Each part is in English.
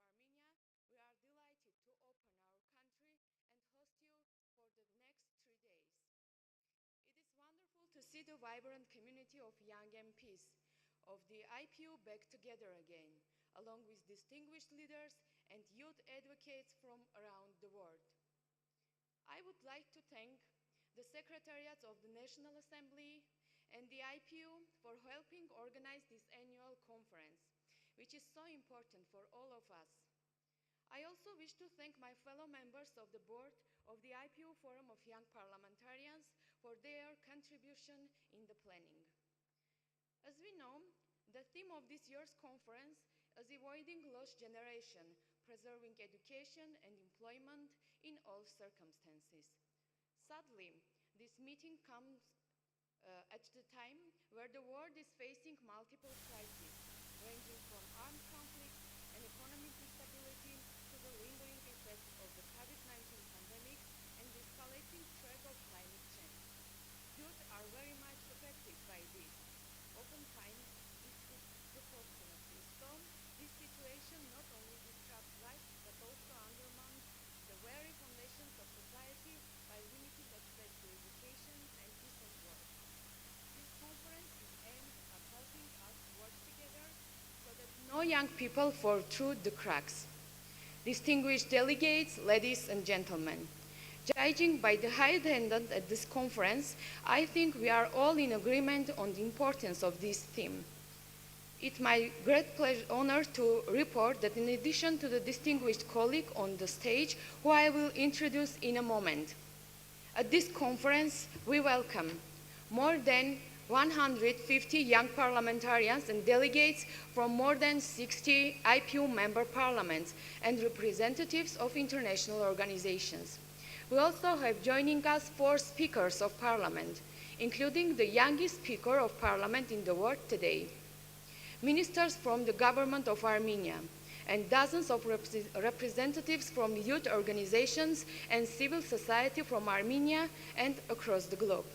Armenia, we are delighted to open our country and host you for the next 3 days. It is wonderful to see the vibrant community of young MPs of the IPU back together again, along with distinguished leaders and youth advocates from around the world. I would like to thank the Secretariats of the National Assembly and the IPU for helping organize this annual conference, which is so important for all of us. I also wish to thank my fellow members of the board of the IPU Forum of Young Parliamentarians for their contribution in the planning. As we know, the theme of this year's conference is avoiding lost generation, preserving education and employment in all circumstances. Sadly, this meeting comes at the time where the world is facing multiple crises, ranging from armed conflict and economic instability to the lingering effects of the COVID-19 pandemic and the escalating threat of climate change. Youth are very much affected by this, oftentimes disproportionately. So, this situation not only disrupts life but also undermines the very foundations of society by limiting access to education and decent work. This conference is aimed at helping us work together so that no young people fall through the cracks. Distinguished delegates, ladies and gentlemen, judging by the high attendance at this conference, I think we are all in agreement on the importance of this theme. It's my great honor to report that in addition to the distinguished colleague on the stage, who I will introduce in a moment, at this conference we welcome more than 150 young parliamentarians and delegates from more than 60 IPU member parliaments and representatives of international organizations. We also have joining us 4 speakers of parliament, including the youngest speaker of parliament in the world today, ministers from the government of Armenia, and dozens of representatives from youth organizations and civil society from Armenia and across the globe.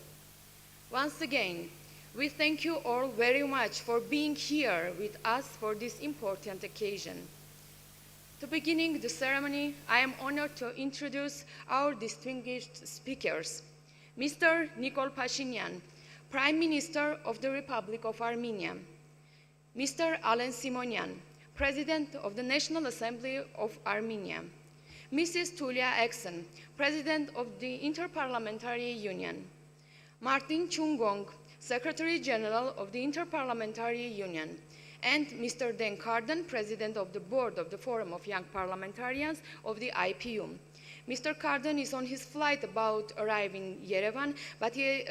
Once again, we thank you all very much for being here with us for this important occasion. To begin the ceremony, I am honored to introduce our distinguished speakers. Mr. Nikol Pashinyan, Prime Minister of the Republic of Armenia. Mr. Alen Simonyan, President of the National Assembly of Armenia. Mrs. Tulia Exen, President of the Inter-Parliamentary Union. Martin Chungong, Secretary General of the Inter-Parliamentary Union, and Mr. Dan Carden, President of the Board of the Forum of Young Parliamentarians of the IPU. Mr. Carden is on his flight about arriving Yerevan, but he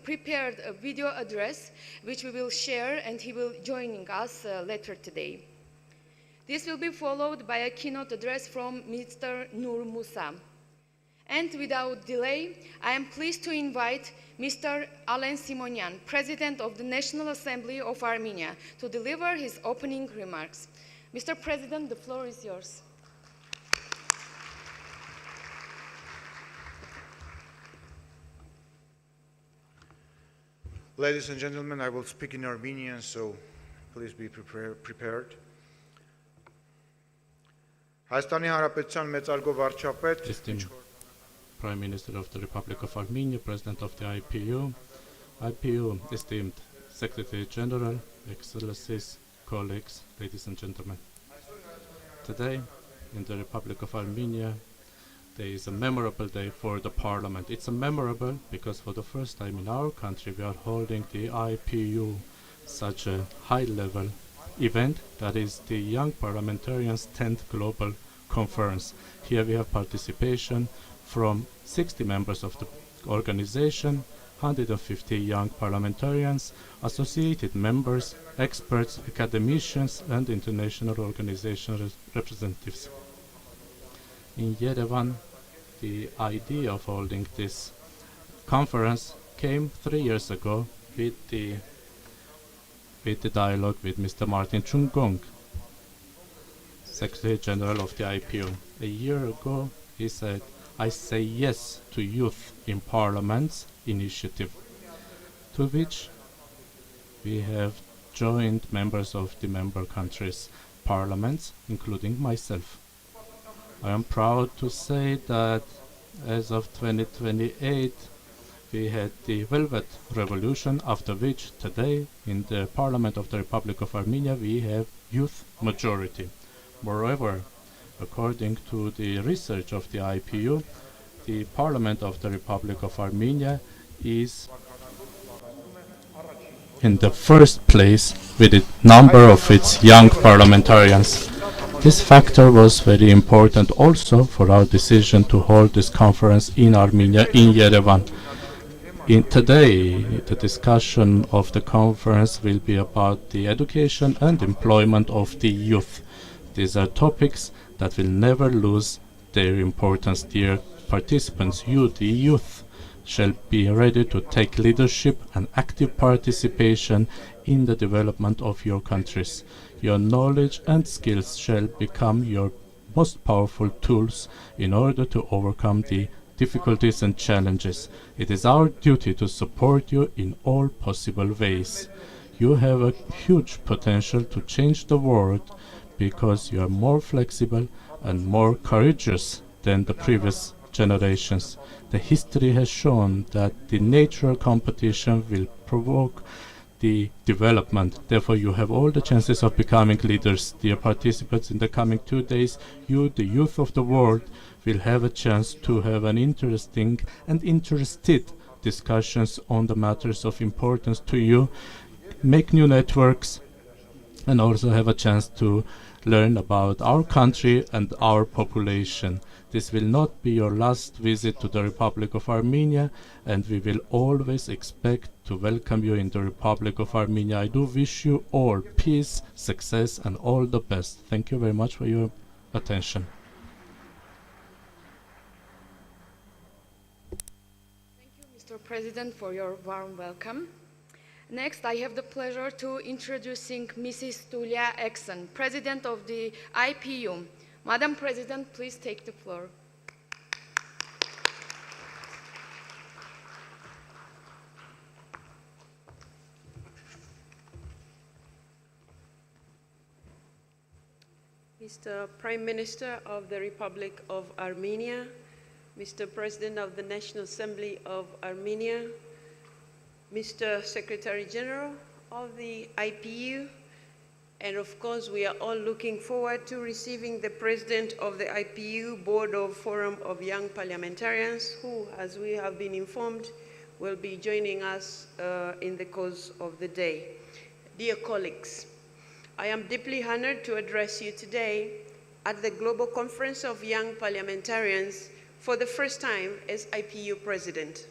prepared a video address which we will share, and he will join us later today. This will be followed by a keynote address from Mr. Nur Musa. And without delay, I am pleased to invite Mr. Alen Simonyan, President of the National Assembly of Armenia, to deliver his opening remarks. Mr. President, the floor is yours. Ladies and gentlemen, I will speak in Armenian, so please be prepared. Հայաստանի Հանրապետության մեծարգո վարչապետ, Prime Minister of the Republic of Armenia, President of the IPU, esteemed Secretary General, Excellencies, colleagues, ladies and gentlemen. Today, in the Republic of Armenia, there is a memorable day for the Parliament. It's a memorable because for the first time in our country we are holding the IPU, such a high-level event that is the Young Parliamentarians 10th Global Conference. Here we have participation from 60 members of the organization, 150 young parliamentarians, associated members, experts, academicians, and international organization representatives. In Yerevan, the idea of holding this conference came 3 years ago with the dialogue with Mr. Martin Chungong, Secretary General of the IPU. A year ago, he said, "I say yes to Youth in Parliament's initiative," to which we have joined members of the member countries. parliaments, including myself. I am proud to say that as of 2028, we had the Velvet Revolution, after which today in the Parliament of the Republic of Armenia we have youth majority. Moreover, according to the research of the IPU, the Parliament of the Republic of Armenia is in the first place with the number of its young parliamentarians. This factor was very important also for our decision to hold this conference in Armenia, in Yerevan. Today, the discussion of the conference will be about the education and employment of the youth. These are topics that will never lose their importance. Dear participants, you, the youth, shall be ready to take leadership and active participation in the development of your countries. Your knowledge and skills shall become your most powerful tools in order to overcome the difficulties and challenges. It is our duty to support you in all possible ways. You have a huge potential to change the world because you are more flexible and more courageous than the previous generations. The history has shown that the natural competition will provoke the development. Therefore, you have all the chances of becoming leaders. Dear participants, in the coming 2 days, you, the youth of the world, will have a chance to have an interesting and interested discussions on the matters of importance to you, make new networks, and also have a chance to learn about our country and our population. This will not be your last visit to the Republic of Armenia, and we will always expect to welcome you in the Republic of Armenia. I do wish you all peace, success, and all the best. Thank you very much for your attention. Thank you, Mr. President, for your warm welcome. Next, I have the pleasure to introducing Mrs. Tulia Exon, President of the IPU. Madam President, please take the floor. Mr. Prime Minister of the Republic of Armenia, Mr. President of the National Assembly of Armenia, Mr. Secretary General of the IPU, and of course we are all looking forward to receiving the President of the IPU Board of Forum of Young Parliamentarians, who, as we have been informed, will be joining us in the course of the day. Dear colleagues, I am deeply honored to address you today at the Global Conference of Young Parliamentarians for the first time as IPU President.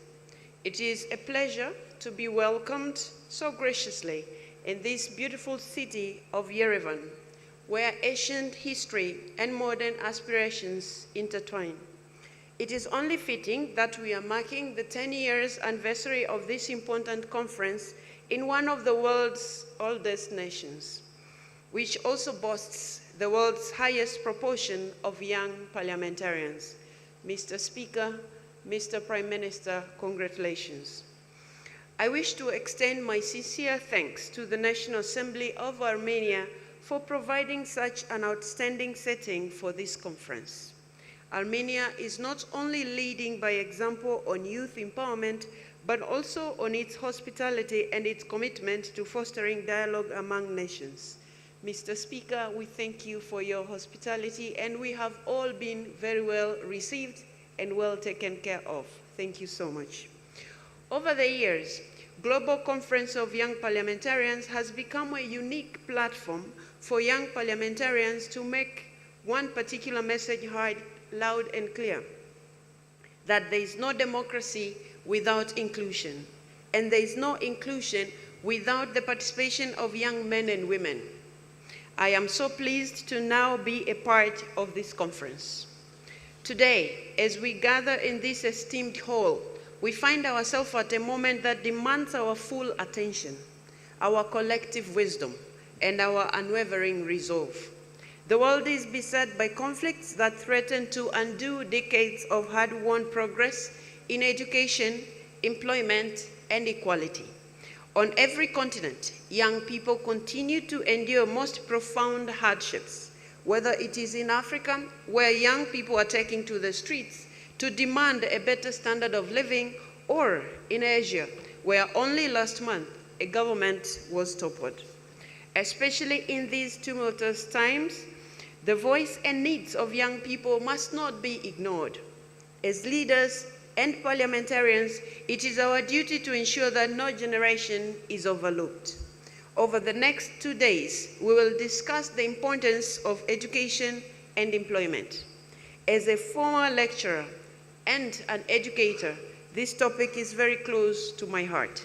It is a pleasure to be welcomed so graciously in this beautiful city of Yerevan, where ancient history and modern aspirations intertwine. It is only fitting that we are marking the 10 years anniversary of this important conference in one of the world's oldest nations, which also boasts the world's highest proportion of young parliamentarians. Mr. Speaker, Mr. Prime Minister, congratulations. I wish to extend my sincere thanks to the National Assembly of Armenia for providing such an outstanding setting for this conference. Armenia is not only leading by example on youth empowerment, but also on its hospitality and its commitment to fostering dialogue among nations. Mr. Speaker, we thank you for your hospitality, and we have all been very well received and well taken care of. Thank you so much. Over the years, Global Conference of Young Parliamentarians has become a unique platform for young parliamentarians to make one particular message heard loud and clear: that there is no democracy without inclusion, and there is no inclusion without the participation of young men and women. I am so pleased to now be a part of this conference. Today, as we gather in this esteemed hall, we find ourselves at a moment that demands our full attention, our collective wisdom, and our unwavering resolve. The world is beset by conflicts that threaten to undo decades of hard-won progress in education, employment, and equality. On every continent, young people continue to endure most profound hardships, whether it is in Africa, where young people are taking to the streets to demand a better standard of living, or in Asia, where only last month a government was toppled. Especially in these tumultuous times, the voice and needs of young people must not be ignored. As leaders and parliamentarians, it is our duty to ensure that no generation is overlooked. Over the next 2 days, we will discuss the importance of education and employment. As a former lecturer and an educator, this topic is very close to my heart.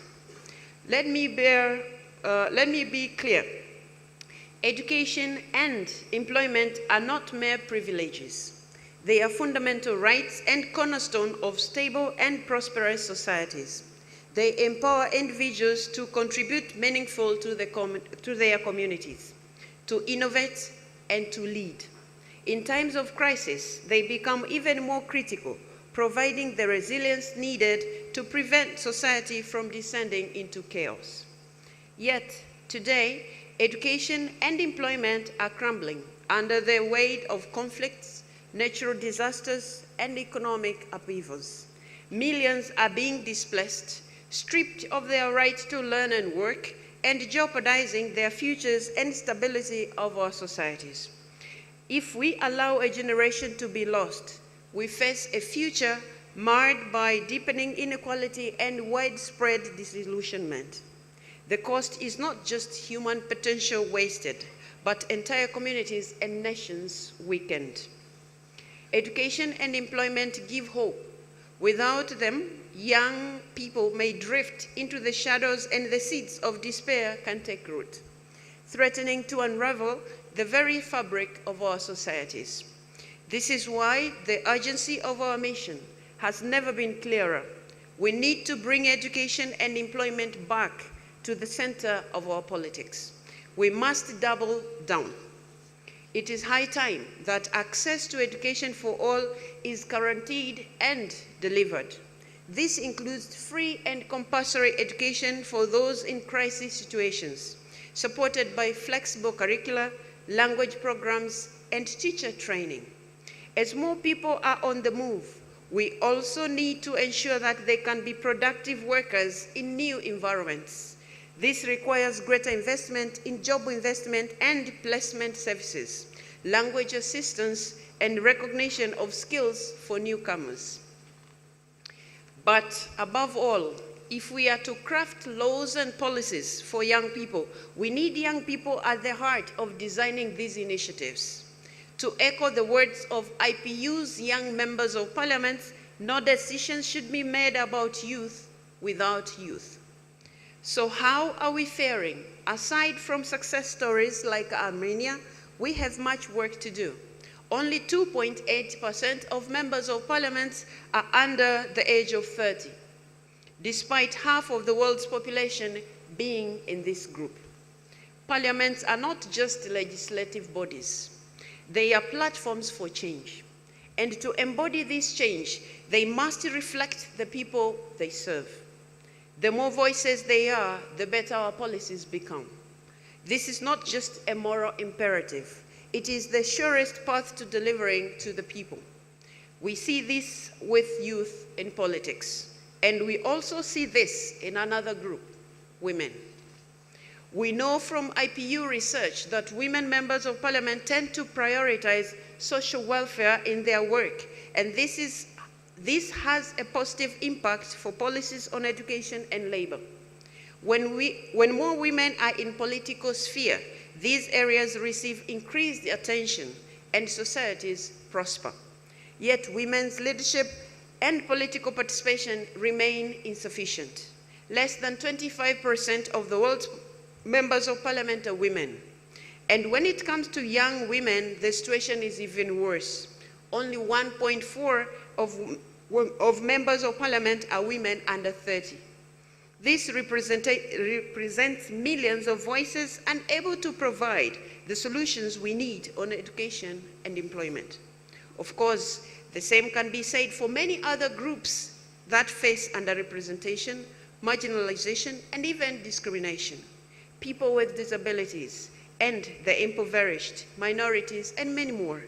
Let me be clear. Education and employment are not mere privileges. They are fundamental rights and cornerstone of stable and prosperous societies. They empower individuals to contribute meaningfully to their communities, to innovate and to lead. In times of crisis, they become even more critical, providing the resilience needed to prevent society from descending into chaos. Yet, today, education and employment are crumbling under the weight of conflicts, natural disasters, and economic upheavals. Millions are being displaced, stripped of their right to learn and work, and jeopardizing their futures and stability of our societies. If we allow a generation to be lost, we face a future marred by deepening inequality and widespread disillusionment. The cost is not just human potential wasted, but entire communities and nations weakened. Education and employment give hope. Without them, young people may drift into the shadows, and the seeds of despair can take root, threatening to unravel the very fabric of our societies. This is why the urgency of our mission has never been clearer. We need to bring education and employment back to the center of our politics. We must double down. It is high time that access to education for all is guaranteed and delivered. This includes free and compulsory education for those in crisis situations, supported by flexible curricula, language programs, and teacher training. As more people are on the move, we also need to ensure that they can be productive workers in new environments. This requires greater investment in job investment and placement services, language assistance, and recognition of skills for newcomers. But above all, if we are to craft laws and policies for young people, we need young people at the heart of designing these initiatives. To echo the words of IPU's young members of parliament, no decision should be made about youth without youth. So how are we faring? Aside from success stories like Armenia, we have much work to do. Only 2.8% of members of parliament are under the age of 30, despite half of the world's population being in this group. Parliaments are not just legislative bodies. They are platforms for change. And to embody this change, they must reflect the people they serve. The more voices they are, the better our policies become. This is not just a moral imperative. It is the surest path to delivering to the people. We see this with youth in politics, and we also see this in another group, women. We know from IPU research that women members of parliament tend to prioritize social welfare in their work, and this has a positive impact for policies on education and labor. When more women are in political sphere, these areas receive increased attention and societies prosper. Yet women's leadership and political participation remain insufficient. Less than 25% of the world's members of parliament are women. And when it comes to young women, the situation is even worse. Only 1.4% of members of parliament are women under 30. This represents millions of voices unable to provide the solutions we need on education and employment. Of course, the same can be said for many other groups that face underrepresentation, marginalization, and even discrimination. People with disabilities and the impoverished, minorities, and many more.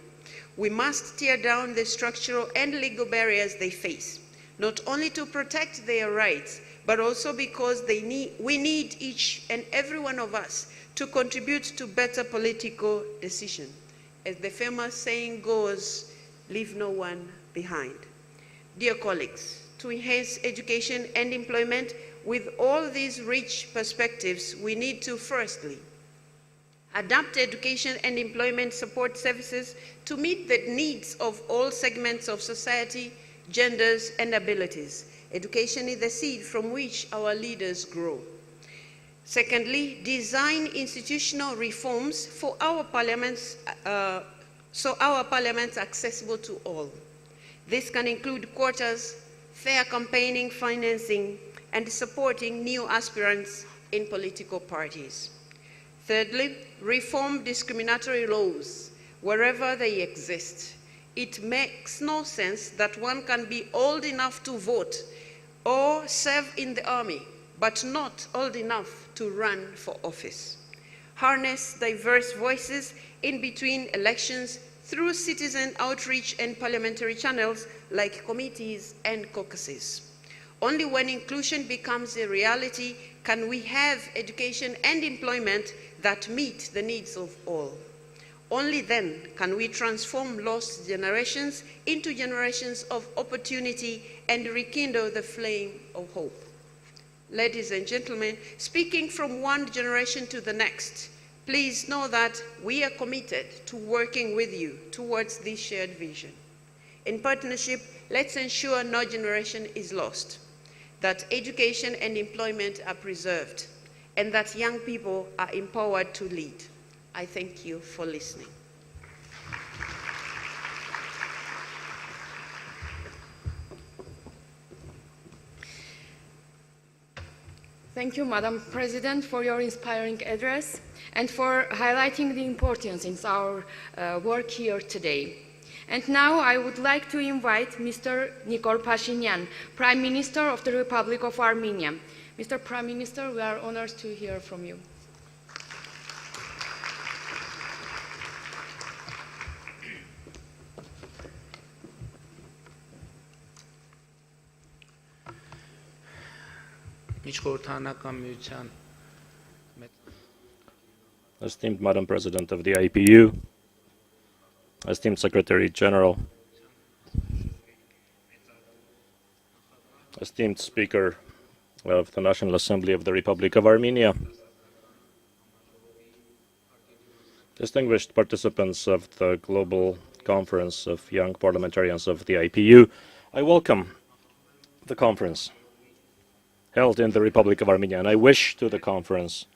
We must tear down the structural and legal barriers they face, not only to protect their rights, but also because we need each and every one of us to contribute to better political decision. As the famous saying goes, leave no one behind. Dear colleagues, to enhance education and employment with all these rich perspectives, we need to firstly adapt education and employment support services to meet the needs of all segments of society, genders, and abilities. Education is the seed from which our leaders grow. Secondly, design institutional reforms for our parliaments, so our parliaments are accessible to all. This can include quotas, fair campaigning, financing, and supporting new aspirants in political parties. Thirdly, reform discriminatory laws wherever they exist. It makes no sense that one can be old enough to vote or serve in the army, but not old enough to run for office. Harness diverse voices in between elections through citizen outreach and parliamentary channels like committees and caucuses. Only when inclusion becomes a reality can we have education and employment that meet the needs of all. Only then can we transform lost generations into generations of opportunity and rekindle the flame of hope. Ladies and gentlemen, speaking from one generation to the next, please know that we are committed to working with you towards this shared vision. In partnership, let's ensure no generation is lost, that education and employment are preserved, and that young people are empowered to lead. I thank you for listening. Thank you, Madam President, for your inspiring address and for highlighting the importance of our work here today. And now I would like to invite Mr. Nikol Pashinyan, Prime Minister of the Republic of Armenia. Mr. Prime Minister, we are honored to hear from you. Esteemed Madam President of the IPU, esteemed Secretary General, esteemed Speaker of the National Assembly of the Republic of Armenia, distinguished participants of the Global Conference of Young Parliamentarians of the IPU, I welcome the conference held in the Republic of Armenia, and I wish to the conference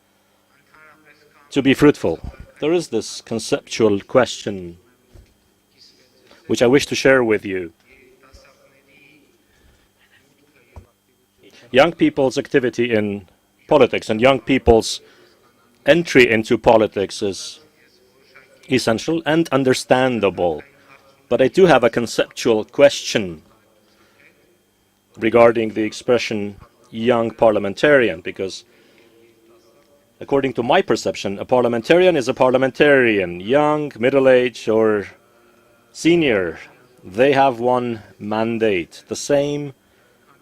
to be fruitful. There is this conceptual question which I wish to share with you. Young people's activity in politics and young people's entry into politics is essential and understandable. But I do have a conceptual question regarding the expression young parliamentarian, because according to my perception, a parliamentarian is a parliamentarian, young, middle-aged, or senior. They have one mandate, the same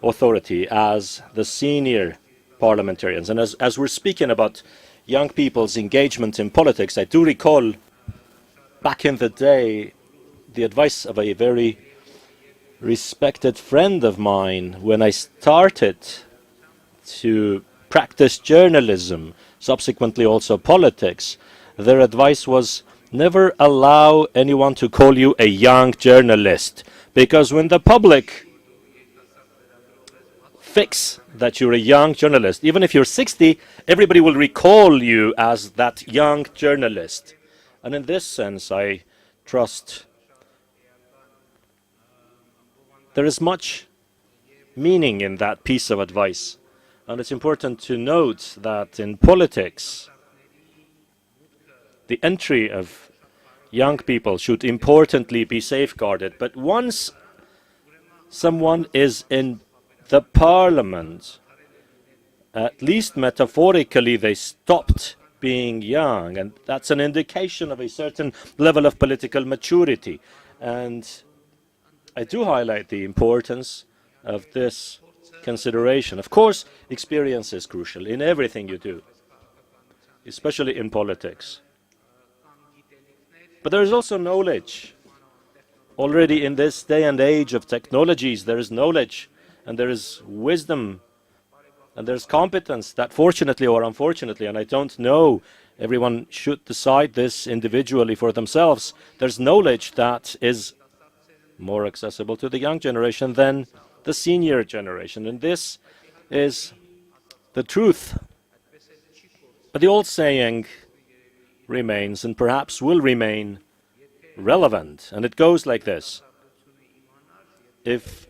authority as the senior parliamentarians. And as we're speaking about young people's engagement in politics, I do recall back in the day the advice of a very respected friend of mine when I started to practice journalism, subsequently also politics. Their advice was, never allow anyone to call you a young journalist, because when the public fix that you're a young journalist, even if you're 60, everybody will recall you as that young journalist. And in this sense, I trust there is much meaning in that piece of advice. And it's important to note that in politics, the entry of young people should importantly be safeguarded. But once someone is in the parliament, at least metaphorically, they stopped being young, and that's an indication of a certain level of political maturity. And I do highlight the importance of this consideration. Of course, experience is crucial in everything you do, especially in politics. But there is also knowledge. Already in this day and age of technologies, there is knowledge and there is wisdom and there's competence that, fortunately or unfortunately, and I don't know, everyone should decide this individually for themselves, there's knowledge that is more accessible to the young generation than the senior generation. And this is the truth. But the old saying remains, and perhaps will remain, relevant. And it goes like this. If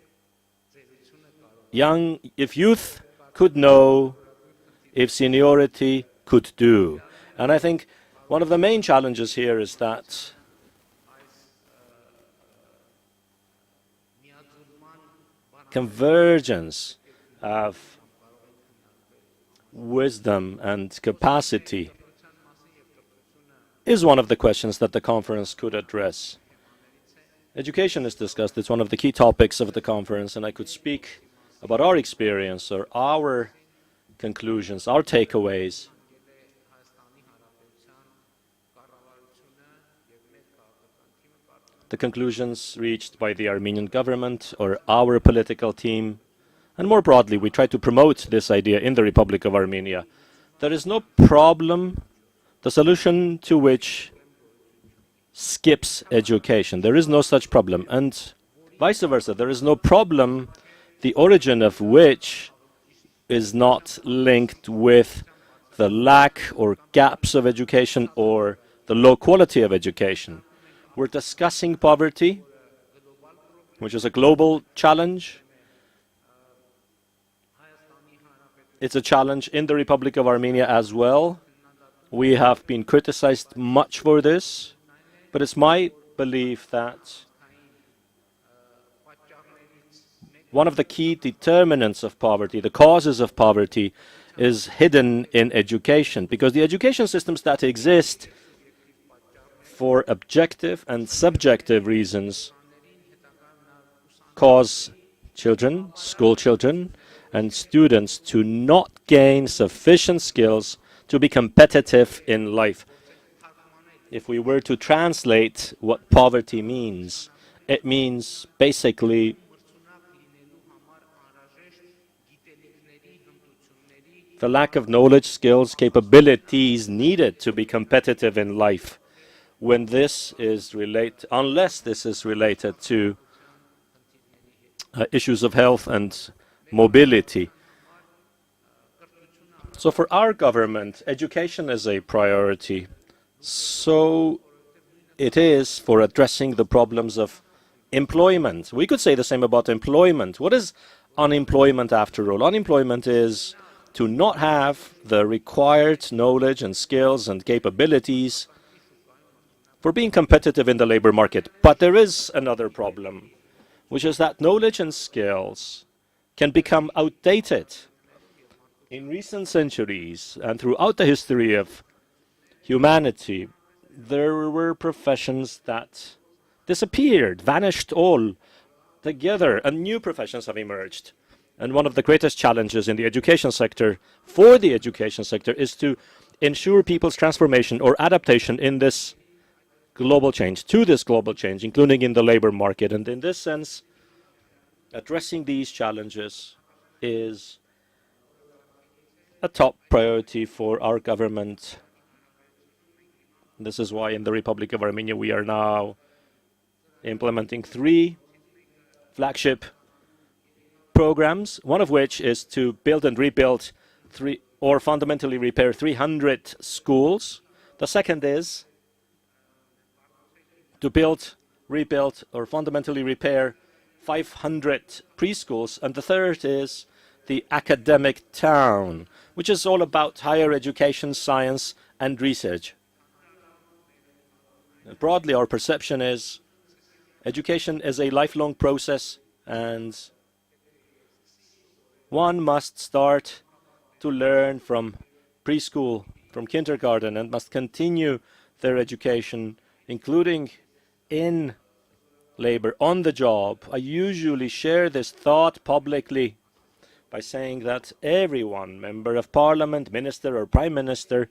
youth could know, if seniority could do. And I think one of the main challenges here is that convergence of wisdom and capacity is one of the questions that the conference could address. Education is discussed. It's one of the key topics of the conference, and I could speak about our experience or our conclusions, our takeaways. The conclusions reached by the Armenian government or our political team. And more broadly, we try to promote this idea in the Republic of Armenia. There is no problem, the solution to which skips education. There is no such problem. And vice versa, there is no problem the origin of which is not linked with the lack or gaps of education or the low quality of education. We're discussing poverty, which is a global challenge. It's a challenge in the Republic of Armenia as well. We have been criticized much for this, but it's my belief that one of the key determinants of poverty, the causes of poverty, is hidden in education, because the education systems that exist for objective and subjective reasons cause children, school children, and students to not gain sufficient skills to be competitive in life. If we were to translate what poverty means, it means basically the lack of knowledge, skills, capabilities needed to be competitive in life, when this is unless this is related to issues of health and mobility. So for our government, education is a priority. So it is for addressing the problems of employment. We could say the same about employment. What is unemployment after all? Unemployment is to not have the required knowledge and skills and capabilities for being competitive in the labor market. But there is another problem, which is that knowledge and skills can become outdated. In recent centuries and throughout the history of humanity, there were professions that disappeared, vanished all together, and new professions have emerged. And one of the greatest challenges in the education sector, for the education sector, is to ensure people's transformation or adaptation in this global change, to this global change, including in the labor market. And in this sense, addressing these challenges is a top priority for our government. This is why in the Republic of Armenia we are now implementing 3 flagship programs, one of which is to build and rebuild or fundamentally repair 300 schools. The second is to build, rebuild, or fundamentally repair 500 preschools. And the third is the academic town, which is all about higher education, science, and research. Broadly, our perception is education is a lifelong process, and one must start to learn from preschool, from kindergarten, and must continue their education, including in labor, on the job. I usually share this thought publicly by saying that everyone, member of parliament, minister or prime minister,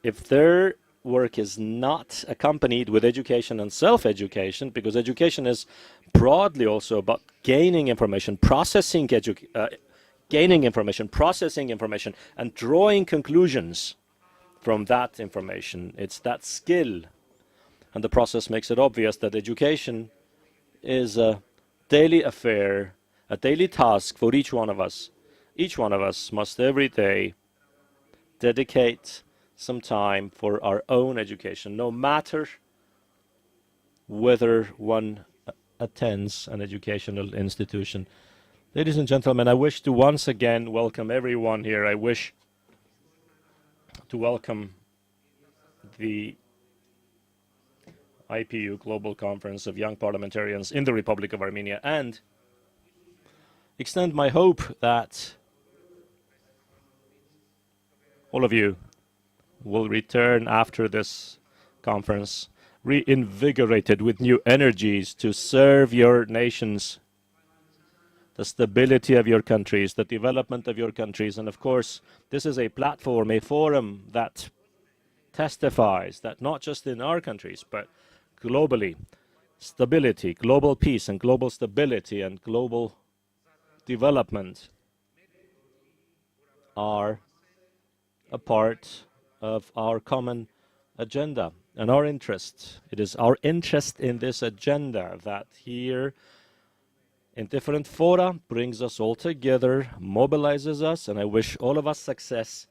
if their work is not accompanied with education and self-education, because education is broadly also about gaining information, processing information, and drawing conclusions from that information. It's that skill, and the process makes it obvious that education is a daily affair, a daily task for each one of us. Each one of us must every day dedicate some time for our own education, no matter whether one attends an educational institution. Ladies and gentlemen, I wish to once again welcome everyone here. I wish to welcome the IPU Global Conference of Young Parliamentarians in the Republic of Armenia and extend my hope that all of you will return after this conference reinvigorated with new energies to serve your nations, the stability of your countries, the development of your countries. And of course, this is a platform, a forum that testifies that not just in our countries, but globally, stability, global peace and global stability and global development are a part of our common agenda and our interest. It is our interest in this agenda that here in different fora brings us all together, mobilizes us, and I wish all of us success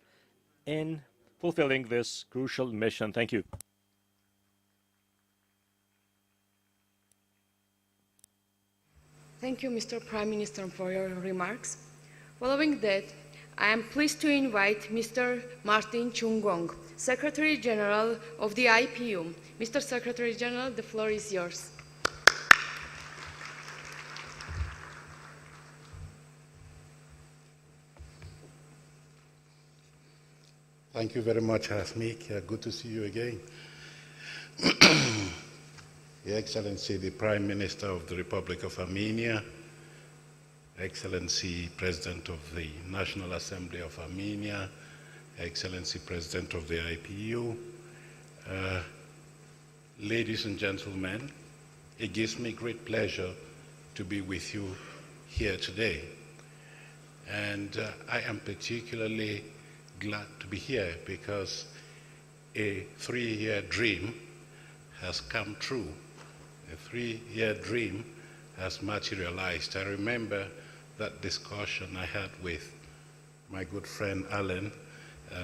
in fulfilling this crucial mission. Thank you. Thank you, Mr. Prime Minister, for your remarks. Following that, I am pleased to invite Mr. Martin Chungong, Secretary General of the IPU. Mr. Secretary General, the floor is yours. Thank you very much, Hasmik. Good to see you again. Your Excellency, the Prime Minister of the Republic of Armenia, Excellency, President of the National Assembly of Armenia, Excellency, President of the IPU, ladies and gentlemen, it gives me great pleasure to be with you here today. And I am particularly glad to be here because a 3-year dream has come true. A 3-year dream has materialized. I remember that discussion I had with my good friend Alan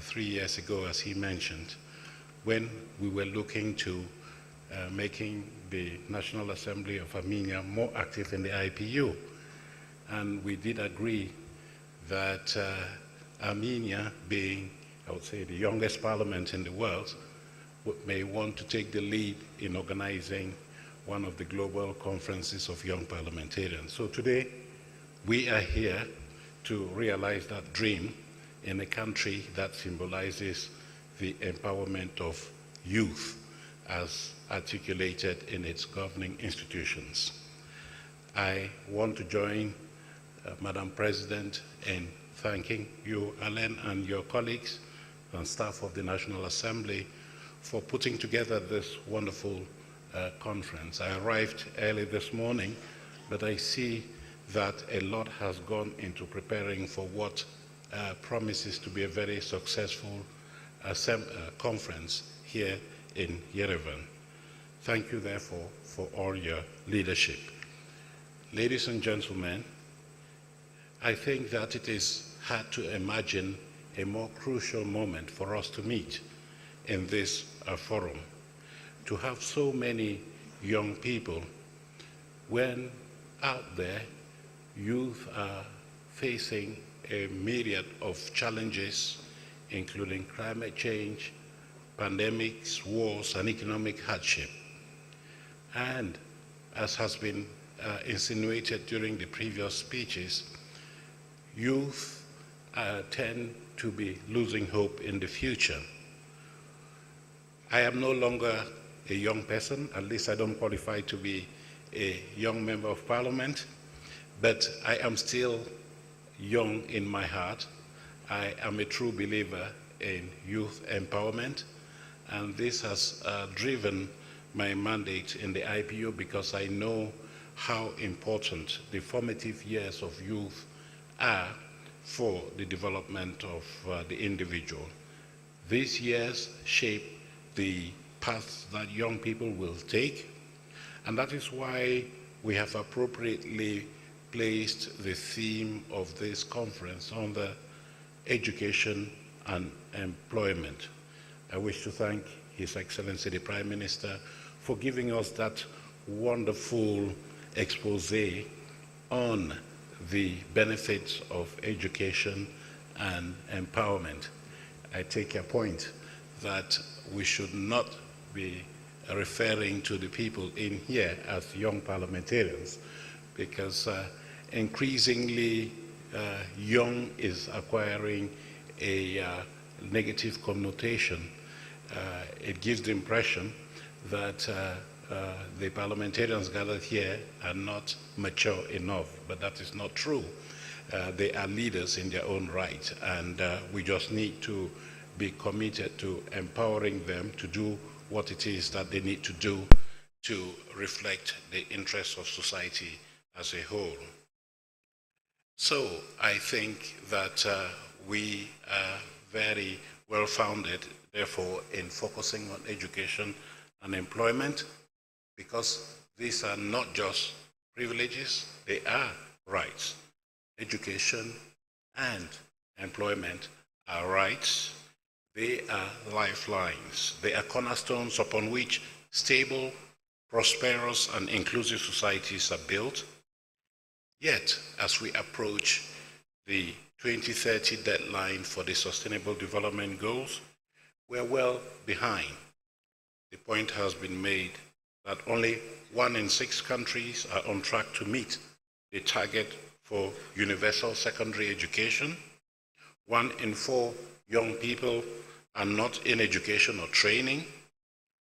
3 years ago, as he mentioned, when we were looking to making the National Assembly of Armenia more active in the IPU. And we did agree that Armenia, being, I would say, the youngest parliament in the world, may want to take the lead in organizing one of the global conferences of young parliamentarians. So today, we are here to realize that dream in a country that symbolizes the empowerment of youth as articulated in its governing institutions. I want to join Madam President in thanking you, Alan, and your colleagues and staff of the National Assembly for putting together this wonderful conference. I arrived early this morning, but I see that a lot has gone into preparing for what promises to be a very successful conference here in Yerevan. Thank you, therefore, for all your leadership. Ladies and gentlemen, I think that it is hard to imagine a more crucial moment for us to meet in this forum, to have so many young people when out there youth are facing a myriad of challenges, including climate change, pandemics, wars, and economic hardship. And as has been insinuated during the previous speeches, youth tend to be losing hope in the future. I am no longer a young person, at least I don't qualify to be a young member of parliament, but I am still young in my heart. I am a true believer in youth empowerment, and this has driven my mandate in the IPU because I know how important the formative years of youth are for the development of the individual. These years shape the path that young people will take, and that is why we have appropriately placed the theme of this conference on the education and employment. I wish to thank His Excellency the Prime Minister for giving us that wonderful expose on the benefits of education and empowerment. I take your point that we should not be referring to the people in here as young parliamentarians, because increasingly young is acquiring a negative connotation. It gives the impression that the parliamentarians gathered here are not mature enough, but that is not true. They are leaders in their own right, and we just need to be committed to empowering them to do what it is that they need to do to reflect the interests of society as a whole. So I think that we are very well founded, therefore, in focusing on education and employment, because these are not just privileges, they are rights. Education and employment are rights. They are lifelines. They are cornerstones upon which stable, prosperous, and inclusive societies are built. Yet, as we approach the 2030 deadline for the Sustainable Development Goals, we're well behind. The point has been made that only 1 in 6 countries are on track to meet the target for universal secondary education. 1 in 4 young people are not in education or training,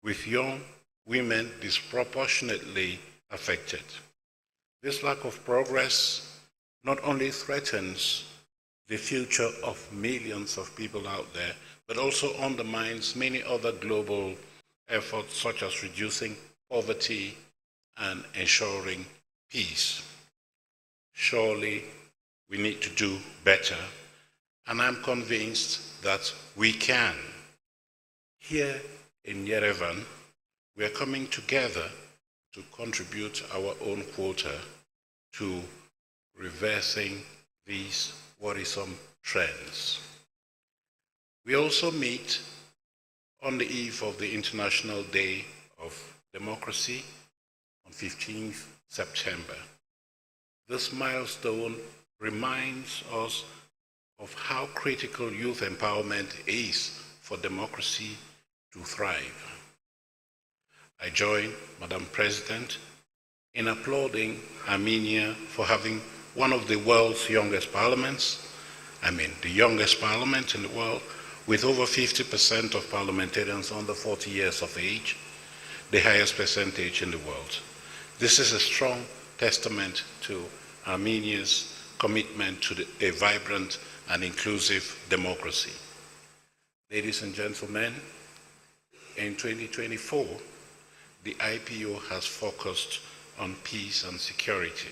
with young women disproportionately affected. This lack of progress not only threatens the future of millions of people out there, but also undermines many other global efforts such as reducing poverty and ensuring peace. Surely we need to do better, and I'm convinced that we can. Here in Yerevan, we are coming together to contribute our own quota to reversing these worrisome trends. We also meet on the eve of the International Day of Democracy on 15th September. This milestone reminds us of how critical youth empowerment is for democracy to thrive. I join Madam President in applauding Armenia for having one of the world's youngest parliaments, the youngest parliament in the world, with over 50% of parliamentarians under 40 years of age, the highest percentage in the world. This is a strong testament to Armenia's commitment to a vibrant and inclusive democracy. Ladies and gentlemen, in 2024, the IPU has focused on peace and security,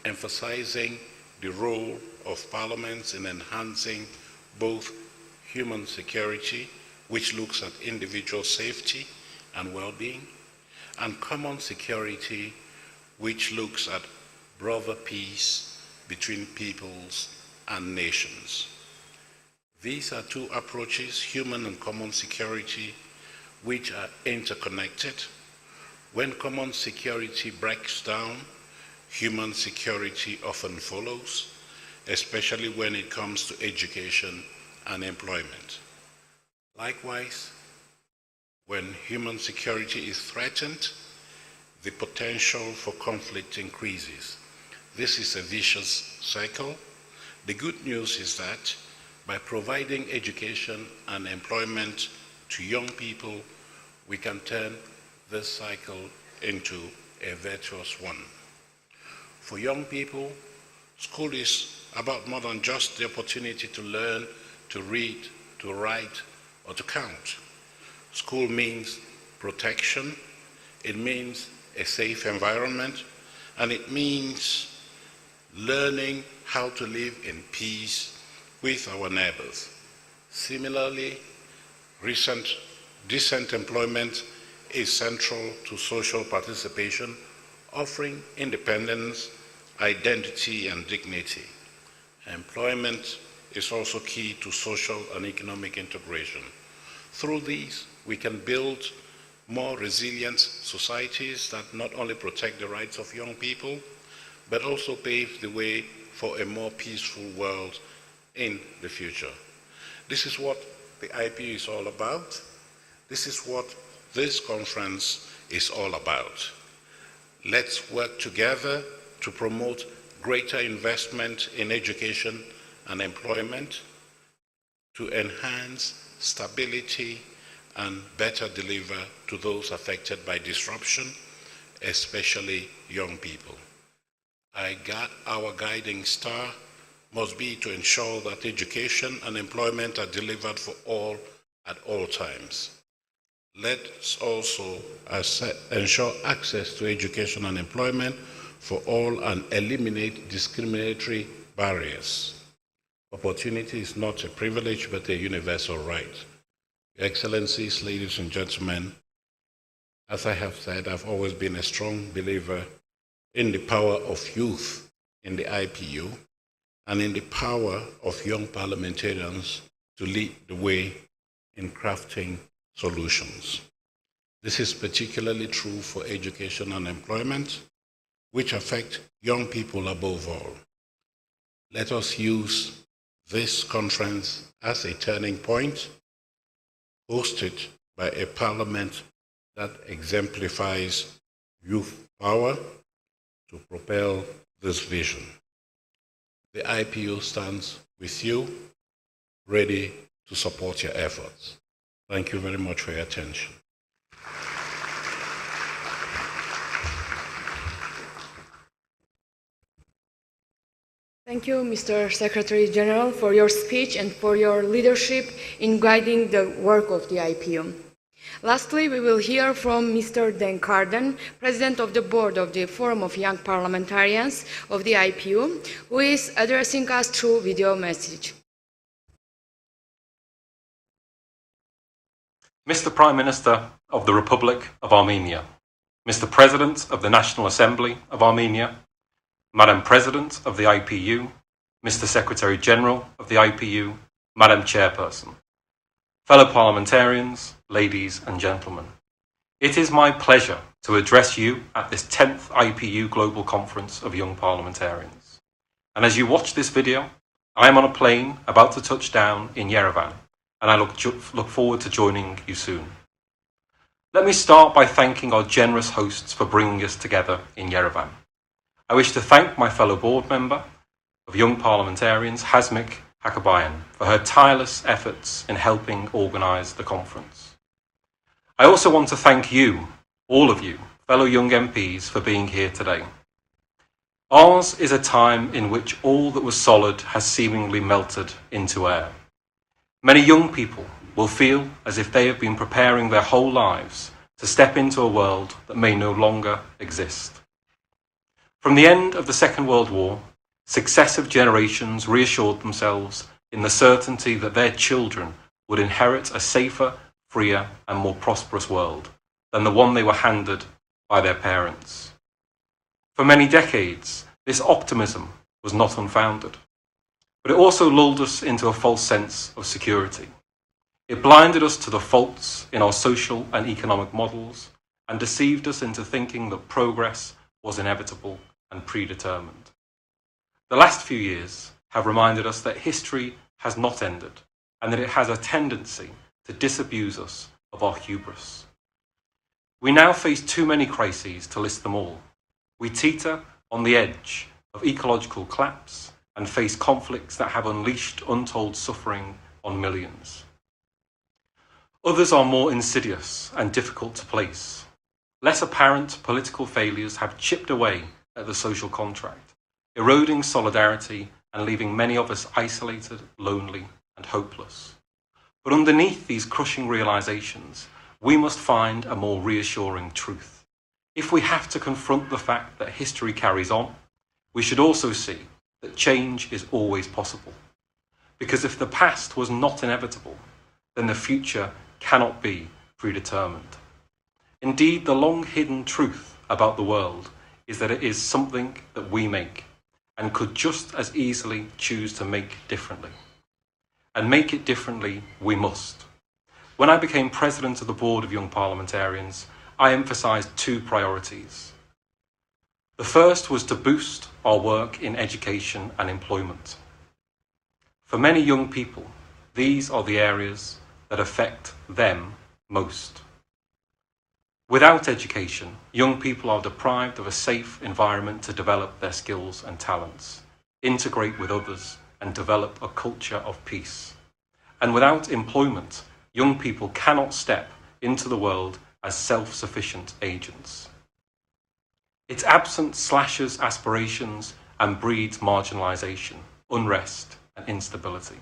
emphasizing the role of parliaments in enhancing both human security, which looks at individual safety and well-being, and common security, which looks at broader peace between peoples and nations. These are two approaches, human and common security, which are interconnected. When common security breaks down, human security often follows, especially when it comes to education and employment. Likewise, when human security is threatened, the potential for conflict increases. This is a vicious cycle The good news is that by providing education and employment to young people, we can turn this cycle into a virtuous one. For young people, school is about more than just the opportunity to learn, to read, to write, or to count. School means protection, it means a safe environment, and it means learning how to live in peace with our neighbors. Similarly, decent employment is central to social participation, offering independence, identity, and dignity. Employment is also key to social and economic integration. Through these, we can build more resilient societies that not only protect the rights of young people, but also pave the way for a more peaceful world in the future. This is what the IPU is all about. This is what this conference is all about. Let's work together to promote greater investment in education and employment, to enhance stability and better deliver to those affected by disruption, especially young people. Our guiding star must be to ensure that education and employment are delivered for all at all times. Let's also ensure access to education and employment for all and eliminate discriminatory barriers. Opportunity is not a privilege but a universal right. Your Excellencies, ladies and gentlemen, as I have said, I've always been a strong believer in the power of youth in the IPU and in the power of young parliamentarians to lead the way in crafting solutions. This is particularly true for education and employment, which affect young people above all. Let us use this conference as a turning point, hosted by a parliament that exemplifies youth power to propel this vision. The IPU stands with you, ready to support your efforts. Thank you very much for your attention. Thank you, Mr. Secretary General, for your speech and for your leadership in guiding the work of the IPU. Lastly, we will hear from Mr. Dan Carden, President of the Board of the Forum of Young Parliamentarians of the IPU, who is addressing us through video message. Mr. Prime Minister of the Republic of Armenia, Mr. President of the National Assembly of Armenia, Madam President of the IPU, Mr. Secretary General of the IPU, Madam Chairperson, fellow parliamentarians, ladies and gentlemen. It is my pleasure to address you at this 10th IPU Global Conference of Young Parliamentarians. And as you watch this video, I am on a plane about to touch down in Yerevan, and I look forward to joining you soon. Let me start by thanking our generous hosts for bringing us together in Yerevan. I wish to thank my fellow board member of Young Parliamentarians, Hasmik Hakabayan, for her tireless efforts in helping organise the conference. I also want to thank you, all of you, fellow young MPs, for being here today. Ours is a time in which all that was solid has seemingly melted into air. Many young people will feel as if they have been preparing their whole lives to step into a world that may no longer exist. From the end of the Second World War, successive generations reassured themselves in the certainty that their children would inherit a safer, freer, and more prosperous world than the one they were handed by their parents. For many decades, this optimism was not unfounded, but it also lulled us into a false sense of security. It blinded us to the faults in our social and economic models and deceived us into thinking that progress was inevitable and predetermined. The last few years have reminded us that history has not ended and that it has a tendency to disabuse us of our hubris. We now face too many crises to list them all. We teeter on the edge of ecological collapse, and face conflicts that have unleashed untold suffering on millions. Others are more insidious and difficult to place. Less apparent political failures have chipped away at the social contract, eroding solidarity and leaving many of us isolated, lonely, and hopeless. But underneath these crushing realizations, we must find a more reassuring truth. If we have to confront the fact that history carries on, we should also see that change is always possible. Because if the past was not inevitable, then the future cannot be predetermined. Indeed, the long-hidden truth about the world is that it is something that we make, and could just as easily choose to make differently. And make it differently we must. When I became president of the Board of Young Parliamentarians, I emphasised two priorities. The first was to boost our work in education and employment. For many young people, these are the areas that affect them most. Without education, young people are deprived of a safe environment to develop their skills and talents, integrate with others, and develop a culture of peace. And without employment, young people cannot step into the world as self-sufficient agents. Its absence slashes aspirations and breeds marginalisation, unrest, and instability.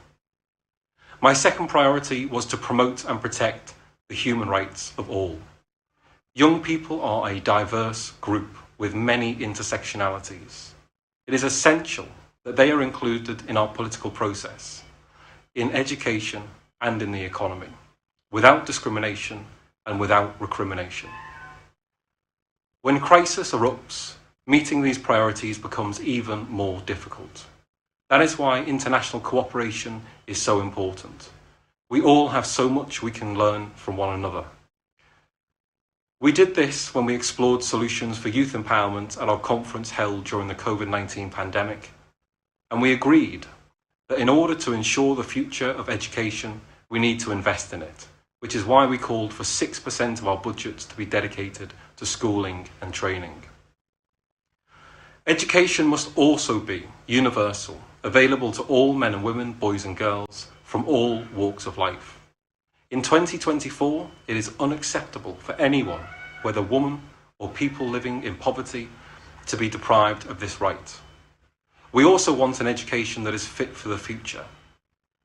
My second priority was to promote and protect the human rights of all. Young people are a diverse group with many intersectionalities. It is essential that they are included in our political process, in education and in the economy, without discrimination and without recrimination. When crisis erupts, meeting these priorities becomes even more difficult. That is why international cooperation is so important. We all have so much we can learn from one another. We did this when we explored solutions for youth empowerment at our conference held during the COVID-19 pandemic, and we agreed that in order to ensure the future of education, we need to invest in it, which is why we called for 6% of our budgets to be dedicated to schooling and training. Education must also be universal, available to all men and women, boys and girls, from all walks of life. In 2024, it is unacceptable for anyone, whether woman or people living in poverty, to be deprived of this right. We also want an education that is fit for the future.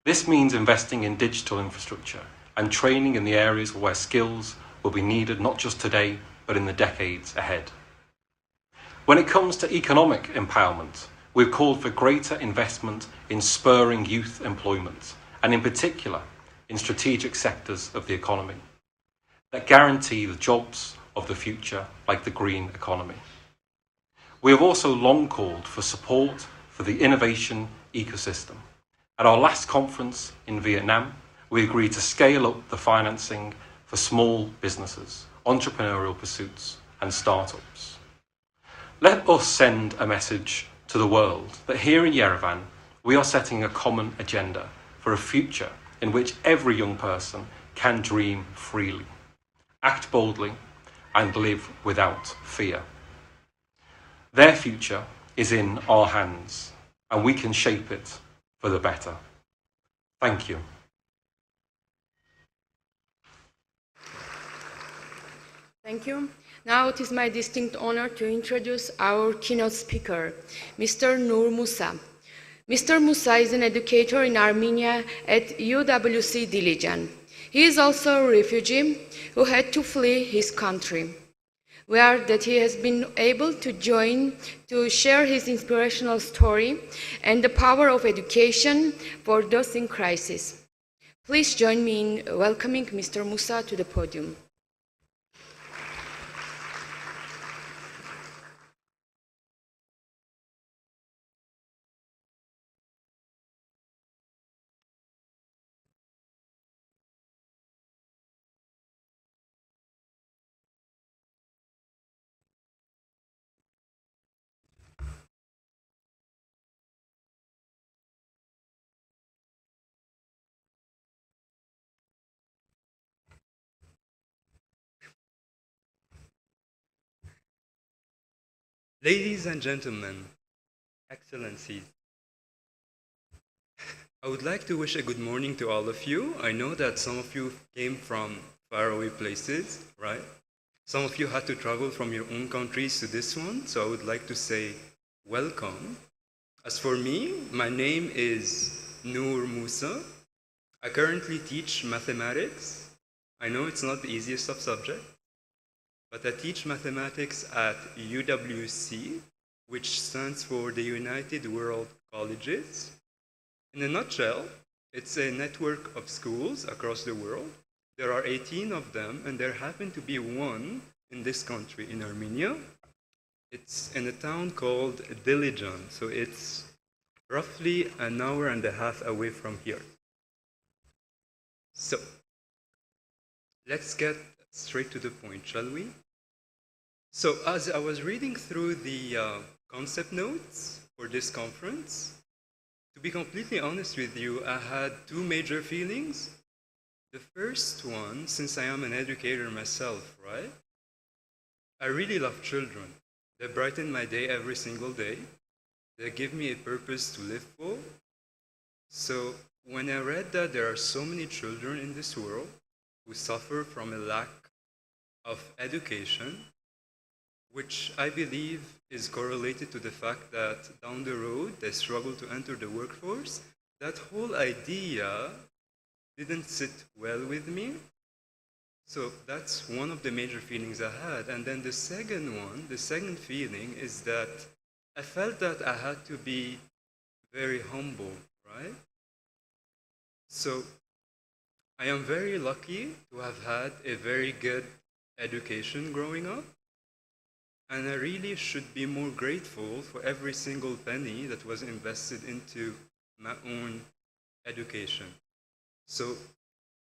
This means investing in digital infrastructure and training in the areas where skills will be needed not just today, but in the decades ahead. When it comes to economic empowerment, we've called for greater investment in spurring youth employment, and in particular, in strategic sectors of the economy that guarantee the jobs of the future, like the green economy. We have also long called for support for the innovation ecosystem. At our last conference in Vietnam, we agreed to scale up the financing for small businesses, entrepreneurial pursuits, and startups. Let us send a message to the world that here in Yerevan, we are setting a common agenda for a future in which every young person can dream freely, act boldly, and live without fear. Their future is in our hands, and we can shape it for the better. Thank you. Thank you. Now it is my distinct honor to introduce our keynote speaker, Mr. Nur Musa. Mr. Musa is an educator in Armenia at UWC Dilijan. He is also a refugee who had to flee his country. We are that he has been able to join to share his inspirational story and the power of education for those in crisis. Please join me in welcoming Mr. Musa to the podium. Ladies and gentlemen, Excellencies, I would like to wish a good morning to all of you. I know that some of you came from faraway places, right? Some of you had to travel from your own countries to this one, so I would like to say welcome. As for me, my name is Noor Musa. I currently teach mathematics. I know it's not the easiest of subjects, but I teach mathematics at UWC, which stands for the United World Colleges. In a nutshell, it's a network of schools across the world. There are 18 of them, and there happen to be one in this country, in Armenia. It's in a town called Dilijan, so it's roughly an hour and a half away from here. So, let's get straight to the point, shall we? So, as I was reading through the concept notes for this conference, to be completely honest with you, I had two major feelings. The first one, since I am an educator myself, right? I really love children. They brighten my day every single day. They give me a purpose to live for. So when I read that there are so many children in this world who suffer from a lack of education, which I believe is correlated to the fact that down the road they struggle to enter the workforce, that whole idea didn't sit well with me. So that's one of the major feelings I had. And then the second feeling is that I felt that I had to be very humble, right? So I am very lucky to have had a very good education growing up. And I really should be more grateful for every single penny that was invested into my own education. So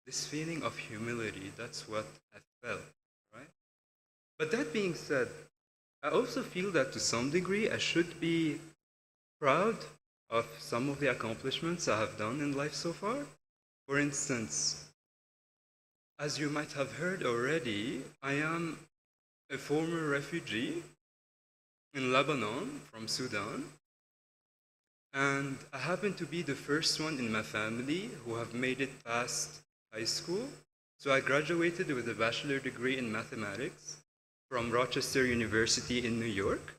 this feeling of humility, that's what I felt, right? But that being said, I also feel that to some degree I should be proud of some of the accomplishments I have done in life so far. For instance, as you might have heard already, I am a former refugee in Lebanon from Sudan, and I happen to be the first one in my family who have made it past high school. So I graduated with a bachelor degree in mathematics from Rochester University in New York,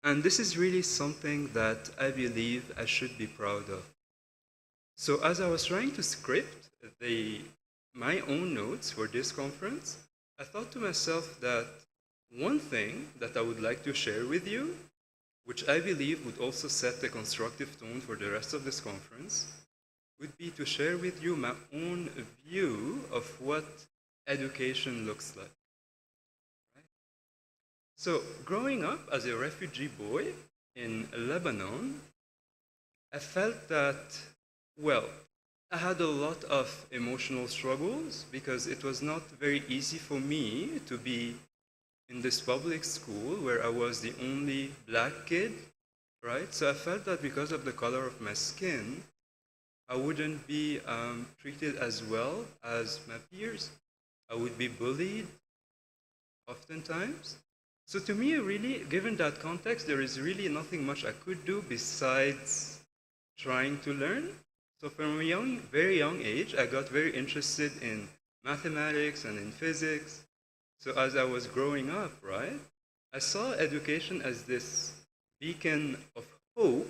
and this is really something that I believe I should be proud of. So as I was trying to script my own notes for this conference, I thought to myself that one thing that I would like to share with you, which I believe would also set the constructive tone for the rest of this conference, would be to share with you my own view of what education looks like. Right? So, growing up as a refugee boy in Lebanon, I felt that, well, I had a lot of emotional struggles because it was not very easy for me to be in this public school where I was the only black kid, right? So I felt that because of the color of my skin, I wouldn't be treated as well as my peers. I would be bullied oftentimes. So to me, really, given that context, there is really nothing much I could do besides trying to learn. So from a very young age, I got very interested in mathematics and in physics. So as I was growing up, right, I saw education as this beacon of hope,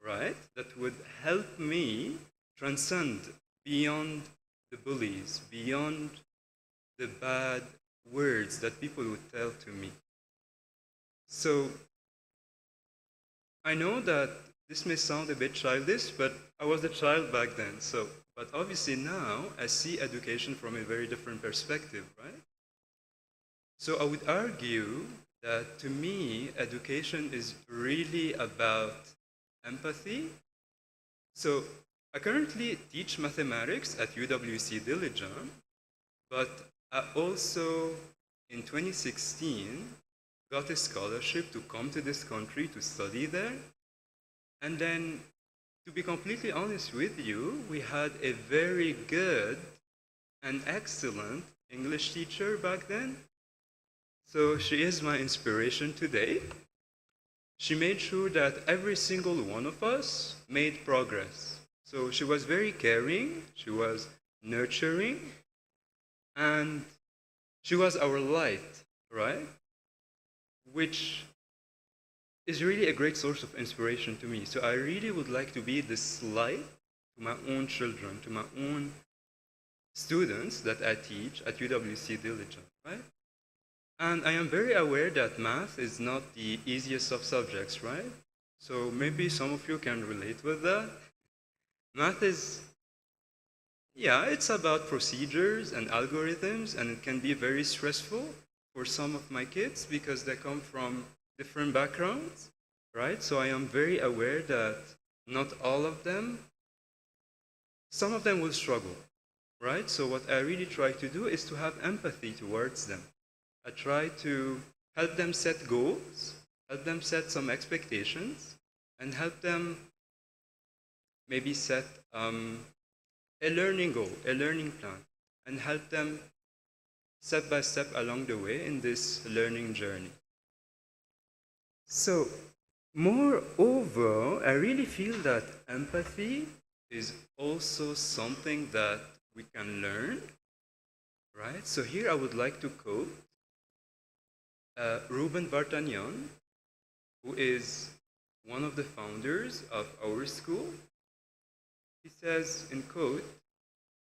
right, that would help me transcend beyond the bullies, beyond the bad words that people would tell to me. So I know that this may sound a bit childish, but I was a child back then. But obviously now I see education from a very different perspective, right? So I would argue that to me, education is really about empathy. So I currently teach mathematics at UWC Dilijan, but I also, in 2016, got a scholarship to come to this country to study there. And then, to be completely honest with you, we had a very good and excellent English teacher back then. So she is my inspiration today. she made sure that every single one of us made progress. So she was very caring, she was nurturing, and she was our light, right? Which is really a great source of inspiration to me. So I really would like to be this light to my own children, to my own students that I teach at UWC Diligent, right? And I am very aware that math is not the easiest of subjects, right? So maybe some of you can relate with that. Math is, yeah, it's about procedures and algorithms, and it can be very stressful for some of my kids because they come from different backgrounds, right? So I am very aware that not all of them, some of them will struggle, right? So what I really try to do is to have empathy towards them. I try to help them set goals, help them set some expectations, and help them maybe set a learning goal, a learning plan, and help them step by step along the way in this learning journey. So, moreover, I really feel that empathy is also something that we can learn, right? So here I would like to quote Ruben Vartanyan, who is one of the founders of our school. He says, in quote,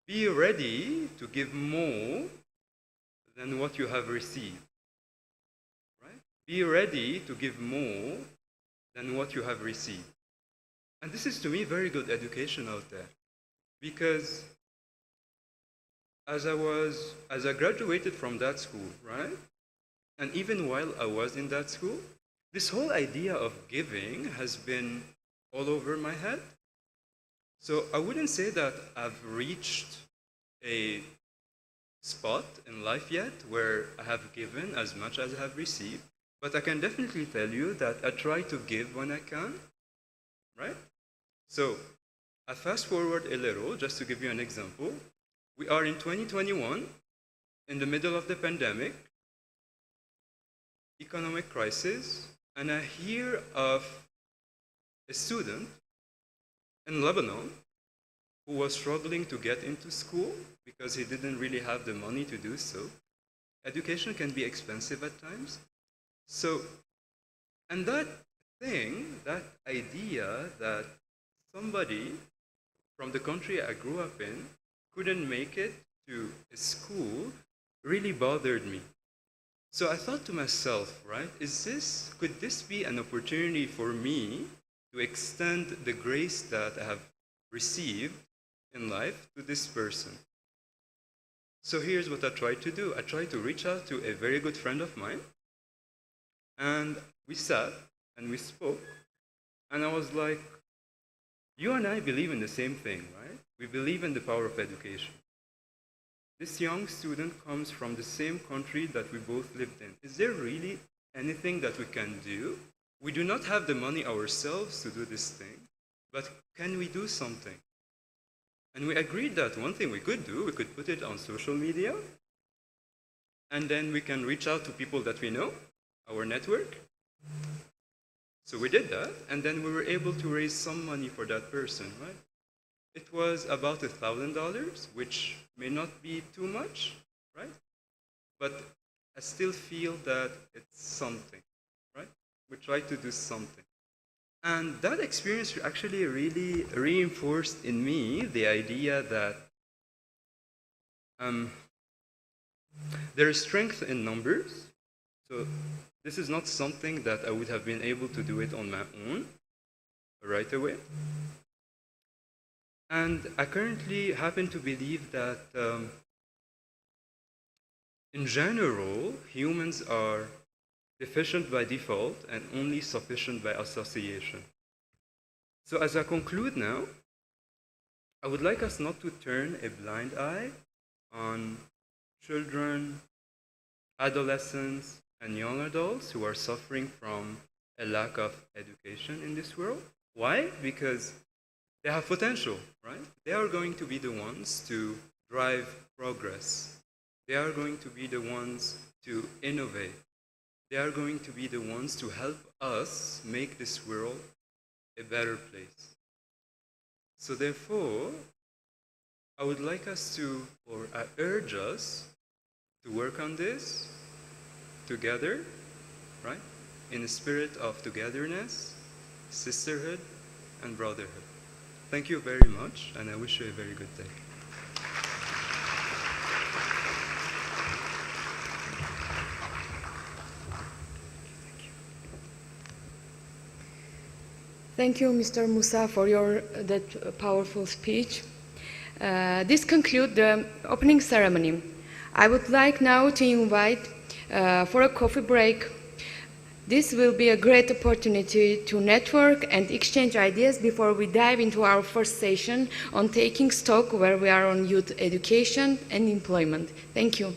"Be ready to give more than what you have received." Right? Be ready to give more than what you have received. And this is, to me, very good education out there. Because as I graduated from that school, right? And even while I was in that school, this whole idea of giving has been all over my head. So I wouldn't say that I've reached a spot in life yet where I have given as much as I have received, but I can definitely tell you that I try to give when I can, right? So I fast forward a little just to give you an example. We are in 2021, in the middle of the pandemic, economic crisis, and I hear of a student in Lebanon who was struggling to get into school because he didn't really have the money to do so. Education can be expensive at times. So, and that thing, that idea that somebody from the country I grew up in couldn't make it to a school really bothered me. So I thought to myself, right, could this be an opportunity for me to extend the grace that I have received in life to this person? So here's what I tried to do. I tried to reach out to a very good friend of mine, and we sat and we spoke, and I was like, you and I believe in the same thing, right? We believe in the power of education. This young student comes from the same country that we both lived in. Is there really anything that we can do? We do not have the money ourselves to do this thing, but can we do something? And we agreed that one thing we could do, we could put it on social media, and then we can reach out to people that we know, our network. So we did that, and then we were able to raise some money for that person, right? It was about $1,000, which may not be too much, right? But I still feel that it's something, right? We try to do something. And that experience actually really reinforced in me the idea that there is strength in numbers. So this is not something that I would have been able to do it on my own right away. And I currently happen to believe that in general, humans are deficient by default and only sufficient by association. So as I conclude now, I would like us not to turn a blind eye on children, adolescents, and young adults who are suffering from a lack of education in this world. Why? Because they have potential, right? They are going to be the ones to drive progress. They are going to be the ones to innovate. They are going to be the ones to help us make this world a better place. So therefore, I would like us to, or I urge us to work on this together, right? In a spirit of togetherness, sisterhood, and brotherhood. Thank you very much, and I wish you a very good day. Thank you, Mr. Musa, for that powerful speech. This concludes the opening ceremony. I would like now to invite for a coffee break. This will be a great opportunity to network and exchange ideas before we dive into our first session on taking stock, where we are on youth education and employment. Thank you.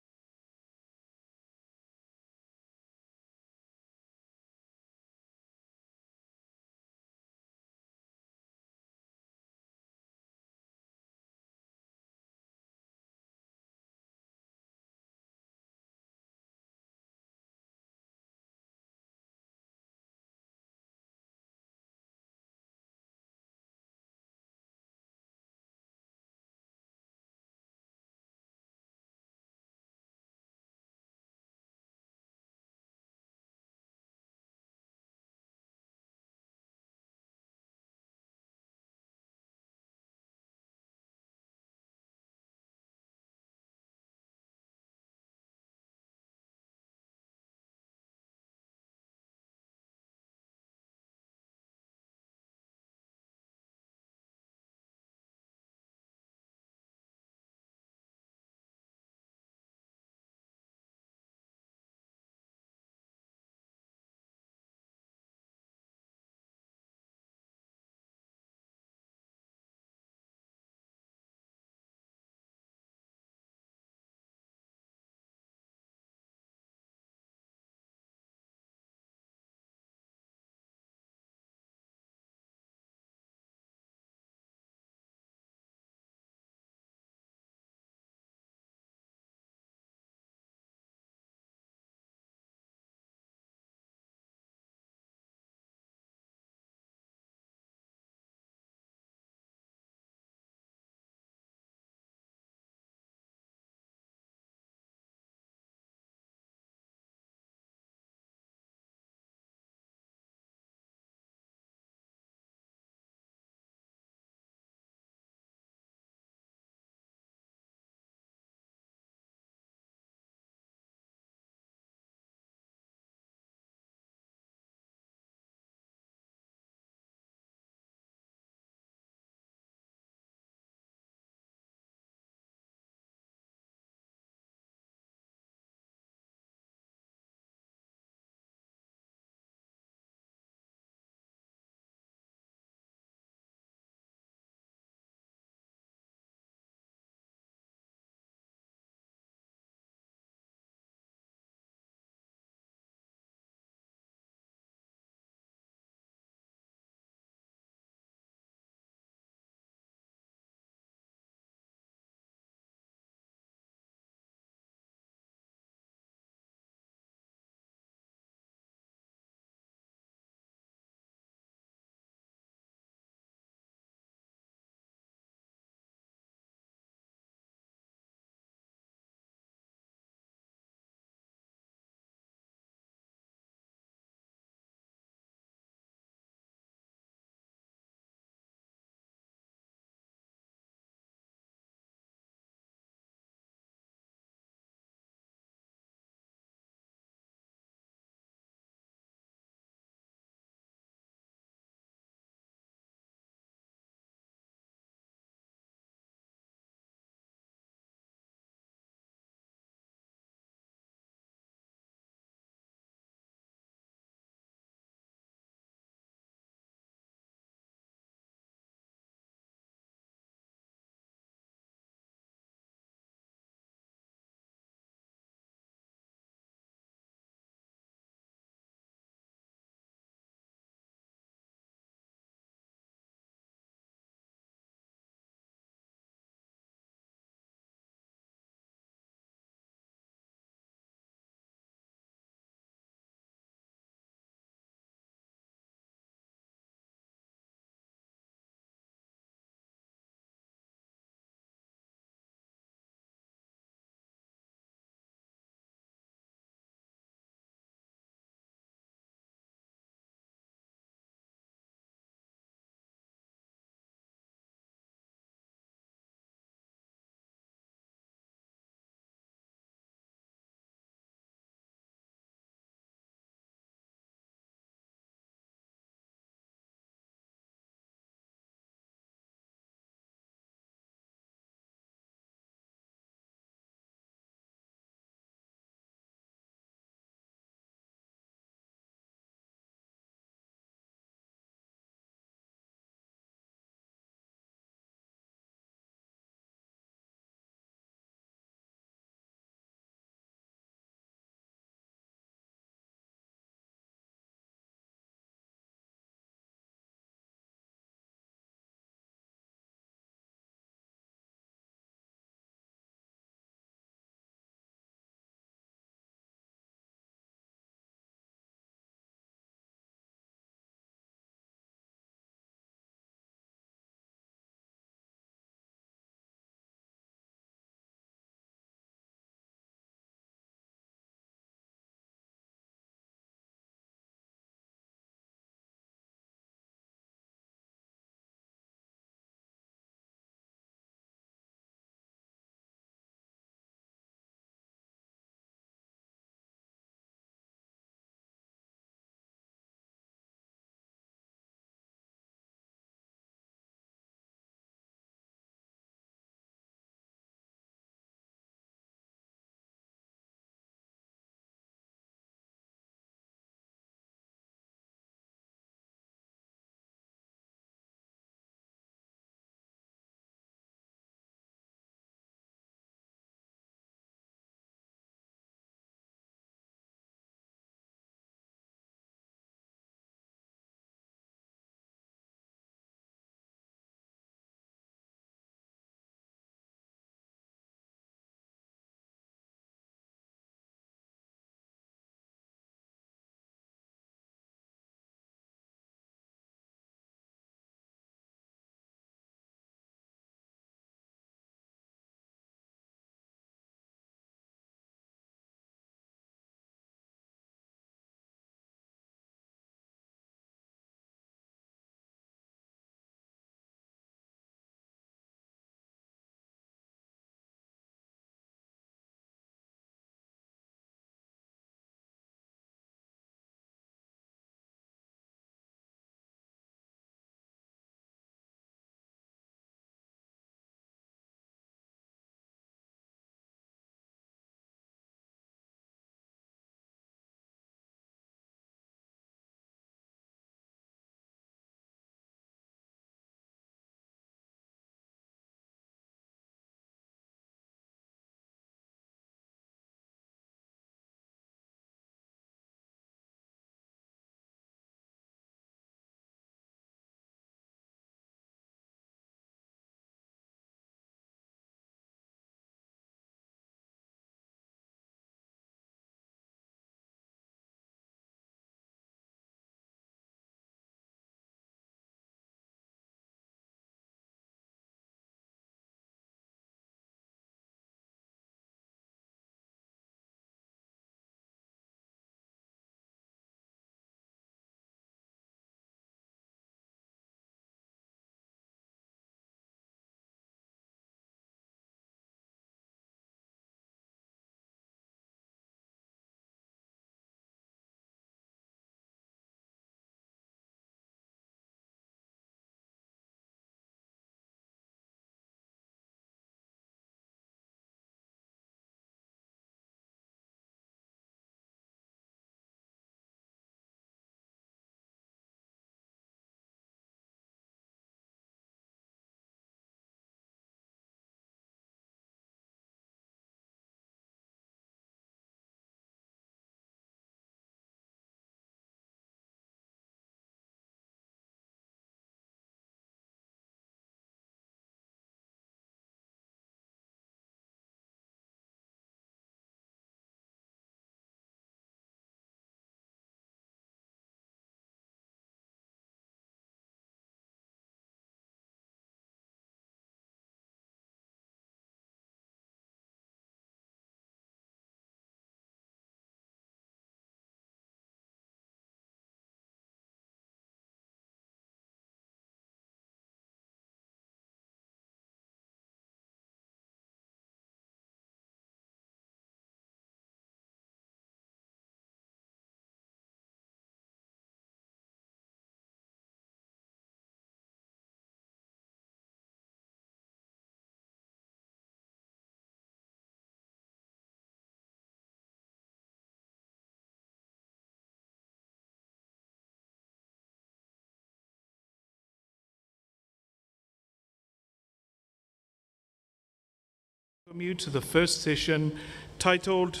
welcome you to the first session titled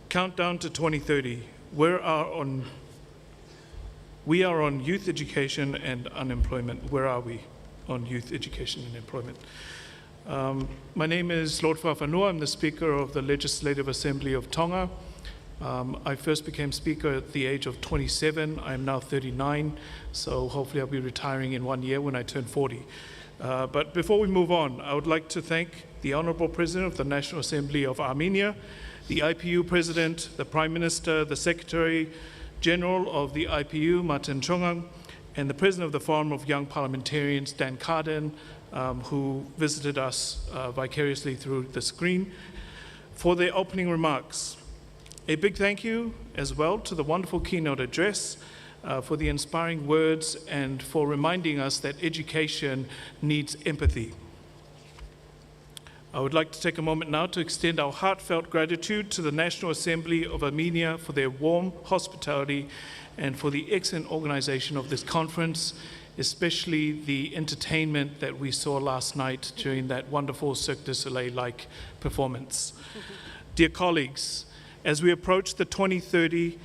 Countdown to 2030. We are on youth education and unemployment. Where are we on youth education and employment? My name is Lord Fafanua. I'm the Speaker of the Legislative Assembly of Tonga. I first became Speaker at the age of 27. I'm now 39, so hopefully I'll be retiring in 1 year when I turn 40. But before we move on, I would like to thank the Honourable President of the National Assembly of Armenia, the IPU President, the Prime Minister, the Secretary General of the IPU, Martin Chongang, and the President of the Forum of Young Parliamentarians, Dan Carden, who visited us vicariously through the screen, for their opening remarks. A big thank you as well to the wonderful keynote address, for the inspiring words and for reminding us that education needs empathy. I would like to take a moment now to extend our heartfelt gratitude to the National Assembly of Armenia for their warm hospitality and for the excellent organization of this conference, especially the entertainment that we saw last night during that wonderful Cirque du Soleil-like performance. Dear colleagues, as we approach the 2030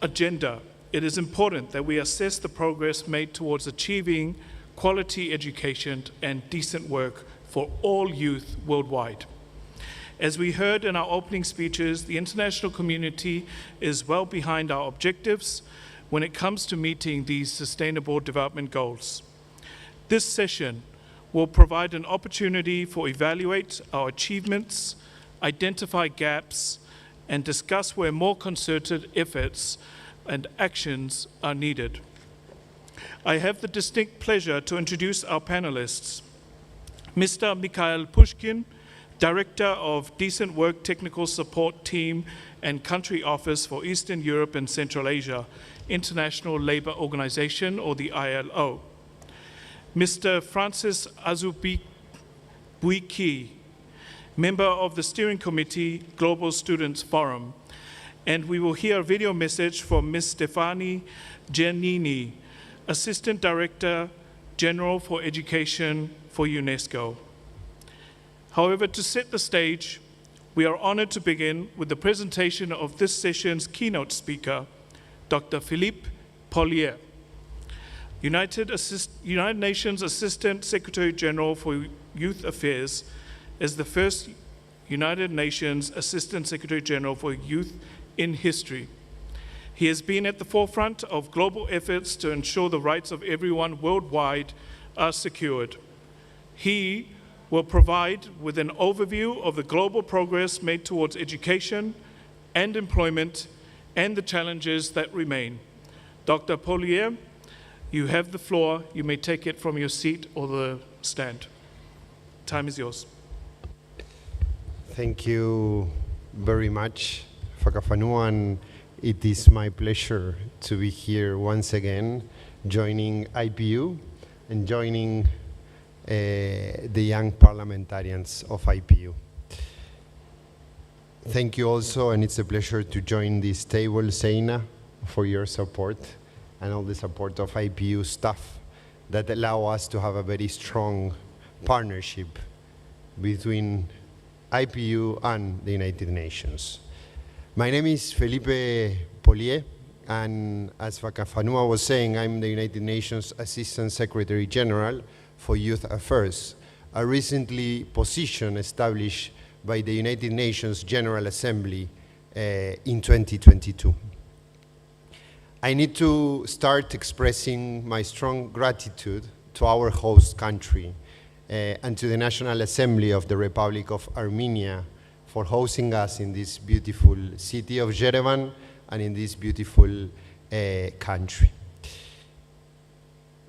agenda, it is important that we assess the progress made towards achieving quality education and decent work for all youth worldwide. As we heard in our opening speeches, the international community is well behind our objectives when it comes to meeting these sustainable development goals. This session will provide an opportunity for evaluate our achievements, identify gaps, and discuss where more concerted efforts and actions are needed. I have the distinct pleasure to introduce our panelists. Mr. Mikhail Pushkin, Director of Decent Work Technical Support Team and Country Office for Eastern Europe and Central Asia, International Labour Organization, or the ILO. Mr. Francis Azubuiki, Member of the Steering Committee, Global Students Forum. And we will hear a video message from Ms. Stefani Giannini, Assistant Director General for Education for UNESCO. However, to set the stage, we are honored to begin with the presentation of this session's keynote speaker, Dr. Philippe Pollier, United Nations Assistant Secretary General for Youth Affairs, as the first United Nations Assistant Secretary General for Youth in history. He has been at the forefront of global efforts to ensure the rights of everyone worldwide are secured. He will provide with an overview of the global progress made towards education and employment and the challenges that remain. Dr. Pollier, you have the floor. You may take it from your seat or the stand. Time is yours. Thank you very much, Fakafanua, and it is my pleasure to be here once again, joining IPU and joining the young parliamentarians of IPU. Thank you also, and it's a pleasure to join this table, Seina, for your support and all the support of IPU staff that allow us to have a very strong partnership between IPU and the United Nations. My name is Felipe Pollier, and as Fakafanua was saying, I'm the United Nations Assistant Secretary General for Youth Affairs, a recently position established by the United Nations General Assembly in 2022. I need to start expressing my strong gratitude to our host country and to the National Assembly of the Republic of Armenia for hosting us in this beautiful city of Yerevan and in this beautiful country.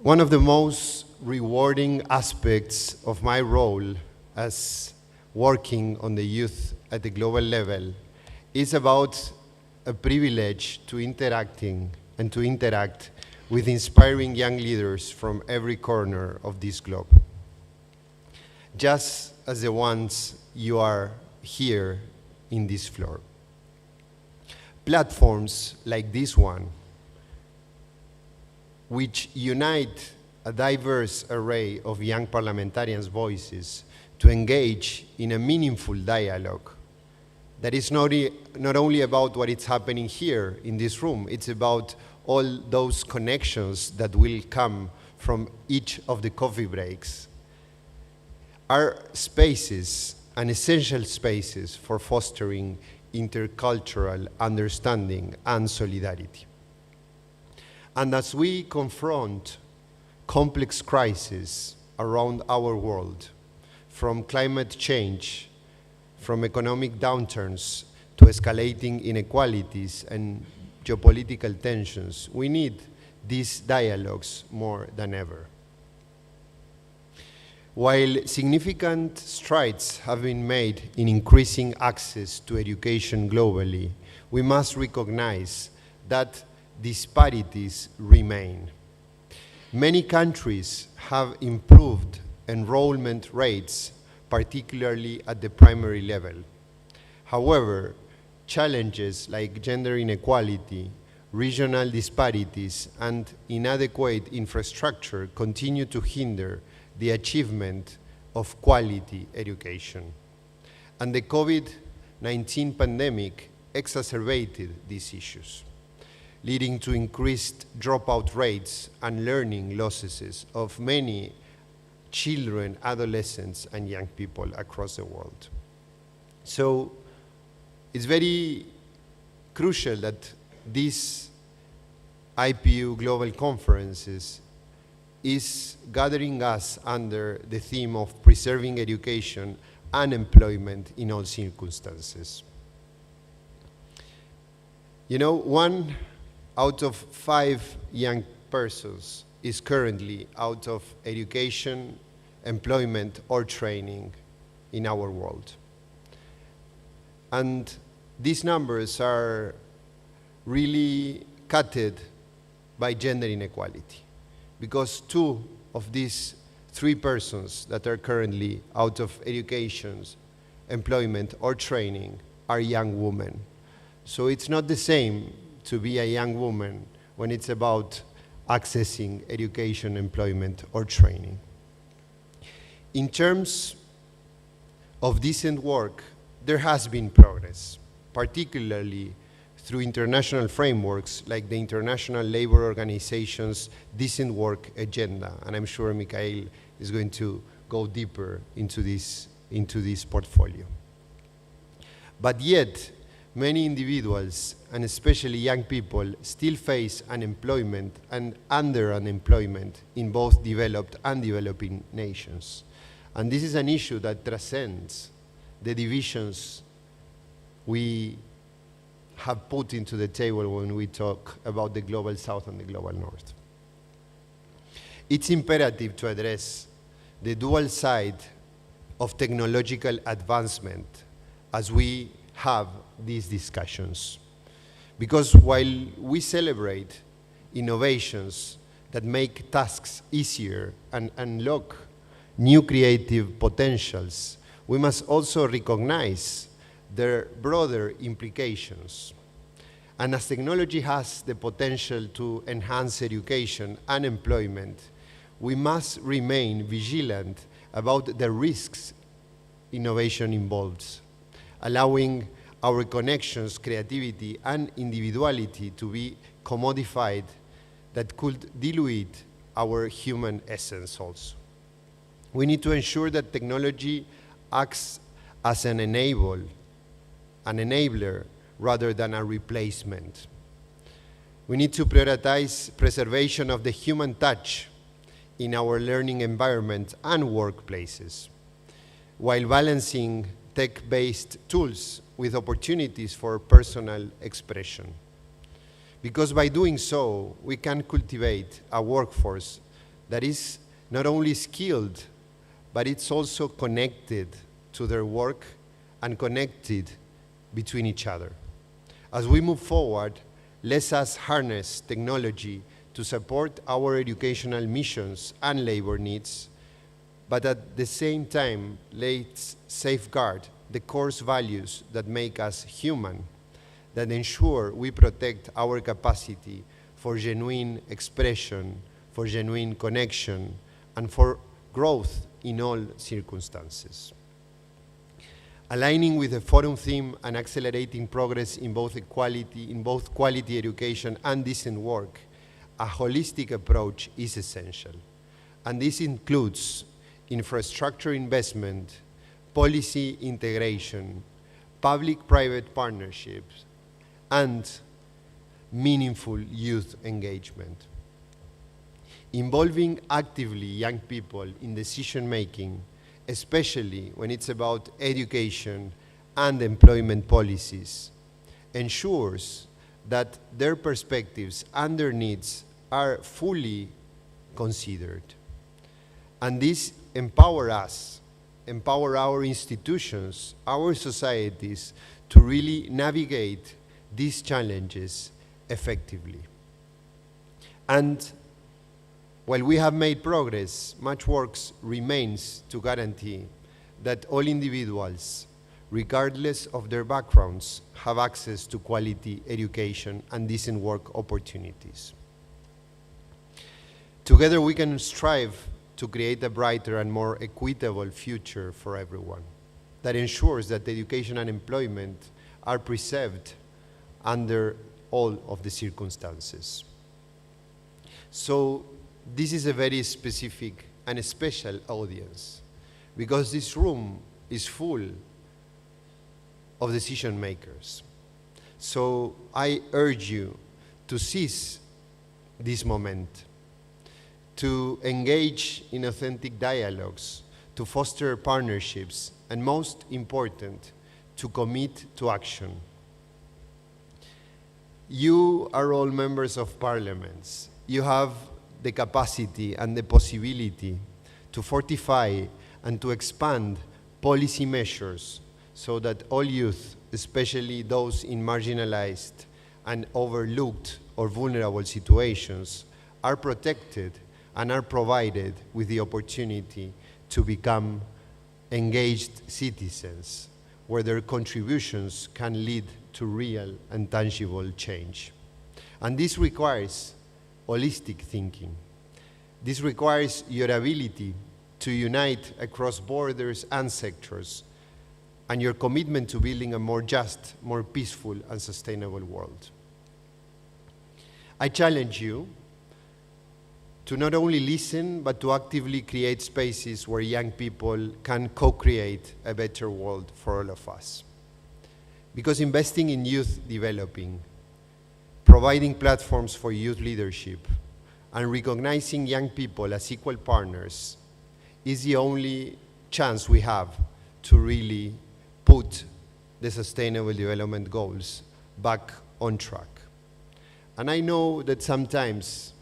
One of the most rewarding aspects of my role as working on the youth at the global level is about a privilege to interact with inspiring young leaders from every corner of this globe. Just as the ones you are here in this floor. Platforms like this one, which unite a diverse array of young parliamentarians' voices to engage in a meaningful dialogue that is not only about what is happening here in this room, it's about all those connections that will come from each of the coffee breaks, are spaces and essential spaces for fostering intercultural understanding and solidarity. And as we confront complex crises around our world, from climate change, from economic downturns to escalating inequalities and geopolitical tensions, we need these dialogues more than ever. While significant strides have been made in increasing access to education globally, we must recognize that disparities remain. Many countries have improved enrollment rates, particularly at the primary level. However, challenges like gender inequality, regional disparities, and inadequate infrastructure continue to hinder the achievement of quality education. And the COVID-19 pandemic exacerbated these issues, leading to increased dropout rates and learning losses of many children, adolescents, and young people across the world. So it's very crucial that this IPU Global Conferences is gathering us under the theme of preserving education and employment in all circumstances. You know, 1 out of 5 young persons is currently out of education, employment, or training in our world. And these numbers are really cutted by gender inequality, because 2 of these 3 persons that are currently out of education, employment, or training are young women. So it's not the same to be a young woman when it's about accessing education, employment, or training. In terms of decent work, there has been progress, particularly through international frameworks like the International Labour Organization's Decent Work Agenda, and I'm sure Mikhail is going to go deeper into this portfolio. But yet, many individuals, and especially young people, still face unemployment and underemployment in both developed and developing nations. And this is an issue that transcends the divisions we have put into the table when we talk about the Global South and the Global North. It's imperative to address the dual side of technological advancement as we have these discussions. Because while we celebrate innovations that make tasks easier and unlock new creative potentials, we must also recognize their broader implications. And as technology has the potential to enhance education and employment, we must remain vigilant about the risks innovation involves, allowing our connections, creativity, and individuality to be commodified that could dilute our human essence also. We need to ensure that technology acts as an enabler rather than a replacement. We need to prioritize preservation of the human touch in our learning environment and workplaces, while balancing tech-based tools with opportunities for personal expression. Because by doing so, we can cultivate a workforce that is not only skilled, but it's also connected to their work and connected between each other. As we move forward, let us harness technology to support our educational missions and labor needs, but at the same time, let's safeguard the core values that make us human, that ensure we protect our capacity for genuine expression, for genuine connection, and for growth in all circumstances. Aligning with the forum theme and accelerating progress in both quality education and decent work, a holistic approach is essential. And this includes infrastructure investment, policy integration, public-private partnerships, and meaningful youth engagement. Involving actively young people in decision-making, especially when it's about education and employment policies, ensures that their perspectives and their needs are fully considered. And this empower our institutions, our societies, to really navigate these challenges effectively. And while we have made progress, much work remains to guarantee that all individuals, regardless of their backgrounds, have access to quality education and decent work opportunities. Together we can strive to create a brighter and more equitable future for everyone that ensures that education and employment are preserved under all of the circumstances. So this is a very specific and a special audience because this room is full of decision makers. So I urge you to seize this moment, to engage in authentic dialogues, to foster partnerships, and most important, to commit to action. You are all members of parliaments. You have the capacity and the possibility to fortify and to expand policy measures so that all youth, especially those in marginalized and overlooked or vulnerable situations, are protected and are provided with the opportunity to become engaged citizens, where their contributions can lead to real and tangible change. And this requires holistic thinking. This requires your ability to unite across borders and sectors, and your commitment to building a more just, more peaceful, and sustainable world. I challenge you to not only listen, but to actively create spaces where young people can co-create a better world for all of us. Because investing in youth developing, providing platforms for youth leadership, and recognizing young people as equal partners is the only chance we have to really put the Sustainable Development Goals back on track. And I know that sometimes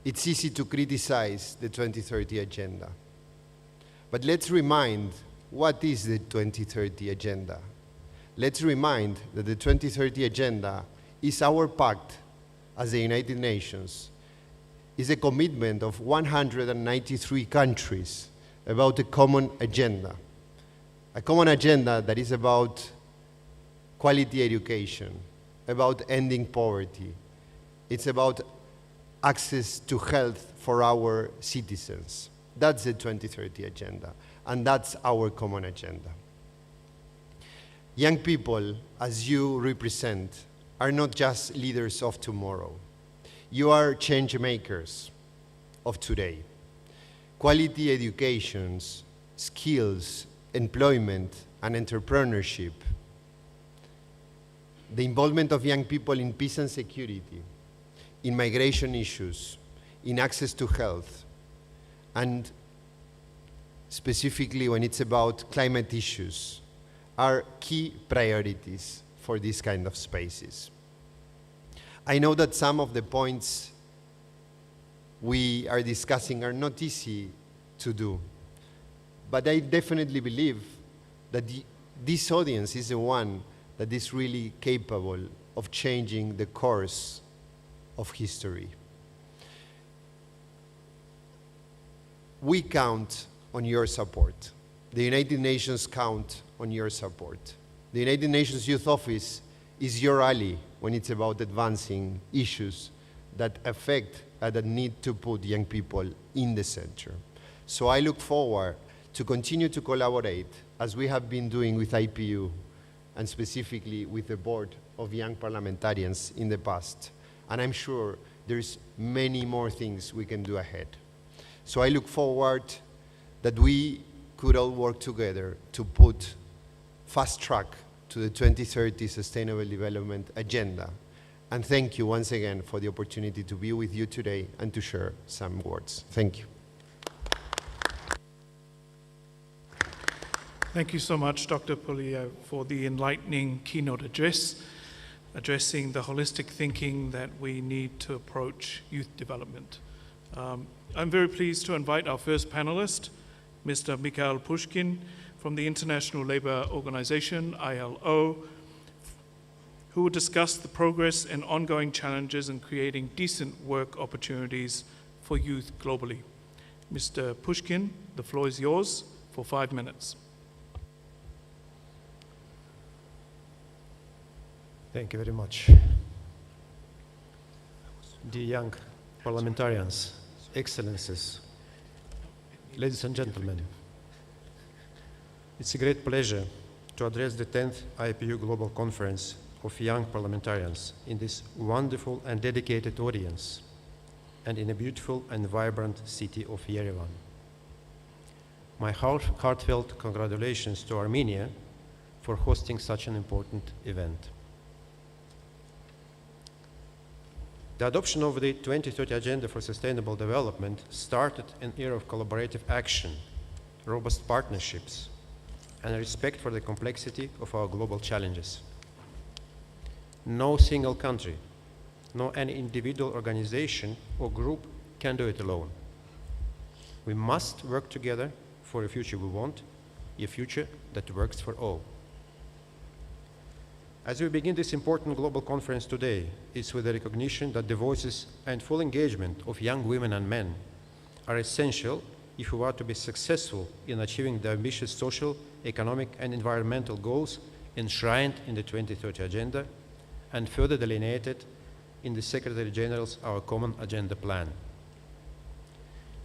it's easy to criticize the 2030 agenda. But let's remind what is the 2030 agenda. Let's remind that the 2030 agenda is our pact as the United Nations, is a commitment of 193 countries about a common agenda that is about quality education, about ending poverty. It's about access to health for our citizens. That's the 2030 agenda, and that's our common agenda. Young people, as you represent, are not just leaders of tomorrow. You are change makers of today. Quality educations, skills, employment, and entrepreneurship, the involvement of young people in peace and security, in migration issues, in access to health, and specifically when it's about climate issues, are key priorities for these kind of spaces. I know that some of the points we are discussing are not easy to do, but I definitely believe that this audience is the one that is really capable of changing the course of history. We count on your support. The United Nations count on your support. The United Nations Youth Office is your ally when it's about advancing issues that affect and that need to put young people in the center. So I look forward to continue to collaborate as we have been doing with IPU and specifically with the Board of Young Parliamentarians in the past. And I'm sure there's many more things we can do ahead. So I look forward that we could all work together to put fast track to the 2030 Sustainable Development Agenda. And thank you once again for the opportunity to be with you today and to share some words. Thank you. Thank you so much, Dr. Pulia, for the enlightening keynote address, addressing the holistic thinking that we need to approach youth development. I'm very pleased to invite our first panelist, Mr. Mikhail Pushkin from the International Labour Organization, ILO, who will discuss the progress and ongoing challenges in creating decent work opportunities for youth globally. Mr. Pushkin, the floor is yours for 5 minutes. Thank you very much. Dear young parliamentarians, excellencies, ladies and gentlemen, it's a great pleasure to address the 10th IPU Global Conference of Young Parliamentarians in this wonderful and dedicated audience and in a beautiful and vibrant city of Yerevan. My heartfelt congratulations to Armenia for hosting such an important event. The adoption of the 2030 Agenda for Sustainable Development started an era of collaborative action, robust partnerships, and respect for the complexity of our global challenges. No single country, no any individual organization or group can do it alone. We must work together for a future we want, a future that works for all. As we begin this important global conference today, it's with the recognition that the voices and full engagement of young women and men are essential if we are to be successful in achieving the ambitious social, economic, and environmental goals enshrined in the 2030 Agenda and further delineated in the Secretary General's Our Common Agenda Plan.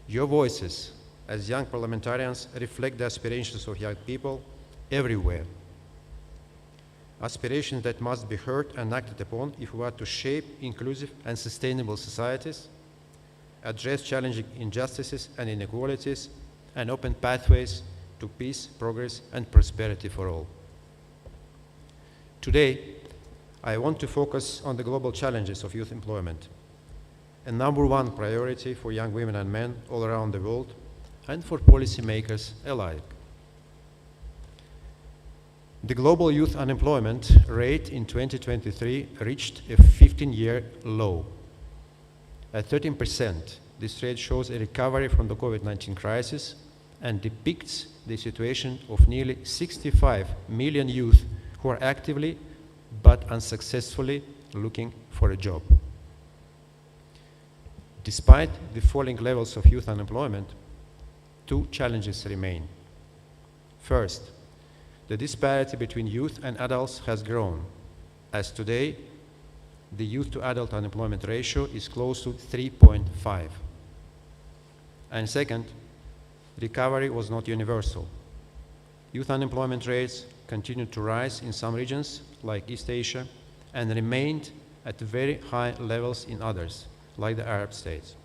Your voices as young parliamentarians reflect the aspirations of young people everywhere. Aspirations that must be heard and acted upon if we are to shape inclusive and sustainable societies, address challenging injustices and inequalities, and open pathways to peace, progress, and prosperity for all. Today, I want to focus on the global challenges of youth employment, a #1 priority for young women and men all around the world and for policymakers alike. The global youth unemployment rate in 2023 reached a 15-year low. At 13%, this rate shows a recovery from the COVID-19 crisis and depicts the situation of nearly 65 million youth who are actively but unsuccessfully looking for a job. Despite the falling levels of youth unemployment, 2 challenges remain. First, the disparity between youth and adults has grown, as today the youth to adult unemployment ratio is close to 3.5. And second, recovery was not universal. Youth unemployment rates continued to rise in some regions, like East Asia, and remained at very high levels in others, like the Arab states.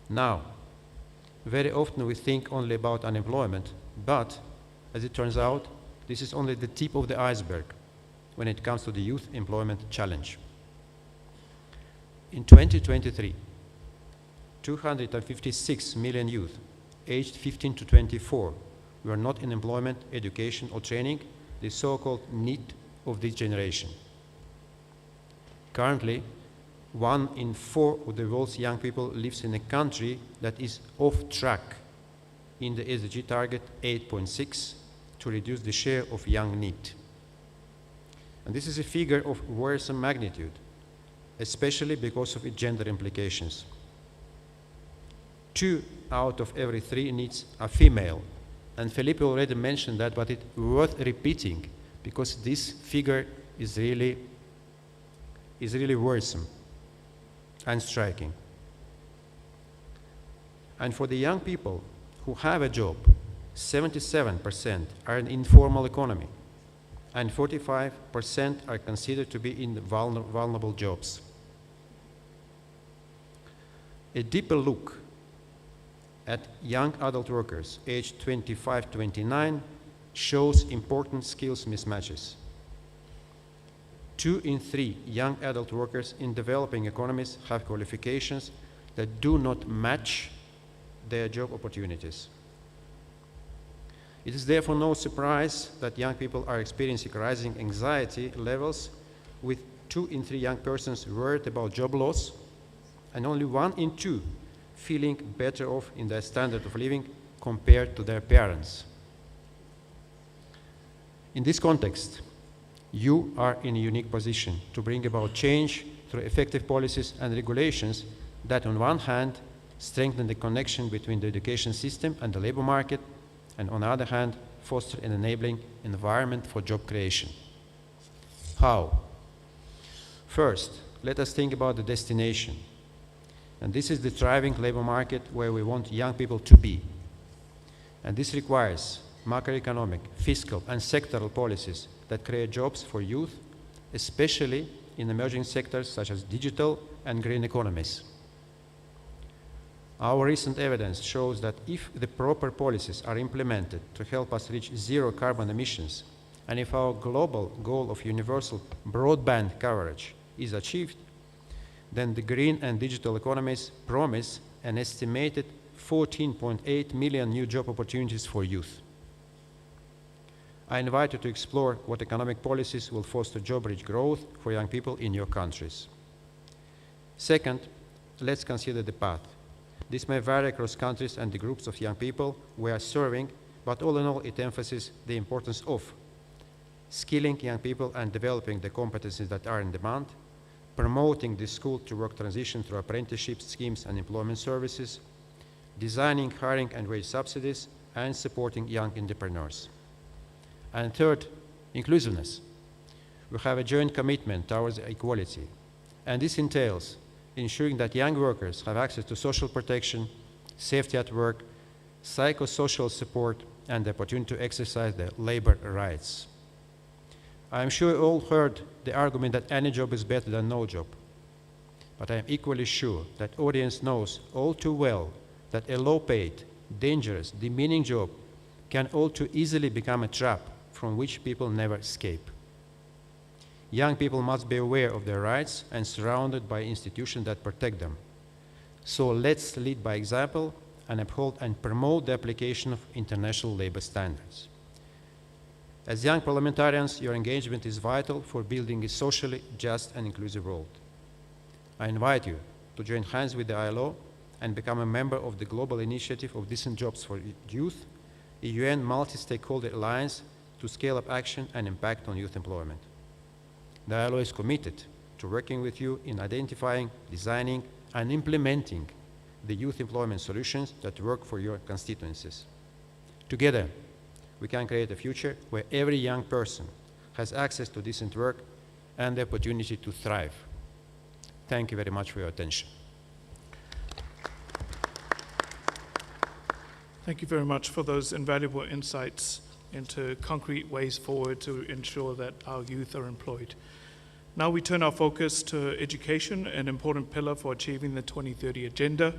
Now, very often we think only about unemployment, but as it turns out, this is only the tip of the iceberg when it comes to the youth employment challenge. In 2023, 256 million youth aged 15 to 24 were not in employment, education, or training, the so-called NEET of this generation. Currently, 1 in 4 of the world's young people lives in a country that is off track in the SDG target 8.6 to reduce the share of young NEET. And this is a figure of worrisome magnitude, especially because of its gender implications. 2 out of every 3 NEETs are female, and Felipe already mentioned that, but it's worth repeating because this figure is really worrisome and striking. And for the young people who have a job, 77% are in informal economy, and 45% are considered to be in vulnerable jobs. A deeper look at young adult workers aged 25-29 shows important skills mismatches. 2 in 3 young adult workers in developing economies have qualifications that do not match their job opportunities. It is therefore no surprise that young people are experiencing rising anxiety levels, with 2 in 3 young persons worried about job loss, and only 1 in 2 feeling better off in their standard of living compared to their parents. In this context, you are in a unique position to bring about change through effective policies and regulations that, on one hand, strengthen the connection between the education system and the labor market, and on the other hand, foster an enabling environment for job creation. How? First, let us think about the destination. And this is the thriving labor market where we want young people to be. And this requires macroeconomic, fiscal, and sectoral policies that create jobs for youth, especially in emerging sectors such as digital and green economies. Our recent evidence shows that if the proper policies are implemented to help us reach zero carbon emissions, and if our global goal of universal broadband coverage is achieved, then the green and digital economies promise an estimated 14.8 million new job opportunities for youth. I invite you to explore what economic policies will foster job-rich growth for young people in your countries. Second, let's consider the path. This may vary across countries and the groups of young people we are serving, but all in all, it emphasizes the importance of skilling young people and developing the competencies that are in demand, promoting the school-to-work transition through apprenticeship schemes and employment services, designing hiring and wage subsidies, and supporting young entrepreneurs. And third, inclusiveness. We have a joint commitment towards equality, and this entails ensuring that young workers have access to social protection, safety at work, psychosocial support, and the opportunity to exercise their labor rights. I am sure you all heard the argument that any job is better than no job, but I am equally sure that the audience knows all too well that a low-paid, dangerous, demeaning job can all too easily become a trap from which people never escape. Young people must be aware of their rights and surrounded by institutions that protect them. So let's lead by example and uphold and promote the application of international labor standards. As young parliamentarians, your engagement is vital for building a socially just and inclusive world. I invite you to join hands with the ILO and become a member of the Global Initiative of Decent Jobs for Youth, a UN multi-stakeholder alliance to scale up action and impact on youth employment. The ILO is committed to working with you in identifying, designing, and implementing the youth employment solutions that work for your constituencies. Together, we can create a future where every young person has access to decent work and the opportunity to thrive. Thank you very much for your attention. Thank you very much for those invaluable insights into concrete ways forward to ensure that our youth are employed. Now we turn our focus to education, an important pillar for achieving the 2030 agenda.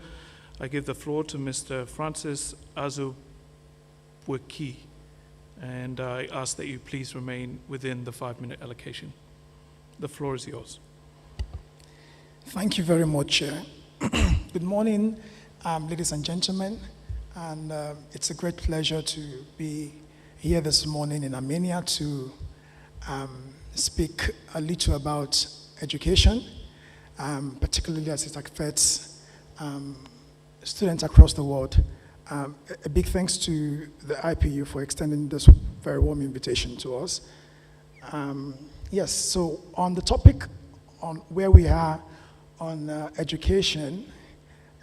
I give the floor to Mr. Francis Azubwiki, and I ask that you please remain within the 5-minute allocation. The floor is yours. Thank you very much. Good morning, ladies and gentlemen, and it's a great pleasure to be here this morning in Armenia to speak a little about education, particularly as it affects students across the world. A big thanks to the IPU for extending this very warm invitation to us. Yes, so on the topic on where we are on education,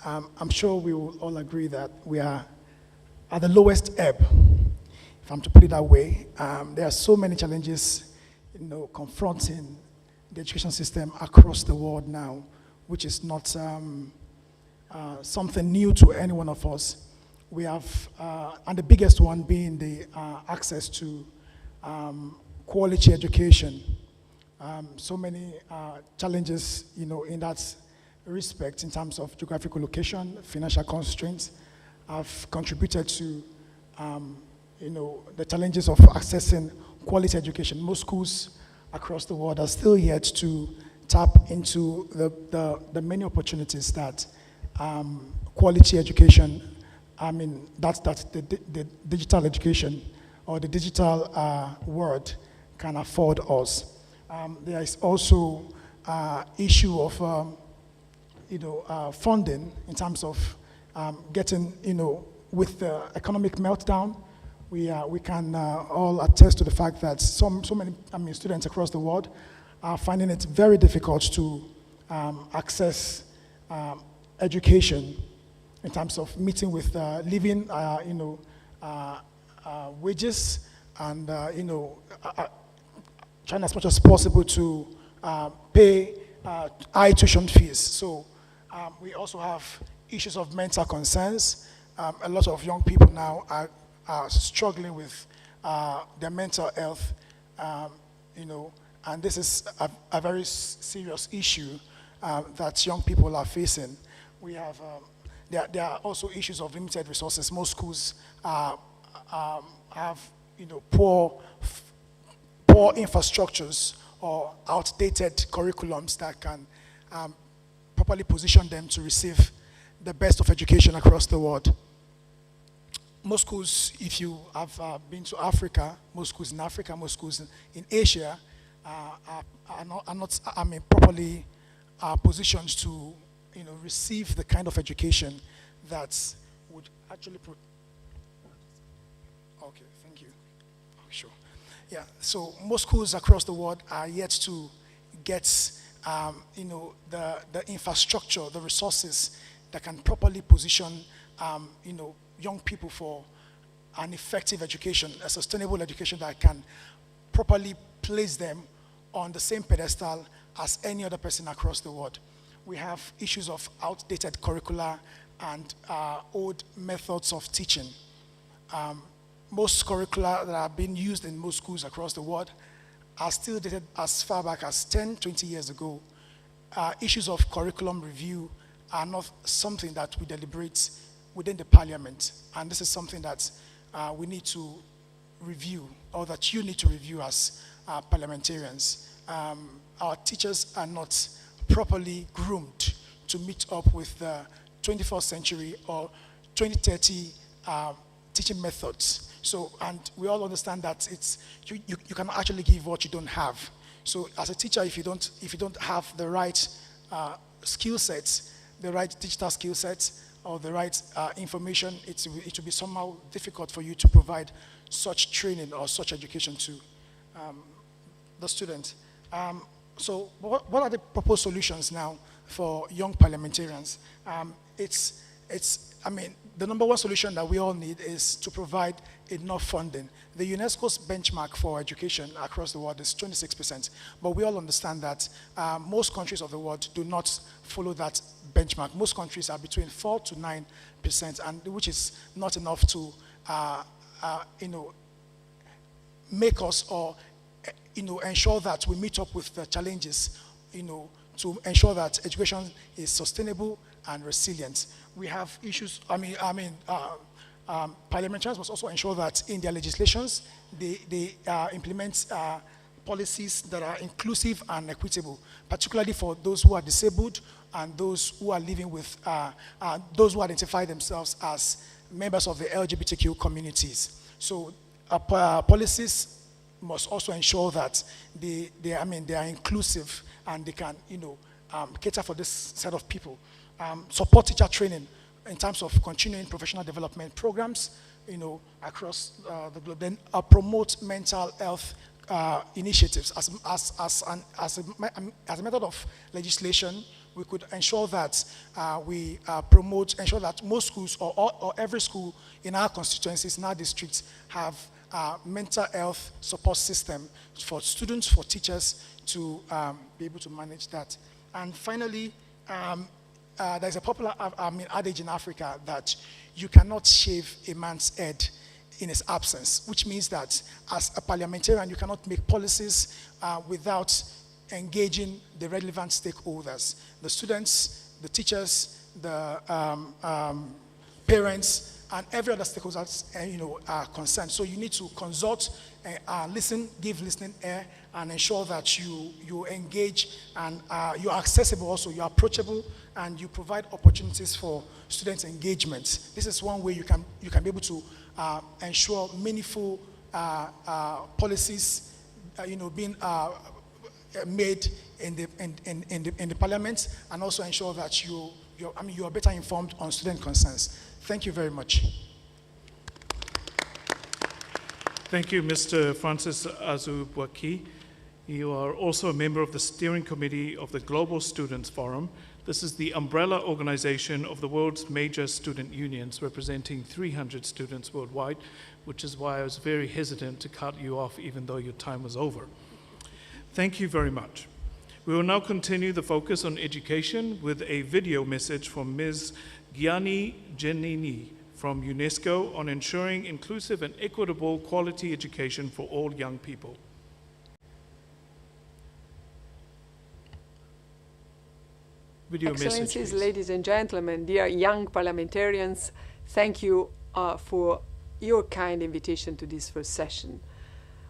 I'm sure we will all agree that we are at the lowest ebb, if I'm to put it that way. There are so many challenges, confronting the education system across the world now, which is not something new to any one of us. We have, and the biggest one being the access to quality education. So many challenges, in that respect, in terms of geographical location, financial constraints, have contributed to, the challenges of accessing quality education. Most schools across the world are still yet to tap into the many opportunities that quality education, that the digital education or the digital world can afford us. There is also issue of funding in terms of getting, with the economic meltdown. We can all attest to the fact that so many students across the world are finding it very difficult to access education in terms of meeting with living, wages, and trying as much as possible to pay high tuition fees. So we also have issues of mental concerns. A lot of young people now are struggling with their mental health, and this is a very serious issue that young people are facing. We have, there are also issues of limited resources. Most schools have, poor infrastructures or outdated curriculums that can properly position them to receive the best of education across the world. Most schools, if you have been to Africa, most schools in Africa, most schools in Asia are not properly positioned to receive the kind of education that would actually okay, thank you. Oh, sure. Yeah, so most schools across the world are yet to get the infrastructure, the resources that can properly position young people for an effective education, a sustainable education that can properly place them on the same pedestal as any other person across the world. We have issues of outdated curricula and old methods of teaching. Most curricula that are being used in most schools across the world are still dated as far back as 10, 20 years ago. Issues of curriculum review are not something that we deliberate within the parliament, and this is something that we need to review, or that you need to review as parliamentarians. Our teachers are not properly groomed to meet up with the 21st century or 2030 teaching methods. So, and we all understand that you can actually give what you don't have. So as a teacher, if you don't have the right skill sets, the right digital skill sets, or the right information, it will be somehow difficult for you to provide such training or such education to the student. So what are the proposed solutions now for young parliamentarians? The number one solution that we all need is to provide enough funding. The UNESCO's benchmark for education across the world is 26%, but we all understand that most countries of the world do not follow that benchmark. Most countries are between 4 to 9%, and which is not enough to, make us or ensure that we meet up with the challenges, to ensure that education is sustainable and resilient. We have issues. Parliamentarians must also ensure that in their legislations they implement policies that are inclusive and equitable, particularly for those who are disabled and those who are living with those who identify themselves as members of the LGBTQ communities. So policies must also ensure that they are inclusive and they can cater for this set of people. Support teacher training in terms of continuing professional development programs, across the globe. Then promote mental health initiatives as a method of legislation. We could ensure that ensure that most schools or every school in our constituencies, in our districts, have mental health support system for students, for teachers to be able to manage that. And finally, there's a popular adage in Africa that you cannot shave a man's head in his absence, which means that as a parliamentarian, you cannot make policies without engaging the relevant stakeholders, the students, the teachers, the parents, and every other stakeholders are concerned. So you need to consult, listen, give listening ear, and ensure that you engage and you're accessible also, you're approachable, and you provide opportunities for students' engagement. This is one way you can be able to ensure meaningful policies being made in the parliament, and also ensure that you are better informed on student concerns. Thank you very much. Thank you, Mr. Francis Azubwaki. You are also a member of the steering committee of the Global Students Forum. This is the umbrella organization of the world's major student unions, representing 300 students worldwide, which is why I was very hesitant to cut you off even though your time was over. Thank you very much. We will now continue the focus on education with a video message from Ms. Gyani Jenini from UNESCO on ensuring inclusive and equitable quality education for all young people. Video Excellencies, message, please. ladies and gentlemen, dear young parliamentarians, thank you for your kind invitation to this first session.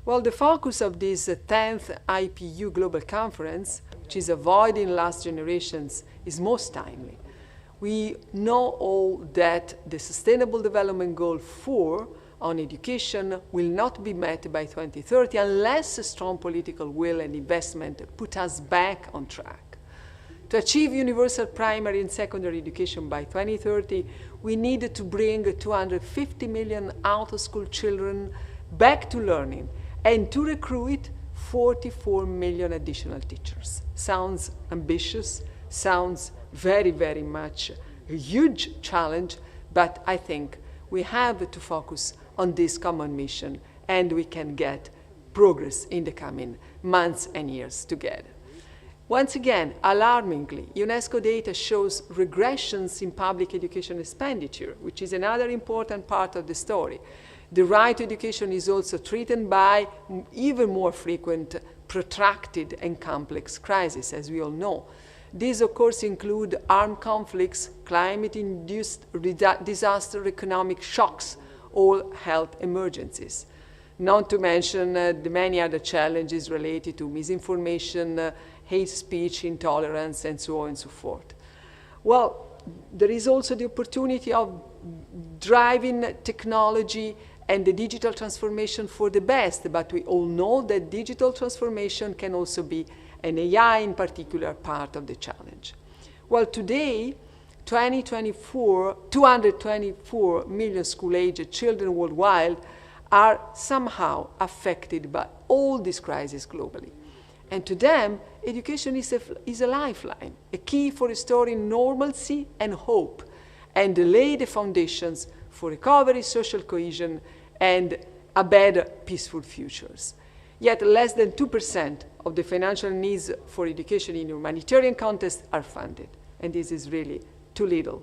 Well, the focus of this 10th IPU Global Conference, which is avoiding lost generations, is most timely. We know all that the Sustainable Development Goal 4 on education will not be met by 2030 unless a strong political will and investment put us back on track. To achieve universal primary and secondary education by 2030, we need to bring 250 million out-of-school children back to learning and to recruit 44 million additional teachers. Sounds ambitious, sounds very, very much a huge challenge, but I think we have to focus on this common mission, and we can get progress in the coming months and years together. Once again, alarmingly, UNESCO data shows regressions in public education expenditure, which is another important part of the story. The right to education is also threatened by even more frequent, protracted, and complex crises, as we all know. These, of course, include armed conflicts, climate-induced disaster, economic shocks, or health emergencies. Not to mention the many other challenges related to misinformation, hate speech, intolerance, and so on and so forth. Well, there is also the opportunity of driving technology and the digital transformation for the best, but we all know that digital transformation can also be an AI in particular part of the challenge. Well, today, 224 million school-aged children worldwide are somehow affected by all these crises globally. And to them, education is a lifeline, a key for restoring normalcy and hope, and lay the foundations for recovery, social cohesion, and a better, peaceful futures. Yet less than 2% of the financial needs for education in humanitarian context are funded, and this is really too little.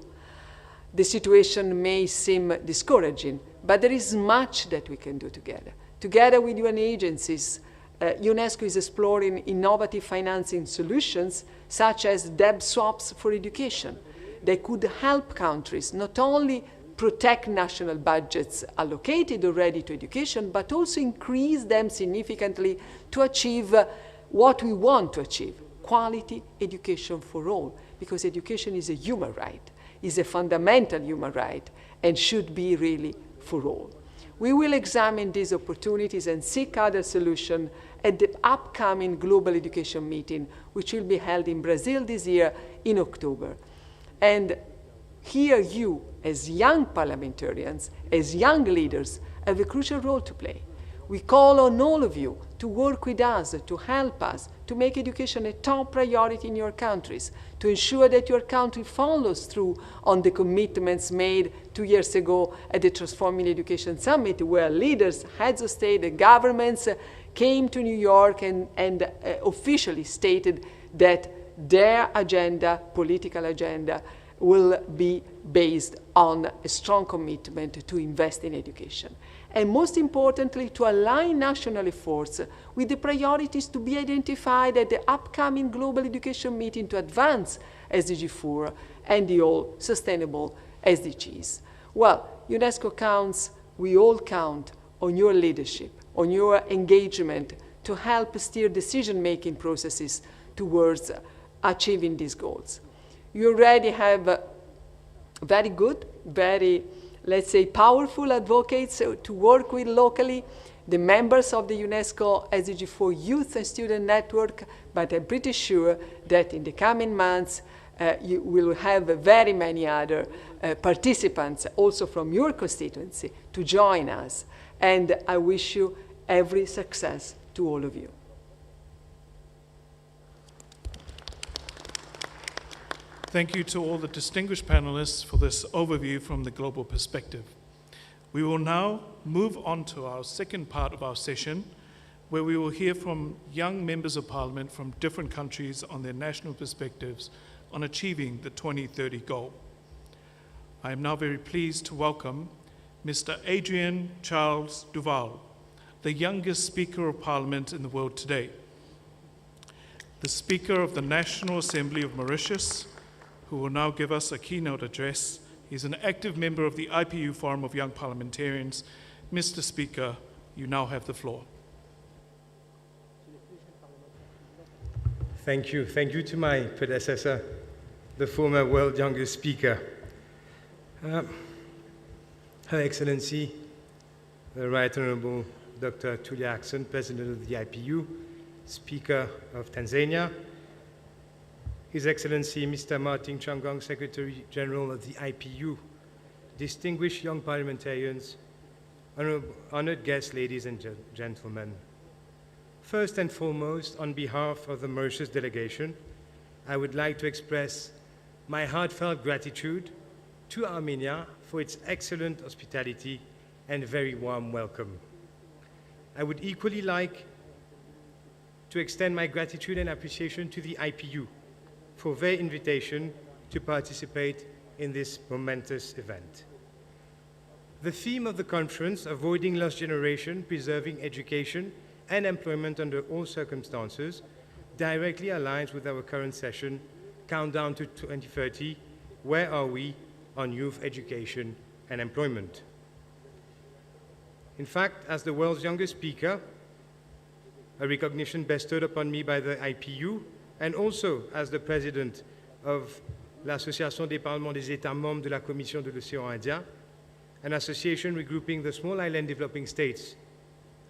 The situation may seem discouraging, but there is much that we can do together. Together with UN agencies, UNESCO is exploring innovative financing solutions such as debt swaps for education. They could help countries not only protect national budgets allocated already to education, but also increase them significantly to achieve what we want to achieve, quality education for all, because education is a human right, is a fundamental human right, and should be really for all. We will examine these opportunities and seek other solutions at the upcoming Global Education Meeting, which will be held in Brazil this year in October. And here you, as young parliamentarians, as young leaders, have a crucial role to play. We call on all of you to work with us, to help us, to make education a top priority in your countries, to ensure that your country follows through on the commitments made 2 years ago at the Transforming Education Summit, where leaders, heads of state, and governments came to New York and officially stated that their agenda, political agenda, will be based on a strong commitment to invest in education. And most importantly, to align national efforts with the priorities to be identified at the upcoming Global Education Meeting to advance SDG 4 and the all sustainable SDGs. Well, UNESCO counts, we all count on your leadership, on your engagement to help steer decision-making processes towards achieving these goals. You already have very good, very, let's say, powerful advocates to work with locally, the members of the UNESCO SDG 4 Youth and Student Network, but I'm pretty sure that in the coming months you will have very many other participants also from your constituency to join us. And I wish you every success to all of you. Thank you to all the distinguished panelists for this overview from the global perspective. We will now move on to our second part of our session, where we will hear from young members of parliament from different countries on their national perspectives on achieving the 2030 goal. I am now very pleased to welcome Mr. Adrien Charles Duval, the youngest Speaker of Parliament in the world today, the Speaker of the National Assembly of Mauritius, who will now give us a keynote address. He's an active member of the IPU Forum of Young Parliamentarians. Mr. Speaker, you now have the floor. Thank you. Thank you to my predecessor, the former world youngest speaker. Her Excellency, the Right Honorable Dr. Tulia Ackson, President of the IPU, Speaker of Tanzania, His Excellency Mr. Martin Changong, Secretary General of the IPU, distinguished young parliamentarians, honored guests, ladies and gentlemen. First and foremost, on behalf of the Mauritius delegation, I would like to express my heartfelt gratitude to Armenia for its excellent hospitality and very warm welcome. I would equally like to extend my gratitude and appreciation to the IPU for their invitation to participate in this momentous event. The theme of the conference, Avoiding Lost Generation, Preserving Education and Employment Under All Circumstances, directly aligns with our current session, Countdown to 2030, Where Are We on Youth Education and Employment? In fact, as the world's youngest speaker, a recognition bestowed upon me by the IPU, and also as the president of l'Association des Parlements des États membres de la Commission de l'Océan Indien, an association regrouping the small island developing states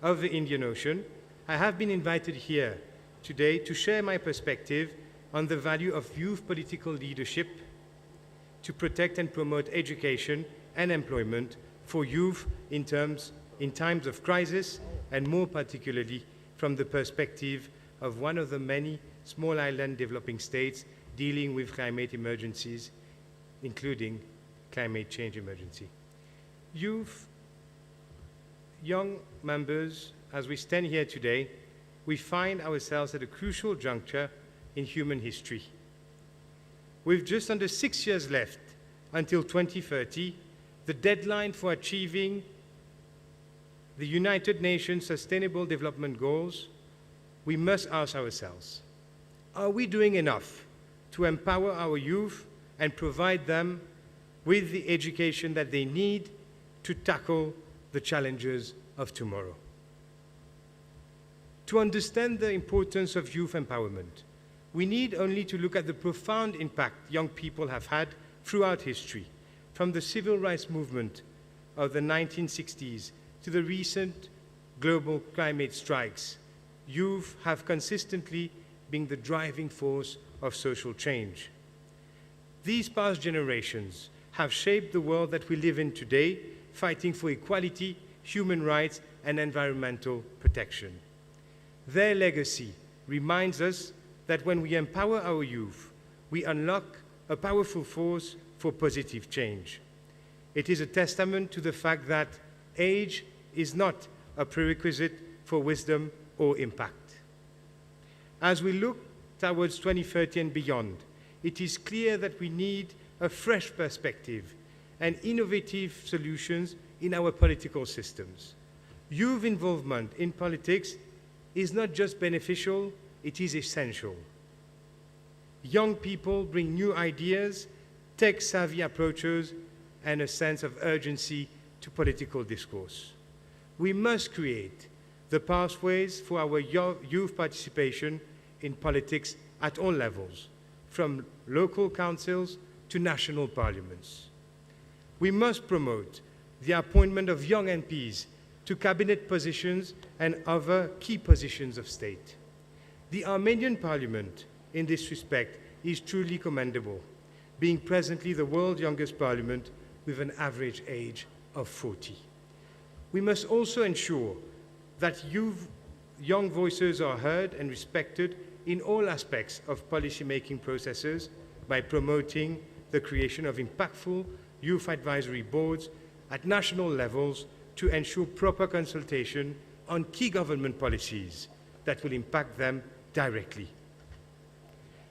of the Indian Ocean, I have been invited here today to share my perspective on the value of youth political leadership to protect and promote education and employment for youth in times of crisis, and more particularly from the perspective of one of the many small island developing states dealing with climate emergencies, including climate change emergency. Youth, young members, as we stand here today, we find ourselves at a crucial juncture in human history. With just under 6 years left until 2030, the deadline for achieving the United Nations Sustainable Development Goals, we must ask ourselves, are we doing enough to empower our youth and provide them with the education that they need to tackle the challenges of tomorrow? To understand the importance of youth empowerment, we need only to look at the profound impact young people have had throughout history, from the civil rights movement of the 1960s to the recent global climate strikes. Youth have consistently been the driving force of social change. These past generations have shaped the world that we live in today, fighting for equality, human rights, and environmental protection. Their legacy reminds us that when we empower our youth, we unlock a powerful force for positive change. It is a testament to the fact that age is not a prerequisite for wisdom or impact. As we look towards 2030 and beyond, it is clear that we need a fresh perspective and innovative solutions in our political systems. Youth involvement in politics is not just beneficial, it is essential. Young people bring new ideas, tech-savvy approaches, and a sense of urgency to political discourse. We must create the pathways for our youth participation in politics at all levels, from local councils to national parliaments. We must promote the appointment of young MPs to cabinet positions and other key positions of state. The Armenian parliament, in this respect, is truly commendable, being presently the world's youngest parliament with an average age of 40. We must also ensure that young voices are heard and respected in all aspects of policy-making processes by promoting the creation of impactful youth advisory boards at national levels to ensure proper consultation on key government policies that will impact them directly.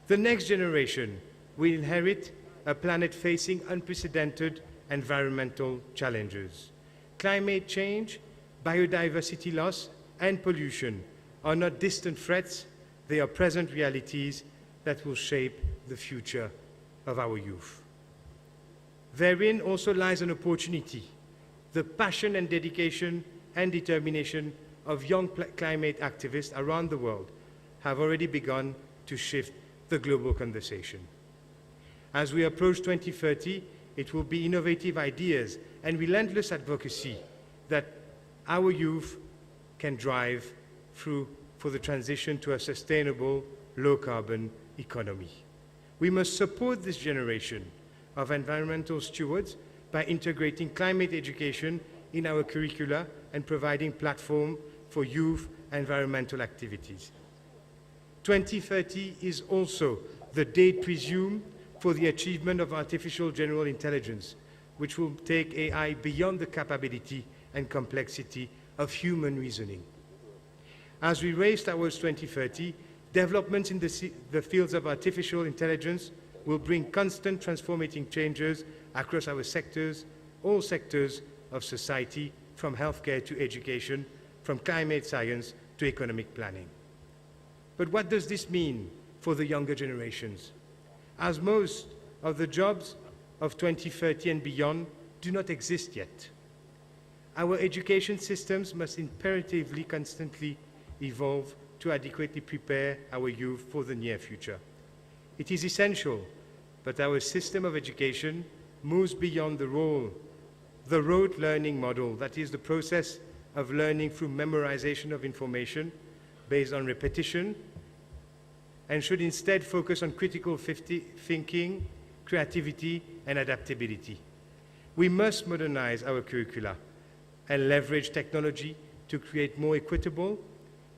The next generation will inherit a planet facing unprecedented environmental challenges. Climate change, biodiversity loss, and pollution are not distant threats, they are present realities that will shape the future of our youth. Therein also lies an opportunity. The passion and dedication and determination of young climate activists around the world have already begun to shift the global conversation. As we approach 2030, it will be innovative ideas and relentless advocacy that our youth can drive through for the transition to a sustainable, low-carbon economy. We must support this generation of environmental stewards by integrating climate education in our curricula and providing platform for youth environmental activities. 2030 is also the date presumed for the achievement of artificial general intelligence, which will take AI beyond the capability and complexity of human reasoning. As we race towards 2030, developments in the fields of artificial intelligence will bring constant transformating changes across our sectors, all sectors of society, from healthcare to education, from climate science to economic planning. But what does this mean for the younger generations? As most of the jobs of 2030 and beyond do not exist yet, our education systems must imperatively constantly evolve to adequately prepare our youth for the near future. It is essential that our system of education moves beyond the rote learning model, that is the process of learning through memorization of information based on repetition, and should instead focus on critical thinking, creativity, and adaptability. We must modernize our curricula and leverage technology to create more equitable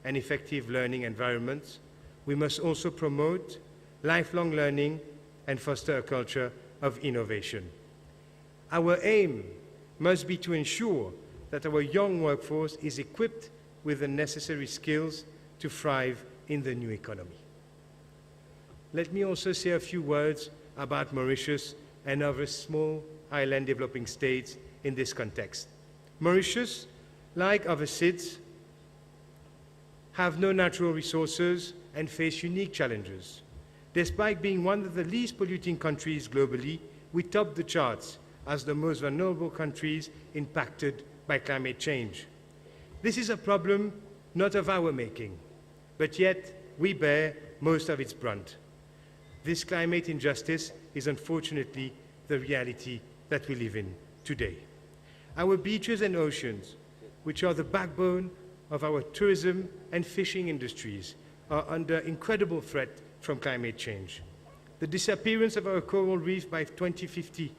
and effective learning environments. We must also promote lifelong learning and foster a culture of innovation. Our aim must be to ensure that our young workforce is equipped with the necessary skills to thrive in the new economy. Let me also say a few words about Mauritius and other small island developing states in this context. Mauritius, like other SIDS, have no natural resources and face unique challenges. Despite being one of the least polluting countries globally, we top the charts as the most vulnerable countries impacted by climate change. This is a problem not of our making, but yet we bear most of its brunt. This climate injustice is unfortunately the reality that we live in today. Our beaches and oceans, which are the backbone of our tourism and fishing industries, are under incredible threat from climate change. The disappearance of our coral reef by 2050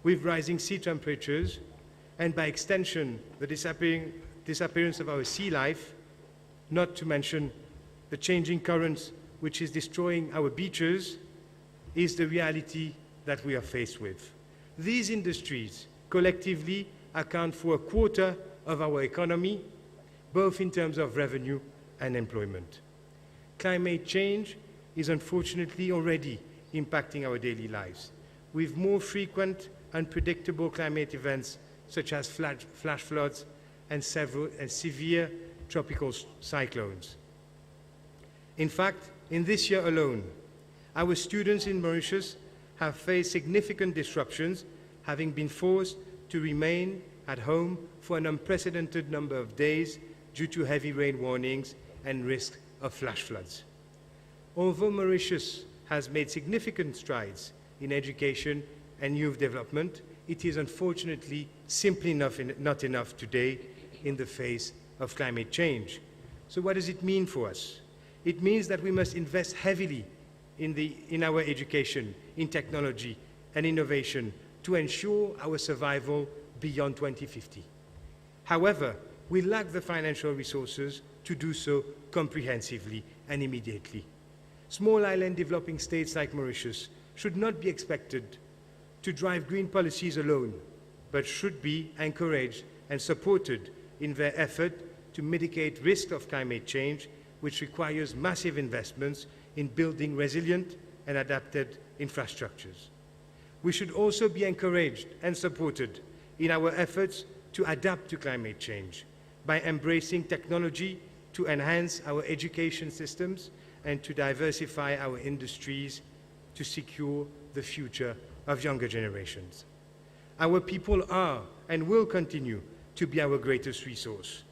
with rising sea temperatures, and by extension, the disappearance of our sea life, not to mention the changing currents which is destroying our beaches, is the reality that we are faced with. These industries collectively account for a quarter of our economy, both in terms of revenue and employment. Climate change is unfortunately already impacting our daily lives, with more frequent, unpredictable climate events such as flash floods and severe tropical cyclones. In fact, in this year alone, our students in Mauritius have faced significant disruptions, having been forced to remain at home for an unprecedented number of days due to heavy rain warnings and risk of flash floods. Although Mauritius has made significant strides in education and youth development, it is unfortunately simply not enough today in the face of climate change. So what does it mean for us? It means that we must invest heavily in our education, in technology and innovation to ensure our survival beyond 2050. However, we lack the financial resources to do so comprehensively and immediately. Small island developing states like Mauritius should not be expected to drive green policies alone, but should be encouraged and supported in their effort to mitigate risk of climate change, which requires massive investments in building resilient and adapted infrastructures. We should also be encouraged and supported in our efforts to adapt to climate change by embracing technology to enhance our education systems and to diversify our industries to secure the future of younger generations. Our people are and will continue to be our greatest resource.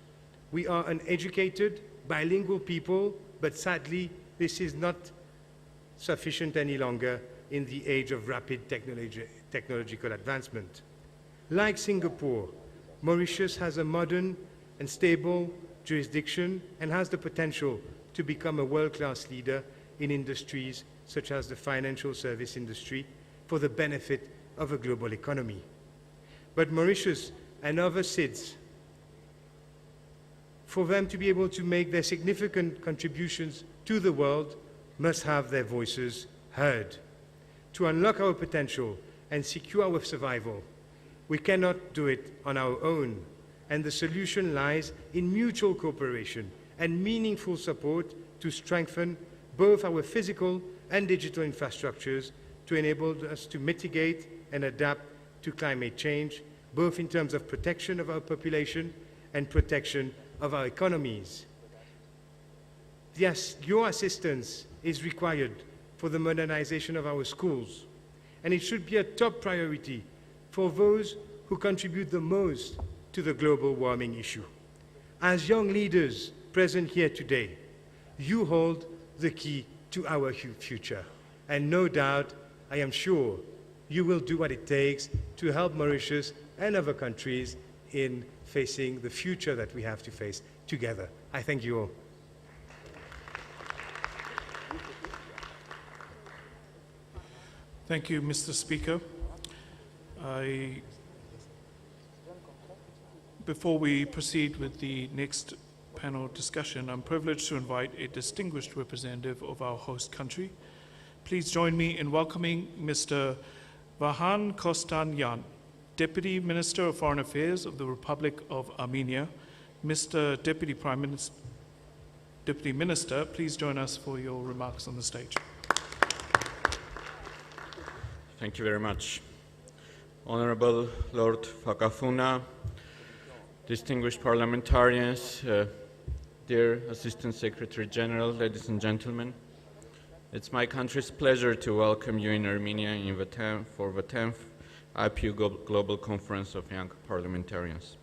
We are an educated, bilingual people, but sadly, this is not sufficient any longer in the age of rapid technological advancement. Like Singapore, Mauritius has a modern and stable jurisdiction and has the potential to become a world-class leader in industries such as the financial service industry for the benefit of a global economy. But Mauritius and other SIDS, for them to be able to make their significant contributions to the world, must have their voices heard. To unlock our potential and secure our survival, we cannot do it on our own, and the solution lies in mutual cooperation and meaningful support to strengthen both our physical and digital infrastructures to enable us to mitigate and adapt to climate change, both in terms of protection of our population and protection of our economies. Yes, your assistance is required for the modernization of our schools, and it should be a top priority for those who contribute the most to the global warming issue. As young leaders present here today, you hold the key to our future, and no doubt, I am sure, you will do what it takes to help Mauritius and other countries in facing the future that we have to face together. I thank you all. Thank you, Mr. Speaker. Before we proceed with the next panel discussion, I'm privileged to invite a distinguished representative of our host country. Please join me in welcoming Mr. Vahan Kostanyan, Deputy Minister of Foreign Affairs of the Republic of Armenia. Mr. Deputy Minister, please join us for your remarks on the stage. Thank you very much. Honorable Lord Fakafuna, distinguished parliamentarians, dear Assistant Secretary General, ladies and gentlemen, it's my country's pleasure to welcome you in Armenia for the 10th IPU Global Conference of Young Parliamentarians.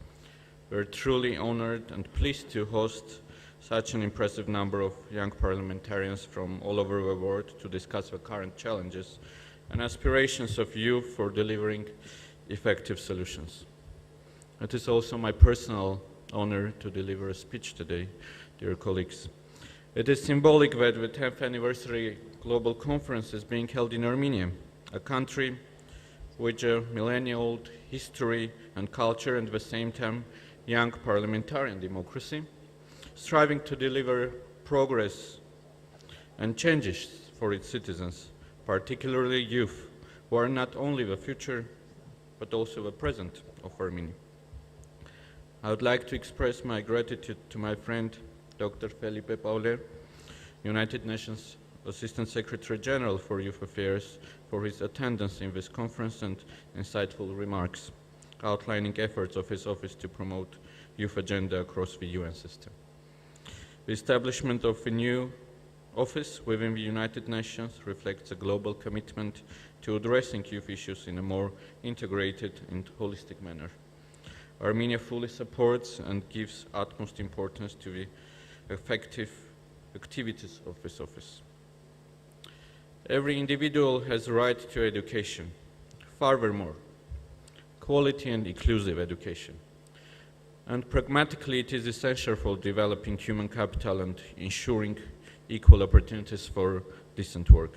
We're truly honored and pleased to host such an impressive number of young parliamentarians from all over the world to discuss the current challenges and aspirations of youth for delivering effective solutions. It is also my personal honor to deliver a speech today, dear colleagues. It is symbolic that the 10th anniversary global conference is being held in Armenia, a country with a millennia-old history and culture and at the same time young parliamentarian democracy, striving to deliver progress and changes for its citizens, particularly youth, who are not only the future but also the present of Armenia. I would like to express my gratitude to my friend Dr. Felipe Pauler, United Nations Assistant Secretary General for Youth Affairs, for his attendance in this conference and insightful remarks, outlining efforts of his office to promote youth agenda across the UN system. The establishment of a new office within the United Nations reflects a global commitment to addressing youth issues in a more integrated and holistic manner. Armenia fully supports and gives utmost importance to the effective activities of this office. Every individual has a right to education. Furthermore, quality and inclusive education. And pragmatically, it is essential for developing human capital and ensuring equal opportunities for decent work.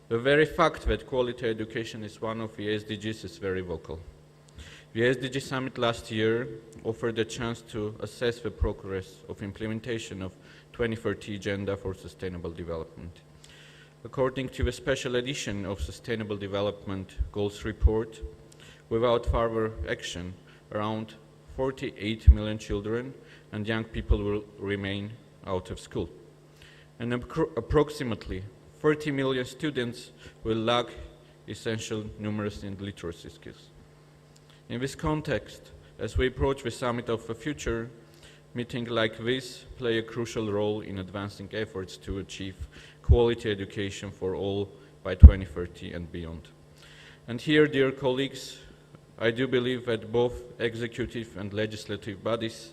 The very fact that quality education is one of the SDGs is very vocal. The SDG Summit last year offered a chance to assess the progress of implementation of 2030 Agenda for Sustainable Development. According to the special edition of Sustainable Development Goals report, without further action, around 48 million children and young people will remain out of school. And approximately 30 million students will lack essential numeracy and literacy skills. In this context, as we approach the Summit of the Future, meetings like this play a crucial role in advancing efforts to achieve quality education for all by 2030 and beyond. And here, dear colleagues, I do believe that both executive and legislative bodies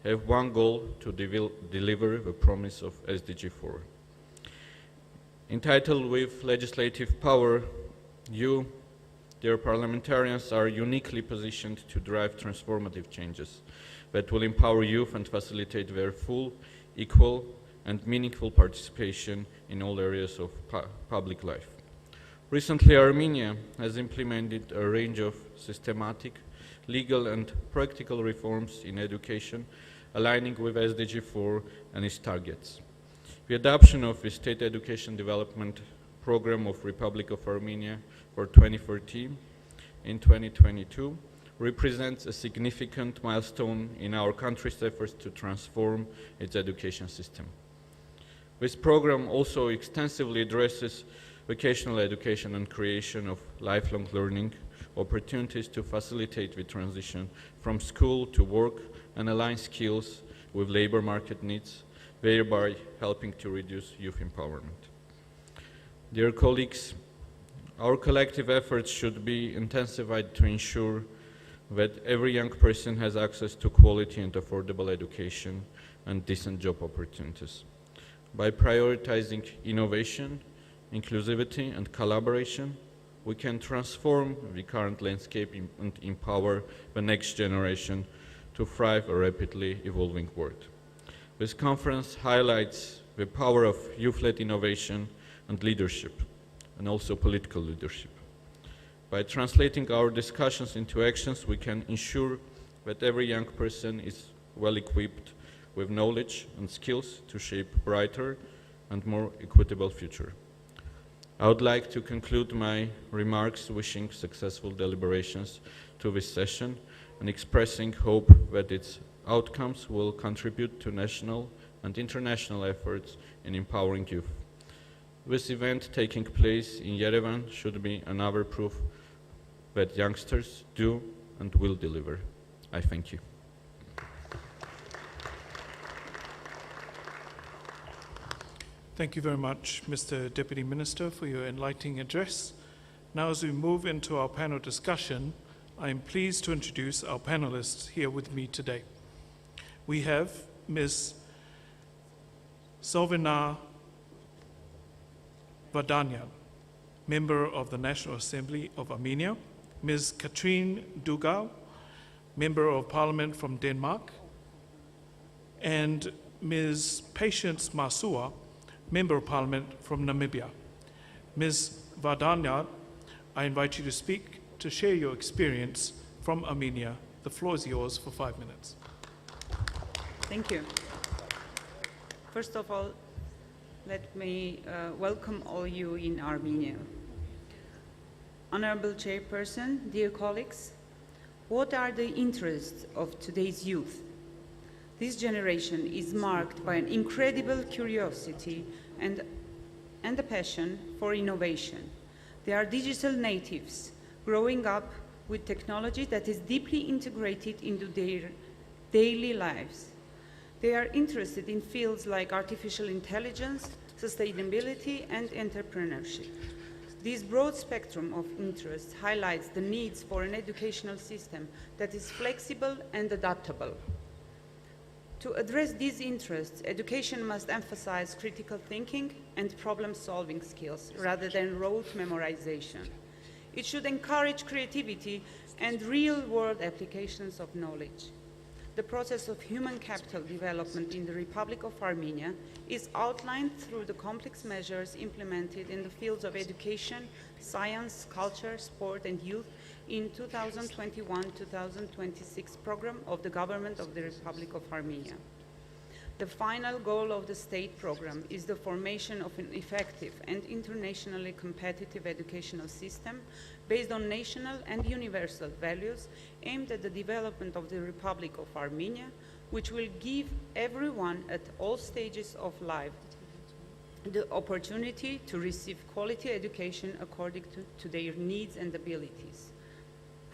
have one goal to deliver the promise of SDG 4. Entitled with legislative power, you, dear parliamentarians, are uniquely positioned to drive transformative changes that will empower youth and facilitate their full, equal, and meaningful participation in all areas of public life. Recently, Armenia has implemented a range of systematic, legal, and practical reforms in education, aligning with SDG 4 and its targets. The adoption of the State Education Development Program of Republic of Armenia for 2014 in 2022 represents a significant milestone in our country's efforts to transform its education system. This program also extensively addresses vocational education and creation of lifelong learning opportunities to facilitate the transition from school to work and align skills with labor market needs, thereby helping to reduce youth empowerment. Dear colleagues, our collective efforts should be intensified to ensure that every young person has access to quality and affordable education and decent job opportunities. By prioritizing innovation, inclusivity, and collaboration, we can transform the current landscape and empower the next generation to thrive in a rapidly evolving world. This conference highlights the power of youth-led innovation and leadership, and also political leadership. By translating our discussions into actions, we can ensure that every young person is well equipped with knowledge and skills to shape a brighter and more equitable future. I would like to conclude my remarks wishing successful deliberations to this session and expressing hope that its outcomes will contribute to national and international efforts in empowering youth. This event taking place in Yerevan should be another proof that youngsters do and will deliver. I thank you. Thank you very much, Mr. Deputy Minister, for your enlightening address. Now, as we move into our panel discussion, I am pleased to introduce our panelists here with me today. We have Ms. Sovina Vardanyan, Member of the National Assembly of Armenia, Ms. Katrine Dugau, Member of Parliament from Denmark, and Ms. Patience Masua, Member of Parliament from Namibia. Ms. Vardanyan, I invite you to speak to share your experience from Armenia. The floor is yours for 5 minutes. Thank you. First of all, let me welcome all you in Armenia. Honorable Chairperson, dear colleagues, what are the interests of today's youth? This generation is marked by an incredible curiosity and and a passion for innovation. They are digital natives, growing up with technology that is deeply integrated into their daily lives. They are interested in fields like artificial intelligence, sustainability, and entrepreneurship. This broad spectrum of interests highlights the needs for an educational system that is flexible and adaptable. To address these interests, education must emphasize critical thinking and problem-solving skills rather than rote memorization. It should encourage creativity and real-world applications of knowledge. The process of human capital development in the Republic of Armenia is outlined through the complex measures implemented in the fields of education, science, culture, sport, and youth in 2021-2026 program of the Government of the Republic of Armenia. The final goal of the state program is the formation of an effective and internationally competitive educational system based on national and universal values aimed at the development of the Republic of Armenia, which will give everyone at all stages of life the opportunity to receive quality education according to their needs and abilities.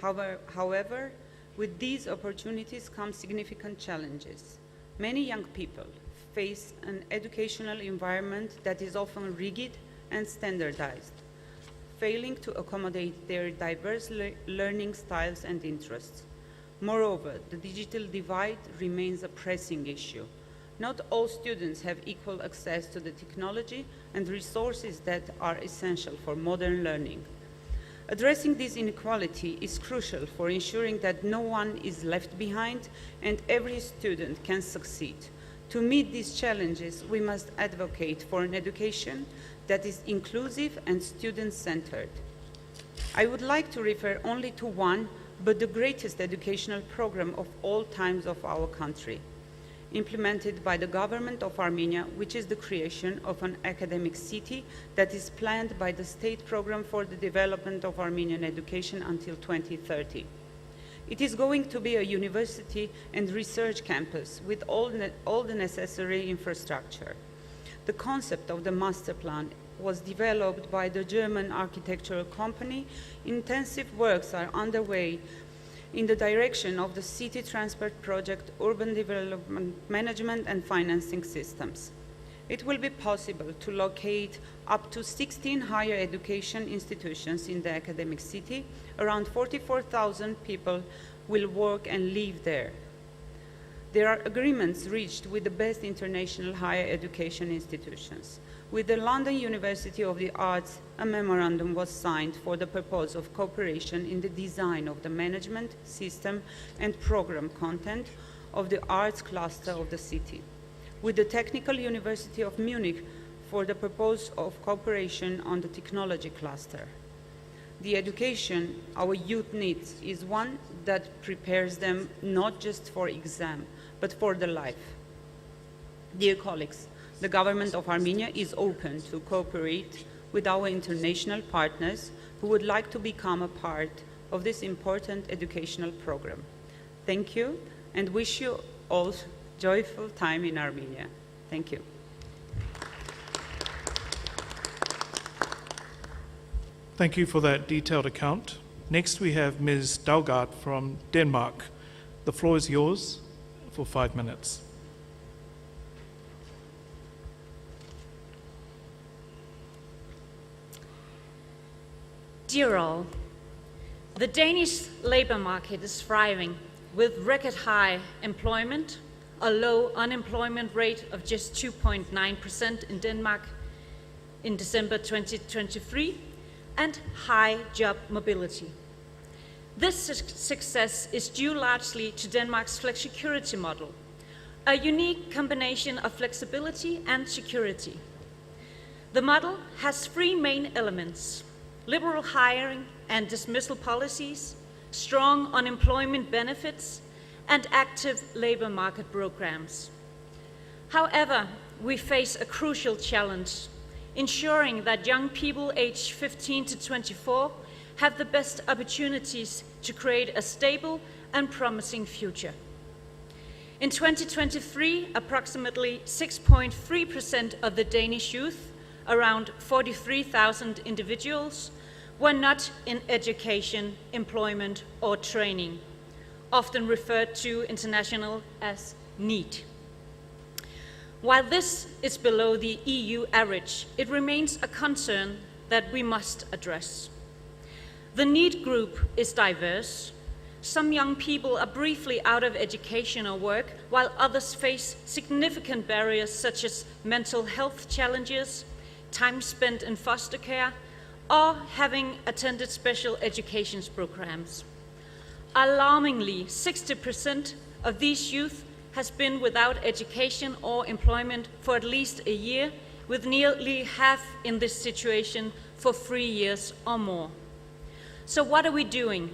However, with these opportunities come significant challenges. Many young people face an educational environment that is often rigid and standardized, failing to accommodate their diverse learning styles and interests. Moreover, the digital divide remains a pressing issue. Not all students have equal access to the technology and resources that are essential for modern learning. Addressing this inequality is crucial for ensuring that no one is left behind and every student can succeed. To meet these challenges, we must advocate for an education that is inclusive and student-centered. I would like to refer only to one, but the greatest educational program of all times of our country, implemented by the government of Armenia, which is the creation of an academic city that is planned by the State Program for the Development of Armenian Education until 2030. It is going to be a university and research campus with all the necessary infrastructure. The concept of the master plan was developed by the German architectural company. Intensive works are underway in the direction of the city transport project, urban development management and financing systems. It will be possible to locate up to 16 higher education institutions in the academic city. Around 44,000 people will work and live there. There are agreements reached with the best international higher education institutions. With the London University of the Arts, a memorandum was signed for the purpose of cooperation in the design of the management, system, and program content of the arts cluster of the city. With the Technical University of Munich for the purpose of cooperation on the technology cluster. The education our youth needs is one that prepares them not just for exam, but for the life. Dear colleagues, the government of Armenia is open to cooperate with our international partners who would like to become a part of this important educational program. Thank you and wish you all joyful time in Armenia. Thank you. Thank you for that detailed account. Next we have Ms. Dalgaard from Denmark. The floor is yours for 5 minutes. Dear all, the Danish labor market is thriving with record high employment, a low unemployment rate of just 2.9% in Denmark in December 2023, and high job mobility. This success is due largely to Denmark's flexicurity model, a unique combination of flexibility and security. The model has three main elements: liberal hiring and dismissal policies, strong unemployment benefits, and active labor market programs. However, we face a crucial challenge: ensuring that young people aged 15 to 24 have the best opportunities to create a stable and promising future. In 2023, approximately 6.3% of the Danish youth around 43,000 individuals were not in education, employment, or training, often referred to international as NEET. While this is below the EU average, it remains a concern that we must address. The NEET group is diverse. Some young people are briefly out of education or work, while others face significant barriers such as mental health challenges, time spent in foster care, or having attended special education programs. Alarmingly, 60% of these youth has been without education or employment for at least a year, with nearly half in this situation for 3 years or more. So what are we doing?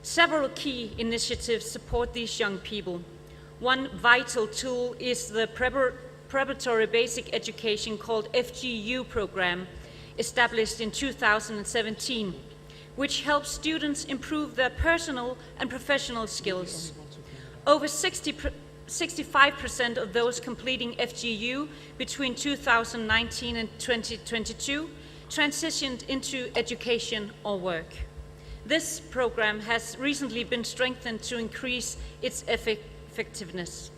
Several key initiatives support these young people. One vital tool is the preparatory basic education called FGU program, established in 2017, which helps students improve their personal and professional skills. Over 65% of those completing FGU between 2019 and 2022 transitioned into education or work. This program has recently been strengthened to increase its effectiveness.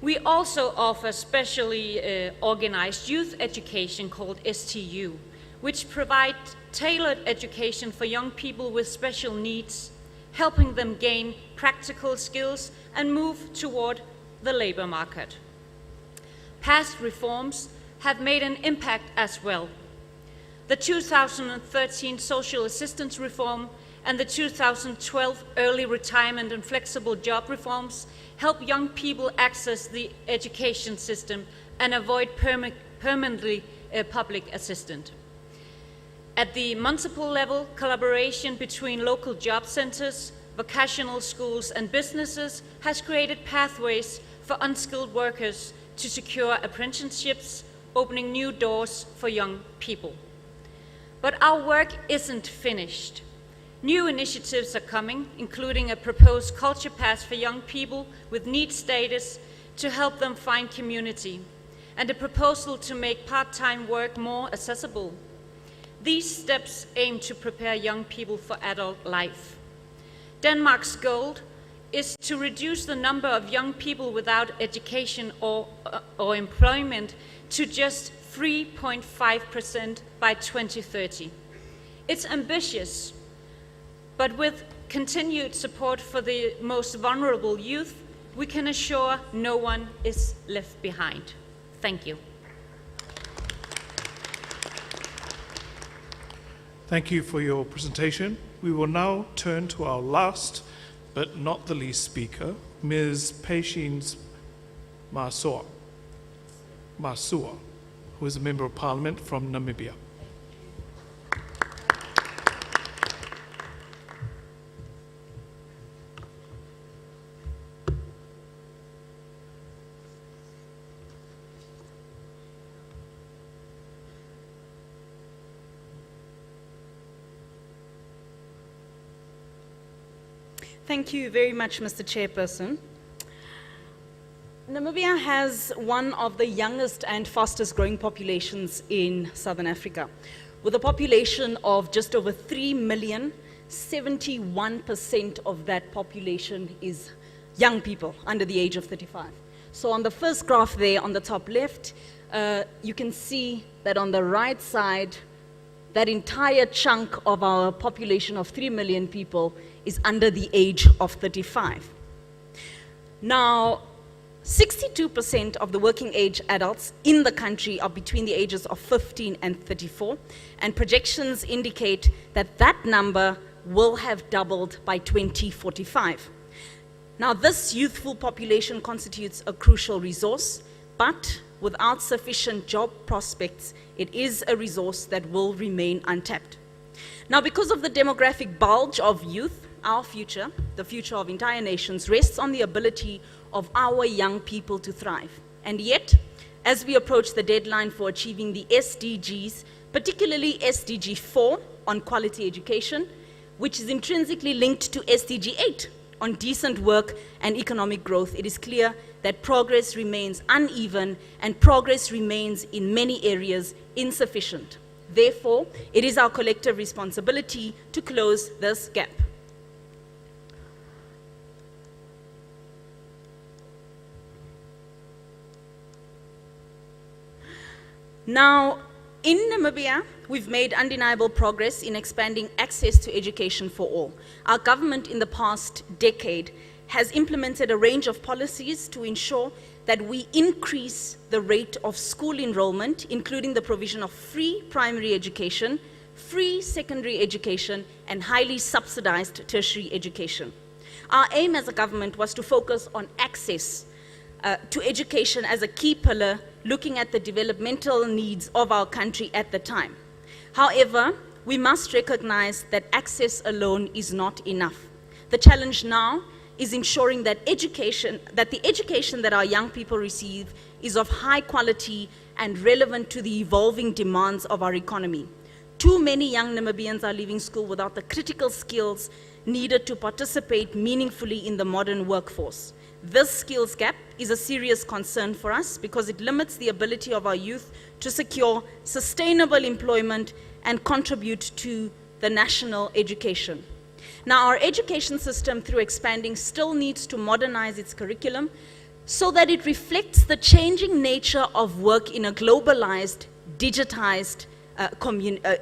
We also offer specially organized youth education called STU, which provides tailored education for young people with special needs, helping them gain practical skills and move toward the labor market. Past reforms have made an impact as well. The 2013 social assistance reform and the 2012 early retirement and flexible job reforms help young people access the education system and avoid permanently public assistance. At the municipal level, collaboration between local job centers, vocational schools, and businesses has created pathways for unskilled workers to secure apprenticeships, opening new doors for young people. But our work isn't finished. New initiatives are coming, including a proposed culture pass for young people with NEET status to help them find community, and a proposal to make part-time work more accessible. These steps aim to prepare young people for adult life. Denmark's goal is to reduce the number of young people without education or employment to just 3.5% by 2030. It's ambitious, but with continued support for the most vulnerable youth, we can assure no one is left behind. Thank you. Thank you for your presentation. We will now turn to our last, but not the least speaker, Ms. Patience Masua, who is a Member of Parliament from Namibia. Thank you very much, Mr. Chairperson. Namibia has one of the youngest and fastest growing populations in Southern Africa. With a population of just over 3 million, 71% of that population is young people under the age of 35. So on the first graph there on the top left, you can see that on the right side, that entire chunk of our population of 3 million people is under the age of 35. Now, 62% of the working age adults in the country are between the ages of 15 and 34, and projections indicate that that number will have doubled by 2045. Now, this youthful population constitutes a crucial resource, but without sufficient job prospects, it is a resource that will remain untapped. Now, because of the demographic bulge of youth, our future, the future of entire nations, rests on the ability of our young people to thrive. And yet, as we approach the deadline for achieving the SDGs, particularly SDG 4 on quality education, which is intrinsically linked to SDG 8 on decent work and economic growth, it is clear that progress remains uneven and progress remains in many areas insufficient. Therefore, it is our collective responsibility to close this gap. Now, in Namibia, we've made undeniable progress in expanding access to education for all. Our government in the past decade has implemented a range of policies to ensure that we increase the rate of school enrollment, including the provision of free primary education, free secondary education, and highly subsidized tertiary education. Our aim as a government was to focus on access to education as a key pillar, looking at the developmental needs of our country at the time. However, we must recognize that access alone is not enough. The challenge now is ensuring that the education that our young people receive is of high quality and relevant to the evolving demands of our economy. Too many young Namibians are leaving school without the critical skills needed to participate meaningfully in the modern workforce. This skills gap is a serious concern for us because it limits the ability of our youth to secure sustainable employment and contribute to the national education. Now, our education system, through expanding, still needs to modernize its curriculum so that it reflects the changing nature of work in a globalized, digitized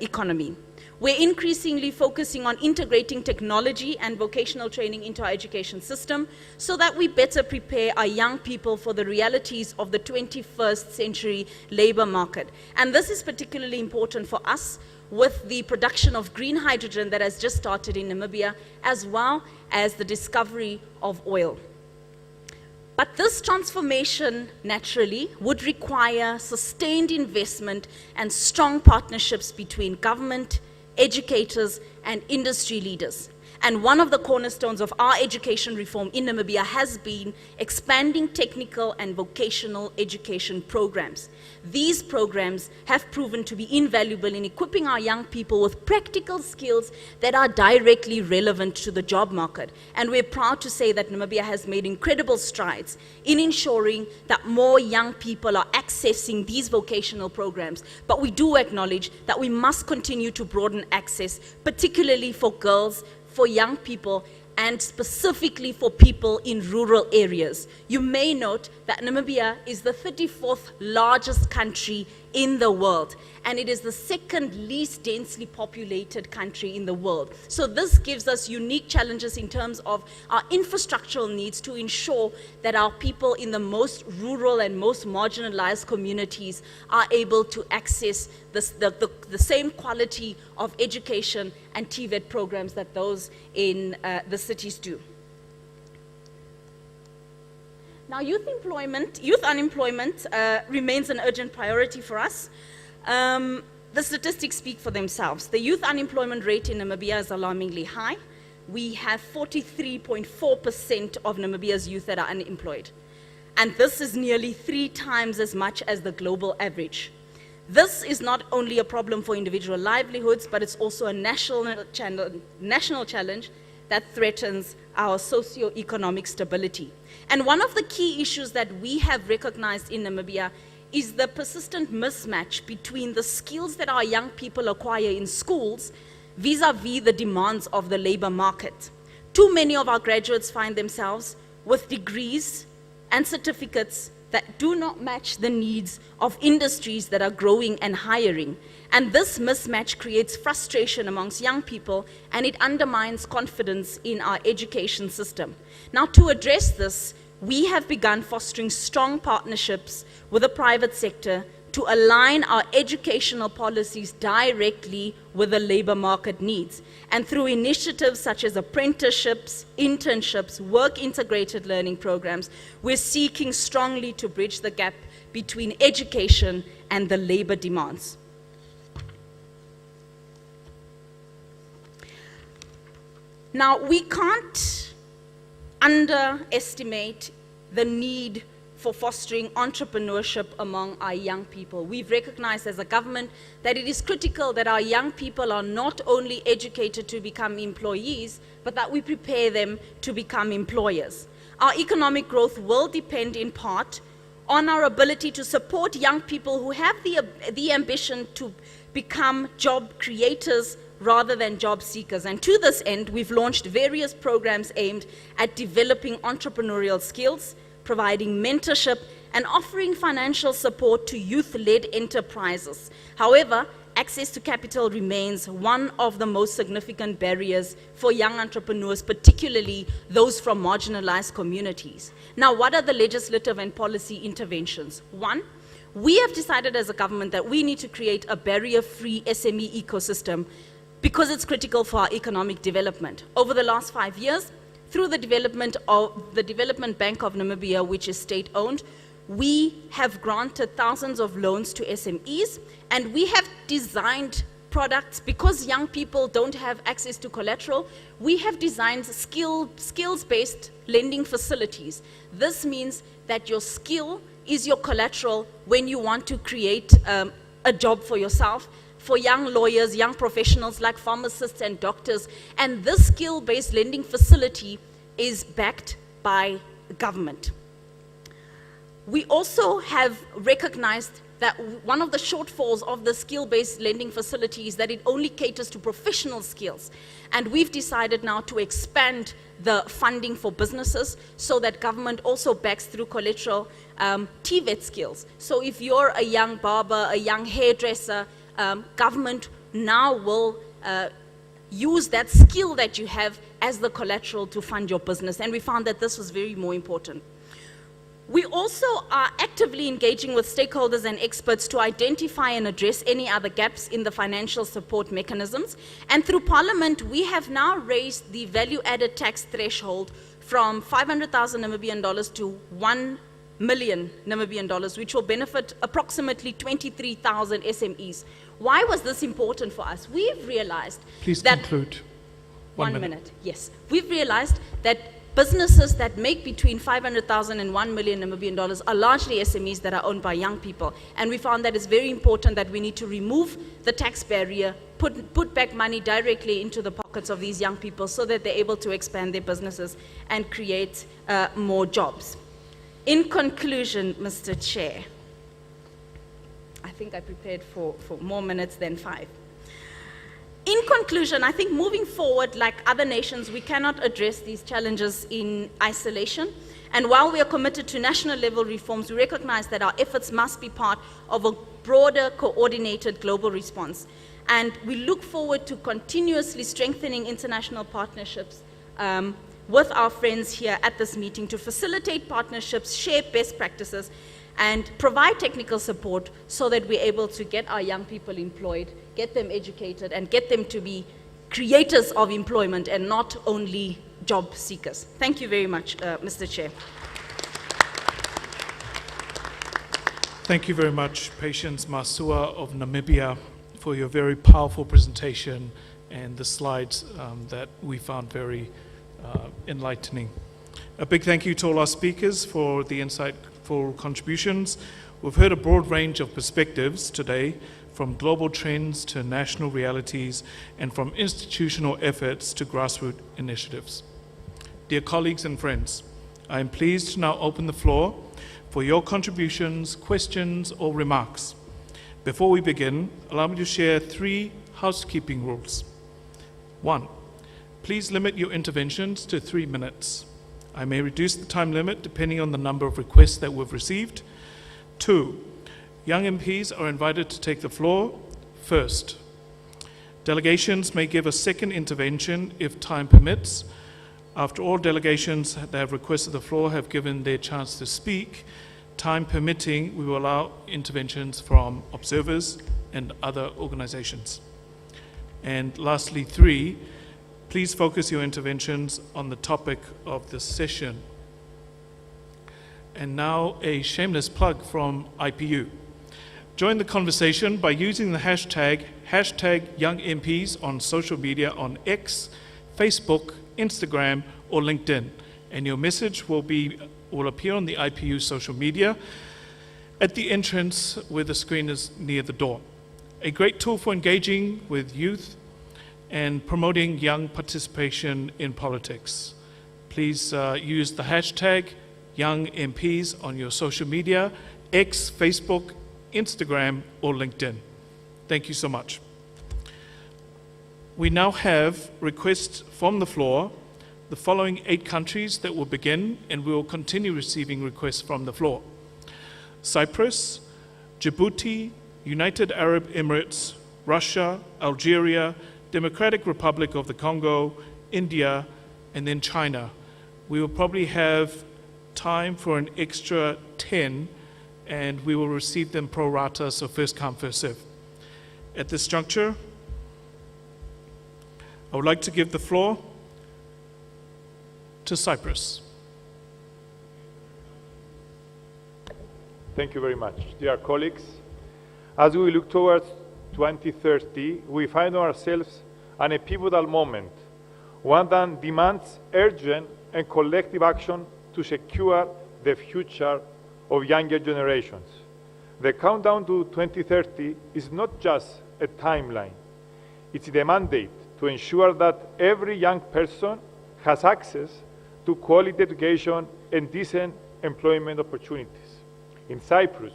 economy. We're increasingly focusing on integrating technology and vocational training into our education system so that we better prepare our young people for the realities of the 21st century labor market. And this is particularly important for us with the production of green hydrogen that has just started in Namibia, as well as the discovery of oil. But this transformation, naturally, would require sustained investment and strong partnerships between government, educators, and industry leaders. And one of the cornerstones of our education reform in Namibia has been expanding technical and vocational education programs. These programs have proven to be invaluable in equipping our young people with practical skills that are directly relevant to the job market. And we're proud to say that Namibia has made incredible strides in ensuring that more young people are accessing these vocational programs. But we do acknowledge that we must continue to broaden access, particularly for girls, for young people, and specifically for people in rural areas. You may note that Namibia is the 34th largest country in the world, and it is the second least densely populated country in the world. So this gives us unique challenges in terms of our infrastructural needs to ensure that our people in the most rural and most marginalized communities are able to access the same quality of education and TVET programs that those in the cities do. Now, youth unemployment remains an urgent priority for us. The statistics speak for themselves. The youth unemployment rate in Namibia is alarmingly high. We have 43.4% of Namibia's youth that are unemployed. And this is nearly 3 times as much as the global average. This is not only a problem for individual livelihoods, but it's also a national challenge that threatens our socio-economic stability. And one of the key issues that we have recognized in Namibia is the persistent mismatch between the skills that our young people acquire in schools vis-a-vis the demands of the labor market. Too many of our graduates find themselves with degrees and certificates that do not match the needs of industries that are growing and hiring. And this mismatch creates frustration amongst young people, and it undermines confidence in our education system. Now, to address this, we have begun fostering strong partnerships with the private sector to align our educational policies directly with the labor market needs. And through initiatives such as apprenticeships, internships, work-integrated learning programs, we're seeking strongly to bridge the gap between education and the labor demands. Now, we can't underestimate the need for fostering entrepreneurship among our young people. We've recognized as a government that it is critical that our young people are not only educated to become employees, but that we prepare them to become employers. Our economic growth will depend in part on our ability to support young people who have the ambition to become job creators rather than job seekers. And to this end, we've launched various programs aimed at developing entrepreneurial skills, providing mentorship, and offering financial support to youth-led enterprises. However, access to capital remains one of the most significant barriers for young entrepreneurs, particularly those from marginalized communities. Now, what are the legislative and policy interventions? One, we have decided as a government that we need to create a barrier-free SME ecosystem because it's critical for our economic development. Over the last 5 years, through the development of the Development Bank of Namibia, which is state-owned, we have granted thousands of loans to SMEs, and we have designed products because young people don't have access to collateral. We have designed skills-based lending facilities. This means that your skill is your collateral when you want to create a job for yourself, for young lawyers, young professionals like pharmacists and doctors. And this skill-based lending facility is backed by government. We also have recognized that one of the shortfalls of the skill-based lending facility is that it only caters to professional skills. And we've decided now to expand the funding for businesses so that government also backs through collateral TVET skills. So if you're a young barber, a young hairdresser, government now will use that skill that you have as the collateral to fund your business. And we found that this was very more important. We also are actively engaging with stakeholders and experts to identify and address any other gaps in the financial support mechanisms. And through Parliament, we have now raised the value-added tax threshold from 500,000 Namibian dollars to 1 million Namibian dollars, which will benefit approximately 23,000 SMEs. Why was this important for us? We've realized Please that... conclude. One minute, yes. We've realized that businesses that make between 500,000 and 1 million Namibian dollars are largely SMEs that are owned by young people. And we found that it's very important that we need to remove the tax barrier, put back money directly into the pockets of these young people so that they're able to expand their businesses and create more jobs. In conclusion, Mr. Chair, I think I prepared for more minutes than 5. In conclusion, I think moving forward, like other nations, we cannot address these challenges in isolation. And while we are committed to national level reforms, we recognize that our efforts must be part of a broader, coordinated global response. And we look forward to continuously strengthening international partnerships with our friends here at this meeting to facilitate partnerships, share best practices, and provide technical support so that we're able to get our young people employed, get them educated, and get them to be creators of employment and not only job seekers. Thank you very much, Mr. Chair. Thank you very much, Patience Masua of Namibia, for your very powerful presentation and the slides that we found very enlightening. A big thank you to all our speakers for the insightful contributions. We've heard a broad range of perspectives today, from global trends to national realities, and from institutional efforts to grassroots initiatives. Dear colleagues and friends, I am pleased to now open the floor for your contributions, questions, or remarks. Before we begin, allow me to share 3 housekeeping rules. 1, please limit your interventions to 3 minutes. I may reduce the time limit depending on the number of requests that we've received. 2, young MPs are invited to take the floor first. Delegations may give a second intervention if time permits. After all delegations that have requested the floor have given their chance to speak, time permitting, we will allow interventions from observers and other organizations. And lastly, 3, please focus your interventions on the topic of this session. And now a shameless plug from IPU. Join the conversation by using the hashtag #YoungMPs on social media on X, Facebook, Instagram, or LinkedIn, and your message will be will appear on the IPU social media at the entrance where the screen is near the door. A great tool for engaging with youth and promoting young participation in politics. Please use the hashtag YoungMPs on your social media, X, Facebook, Instagram, or LinkedIn. Thank you so much. We now have requests from the floor, the following 8 countries that will begin, and we will continue receiving requests from the floor: Cyprus, Djibouti, United Arab Emirates, Russia, Algeria, Democratic Republic of the Congo, India, and then China. We will probably have time for an extra 10, and we will receive them pro rata, so first come, first serve. At this juncture, I would like to give the floor to Cyprus. Thank you very much. Dear colleagues, as we look towards 2030, we find ourselves at a pivotal moment, one that demands urgent and collective action to secure the future of younger generations. The countdown to 2030 is not just a timeline, it's the mandate to ensure that every young person has access to quality education and decent employment opportunities. In Cyprus,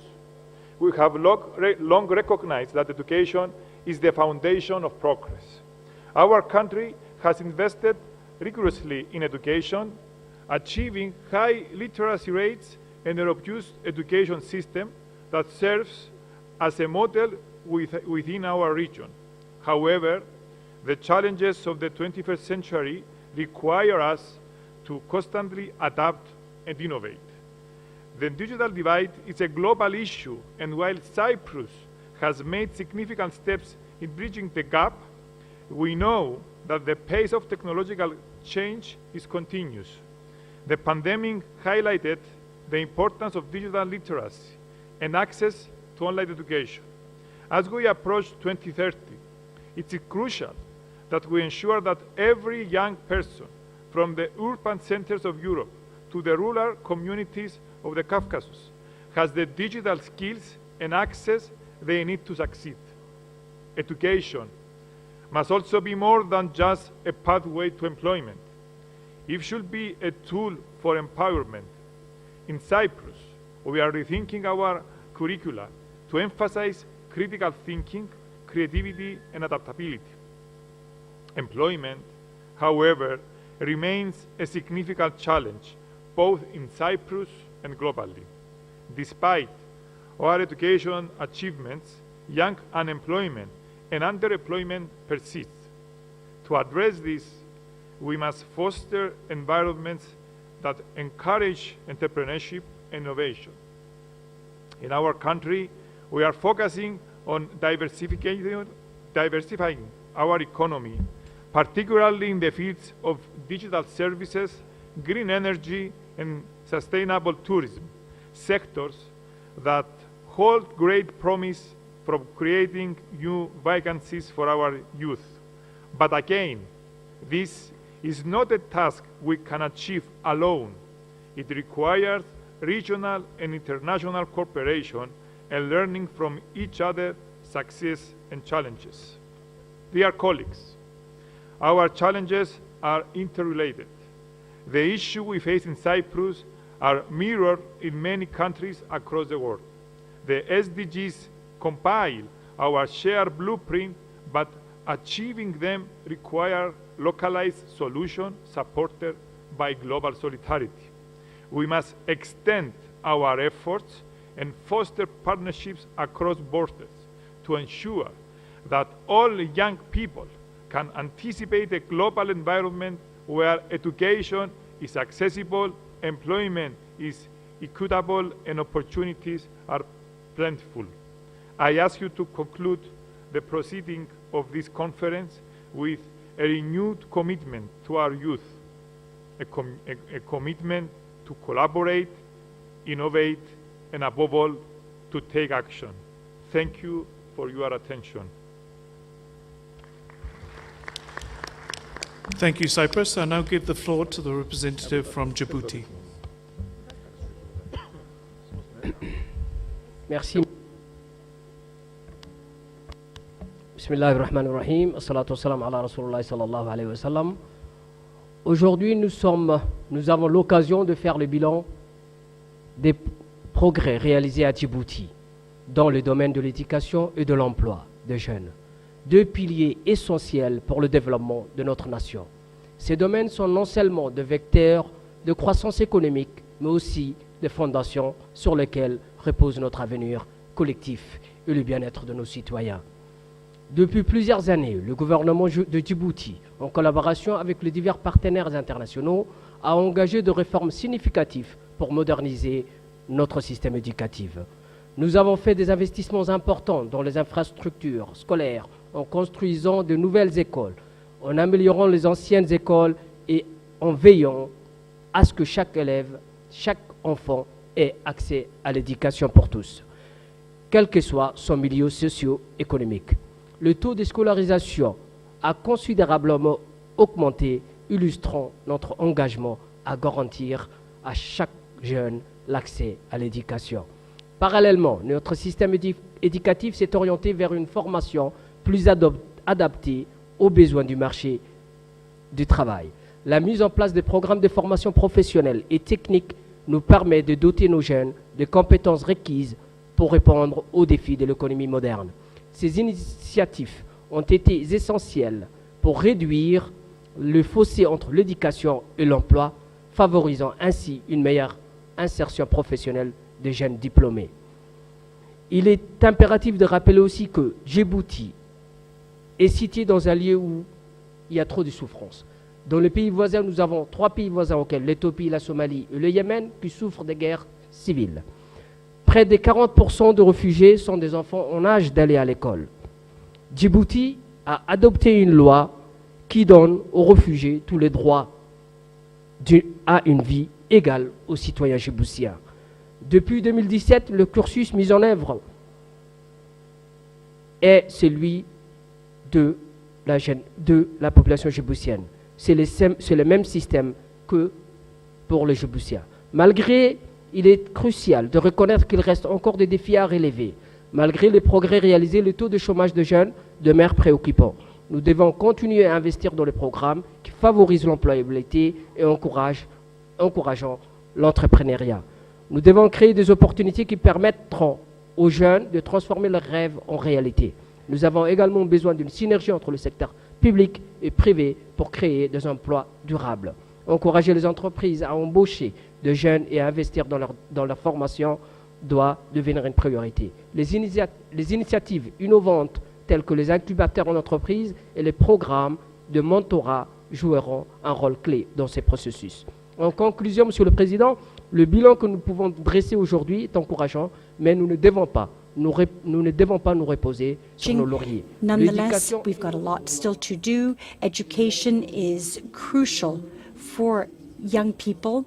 we have long recognized that education is the foundation of progress. Our country has invested rigorously in education, achieving high literacy rates and a robust education system that serves as a model within our region. However, the challenges of the 21st century require us to constantly adapt and innovate. The digital divide is a global issue, and while Cyprus has made significant steps in bridging the gap, we know that the pace of technological change is continuous. The pandemic highlighted the importance of digital literacy and access to online education. As we approach 2030, it is crucial that we ensure that every young person, from the urban centers of Europe to the rural communities of the Caucasus, has the digital skills and access they need to succeed. Education must also be more than just a pathway to employment. It should be a tool for empowerment. In Cyprus, we are rethinking our curricula to emphasize critical thinking, creativity, and adaptability. Employment, however, remains a significant challenge, both in Cyprus and globally. Despite our education achievements, young unemployment and underemployment persist. To address this, we must foster environments that encourage entrepreneurship and innovation. In our country, we are focusing on diversifying our economy, particularly in the fields of digital services, green energy, and sustainable tourism, sectors that hold great promise from creating new vacancies for our youth. But again, this is not a task we can achieve alone. It requires regional and international cooperation and learning from each other's success and challenges. Dear colleagues, our challenges are interrelated. The issues we face in Cyprus are mirrored in many countries across the world. The SDGs compile our shared blueprint, but achieving them requires localized solutions supported by global solidarity. We must extend our efforts and foster partnerships across borders to ensure that all young people can anticipate a global environment where education is accessible, employment is equitable, and opportunities are plentiful. I ask you to conclude the proceeding of this conference with a renewed commitment to our youth, a commitment to collaborate, innovate, and above all, to take action. Thank you for your attention. Thank you, Cyprus. I now give the floor to the representative from Djibouti. Merci. Bismillahirrahmanirrahim. Assalatu wassalam ala Rasulullah sallallahu alayhi wa sallam. Aujourd'hui, nous avons l'occasion de faire le bilan des progrès réalisés à Djibouti dans le domaine de l'éducation et de l'emploi des jeunes, deux piliers essentiels pour le développement de notre nation. Ces domaines sont non seulement des vecteurs de croissance économique, mais aussi des fondations sur lesquelles repose notre avenir collectif et le bien-être de nos citoyens. Depuis plusieurs années, le gouvernement de Djibouti, en collaboration avec les divers partenaires internationaux, a engagé de réformes significatives pour moderniser notre système éducatif. Nous avons fait des investissements importants dans les infrastructures scolaires, en construisant de nouvelles écoles, en améliorant les anciennes écoles et en veillant à ce que chaque élève, chaque enfant ait accès à l'éducation pour tous, quel que soit son milieu socio-économique. Le taux de scolarisation a considérablement augmenté, illustrant notre engagement à garantir à chaque jeune l'accès à l'éducation. Parallèlement, notre système éducatif s'est orienté vers une formation plus adaptée aux besoins du marché du travail. La mise en place des programmes de formation professionnelle et technique nous permet de doter nos jeunes de compétences requises pour répondre aux défis de l'économie moderne. Ces initiatives ont été essentielles pour réduire le fossé entre l'éducation et l'emploi, favorisant ainsi une meilleure insertion professionnelle des jeunes diplômés. Il est impératif de rappeler aussi que Djibouti est situé dans un lieu où il y a trop de souffrance. Dans les pays voisins, nous avons 3 pays voisins auxquels l'Éthiopie, la Somalie et le Yémen qui souffrent des guerres civiles. Près de 40% de réfugiés sont des enfants en âge d'aller à l'école. Djibouti a adopté une loi qui donne aux réfugiés tous les droits à une vie égale aux citoyens djiboutiens. Depuis 2017, le cursus mis en œuvre est celui de la population djiboutienne. C'est le même système que pour les Djiboutiens. Malgré, il est crucial de reconnaître qu'il reste encore des défis à relever. Malgré les progrès réalisés, le taux de chômage de jeunes demeure préoccupant. Nous devons continuer à investir dans les programmes qui favorisent l'employabilité et encourageant l'entrepreneuriat. Nous devons créer des opportunités qui permettront aux jeunes de transformer leurs rêves en réalité. Nous avons également besoin d'une synergie entre le secteur public et privé pour créer des emplois durables. Encourager les entreprises à embaucher de jeunes et à investir dans leur formation doit devenir une priorité. Les initiatives innovantes telles que les incubateurs en entreprise et les programmes de mentorat joueront un rôle clé dans ces processus. En conclusion, Monsieur le Président, le bilan que nous pouvons dresser aujourd'hui est encourageant, mais nous ne devons pas nous reposer sur nos lauriers. Nonetheless, we've got a lot still to do. Education is crucial for young people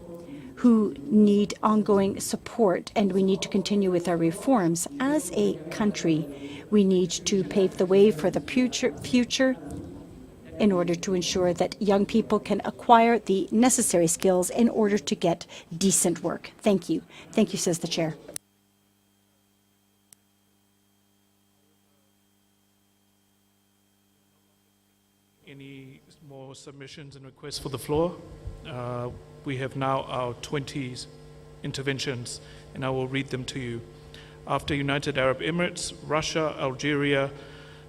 who need ongoing support, and we need to continue with our reforms. As a country, we need to pave the way for the future in order to ensure that young people can acquire the necessary skills in order to get decent work. Thank you. Thank you, says the Chair. Any more submissions and requests for the floor? We have now our 20 interventions, and I will read them to you. After United Arab Emirates, Russia, Algeria,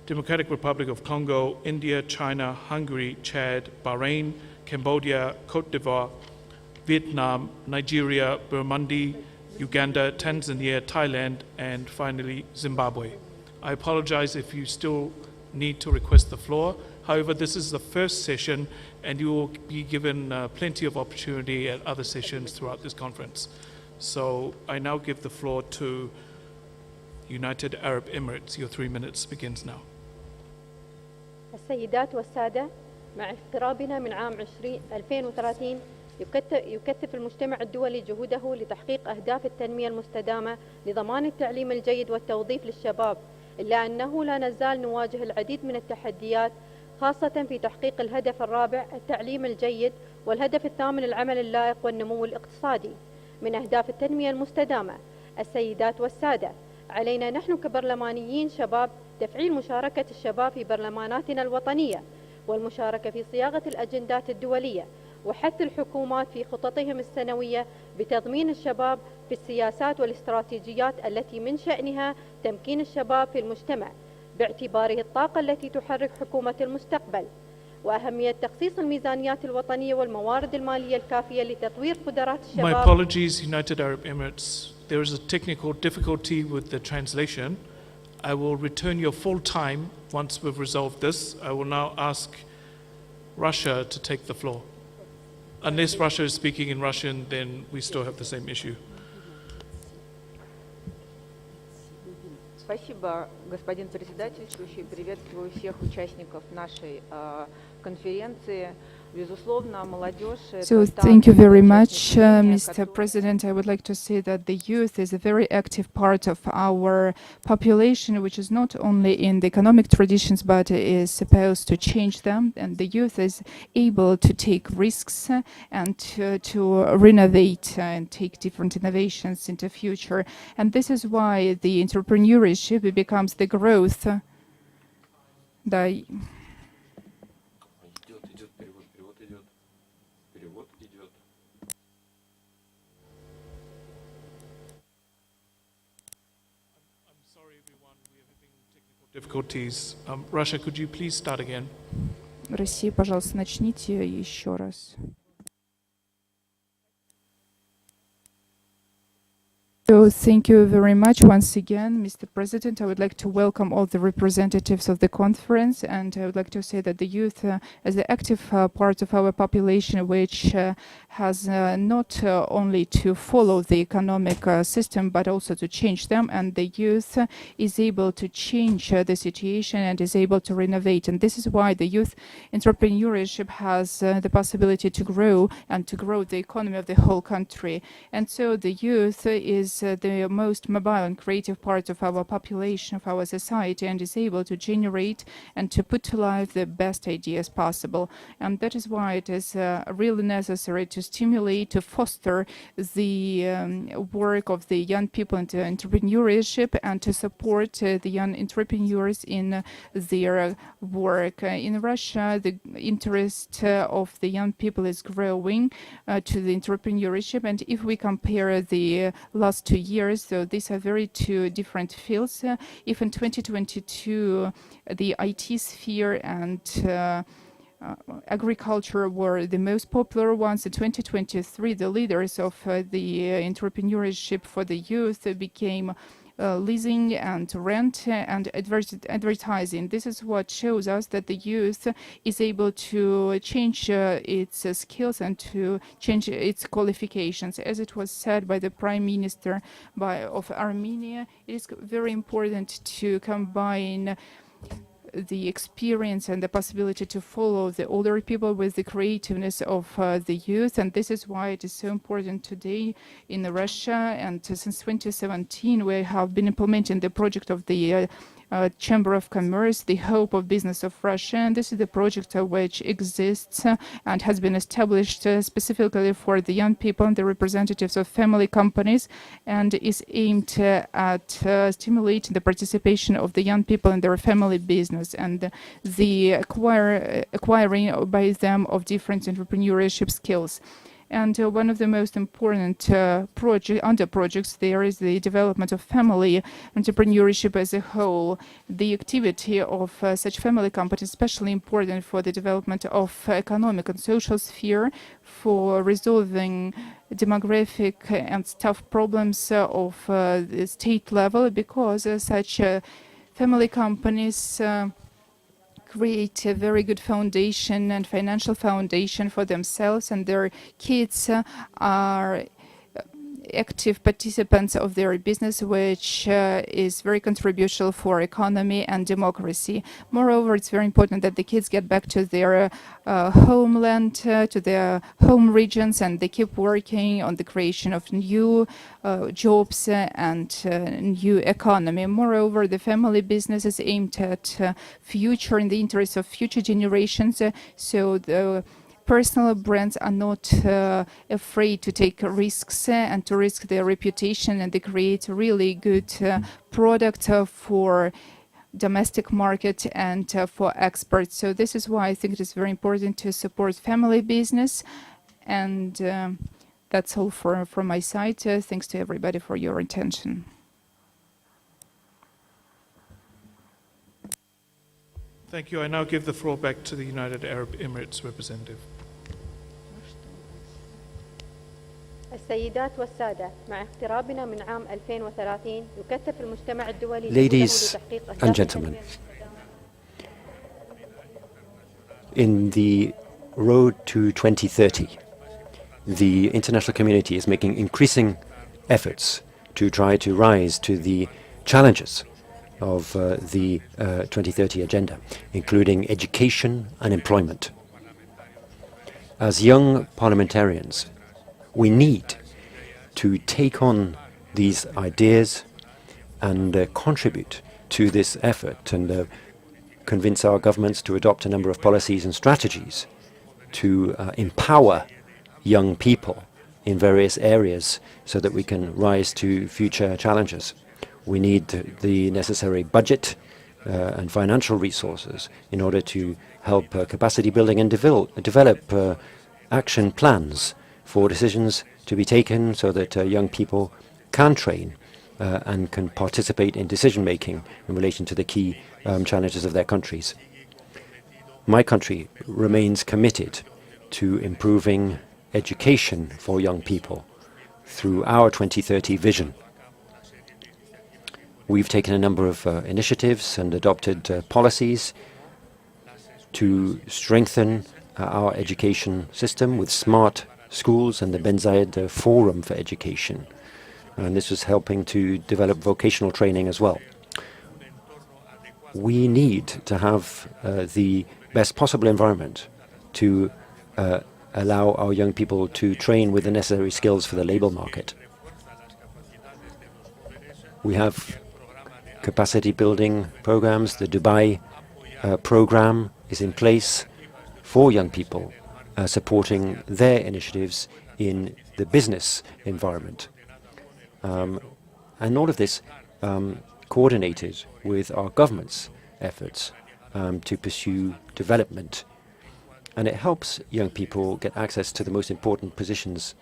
Democratic Republic of Congo, India, China, Hungary, Chad, Bahrain, Cambodia, Cote d'Ivoire, Vietnam, Nigeria, Burundi, Uganda, Tanzania, Thailand, and finally Zimbabwe. I apologize if you still need to request the floor. However, this is the first session, and you will be given plenty of opportunity at other sessions throughout this conference. So I now give the floor to United Arab Emirates. Your 3 minutes begins now. السيدات والسادة، مع اقترابنا من عام 2030 يكثف المجتمع الدولي جهوده لتحقيق أهداف التنمية المستدامة لضمان التعليم الجيد والتوظيف للشباب، إلا أنه لا نزال نواجه العديد من التحديات، خاصة في تحقيق الهدف الرابع التعليم الجيد، والهدف الثامن العمل اللائق والنمو الاقتصادي. من أهداف التنمية المستدامة السيدات والسادة علينا نحن كبرلمانيين شباب تفعيل مشاركة الشباب في برلماناتنا الوطنية والمشاركة في صياغة الأجندات الدولية وحث الحكومات في خططهم السنوية بتضمين الشباب في السياسات والاستراتيجيات التي من شأنها تمكين الشباب في المجتمع باعتباره الطاقة التي تحرك حكومة المستقبل وأهمية تخصيص الميزانيات الوطنية والموارد المالية الكافية لتطوير قدرات الشباب. My apologies, United Arab Emirates. There is a technical difficulty with the translation. I will return your full time once we've resolved this. I will now ask Russia to take the floor. Unless Russia is speaking in Russian, then we still have the same issue. Спасибо, господин председательствующий. Приветствую всех участников нашей конференции. So thank you very much, Mr. President. I would like to say that the youth is a very active part of our population, which is not only in the economic traditions, but is supposed to change them. And the youth is able to take risks and to renovate and take different innovations into the future. And this is why the entrepreneurship becomes the growth. Difficulties. Russia, could you please start again? Россия, пожалуйста, начните еще раз. So thank you very much once again, Mr. President. I would like to welcome all the representatives of the conference, and I would like to say that the youth is the active part of our population, which has not only to follow the economic system, but also to change them, and the youth is able to change the situation and is able to renovate. And this is why the youth entrepreneurship has the possibility to grow and to grow the economy of the whole country. And so the youth is the most mobile and creative part of our population, of our society, and is able to generate and to put to life the best ideas possible. And that is why it is really necessary to stimulate, to foster the work of the young people into entrepreneurship and to support the young entrepreneurs in their work. In Russia, the interest of the young people is growing to the entrepreneurship, and if we compare the last 2 years, so these are very two different fields. If in 2022 the IT sphere and agriculture were the most popular ones, in 2023 the leaders of the entrepreneurship for the youth became leasing and rent and advertising. This is what shows us that the youth is able to change its skills and to change its qualifications. As it was said by the Prime Minister of Armenia, it is very important to combine the experience and the possibility to follow the older people with the creativeness of the youth. And this is why it is so important today in Russia. And since 2017, we have been implementing the project of the Chamber of Commerce, the Hope of Business of Russia. And this is the project which exists and has been established specifically for the young people and the representatives of family companies, and is aimed at stimulating the participation of the young people in their family business and the acquiring by them of different entrepreneurship skills. And one of the most important projects there is the development of family entrepreneurship as a whole. The activity of such family companies is especially important for the development of economic and social sphere, for resolving demographic and staff problems of the state level, because such family companies create a very good foundation and financial foundation for themselves, and their kids are active participants of their business, which is very controversial for economy and democracy. Moreover, it's very important that the kids get back to their homeland, to their home regions, and they keep working on the creation of new jobs and new economy. Moreover, the family business is aimed at future in the interest of future generations, so the personal brands are not afraid to take risks and to risk their reputation, and they create a really good product for domestic market and for exports. So this is why I think it is very important to support family business. And that's all from my side. Thanks to everybody for your attention. Thank you. I now give the floor back to the United Arab Emirates representative. السيدات والسادة، مع اقترابنا من عام 2030 يكثف المجتمع الدولي Ladies and gentlemen, in the road to 2030, the international community is making increasing efforts to try to rise to the challenges of the 2030 agenda, including education and employment. As young parliamentarians, we need to take on these ideas and contribute to this effort and convince our governments to adopt a number of policies and strategies to empower young people in various areas so that we can rise to future challenges. We need the necessary budget and financial resources in order to help capacity building and develop action plans for decisions to be taken so that young people can train and can participate in decision-making in relation to the key challenges of their countries. My country remains committed to improving education for young people through our 2030 vision. We've taken a number of initiatives and adopted policies to strengthen our education system with smart schools and the Ben Zayed Forum for Education. And this is helping to develop vocational training as well. We need to have the best possible environment to allow our young people to train with the necessary skills for the labor market. We have capacity building programs. The Dubai program is in place for young people, supporting their initiatives in the business environment. And all of this coordinated with our government's efforts to pursue development. And it helps young people get access to the most important positions.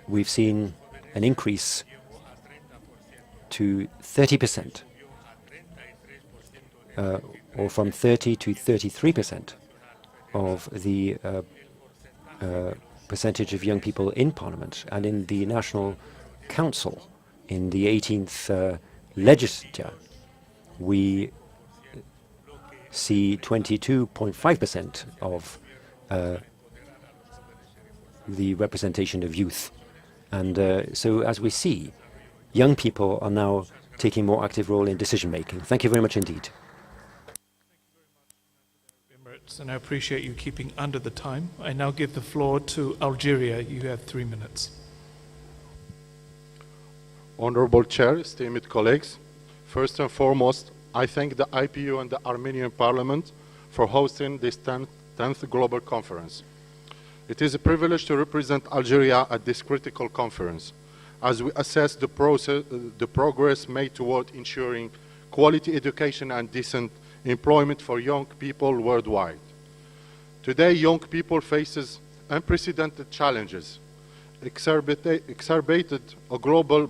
We've seen an increase to 30%, or from 30 to 33% of the percentage of young people in Parliament and in the National Council. In the 18th legislature, we see 22.5% of the representation of youth. And so as we see, young people are now taking a more active role in decision-making. Thank you very much indeed. And I appreciate you keeping under the time. I now give the floor to Algeria. You have 3 minutes. Honorable Chair, esteemed colleagues, first and foremost, I thank the IPU and the Armenian Parliament for hosting this 10th Global Conference. It is a privilege to represent Algeria at this critical conference as we assess the progress made toward ensuring quality education and decent employment for young people worldwide. Today, young people faces unprecedented challenges, exacerbated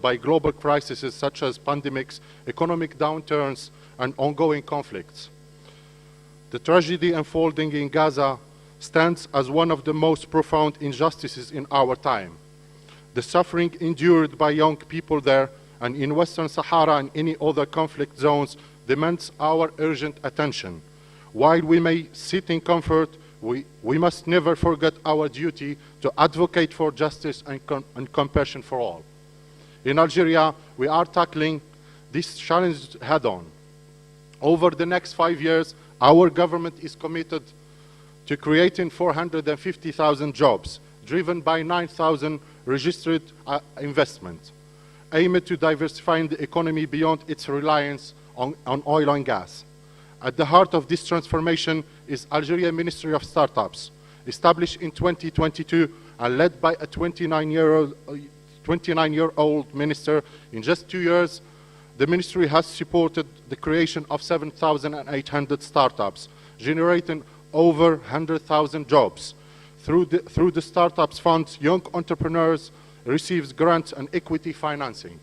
by global crises such as pandemics, economic downturns, and ongoing conflicts. The tragedy unfolding in Gaza stands as one of the most profound injustices in our time. The suffering endured by young people there and in Western Sahara and any other conflict zones demands our urgent attention. While we may sit in comfort, we must never forget our duty to advocate for justice and compassion for all. In Algeria, we are tackling this challenge head-on. Over the next 5 years, our government is committed to creating 450,000 jobs, driven by 9,000 registered investments. aimed to diversifying the economy beyond its reliance on oil and gas. At the heart of this transformation is Algeria Ministry of Startups, established in 2022 and led by a 29-year-old minister. In just 2 years, the ministry has supported the creation of 7,800 startups, generating over 100,000 jobs. Through the Startups Fund, young entrepreneurs receive grants and equity financing.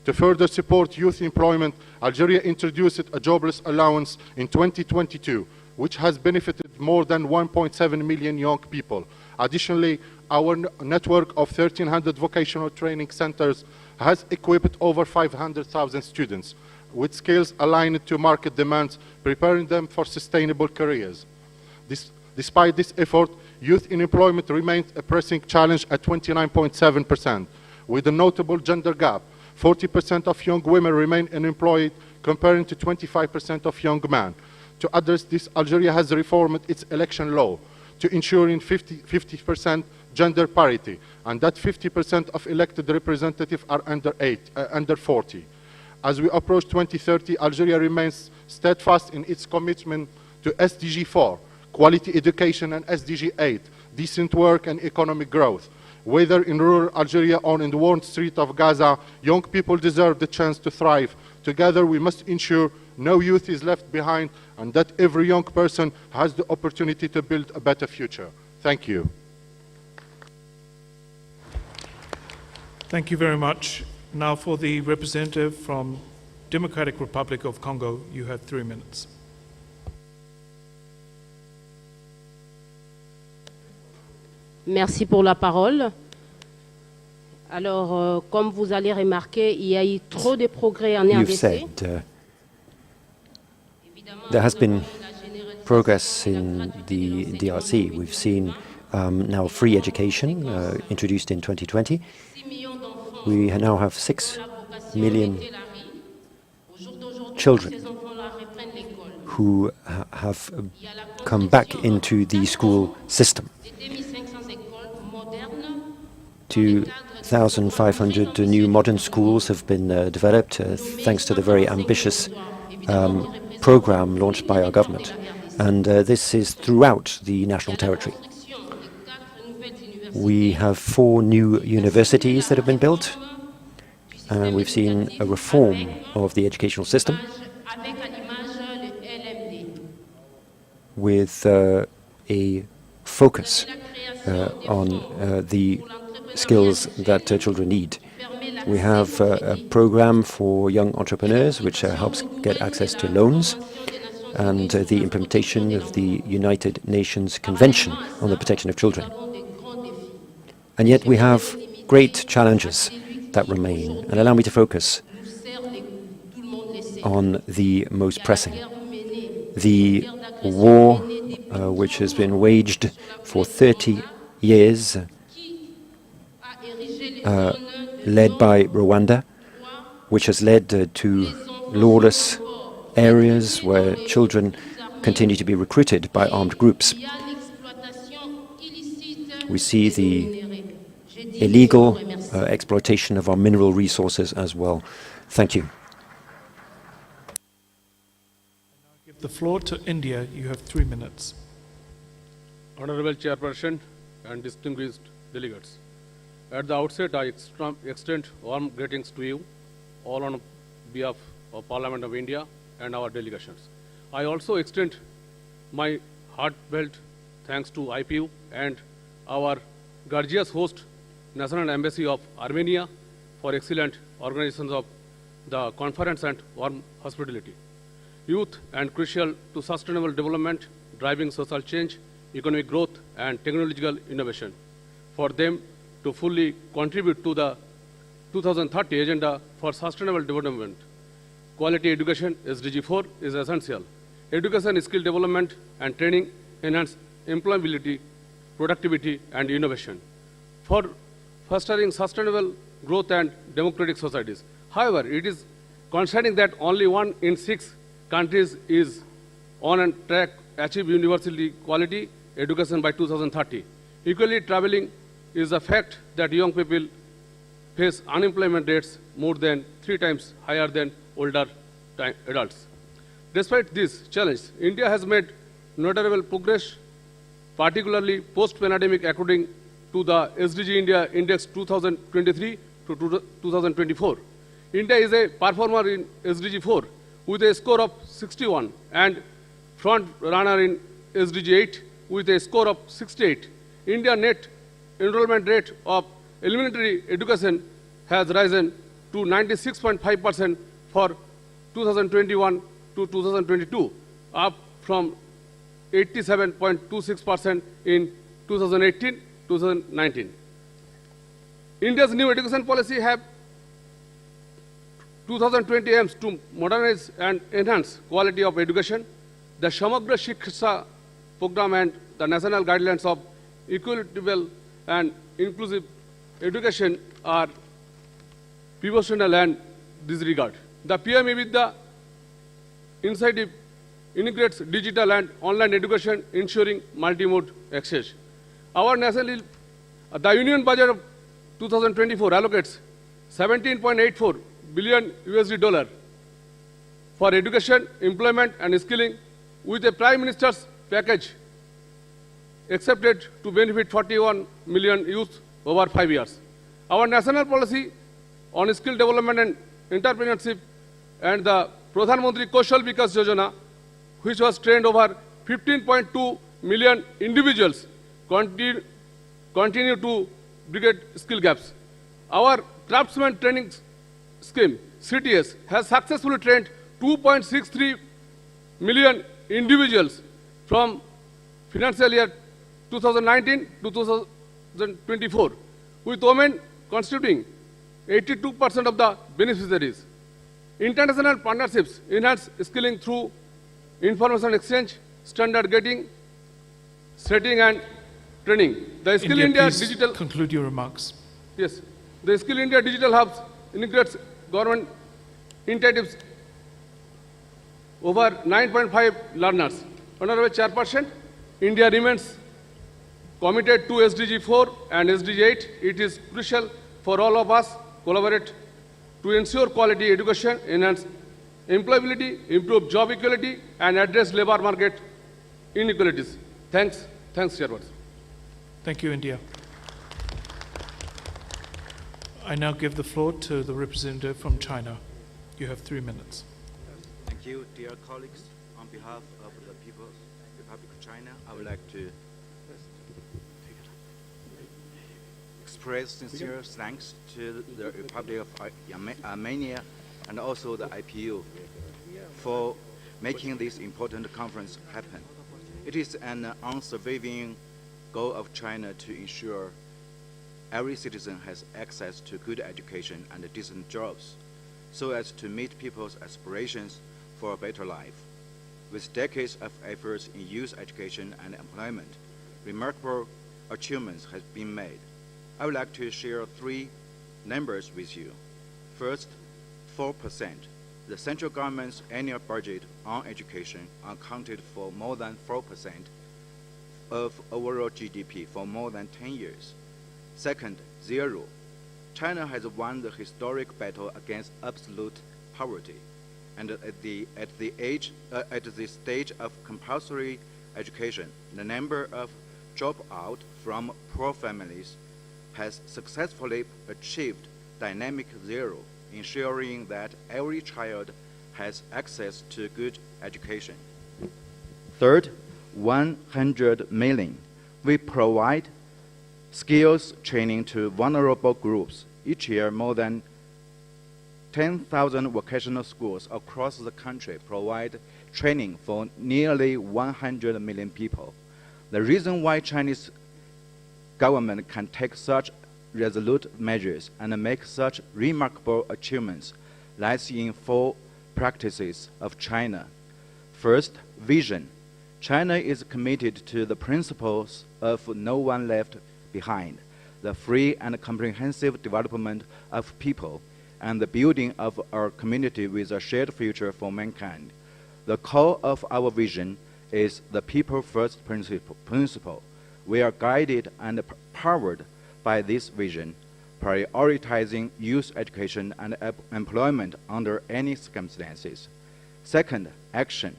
To further support youth employment, Algeria introduced a jobless allowance in 2022, which has benefited more than 1.7 million young people. Additionally, our network of 1,300 vocational training centers has equipped over 500,000 students with skills aligned to market demands, preparing them for sustainable careers. Despite this effort, youth unemployment remains a pressing challenge at 29.7%, with a notable gender gap. 40% of young women remain unemployed, comparing to 25% of young men. To address this, Algeria has reformed its election law to ensuring 50% gender parity, and that 50% of elected representatives are under 40. As we approach 2030, Algeria remains steadfast in its commitment to SDG 4, quality education, and SDG 8, decent work and economic growth. Whether in rural Algeria or in the warm street of Gaza, young people deserve the chance to thrive. Together, we must ensure no youth is left behind and that every young person has the opportunity to build a better future. Thank you. Thank you very much. Now for the representative from Democratic Republic of Congo, you have 3 minutes. Merci pour la parole. Alors, comme vous allez remarquer, il y a eu trop de progrès en You've RDC. said there has been progress in the DRC. We've seen now free education introduced in 2020. We now have 6 million children who have come back into the school system. 2,500 new modern schools have been developed thanks to the very ambitious program launched by our government. And this is throughout the national territory. We have 4 new universities that have been built, and we've seen a reform of the educational system with a focus on the skills that children need. We have a program for young entrepreneurs which helps get access to loans, and the implementation of the United Nations Convention on the Protection of Children. And yet we have great challenges that remain, and allow me to focus on the most pressing. The war which has been waged for 30 years, led by Rwanda, which has led to lawless areas where children continue to be recruited by armed groups. We see the illegal exploitation of our mineral resources as well. Thank you. Give the floor to India. You have 3 minutes. Honorable Chairperson and distinguished delegates, at the outset, I extend warm greetings to you, all on behalf of Parliament of India and our delegations. I also extend my heartfelt thanks to IPU and our gorgeous host, National Embassy of Armenia, for excellent organizations of the conference and warm hospitality. Youth and crucial to sustainable development, driving social change, economic growth, and technological innovation. For them to fully contribute to the 2030 Agenda for Sustainable Development, quality education, SDG 4, is essential. Education, skill development, and training enhance employability, productivity, and innovation for fostering sustainable growth and democratic societies. However, it is concerning that only 1 in 6 countries is on a track to achieve universally quality education by 2030. Equally, traveling is a fact that young people face unemployment rates more than 3 times higher than older adults. Despite this challenge, India has made notable progress, particularly post-pandemic, according to the SDG India Index 2023 to 2024. India is a performer in SDG 4 with a score of 61 and front runner in SDG 8 with a score of 68. India net enrollment rate of elementary education has risen to 96.5% for 2021 to 2022, up from 87.26% in 2018-2019. India's new education policy have 2020 aims to modernize and enhance quality of education. The Samagra Shiksha program and the national guidelines of equitable and inclusive education are pivotal in this regard. The PME with the initiative integrates digital and online education, ensuring multi-mode access. The Union Budget of 2024 allocates $17.84 billion for education, employment, and skilling, with a Prime Minister's package accepted to benefit 41 million youth over 5 years. Our national policy on skill development and entrepreneurship and the Pradhan Mantri Kaushal Vikas Yojana, which was trained over 15.2 million individuals, continue to bridge skill gaps. Our craftsman training scheme, CTS, has successfully trained 2.63 million individuals from financial year 2019 to 2024, with women constituting 82% of the beneficiaries. International partnerships enhance skilling through information exchange, standard setting and training. The Skill India Digital... conclude your remarks. Yes. The Skill India Digital Hubs integrates government initiatives over 9.5 learners. Honorable Chairperson, India remains committed to SDG 4 and SDG 8. It is crucial for all of us to collaborate to ensure quality education, enhance employability, improve job equality, and address labor market inequalities. Thanks, Chairperson. Thank you, India. I now give the floor to the representative from China. You have 3 minutes. Thank you, dear colleagues. On behalf of the People's Republic of China, I would like to express sincere thanks to the Republic of Armenia and also the IPU for making this important conference happen. It is an unsurviving goal of China to ensure every citizen has access to good education and decent jobs, so as to meet people's aspirations for a better life. With decades of efforts in youth education and employment, remarkable achievements have been made. I would like to share 3 numbers with you. First, 4%. The central government's annual budget on education accounted for more than 4% of overall GDP for more than 10 years. Second, 0. China has won the historic battle against absolute poverty, and at the stage of compulsory education, the number of dropouts from poor families has successfully achieved dynamic 0, ensuring that every child has access to good education. Third, 100 million. We provide skills training to vulnerable groups. Each year, more than 10,000 vocational schools across the country provide training for nearly 100 million people. The reason why Chinese government can take such resolute measures and make such remarkable achievements lies in 4 practices of China. First, vision. China is committed to the principles of no one left behind, the free and comprehensive development of people, and the building of our community with a shared future for mankind. The core of our vision is the people first principle. We are guided and powered by this vision. prioritizing youth education and employment under any circumstances. Second, action.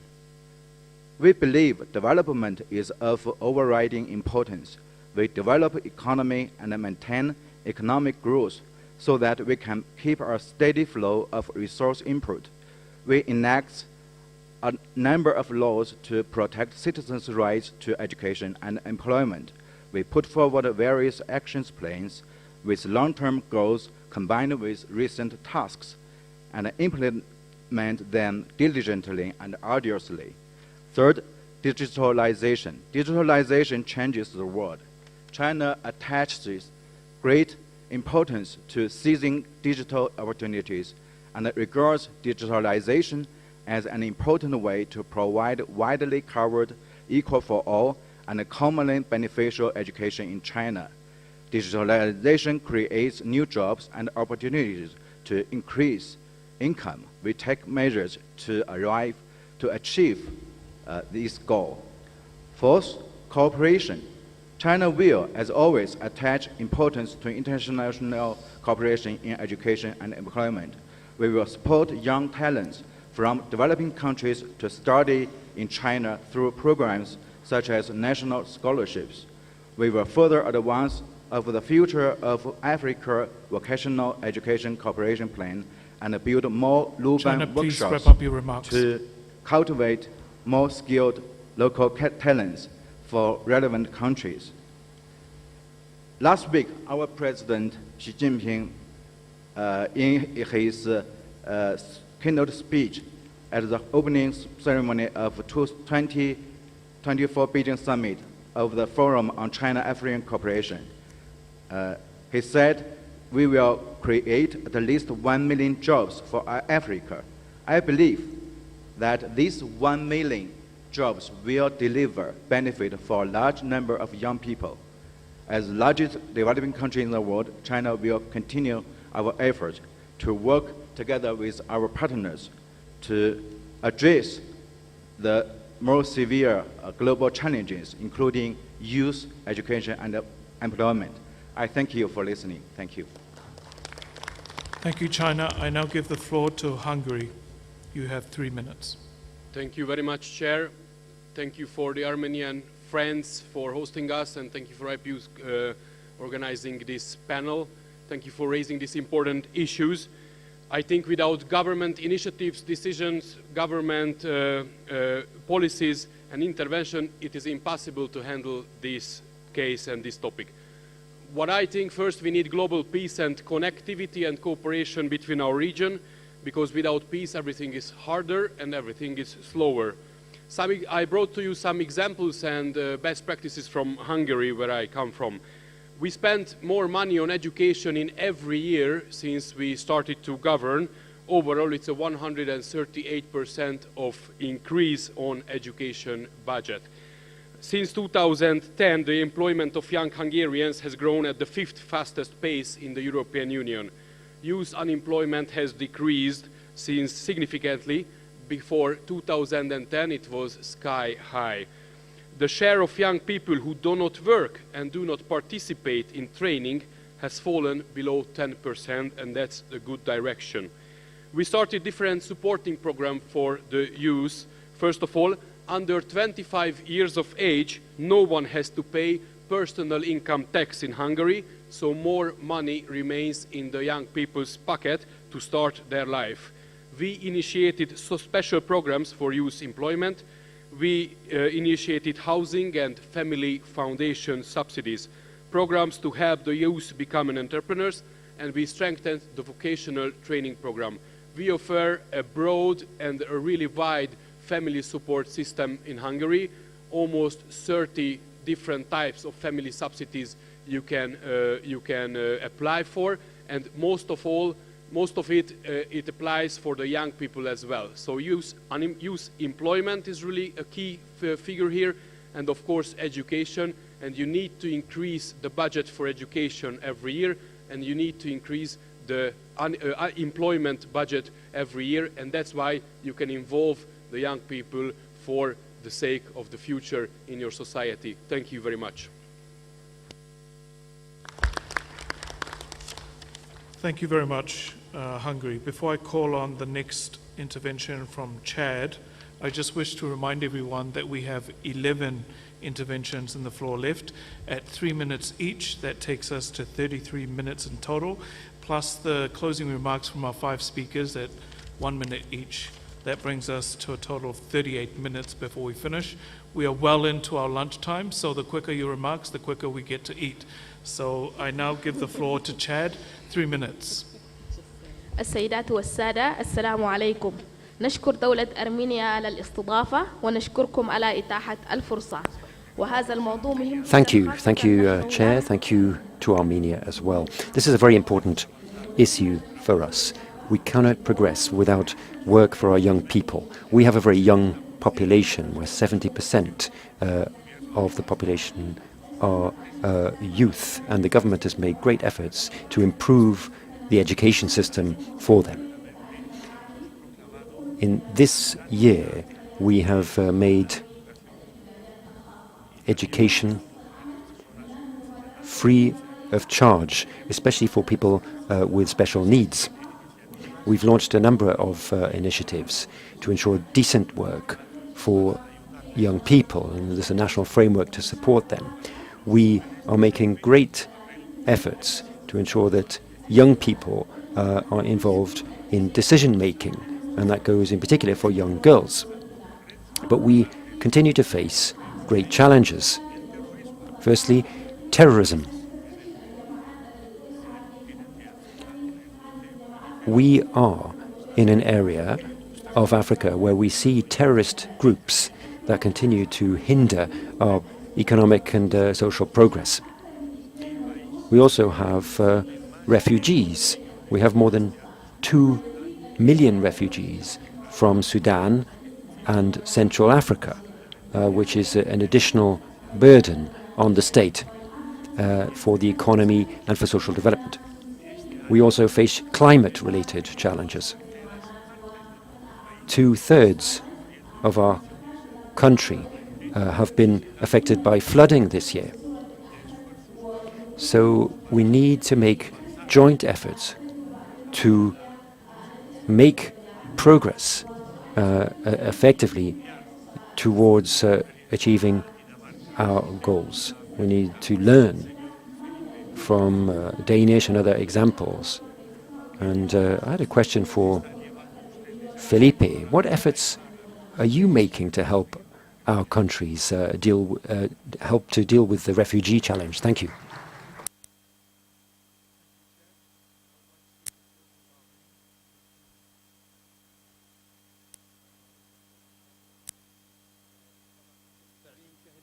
We believe development is of overriding importance. We develop economy and maintain economic growth so that we can keep a steady flow of resource input. We enact a number of laws to protect citizens' rights to education and employment. We put forward various action plans with long-term goals combined with recent tasks and implement them diligently and arduously. Third, digitalization. Digitalization changes the world. China attaches great importance to seizing digital opportunities and regards digitalization as an important way to provide widely covered, equal for all, and commonly beneficial education in China. Digitalization creates new jobs and opportunities to increase income. We take measures to achieve this goal. Fourth, cooperation. China will, as always, attach importance to international cooperation in education and employment. We will support young talents from developing countries to study in China through programs such as national scholarships. We will further advance of the future of Africa vocational education cooperation plan and build more Luban workshops to cultivate more skilled local talents for relevant countries. Last week, our President Xi Jinping, in his keynote speech at the opening ceremony of 2024 Beijing Summit of the Forum on China-African Cooperation, he said, we will create at least 1 million jobs for Africa. I believe that these 1 million jobs will deliver benefit for a large number of young people. As the largest developing country in the world, China will continue our efforts to work together with our partners to address the more severe global challenges, including youth, education, and employment. I thank you for listening. Thank you. Thank you, China. I now give the floor to Hungary. You have 3 minutes. Thank you very much, Chair. Thank you for the Armenian friends for hosting us, and thank you for IPU organizing this panel. Thank you for raising these important issues. I think without government initiatives, decisions, government policies, and intervention, it is impossible to handle this case and this topic. What I think, first, we need global peace and connectivity and cooperation between our region, because without peace, everything is harder and everything is slower. I brought to you some examples and best practices from Hungary, where I come from. We spent more money on education in every year since we started to govern. Overall, it's a 138% of increase on education budget. Since 2010, the employment of young Hungarians has grown at the 5th fastest pace in the European Union. Youth unemployment has decreased since significantly. Before 2010, it was sky high. The share of young people who do not work and do not participate in training has fallen below 10%, and that's a good direction. We started different supporting programs for the youth. First of all, under 25 years of age, no one has to pay personal income tax in Hungary, so more money remains in the young people's pocket to start their life. We initiated special programs for youth employment. We initiated housing and family foundation subsidies, programs to help the youth become entrepreneurs, and we strengthened the vocational training program. We offer a broad and a really wide family support system in Hungary, almost 30 different types of family subsidies you can apply for, and most of it applies for the young people as well. So youth employment is really a key figure here, and of course education, and you need to increase the budget for education every year, and you need to increase the employment budget every year, and that's why you can involve the young people for the sake of the future in your society. Thank you very much. Thank you very much, Hungary. Before I call on the next intervention from Chad, I just wish to remind everyone that we have 11 interventions in the floor left at 3 minutes each. That takes us to 33 minutes in total, plus the closing remarks from our 5 speakers at 1 minute each. That brings us to a total of 38 minutes before we finish. We are well into our lunchtime, so the quicker your remarks, the quicker we get to eat. So I now give the floor to Chad, 3 minutes. السيدات والسادة السلام عليكم. نشكر دولة أرمينيا على الاستضافة ونشكركم على إتاحة الفرصة. وهذا الموضوع مهم. Thank you, Chair. Thank you to Armenia as well. This is a very important issue for us. We cannot progress without work for our young people. We have a very young population, where 70% of the population are youth, and the government has made great efforts to improve the education system for them. In this year, we have made education free of charge, especially for people with special needs. We've launched a number of initiatives to ensure decent work for young people, and there's a national framework to support them. We are making great efforts to ensure that young people are involved in decision-making, and that goes in particular for young girls. But we continue to face great challenges. Firstly, terrorism. We are in an area of Africa where we see terrorist groups that continue to hinder our economic and social progress. We also have refugees. We have more than 2 million refugees from Sudan and Central Africa, which is an additional burden on the state for the economy and for social development. We also face climate-related challenges. 2/3 of our country have been affected by flooding this year. So we need to make joint efforts to make progress effectively towards achieving our goals. We need to learn from Danish and other examples. And I had a question for Felipe. What efforts are you making to help our countries help to deal with the refugee challenge? Thank you.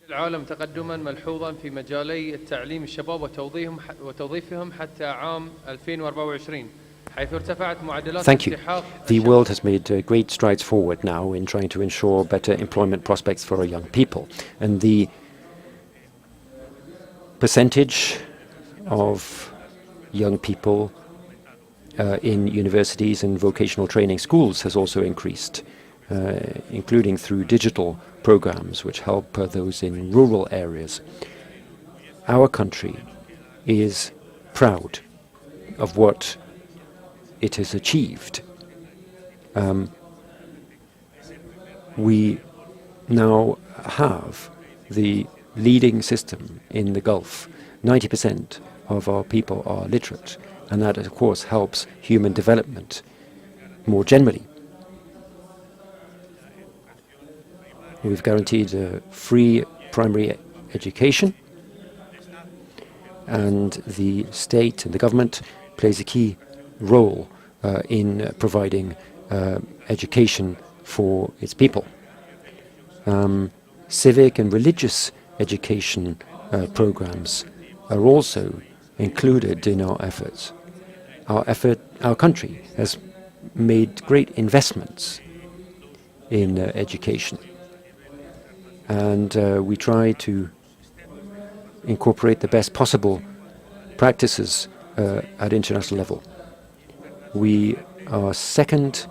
العالم تقدما ملحوظا في مجالي التعليم الشباب وتوظيفهم حتى عام 2024 حيث ارتفعت معدلات الالتحاق. The world has made great strides forward now in trying to ensure better employment prospects for our young people, and the percentage of young people in universities and vocational training schools has also increased, including through digital programs which help those in rural areas. Our country is proud of what it has achieved. We now have the leading system in the Gulf. 90% of our people are literate, and that of course helps human development more generally. We've guaranteed free primary education, and the state and the government plays a key role in providing education for its people. Civic and religious education programs are also included in our efforts. Our country has made great investments in education, and we try to incorporate the best possible practices at international level. We are second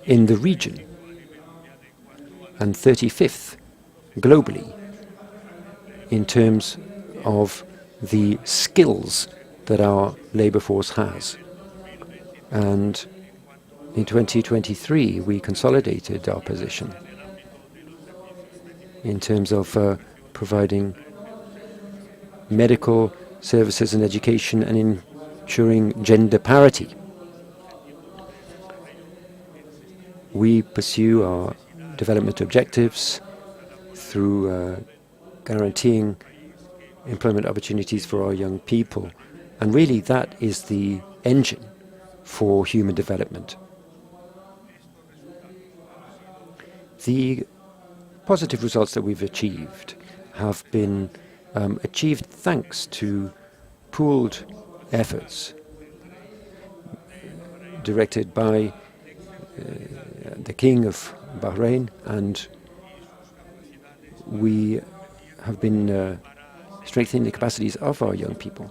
in the region and 35th globally in terms of the skills that our labor force has. And in 2023, we consolidated our position in terms of providing medical services and education and ensuring gender parity. We pursue our development objectives through guaranteeing employment opportunities for our young people. And really, that is the engine for human development. The positive results that we've achieved have been achieved thanks to pooled efforts directed by the King of Bahrain, and we have been strengthening the capacities of our young people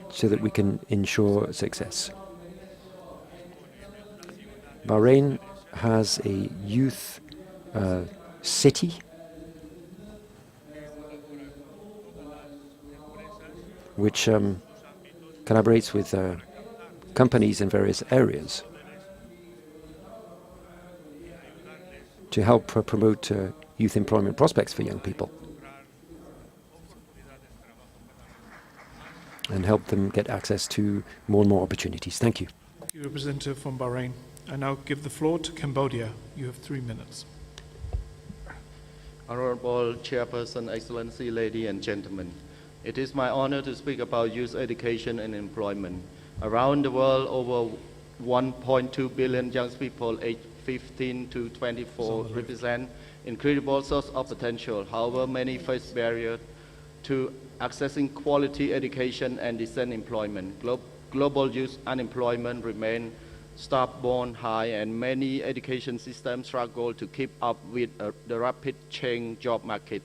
so that we can ensure success. Bahrain has a youth city which collaborates with companies in various areas to help promote youth employment prospects for young people and help them get access to more and more opportunities. Thank you. Thank you, Representative from Bahrain. I now give the floor to Cambodia. You have 3 minutes. Honorable Chairperson, Excellency, ladies and gentlemen, it is my honor to speak about youth education and employment. Around the world, over 1.2 billion young people aged 15 to 24 represent incredible source of potential. However, many face barriers to accessing quality education and decent employment. Global youth unemployment remains stubborn high, and many education systems struggle to keep up with the rapid changing job market.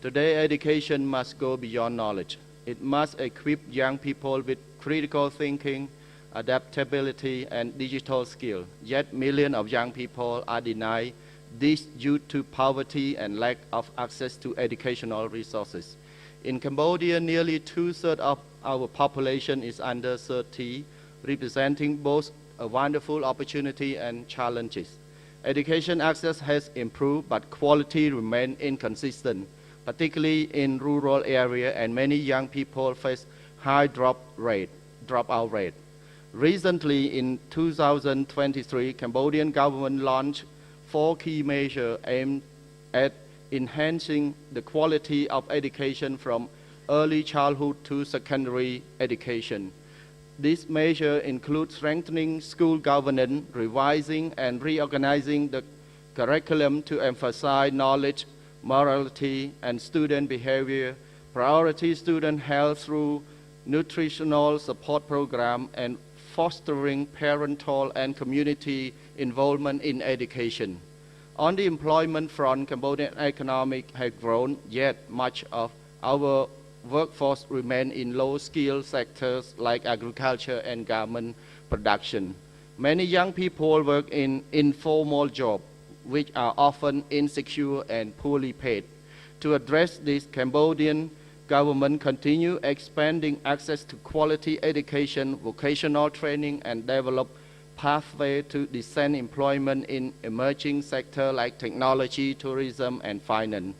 Today, education must go beyond knowledge. It must equip young people with critical thinking, adaptability, and digital skills. Yet millions of young people are denied this due to poverty and lack of access to educational resources. In Cambodia, nearly 2/3 of our population is under 30, representing both a wonderful opportunity and challenges. Education access has improved, but quality remains inconsistent, particularly in rural areas, and many young people face high dropout rate. Recently, in 2023, Cambodian government launched 4 key measures aimed at enhancing the quality of education from early childhood to secondary education. This measure includes strengthening school governance, revising and reorganizing the curriculum to emphasize knowledge, morality, and student behavior, priority student health through nutritional support program, and fostering parental and community involvement in education. On the employment front, Cambodian economy has grown, yet much of our workforce remain in low-skilled sectors like agriculture and garment production. Many young people work in informal jobs, which are often insecure and poorly paid. To address this, Cambodian government continue expanding access to quality education, vocational training, and develop pathway to decent employment in emerging sectors like technology, tourism, and finance.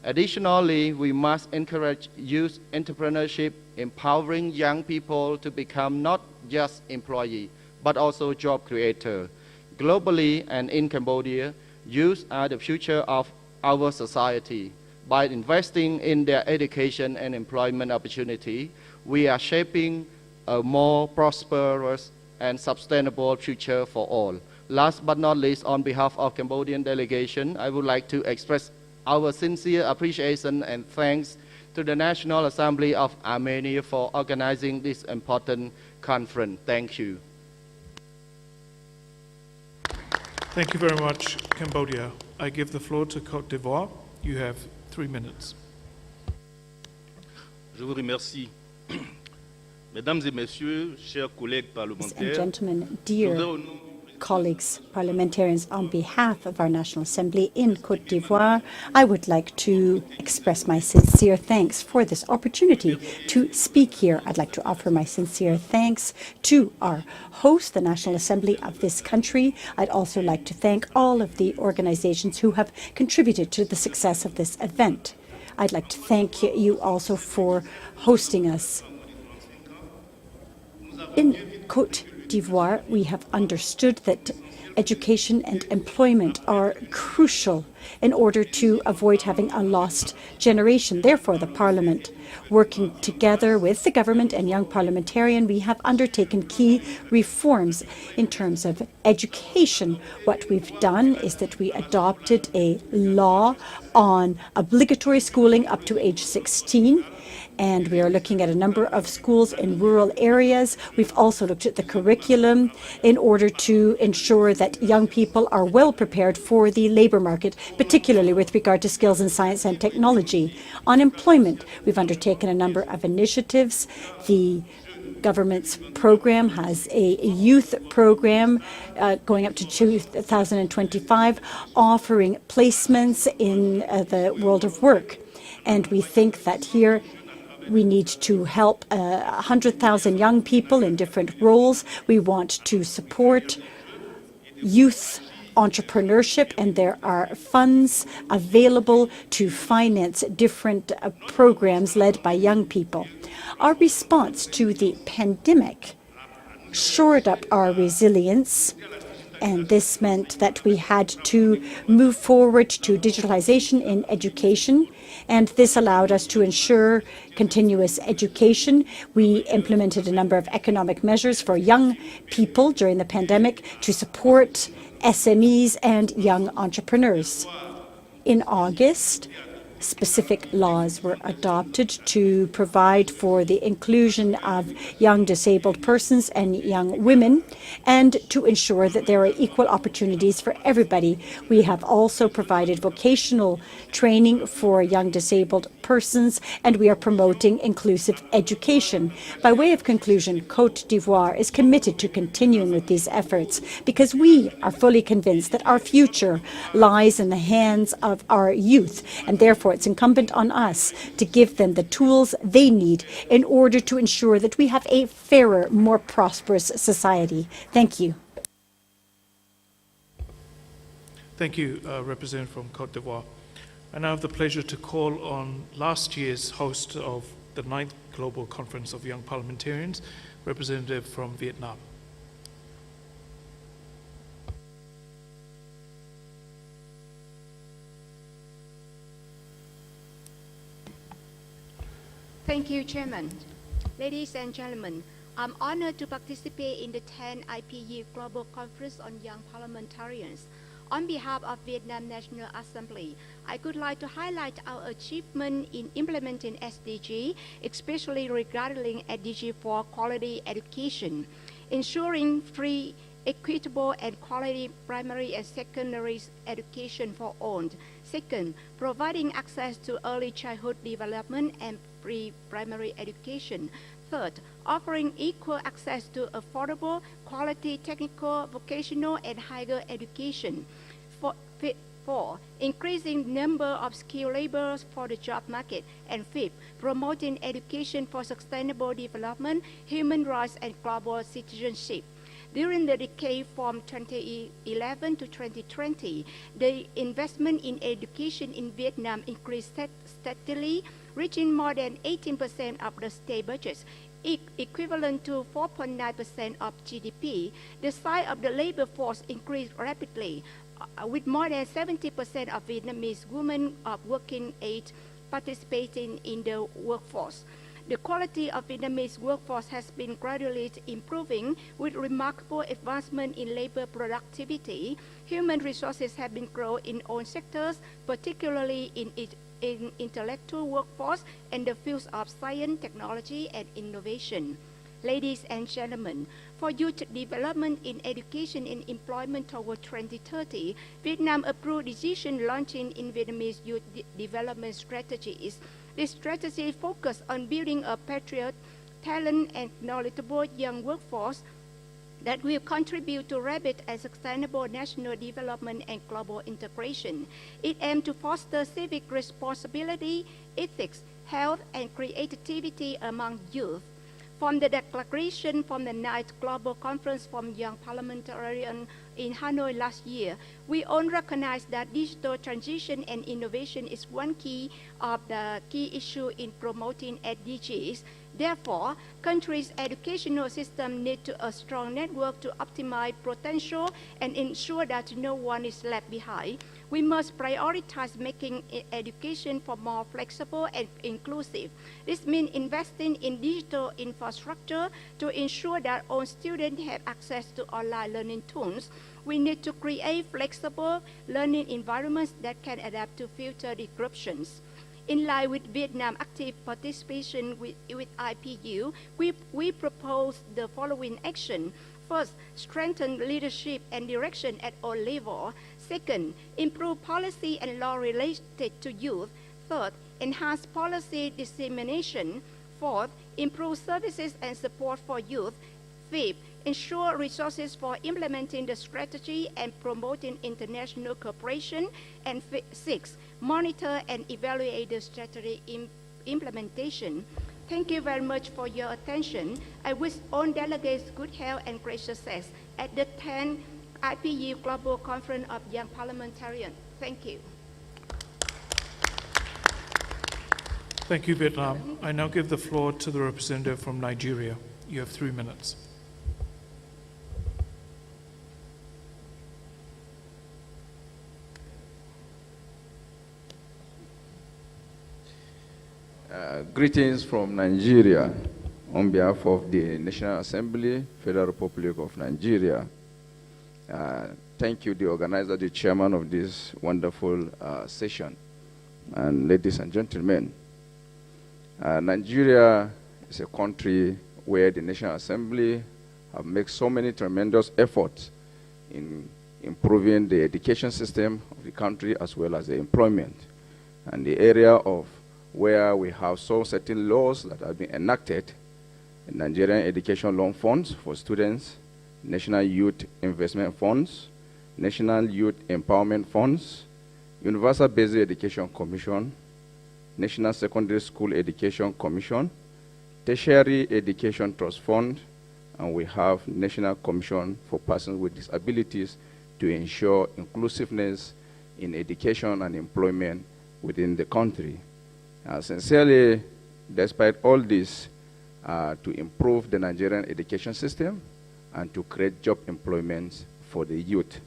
Additionally, we must encourage youth entrepreneurship, empowering young people to become not just employees, but also job creators. Globally and in Cambodia, youth are the future of our society. By investing in their education and employment opportunity, we are shaping a more prosperous and sustainable future for all. Last but not least, on behalf of Cambodian delegation, I would like to express our sincere appreciation and thanks to the National Assembly of Armenia for organizing this important conference. Thank you. Thank you very much, Cambodia. I give the floor to Côte d'Ivoire. You have 3 minutes. Je vous remercie. Mesdames et messieurs, chers collègues Ladies and parlementaires, gentlemen, dear colleagues, parliamentarians, on behalf of our National Assembly in Côte d'Ivoire, I would like to express my sincere thanks for this opportunity to speak here. I'd like to offer my sincere thanks to our host, the National Assembly of this country. I'd also like to thank all of the organizations who have contributed to the success of this event. I'd like to thank you also for hosting us. In Côte d'Ivoire, we have understood that education and employment are crucial in order to avoid having a lost generation. Therefore, the Parliament, working together with the government and young parliamentarian, we have undertaken key reforms in terms of education. What we've done is that we adopted a law on obligatory schooling up to age 16. And we are looking at a number of schools in rural areas. We've also looked at the curriculum in order to ensure that young people are well prepared for the labor market, particularly with regard to skills in science and technology. On employment, we've undertaken a number of initiatives. The government's program has a youth program going up to 2025, offering placements in the world of work. And we think that here we need to help 100,000 young people in different roles. We want to support youth entrepreneurship, and there are funds available to finance different programs led by young people. Our response to the pandemic shored up our resilience, and this meant that we had to move forward to digitalization in education, and this allowed us to ensure continuous education. We implemented a number of economic measures for young people during the pandemic to support SMEs and young entrepreneurs. In August, specific laws were adopted to provide for the inclusion of young disabled persons and young women, and to ensure that there are equal opportunities for everybody. We have also provided vocational training for young disabled persons, and we are promoting inclusive education. By way of conclusion, Côte d'Ivoire is committed to continuing with these efforts because we are fully convinced that our future lies in the hands of our youth, and therefore it's incumbent on us to give them the tools they need in order to ensure that we have a fairer, more prosperous society. Thank you. Thank you, Representative from Côte d'Ivoire. I now have the pleasure to call on last year's host of the 9th Global Conference of Young Parliamentarians, Representative from Vietnam. Thank you, Chairman. Ladies and gentlemen, I'm honored to participate in the 10th IPU Global Conference on Young Parliamentarians. On behalf of Vietnam National Assembly, I would like to highlight our achievement in implementing SDG, especially regarding SDG for quality education, ensuring free, equitable, and quality primary and secondary education for all. Second, providing access to early childhood development and pre-primary education. Third, offering equal access to affordable, quality, technical, vocational, and higher education. Four, increasing number of skilled laborers for the job market. And fifth, promoting education for sustainable development, human rights, and global citizenship. During the decade from 2011 to 2020, the investment in education in Vietnam increased steadily, reaching more than 18% of the state budget, equivalent to 4.9% of GDP. The size of the labor force increased rapidly, with more than 70% of Vietnamese women of working age participating in the workforce. The quality of Vietnamese workforce has been gradually improving with remarkable advancement in labor productivity. Human resources have been grown in all sectors, particularly in intellectual workforce and the fields of science, technology, and innovation. Ladies and gentlemen, for youth development in education and employment toward 2030, Vietnam approved decision launching in Vietnamese youth development strategies. This strategy focused on building a patriot, talent, and knowledgeable young workforce that will contribute to rapid and sustainable national development and global integration. It aims to foster civic responsibility, ethics, health, and creativity among youth. From the declaration from the 9th Global Conference from Young Parliamentarians in Hanoi last year, we all recognize that digital transition and innovation is one of the key issue in promoting SDGs. Therefore, countries' educational system need a strong network to optimize potential and ensure that no one is left behind. We must prioritize making education for more flexible and inclusive. This means investing in digital infrastructure to ensure that all students have access to online learning tools. We need to create flexible learning environments that can adapt to future disruptions. In line with Vietnam's active participation with IPU, we propose the following action. First, strengthen leadership and direction at all levels. Second, improve policy and law related to youth. Third, enhance policy dissemination. Fourth, improve services and support for youth. Fifth, ensure resources for implementing the strategy and promoting international cooperation. And sixth, monitor and evaluate the strategy implementation. Thank you very much for your attention. I wish all delegates good health and great success at the 10th IPU Global Conference of Young Parliamentarians. Thank you. Thank you, Vietnam. I now give the floor to the representative from Nigeria. You have 3 minutes. Greetings from Nigeria on behalf of the National Assembly, Federal Republic of Nigeria. Thank you, the organizer, the chairman of this wonderful session, and ladies and gentlemen. Nigeria is a country where the National Assembly have made so many tremendous efforts in improving the education system of the country as well as the employment. And the area of where we have certain laws that have been enacted, Nigerian Education Loan Funds for students, National Youth Investment Funds, National Youth Empowerment Funds, Universal Basic Education Commission, National Secondary School Education Commission, Tertiary Education Trust Fund, and we have National Commission for Persons with Disabilities to ensure inclusiveness in education and employment within the country. Sincerely, despite all this, to improve the Nigerian education system and to create job employment for the youth.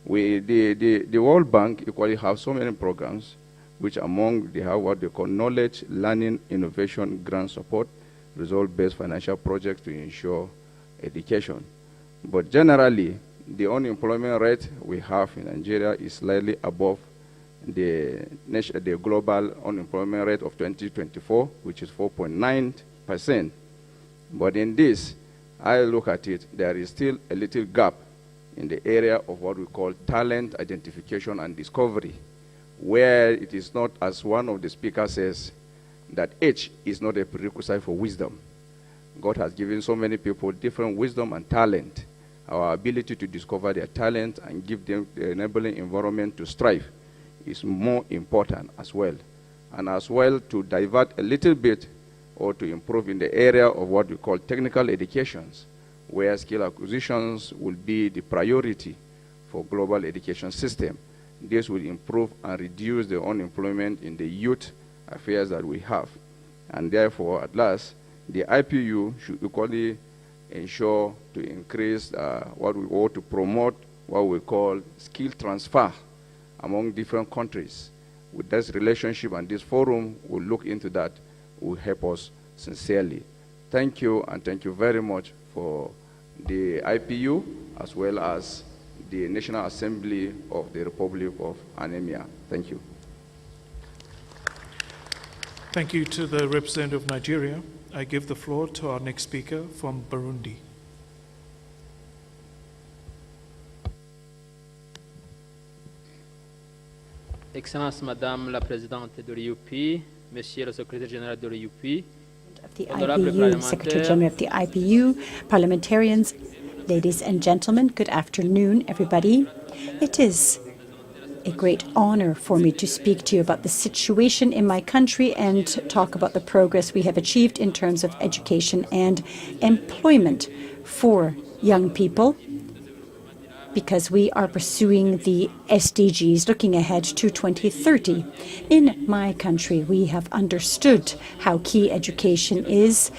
The World Bank equally have so many programs, which among they have what they call knowledge, learning, innovation, grant support, result-based financial projects to ensure education. But generally, the unemployment rate we have in Nigeria is slightly above the global unemployment rate of 2024, which is 4.9%. But in this, I look at it, there is still a little gap in the area of what we call talent identification and discovery, where it is not, as one of the speakers says, that age is not a prerequisite for wisdom. God has given so many people different wisdom and talent. Our ability to discover their talent and give them the enabling environment to strive is more important as well. And as well to divert a little bit or to improve in the area of what we call technical educations, where skill acquisitions will be the priority for global education system. This will improve and reduce the unemployment in the youth affairs that we have. And therefore, at last, the IPU should equally ensure to increase what we ought to promote, what we call skill transfer among different countries. With this relationship and this forum, we'll look into that, will help us sincerely. Thank you, and thank you very much for the IPU, as well as the National Assembly of the Republic of Armenia. Thank you. Thank you to the representative of Nigeria. I give the floor to our next speaker from Burundi. Excellence Madame la Présidente de l'IUP, Monsieur le Secrétaire Général de l'IUP, of the IPU, Secretary General of the IPU, parliamentarians, Ladies and gentlemen, good afternoon, everybody. It is a great honor for me to speak to you about the situation in my country and talk about the progress we have achieved in terms of education and employment for young people, because we are pursuing the SDGs looking ahead to 2030. In my country, we have understood how key education is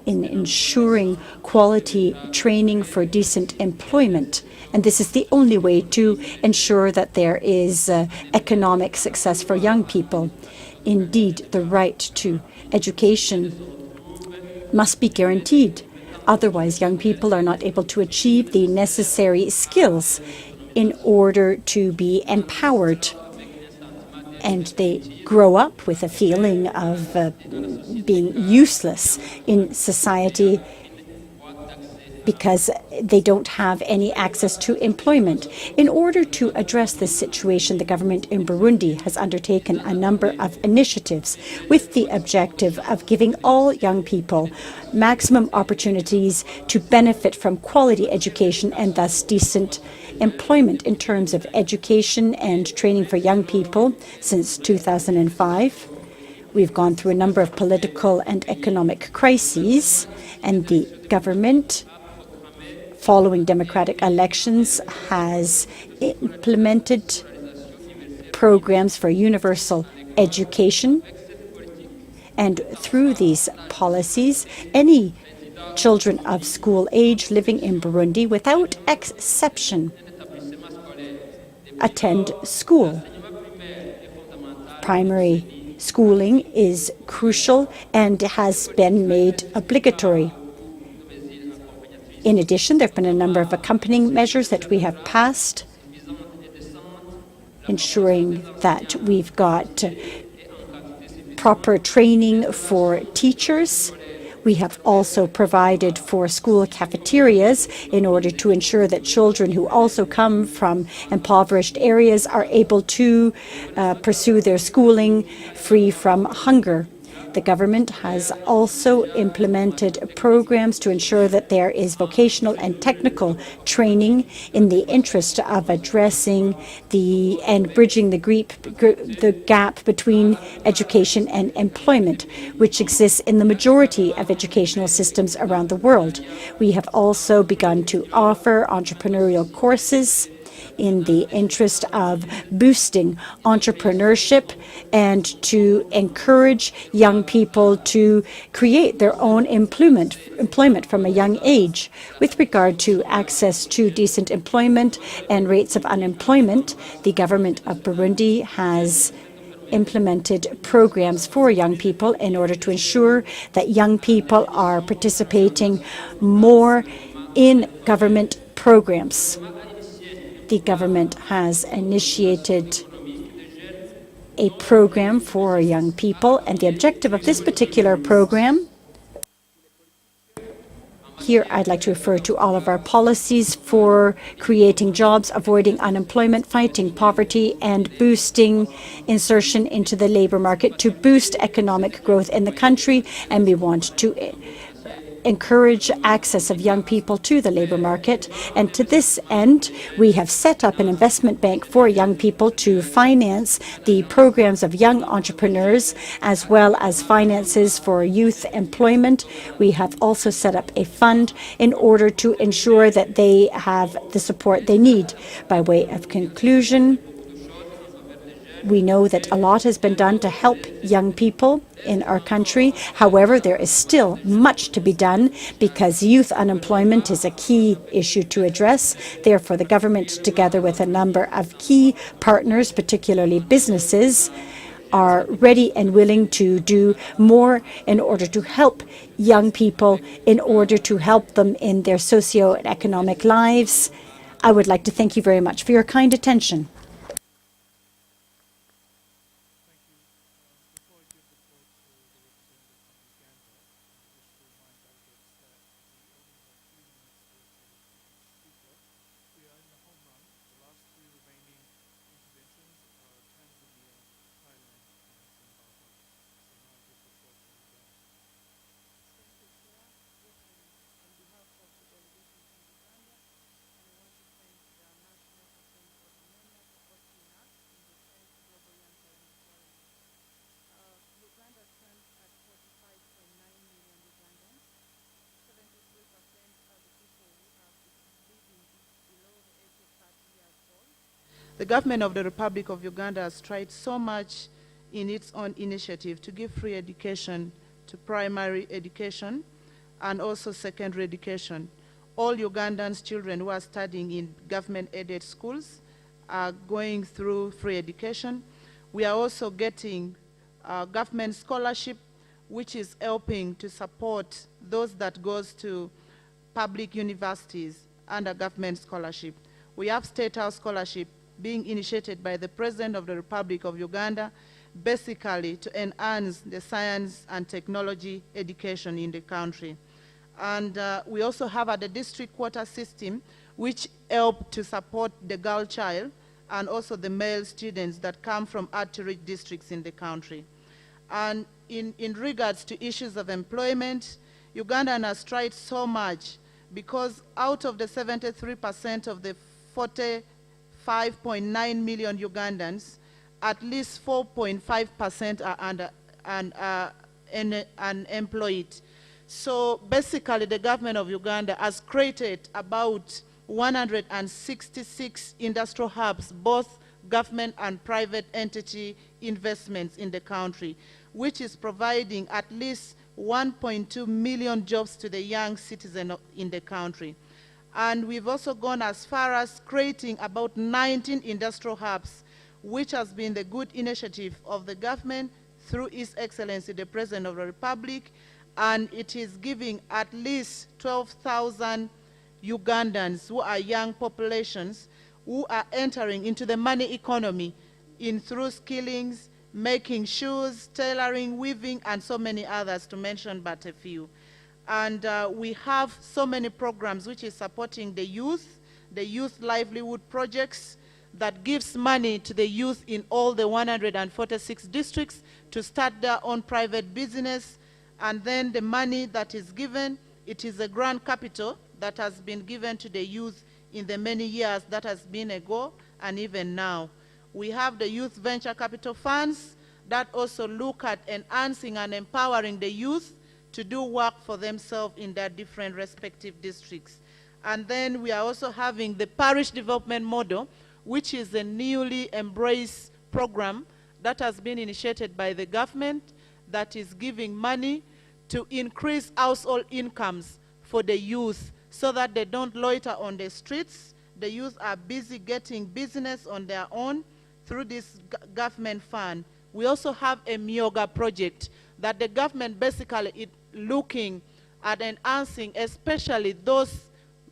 in ensuring quality training for decent employment. And this is the only way to ensure that there is economic success for young people. Indeed, the right to education must be guaranteed. Otherwise, young people are not able to achieve the necessary skills in order to be empowered. And they grow up with a feeling of being useless in society because they don't have any access to employment. In order to address this situation, the government in Burundi has undertaken a number of initiatives with the objective of giving all young people maximum opportunities to benefit from quality education and thus decent employment. In terms of education and training for young people since 2005, we've gone through a number of political and economic crises, and the government, following democratic elections, has implemented programs for universal education. And through these policies, any children of school age living in Burundi, without exception, attend school. Primary schooling is crucial and has been made obligatory. In addition, there have been a number of accompanying measures that we have passed, ensuring that we've got proper training for teachers. We have also provided for school cafeterias in order to ensure that children who also come from impoverished areas are able to pursue their schooling free from hunger. The government has also implemented programs to ensure that there is vocational and technical training in the interest of addressing and bridging the gap between education and employment, which exists in the majority of educational systems around the world. We have also begun to offer entrepreneurial courses in the interest of boosting entrepreneurship and to encourage young people to create their own employment from a young age. With regard to access to decent employment and rates of unemployment, the government of Burundi has implemented programs for young people in order to ensure that young people are participating more in government programs. The government has initiated a program for young people, and the objective of this particular program, here I'd like to refer to all of our policies for creating jobs, avoiding unemployment, fighting poverty, and boosting insertion into the labor market to boost economic growth in the country. And we want to encourage access of young people to the labor market. And to this end, we have set up an investment bank for young people to finance the programs of young entrepreneurs, as well as finances for youth employment. We have also set up a fund in order to ensure that they have the support they need. By way of conclusion, we know that a lot has been done to help young people in our country. However, there is still much to be done because youth unemployment is a key issue to address. Therefore, the government, together with a number of key partners, particularly businesses, are ready and willing to do more in order to help young people, in order to help them in their socio-economic lives. I would like to thank you very much for your kind attention. The government of the Republic of Uganda has tried so much in its own initiative to give free education to primary education and also secondary education. All Ugandans children who are studying in government-aided schools are going through free education. We are also getting government scholarship, which is helping to support those that goes to public universities under government scholarship. We have State House scholarship being initiated by the President of the Republic of Uganda, basically to enhance the science and technology education in the country. And we also have the district quota system, which help to support the girl child and also the male students that come from hard-to-reach districts in the country. And in regards to issues of employment, Uganda has tried so much because out of the 73% of the 45.9 million Ugandans, at least 4.5% are unemployed. So basically the government of Uganda has created about 166 industrial hubs, both government and private entity investments in the country, which is providing at least 1.2 million jobs to the young citizens in the country. And we've also gone as far as creating about 19 industrial hubs, which has been the good initiative of the government through His Excellency, the President of the Republic, and it is giving at least 12,000 Ugandans who are young populations who are entering into the money economy through skillings, making shoes, tailoring, weaving, and so many others, to mention but a few. And we have so many programs which is supporting the youth livelihood projects that gives money to the youth in all the 146 districts to start their own private business. And then the money that is given, it is a grant capital that has been given to the youth in the many years that has been ago and even now. We have the youth venture capital funds that also look at enhancing and empowering the youth to do work for themselves in their different respective districts. And then we are also having the parish development model, which is a newly embraced program that has been initiated by the government that is giving money to increase household incomes for the youth so that they don't loiter on the streets. The youth are busy getting business on their own through this government fund. We also have a Myoga project that the government basically is looking at enhancing, especially those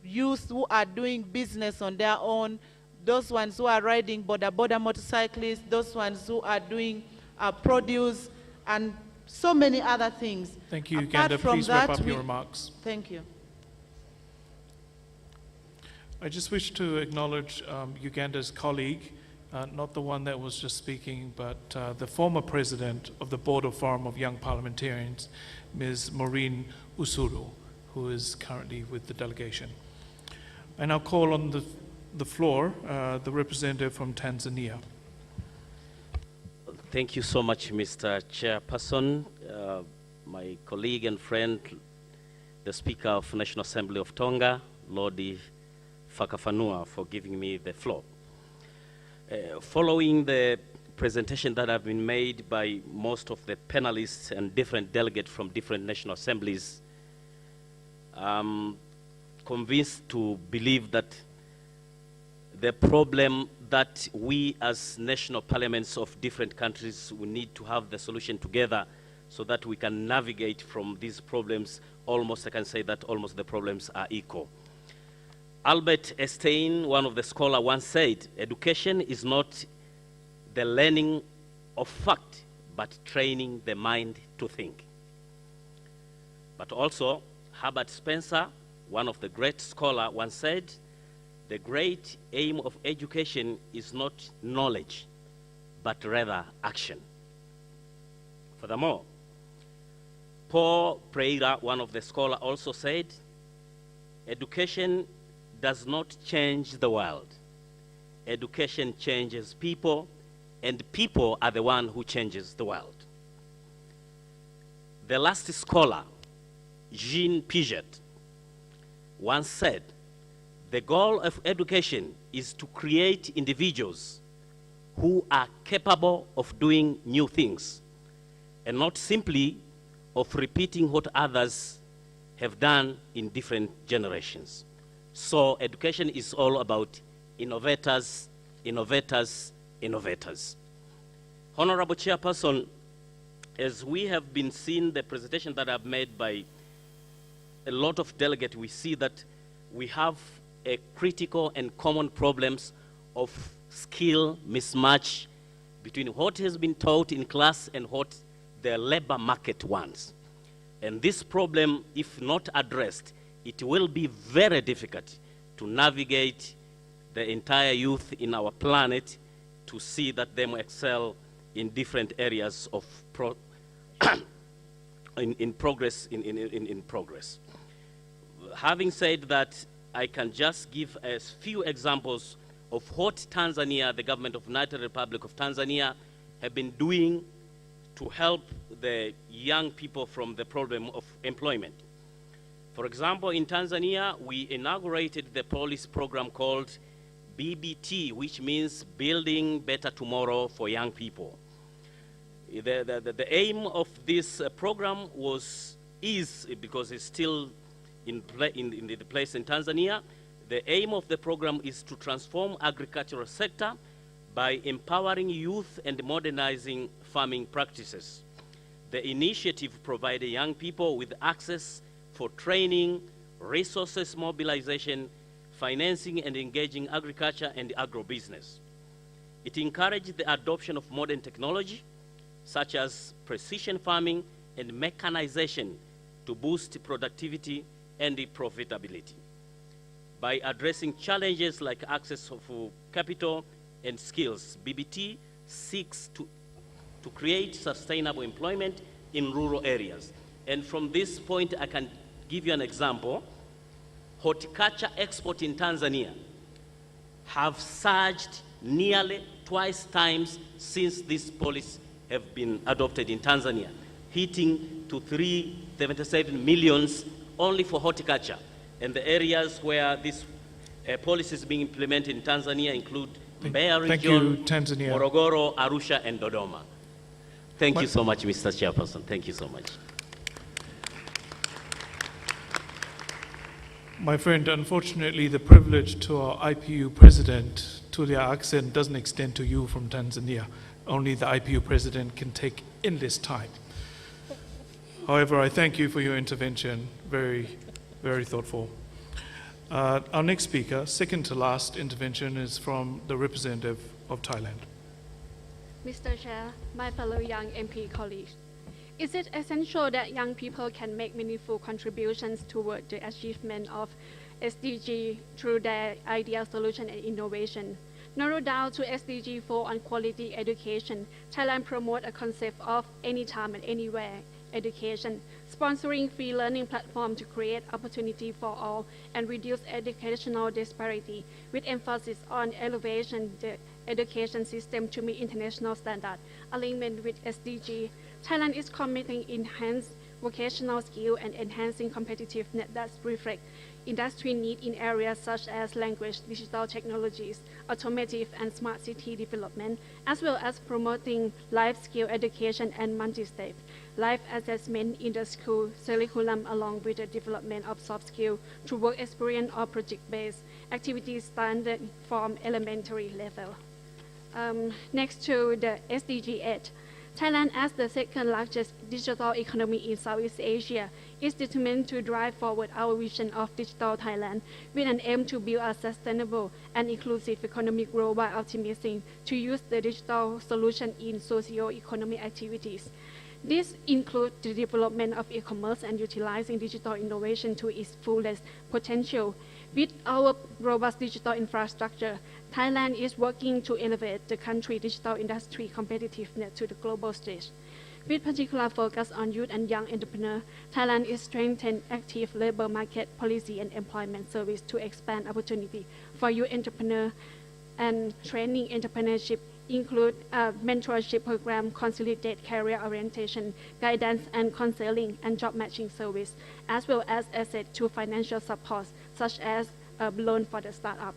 youth who are doing business on their own, those ones who are riding border motorcyclists, those ones who are doing produce, and so many other things. Thank you, Apart Uganda. from Please that, wrap up your remarks. Thank you. I just wish to acknowledge Uganda's colleague, not the one that was just speaking, but the former president of the Board of Forum of Young Parliamentarians, Ms. Maureen Usuru, who is currently with the delegation. I now call on the floor the representative from Tanzania. Thank you so much, Mr. Chairperson, my colleague and friend, the Speaker of National Assembly of Tonga, Lord Fakafanua, for giving me the floor. Following the presentation that have been made by most of the panelists and different delegates from different national assemblies, I'm convinced to believe that the problem that we as national parliaments of different countries will need to have the solution together so that we can navigate from these problems. Almost, I can say that almost the problems are equal. Albert Einstein, one of the scholars, once said, education is not the learning of fact, but training the mind to think. But also, Herbert Spencer, one of the great scholars, once said, the great aim of education is not knowledge, but rather action. Furthermore, Paul Pereira, one of the scholars, also said, education does not change the world. Education changes people, and people are the one who changes the world. The last scholar, Jean Piaget, once said, The goal of education is to create individuals who are capable of doing new things and not simply of repeating what others have done in different generations. So education is all about innovators, innovators, innovators. Honorable Chairperson, as we have been seeing the presentation that I've made by a lot of delegates, we see that we have a critical and common problems of skill mismatch between what has been taught in class and what the labor market wants. And this problem, if not addressed, it will be very difficult to navigate the entire youth in our planet to see that them excel in different areas of progress. Having said that, I can just give a few examples of what Tanzania, the government of United Republic of Tanzania, have been doing to help the young people from the problem of employment. For example, in Tanzania, we inaugurated the policy program called BBT, which means Building Better Tomorrow for Young People. The aim of this program is, because it's still in the place in Tanzania, the aim of the program is to transform agricultural sector by empowering youth and modernizing farming practices. The initiative provided young people with access for training, resources mobilization, financing and engaging agriculture and agribusiness. It encouraged the adoption of modern technology, such as precision farming and mechanization to boost productivity and profitability. By addressing challenges like access to capital and skills, BBT seeks to create sustainable employment in rural areas. And from this point, I can give you an example. Horticulture export in Tanzania have surged nearly twice times since this policy have been adopted in Tanzania, hitting to 377 millions only for horticulture. And the areas where this policy is being implemented in Tanzania include Mbeya region, Morogoro, Arusha, and Dodoma. Thank you so much, Mr. Chairperson. Thank you so much. My friend, unfortunately, the privilege to our IPU President, Tulia Aksen, doesn't extend to you from Tanzania. Only the IPU President can take endless time. However, I thank you for your intervention. Very, very thoughtful. Our next speaker, second to last intervention, is from the representative of Thailand. Mr. Chair, my fellow young MP colleagues, is it essential that young people can make meaningful contributions toward the achievement of SDG through their ideal solution and innovation? Narrowed down to SDG 4 on quality education, Thailand promotes a concept of anytime and anywhere education, sponsoring free learning platform to create opportunity for all and reduce educational disparity, with emphasis on elevation the education system to meet international standards. Alignment with SDG, Thailand is committing enhanced vocational skill and enhancing competitiveness that reflect industry need in areas such as language, digital technologies, automotive and smart city development, as well as promoting life skill education and multi-step life assessment in the school curriculum, along with the development of soft skill through work experience or project-based activities started from elementary level. Next to the SDG 8, Thailand, as the second largest digital economy in Southeast Asia, is determined to drive forward our vision of digital Thailand with an aim to build a sustainable and inclusive economic growth by optimizing to use the digital solution in socio-economic activities. This includes the development of e-commerce and utilizing digital innovation to its fullest potential. With our robust digital infrastructure, Thailand is working to elevate the country's digital industry competitiveness to the global stage. With particular focus on youth and young entrepreneurs, Thailand is strengthening active labor market policy and employment service to expand opportunity for youth entrepreneurs, and training entrepreneurship include a mentorship program, consolidate career orientation, guidance and counseling, and job matching service, as well as access to financial support such as loan for the startup.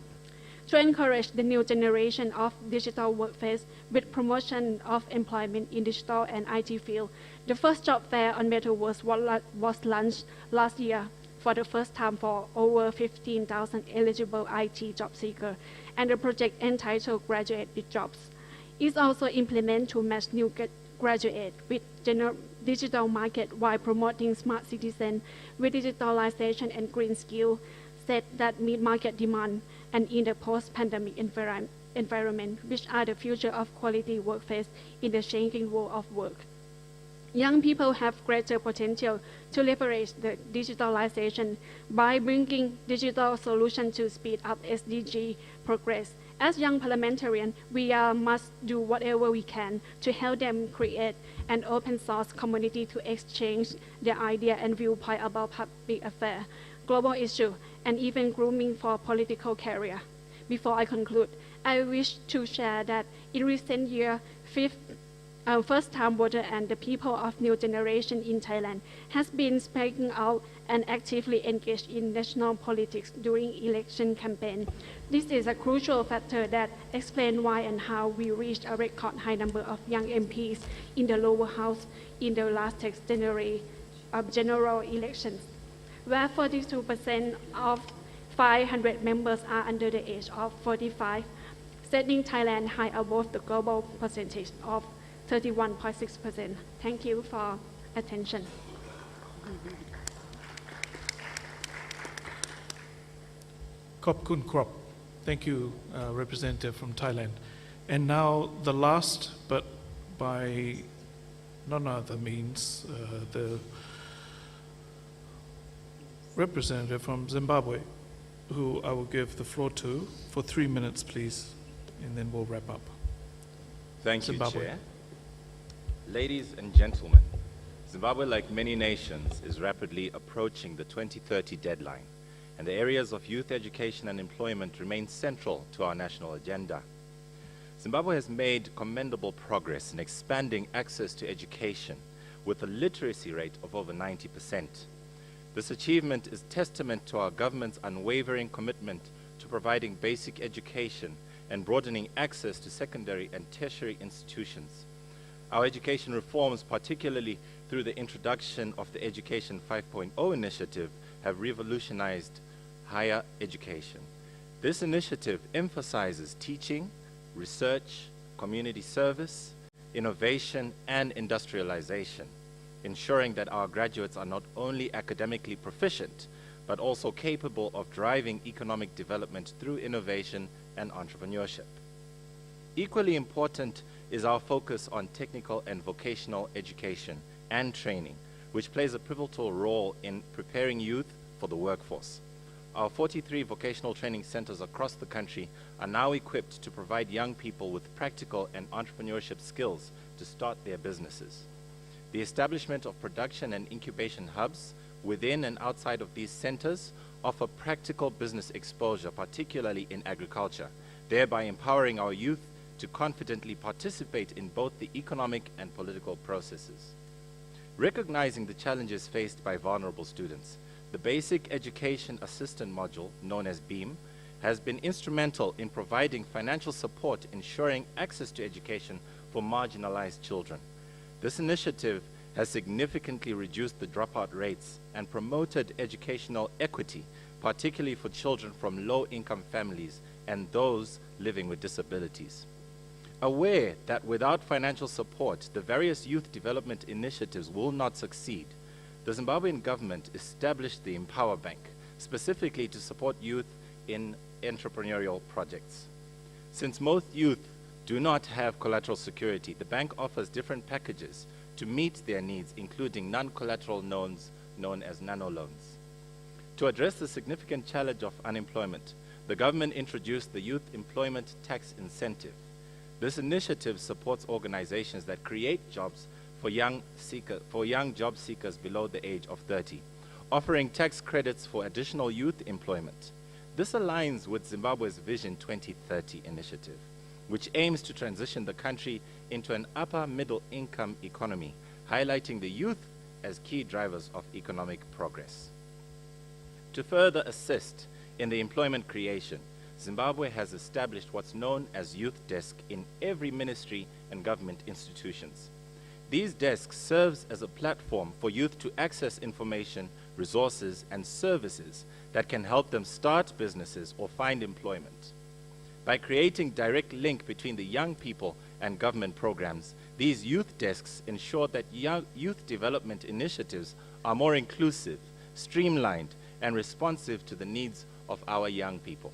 To encourage the new generation of digital workforce with promotion of employment in digital and IT field, the first job fair on Metaverse was launched last year for the first time for over 15,000 eligible IT job seekers, and the project entitled Graduate with Jobs is also implemented to match new graduates with digital market while promoting smart citizen with digitalization and green skill set that meet market demand and in the post-pandemic environment, which are the future of quality workforce in the changing world of work. Young people have greater potential to leverage the digitalization by bringing digital solutions to speed up SDG progress. As young parliamentarians, we must do whatever we can to help them create an open source community to exchange their idea and viewpoint about public affairs, global issues, and even grooming for political career. Before I conclude, I wish to share that in recent years, first-time voters and the people of new generation in Thailand has been speaking out and actively engaged in national politics during election campaign. This is a crucial factor that explains why and how we reached a record high number of young MPs in the lower house in the last general elections, where 42% of 500 members are under the age of 45, setting Thailand high above the global percentage of 31.6%. Thank you for attention. Khop Kun Krop. Thank you, Representative from Thailand. And now the last, but by none other means, the representative from Zimbabwe, who I will give the floor to for 3 minutes, please, and then we'll wrap up. Thank you, Zimbabwe. Chair. Ladies and gentlemen, Zimbabwe, like many nations, is rapidly approaching the 2030 deadline, and the areas of youth education and employment remain central to our national agenda. Zimbabwe has made commendable progress in expanding access to education with a literacy rate of over 90%. This achievement is testament to our government's unwavering commitment to providing basic education and broadening access to secondary and tertiary institutions. Our education reforms, particularly through the introduction of the Education 5.0 initiative, have revolutionized higher education. This initiative emphasizes teaching, research, community service, innovation, and industrialization, ensuring that our graduates are not only academically proficient, but also capable of driving economic development through innovation and entrepreneurship. Equally important is our focus on technical and vocational education and training, which plays a pivotal role in preparing youth for the workforce. Our 43 vocational training centers across the country are now equipped to provide young people with practical and entrepreneurship skills to start their businesses. The establishment of production and incubation hubs within and outside of these centers offer practical business exposure, particularly in agriculture, thereby empowering our youth to confidently participate in both the economic and political processes. Recognizing the challenges faced by vulnerable students, the Basic Education Assistant Module, known as BEAM, has been instrumental in providing financial support ensuring access to education for marginalized children. This initiative has significantly reduced the dropout rates and promoted educational equity, particularly for children from low-income families and those living with disabilities. Aware that without financial support, the various youth development initiatives will not succeed, the Zimbabwean government established the Empower Bank, specifically to support youth in entrepreneurial projects. Since most youth do not have collateral security, the bank offers different packages to meet their needs, including non-collateral loans known as nano loans. To address the significant challenge of unemployment, the government introduced the Youth Employment Tax Incentive. This initiative supports organizations that create jobs for young job seekers below the age of 30, offering tax credits for additional youth employment. This aligns with Zimbabwe's Vision 2030 initiative, which aims to transition the country into an upper middle income economy, highlighting the youth as key drivers of economic progress. To further assist in the employment creation, Zimbabwe has established what's known as Youth Desk in every ministry and government institutions. These desks serve as a platform for youth to access information, resources, and services that can help them start businesses or find employment. By creating direct link between the young people and government programs, these youth desks ensure that youth development initiatives are more inclusive, streamlined, and responsive to the needs of our young people.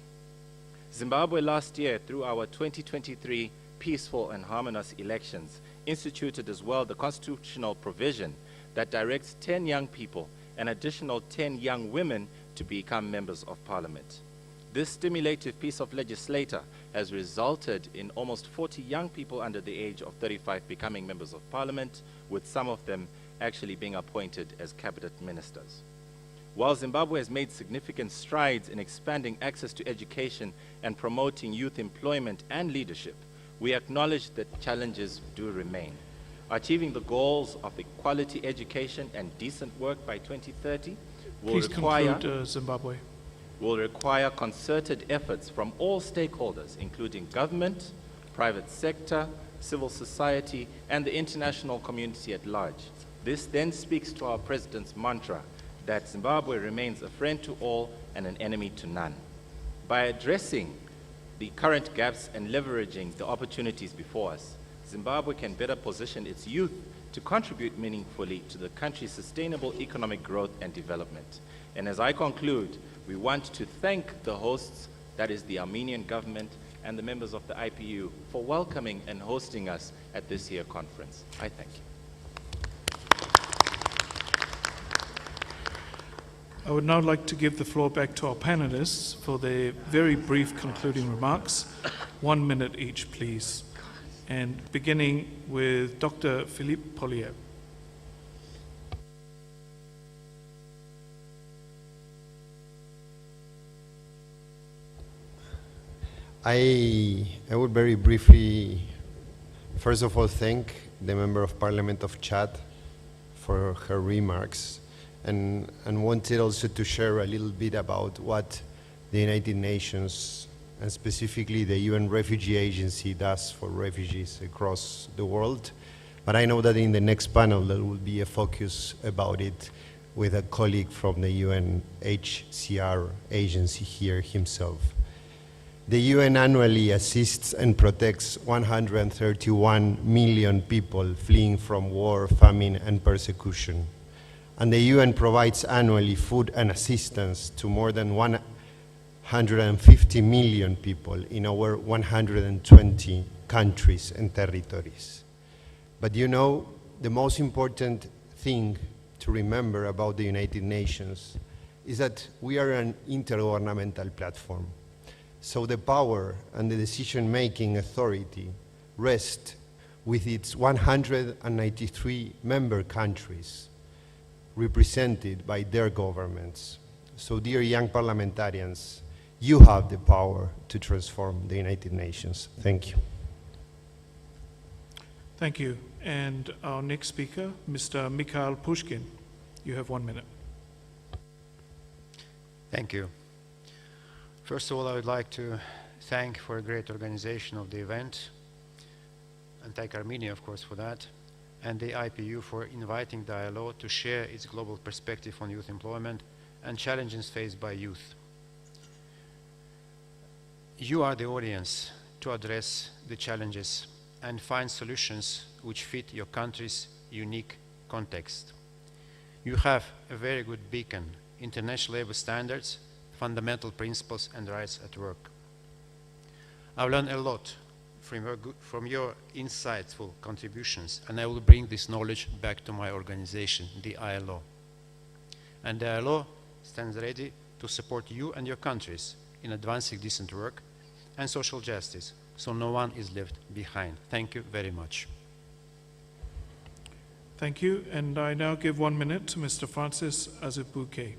Zimbabwe last year, through our 2023 peaceful and harmonious elections, instituted as well the constitutional provision that directs 10 young people and additional 10 young women to become members of parliament. This stimulative piece of legislation has resulted in almost 40 young people under the age of 35 becoming members of parliament, with some of them actually being appointed as cabinet ministers. While Zimbabwe has made significant strides in expanding access to education and promoting youth employment and leadership, we acknowledge that challenges do remain. Achieving the goals of equality education and decent work by 2030 will require concerted efforts from all stakeholders, including government, private sector, civil society, and the international community at large. This then speaks to our President's mantra that Zimbabwe remains a friend to all and an enemy to none. By addressing the current gaps and leveraging the opportunities before us, Zimbabwe can better position its youth to contribute meaningfully to the country's sustainable economic growth and development. And as I conclude, we want to thank the hosts, that is the Armenian government, and the members of the IPU for welcoming and hosting us at this year's conference. I thank you. I would now like to give the floor back to our panelists for their very brief concluding remarks. 1 minute each, please. And beginning with Dr. Philippe Pollier. I would very briefly, first of all, thank the Member of Parliament of Chad for her remarks, and wanted also to share a little bit about what the United Nations and specifically the UN Refugee Agency does for refugees across the world. But I know that in the next panel there will be a focus about it with a colleague from the UNHCR agency here himself. The UN annually assists and protects 131 million people fleeing from war, famine, and persecution. And the UN provides annually food and assistance to more than 150 million people in over 120 countries and territories. But you know, the most important thing to remember about the United Nations is that we are an intergovernmental platform. So the power and the decision-making authority rest with its 193 member countries represented by their governments. So dear young parliamentarians, you have the power to transform the United Nations. Thank you. Thank you. And our next speaker, Mr. Mikhail Pushkin. You have 1 minute. Thank you. First of all, I would like to thank for a great organization of the event, and thank Armenia, of course, for that, and the IPU for inviting the ILO to share its global perspective on youth employment and challenges faced by youth. You are the audience to address the challenges and find solutions which fit your country's unique context. You have a very good beacon, international labor standards, fundamental principles and rights at work. I've learned a lot from your insightful contributions, and I will bring this knowledge back to my organization, the ILO. And the ILO stands ready to support you and your countries in advancing decent work and social justice, so no one is left behind. Thank you very much. Thank you, and I now give 1 minute to Mr. Francis Azubuike.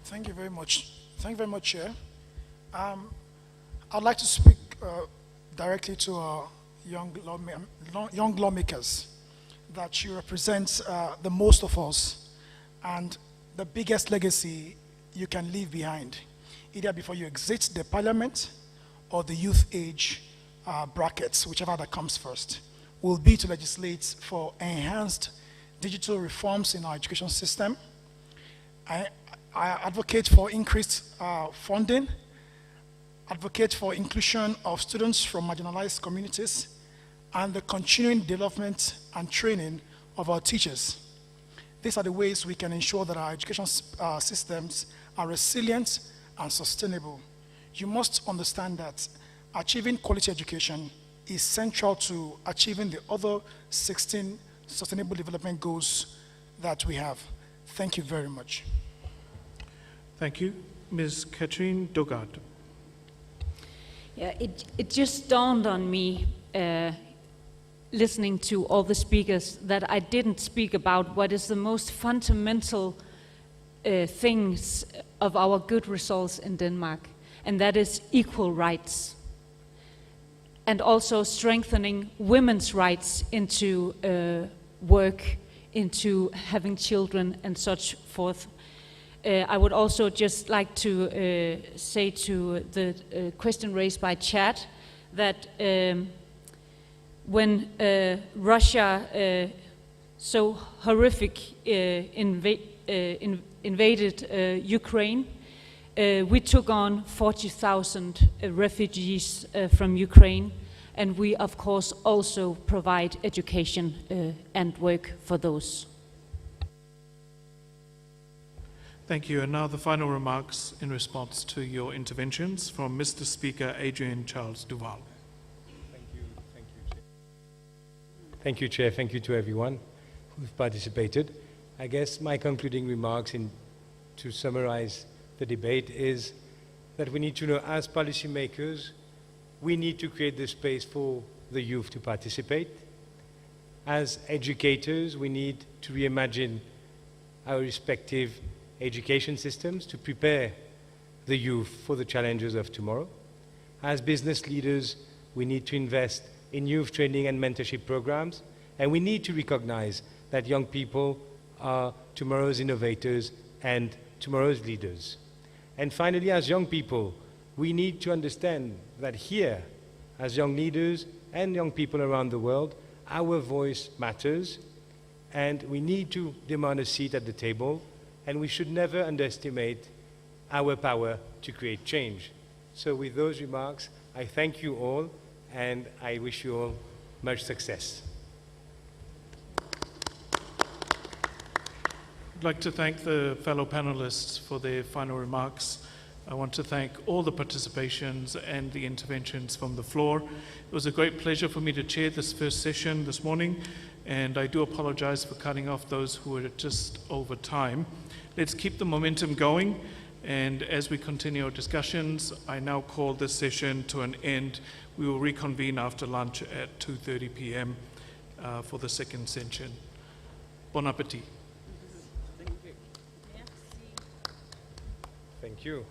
Thank you very much. Thank you very much, Chair. I'd like to speak directly to our young lawmakers, that you represent the most of us, and the biggest legacy you can leave behind, either before you exit the parliament or the youth age brackets, whichever that comes first, will be to legislate for enhanced digital reforms in our education system. I advocate for increased funding, advocate for inclusion of students from marginalized communities, and the continuing development and training of our teachers. These are the ways we can ensure that our education systems are resilient and sustainable. You must understand that achieving quality education is central to achieving the other 16 Sustainable Development Goals that we have. Thank you very much. Thank you. Ms. Catherine Dogard. Yeah, it just dawned on me, listening to all the speakers, that I didn't speak about what is the most fundamental things of our good results in Denmark, and that is equal rights, and also strengthening women's rights into work, into having children, and such forth. I would also just like to say to the question raised by Chad that when Russia so horrific invaded Ukraine, we took on 40,000 refugees from Ukraine, and we of course also provide education and work for those. Thank you. And now the final remarks in response to your interventions from Mr. Speaker Adrian Charles Duval. Thank you, Chair. Thank you to everyone who's participated. I guess my concluding remarks to summarize the debate is that we need to know, as policymakers, we need to create the space for the youth to participate. As educators, we need to reimagine our respective education systems to prepare the youth for the challenges of tomorrow. As business leaders, we need to invest in youth training and mentorship programs, and we need to recognize that young people are tomorrow's innovators and tomorrow's leaders. And finally, as young people, we need to understand that here, as young leaders and young people around the world, our voice matters, and we need to demand a seat at the table, and we should never underestimate our power to create change. So with those remarks, I thank you all, and I wish you all much success. I'd like to thank the fellow panelists for their final remarks. I want to thank all the participations and the interventions from the floor. It was a great pleasure for me to chair this first session this morning, and I do apologize for cutting off those who were just over time. Let's keep the momentum going, and as we continue our discussions, I now call this session to an end. We will reconvene after lunch at 2:30 p.m. For the second session. Bon appétit. Thank you.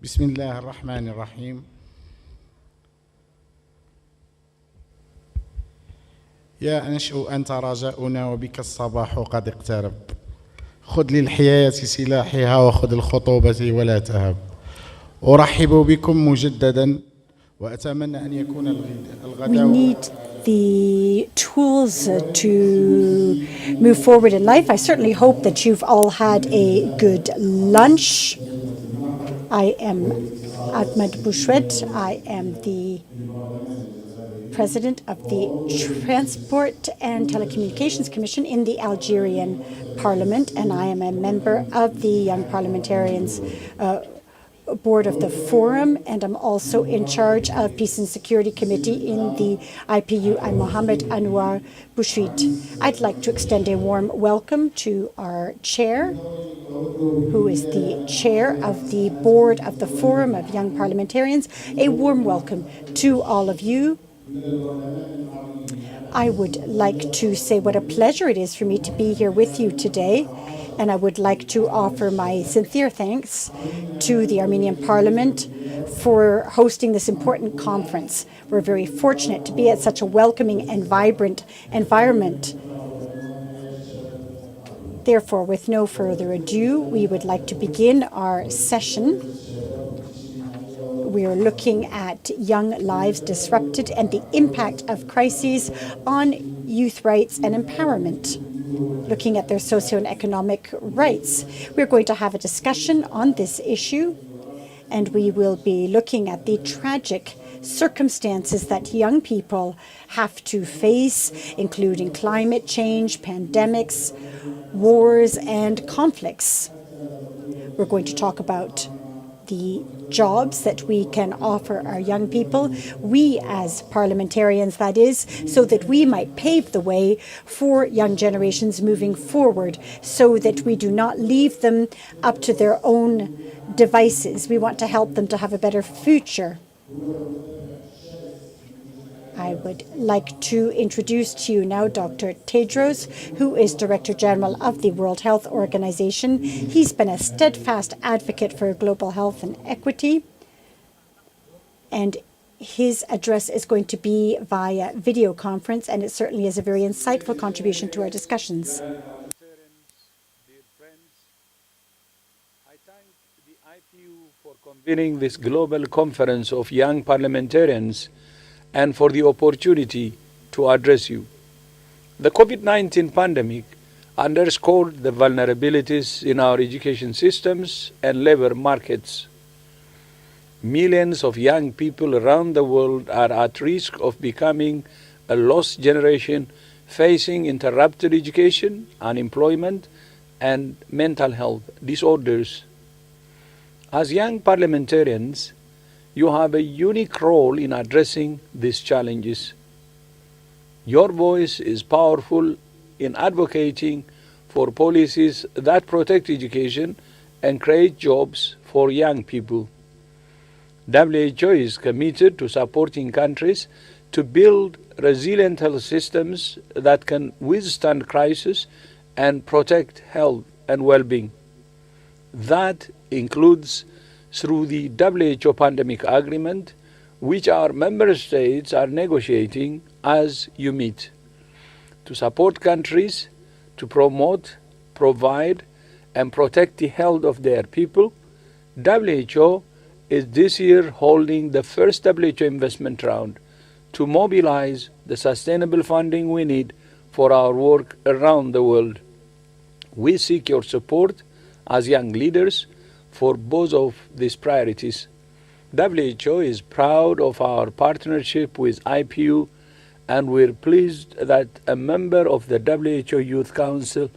بسم الله الرحمن الرحيم. يا أنشأ أنت رجاؤنا وبك الصباح قد اقترب، خذ للحياة سلاحها وخذ الخطوبة ولا تهب. أرحب بكم مجددا وأتمنى أن يكون الغداء. We need the tools to move forward in life. I certainly hope that you've all had a good lunch. I am Ahmed Bouchoued. I am the President of the Transport and Telecommunications Commission in the Algerian Parliament, and I am a member of the Young Parliamentarians Board of the Forum, and I'm also in charge of Peace and Security Committee in the IPU. I'm Mohamed Anwar Bouchid. I'd like to extend a warm welcome to our chair, who is the chair of the Board of the Forum of Young Parliamentarians. A warm welcome to all of you. I would like to say what a pleasure it is for me to be here with you today, and I would like to offer my sincere thanks to the Armenian Parliament for hosting this important conference. We're very fortunate to be at such a welcoming and vibrant environment. Therefore, with no further ado, we would like to begin our session. We are looking at young lives disrupted and the impact of crises on youth rights and empowerment, looking at their socio and economic rights. We're going to have a discussion on this issue, and we will be looking at the tragic circumstances that young people have to face, including climate change, pandemics, wars, and conflicts. We're going to talk about the jobs that we can offer our young people, we as parliamentarians, that is, so that we might pave the way for young generations moving forward, so that we do not leave them up to their own devices. We want to help them to have a better future. I would like to introduce to you now Dr. Tedros, who is Director General of the World Health Organization. He's been a steadfast advocate for global health and equity, and his address is going to be via video conference, and it certainly is a very insightful contribution to our discussions. Dear friends, I thank the IPU for convening this global conference of young parliamentarians and for the opportunity to address you. The COVID-19 pandemic underscored the vulnerabilities in our education systems and labor markets. Millions of young people around the world are at risk of becoming a lost generation, facing interrupted education, unemployment, and mental health disorders. As young parliamentarians, you have a unique role in addressing these challenges. Your voice is powerful in advocating for policies that protect education and create jobs for young people. WHO is committed to supporting countries to build resilient health systems that can withstand crisis and protect health and well-being. That includes through the WHO Pandemic Agreement, which our member states are negotiating as you meet, to support countries to promote, provide, and protect the health of their people. WHO is this year holding the first WHO investment round to mobilize the sustainable funding we need for our work around the world. We seek your support as young leaders for both of these priorities. WHO is proud of our partnership with IPU, and we're pleased that a member of the WHO Youth Council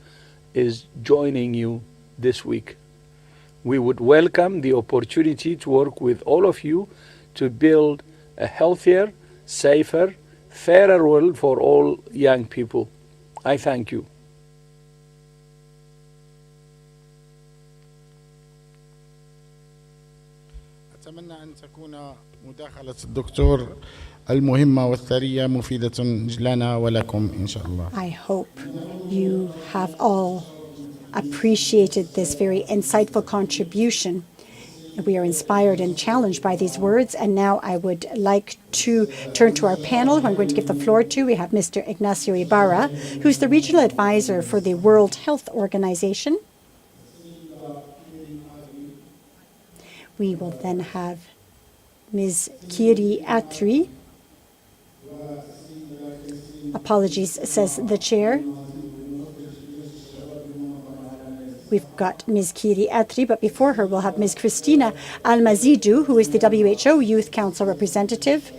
is joining you this week. We would welcome the opportunity to work with all of you to build a healthier, safer, fairer world for all young people. I thank you. أتمنى أن تكون مداخلة الدكتور المهمة والثرية مفيدة لنا ولكم إن شاء الله. I hope you have all appreciated this very insightful contribution. We are inspired and challenged by these words. And now I would like to turn to our panel, who I'm going to give the floor to. We have Mr. Ignacio Ibarra, who's the Regional Advisor for the World Health Organization. We will then have Ms. Kiri Atri. Apologies, says the chair. We've got Ms. Kiri Atri, but before her we'll have Ms. Christina Almazidou, who is the WHO Youth Council representative.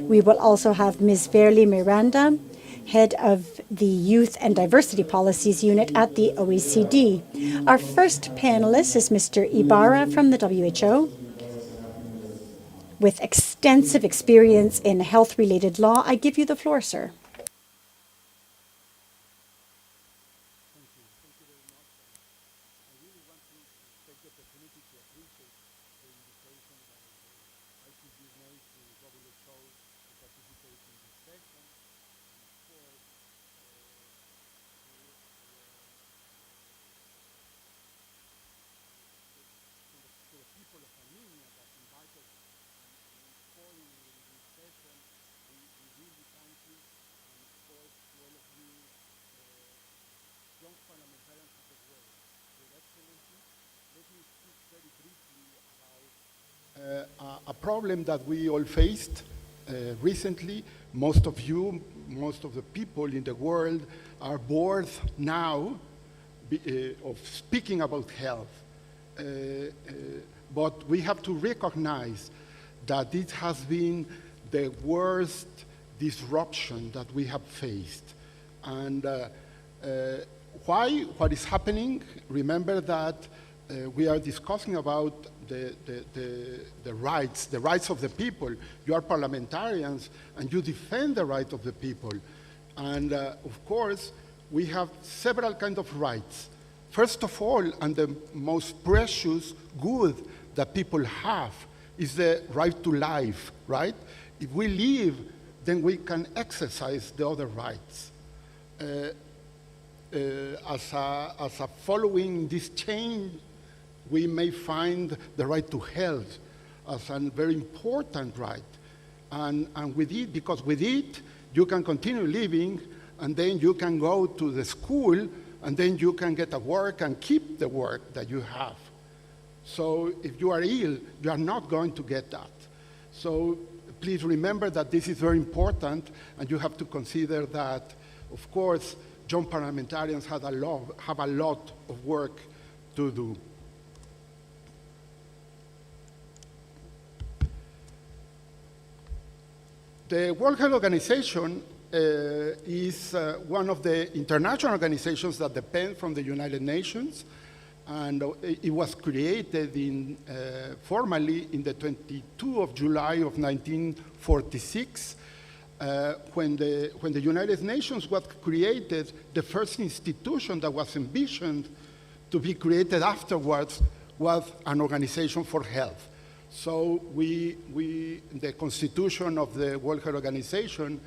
We will also have Ms. Verli Miranda, head of the Youth and Diversity Policies Unit at the OECD. Our first panelist is Mr. Ibarra from the WHO, with extensive experience in health-related law. I give you the floor, sir. A problem that we all faced recently. Most of you, most of the people in the world are bored now of speaking about health. But we have to recognize that it has been the worst disruption that we have faced. And why? What is happening? Remember that we are discussing about the rights of the people. You are parliamentarians and you defend the right of the people. And of course, we have several kinds of rights. First of all, and the most precious good that people have is the right to life, right? If we live, then we can exercise the other rights. As a following this chain, we may find the right to health as a very important right. And with it, because with it, you can continue living, and then you can go to the school, and then you can get a work and keep the work that you have. So if you are ill, you are not going to get that. So please remember that this is very important, and you have to consider that, of course, young parliamentarians have a lot of work to do. The World Health Organization is one of the international organizations that depend from the United Nations, and it was created formally in the 22 of July of 1946, when the United Nations was created. The first institution that was envisioned to be created afterwards was an organization for health. So the constitution of the World Health Organization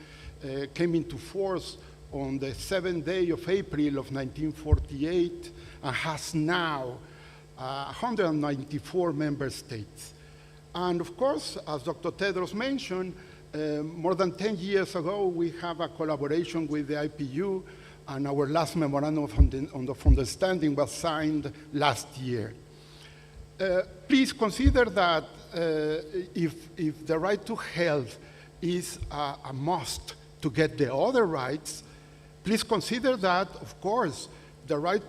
came into force on the 7th day of April of 1948 and has now 194 member states. And of course, as Dr. Tedros mentioned, more than 10 years ago, we have a collaboration with the IPU, and our last memorandum of understanding was signed last year. Please consider that if the right to health is a must to get the other rights, please consider that, of course, the right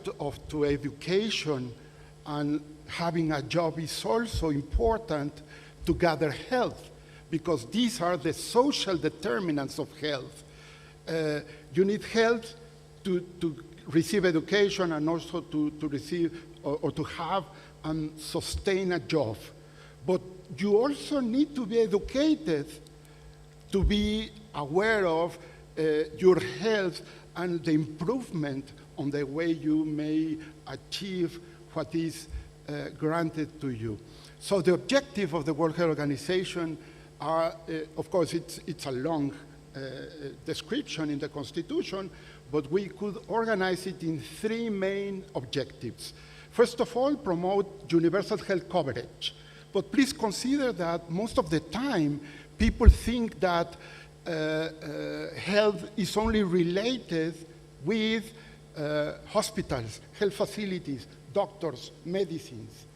to education and having a job is also important to gather health, because these are the social determinants of health. You need health to receive education and also to receive or to have and sustain a job. But you also need to be educated to be aware of your health and the improvement on the way you may achieve what is granted to you. So the objective of the World Health Organization are, of course, it's a long description in the Constitution, but we could organize it in three main objectives. First of all, promote universal health coverage. But please consider that most of the time, people think that health is only related with hospitals, health facilities, doctors, medicines.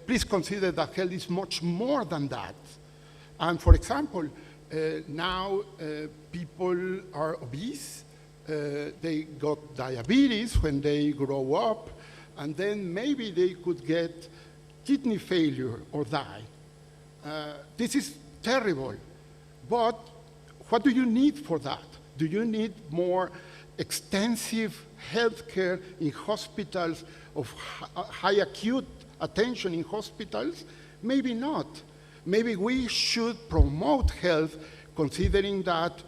Please consider that health is much more than that. And for example, now people are obese, they got diabetes when they grow up, and then maybe they could get kidney failure or die. This is terrible, but what do you need for that? Do you need more extensive health care in hospitals, of high acute attention in hospitals? Maybe not. Maybe we should promote health, considering that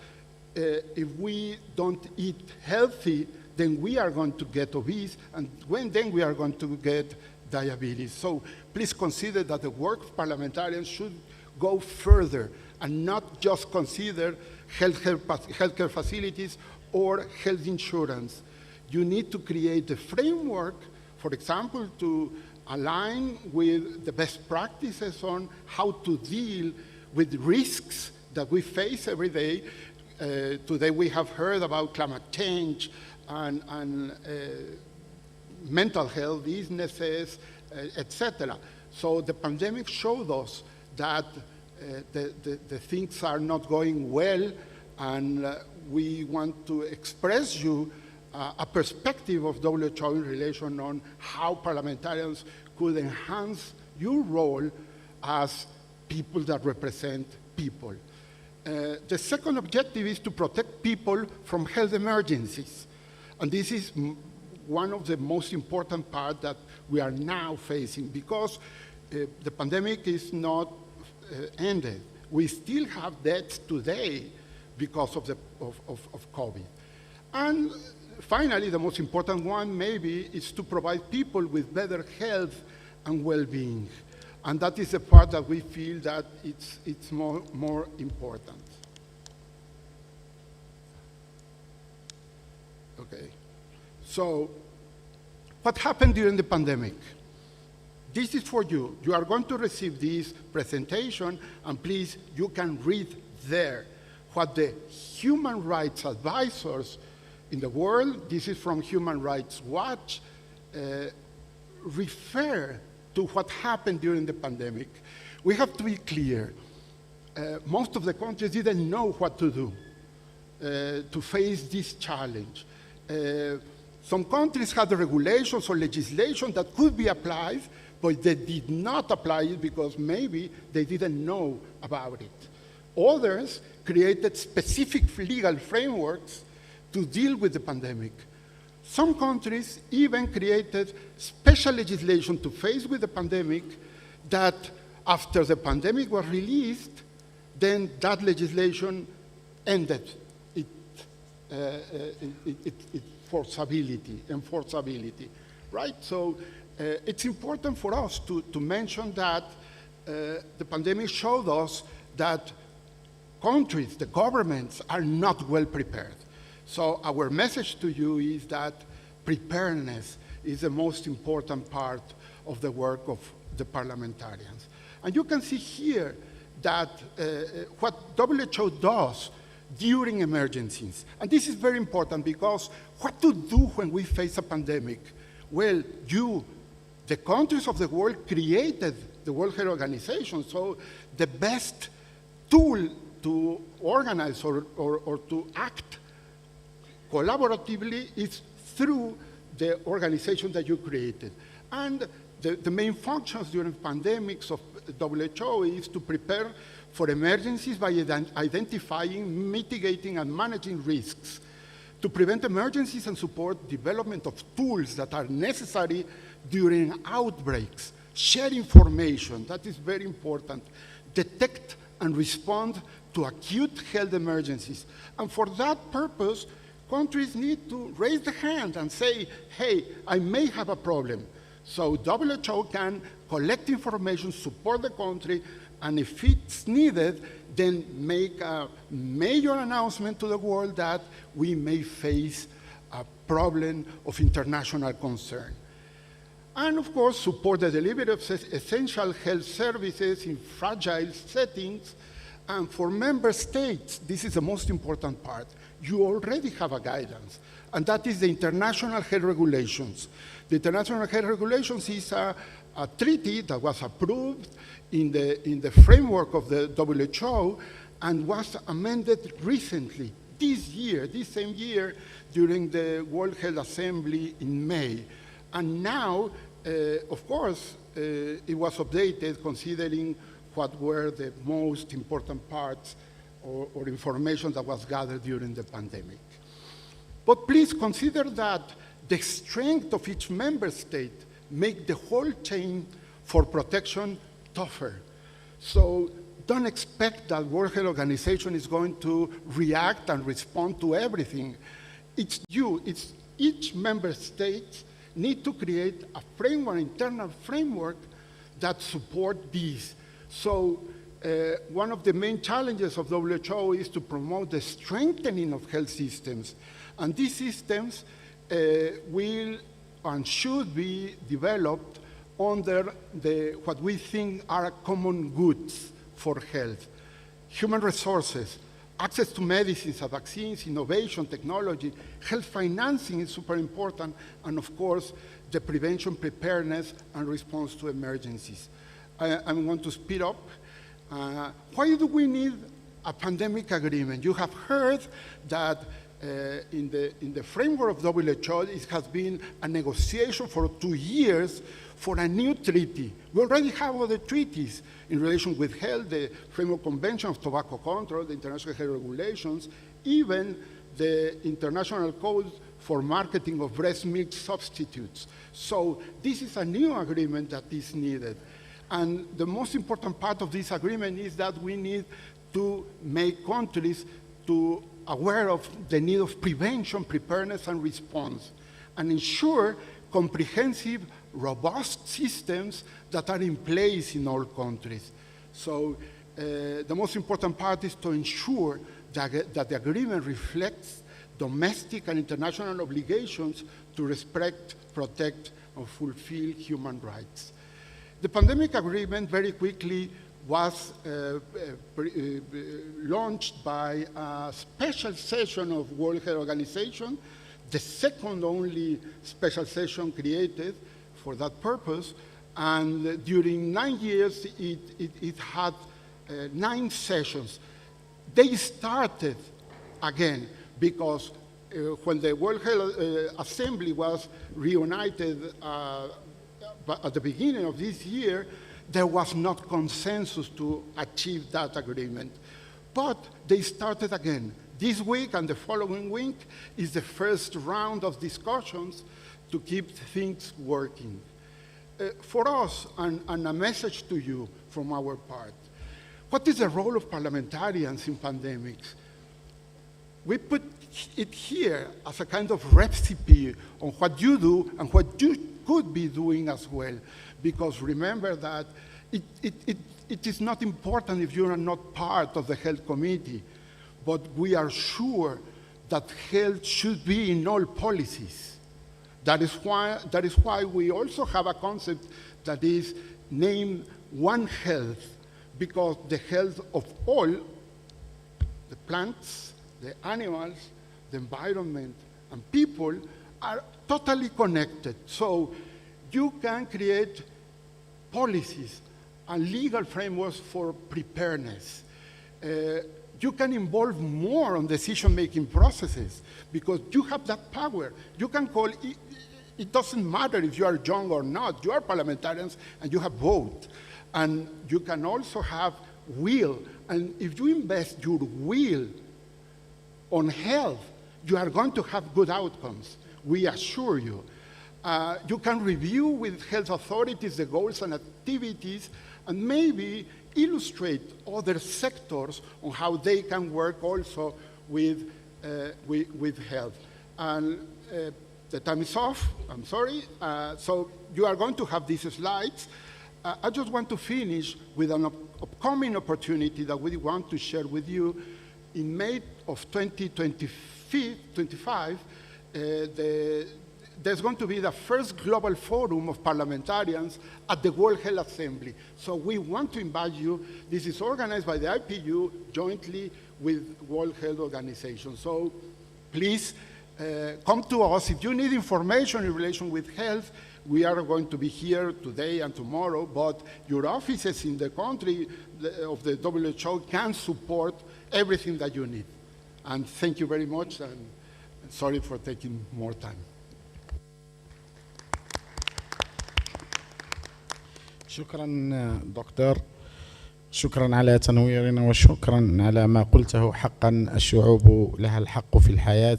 if we don't eat healthy, then we are going to get obese, and then we are going to get diabetes. So please consider that the work of parliamentarians should go further and not just consider healthcare facilities or health insurance. You need to create a framework, for example, to align with the best practices on how to deal with risks that we face every day. Today we have heard about climate change and mental health illnesses, etc. So the pandemic showed us that the things are not going well, and we want to express you a perspective of WHO in relation on how parliamentarians could enhance your role as people that represent people. The second objective is to protect people from health emergencies. And this is one of the most important parts that we are now facing, because the pandemic is not ended. We still have deaths today because of COVID. And finally, the most important one maybe is to provide people with better health and well-being. And that is the part that we feel that it's more important. Okay. So what happened during the pandemic? This is for you. You are going to receive this presentation, and please, you can read there what the human rights advisors in the world, this is from Human Rights Watch, refer to what happened during the pandemic. We have to be clear. Most of the countries didn't know what to do to face this challenge. Some countries had regulations or legislation that could be applied, but they did not apply it because maybe they didn't know about it. Others created specific legal frameworks to deal with the pandemic. Some countries even created special legislation to face with the pandemic that after the pandemic was released, then that legislation ended its enforceability, right? So it's important for us to mention that the pandemic showed us that countries, the governments, are not well prepared. So our message to you is that preparedness is the most important part of the work of the parliamentarians. And you can see here that what WHO does during emergencies. And this is very important, because what to do when we face a pandemic? Well, the countries of the world created the World Health Organization, so the best tool to organize or to act collaboratively is through the organization that you created. And the main functions during pandemics of WHO is to prepare for emergencies by identifying, mitigating, and managing risks, to prevent emergencies and support development of tools that are necessary during outbreaks, share information, that is very important, detect and respond to acute health emergencies. And for that purpose, countries need to raise the hand and say, hey, I may have a problem. So WHO can collect information, support the country, and if it's needed, then make a major announcement to the world that we may face a problem of international concern. And of course, support the delivery of essential health services in fragile settings. And for member states, this is the most important part. You already have a guidance, and that is the International Health Regulations. The International Health Regulations is a treaty that was approved in the framework of the WHO and was amended recently, this same year, during the World Health Assembly in May. And now, of course, it was updated considering what were the most important parts or information that was gathered during the pandemic. But please consider that the strength of each member state make the whole chain for protection tougher. So don't expect that World Health Organization is going to react and respond to everything. It's each member state need to create a framework, internal framework that support these. So one of the main challenges of WHO is to promote the strengthening of health systems. And these systems will and should be developed under what we think are common goods for health. Human resources, access to medicines and vaccines, innovation, technology, health financing is super important, and of course, the prevention, preparedness, and response to emergencies. I'm going to speed up. Why do we need a pandemic agreement? You have heard that in the framework of WHO, it has been a negotiation for 2 years for a new treaty. We already have other treaties in relation with health, the Framework Convention of Tobacco Control, the International Health Regulations, even the International Code for Marketing of Breast Milk Substitutes. So this is a new agreement that is needed. And the most important part of this agreement is that we need to make countries aware of the need of prevention, preparedness, and response, and ensure comprehensive, robust systems that are in place in all countries. So the most important part is to ensure that the agreement reflects domestic and international obligations to respect, protect, and fulfill human rights. The pandemic agreement very quickly was launched by a special session of World Health Organization, the second only special session created for that purpose. And during 9 years, it had 9 sessions. They started again because when the World Health Assembly was reunited at the beginning of this year, there was not consensus to achieve that agreement. But they started again. This week and the following week is the first round of discussions to keep things working. For us, and a message to you from our part, what is the role of parliamentarians in pandemics? We put it here as a kind of recipe on what you do and what you could be doing as well. Because remember that it is not important if you are not part of the health committee, but we are sure that health should be in all policies. That is why we also have a concept that is named One Health, because the health of all, the plants, the animals, the environment, and people are totally connected. So you can create policies and legal frameworks for preparedness. You can involve more on decision-making processes because you have that power. You can call, it doesn't matter if you are young or not, you are parliamentarians and you have vote. And you can also have will. And if you invest your will on health, you are going to have good outcomes, we assure you. You can review with health authorities the goals and activities and maybe illustrate other sectors on how they can work also with health. And The time is off, I'm sorry. So you are going to have these slides. I just want to finish with an upcoming opportunity that we want to share with you. In May of 2025, there's going to be the first global forum of parliamentarians at the World Health Assembly. So we want to invite you. This is organized by the IPU jointly with World Health Organization. So please come to us. If you need information in relation with health, we are going to be here today and tomorrow, but your offices in the country of the WHO can support everything that you need. And thank you very much, and sorry for taking more time. شكرا دكتور، شكرا على تنويرنا وشكرا على ما قلته. حقا الشعوب لها الحق في الحياة،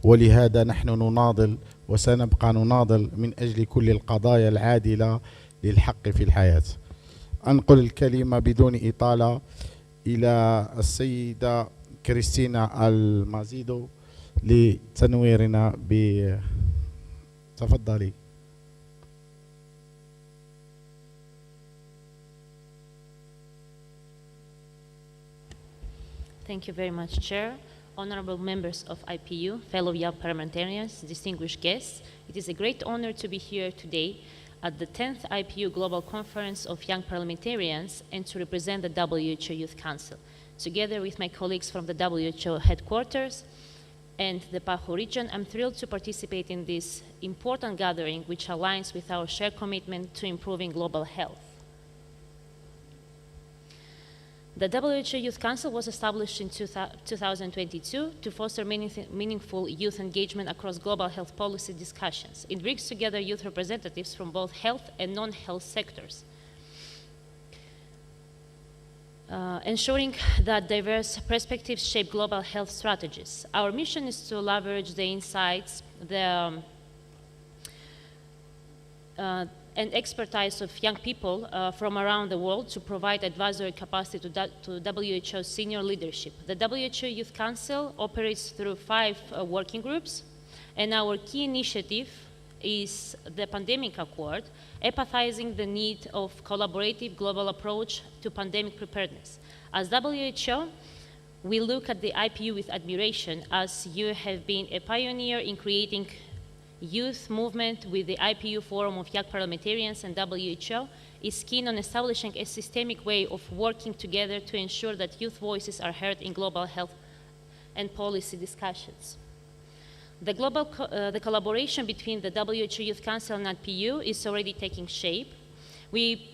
ولهذا نحن نناضل وسنبقى نناضل من أجل كل القضايا العادلة للحق في الحياة. أنقل الكلمة بدون إطالة إلى السيدة كريستينا المازيدو لتنويرنا. تفضلي. Thank you very much, Chair. Honorable members of IPU, fellow young parliamentarians, distinguished guests, it is a great honor to be here today at the 10th IPU Global Conference of Young Parliamentarians and to represent the WHO Youth Council. Together with my colleagues from the WHO headquarters and the PAHO region, I'm thrilled to participate in this important gathering which aligns with our shared commitment to improving global health. The WHO Youth Council was established in 2022 to foster meaningful youth engagement across global health policy discussions. It brings together youth representatives from both health and non-health sectors, ensuring that diverse perspectives shape global health strategies. Our mission is to leverage the insights, and expertise of young people from around the world to provide advisory capacity to WHO senior leadership. The WHO Youth Council operates through 5 working groups, and our key initiative is the Pandemic Accord, empathizing the need of collaborative global approach to pandemic preparedness. As WHO, we look at the IPU with admiration, as you have been a pioneer in creating youth movement with the IPU Forum of Young Parliamentarians, and WHO is keen on establishing a systemic way of working together to ensure that youth voices are heard in global health and policy discussions. The collaboration between the WHO Youth Council and IPU is already taking shape. We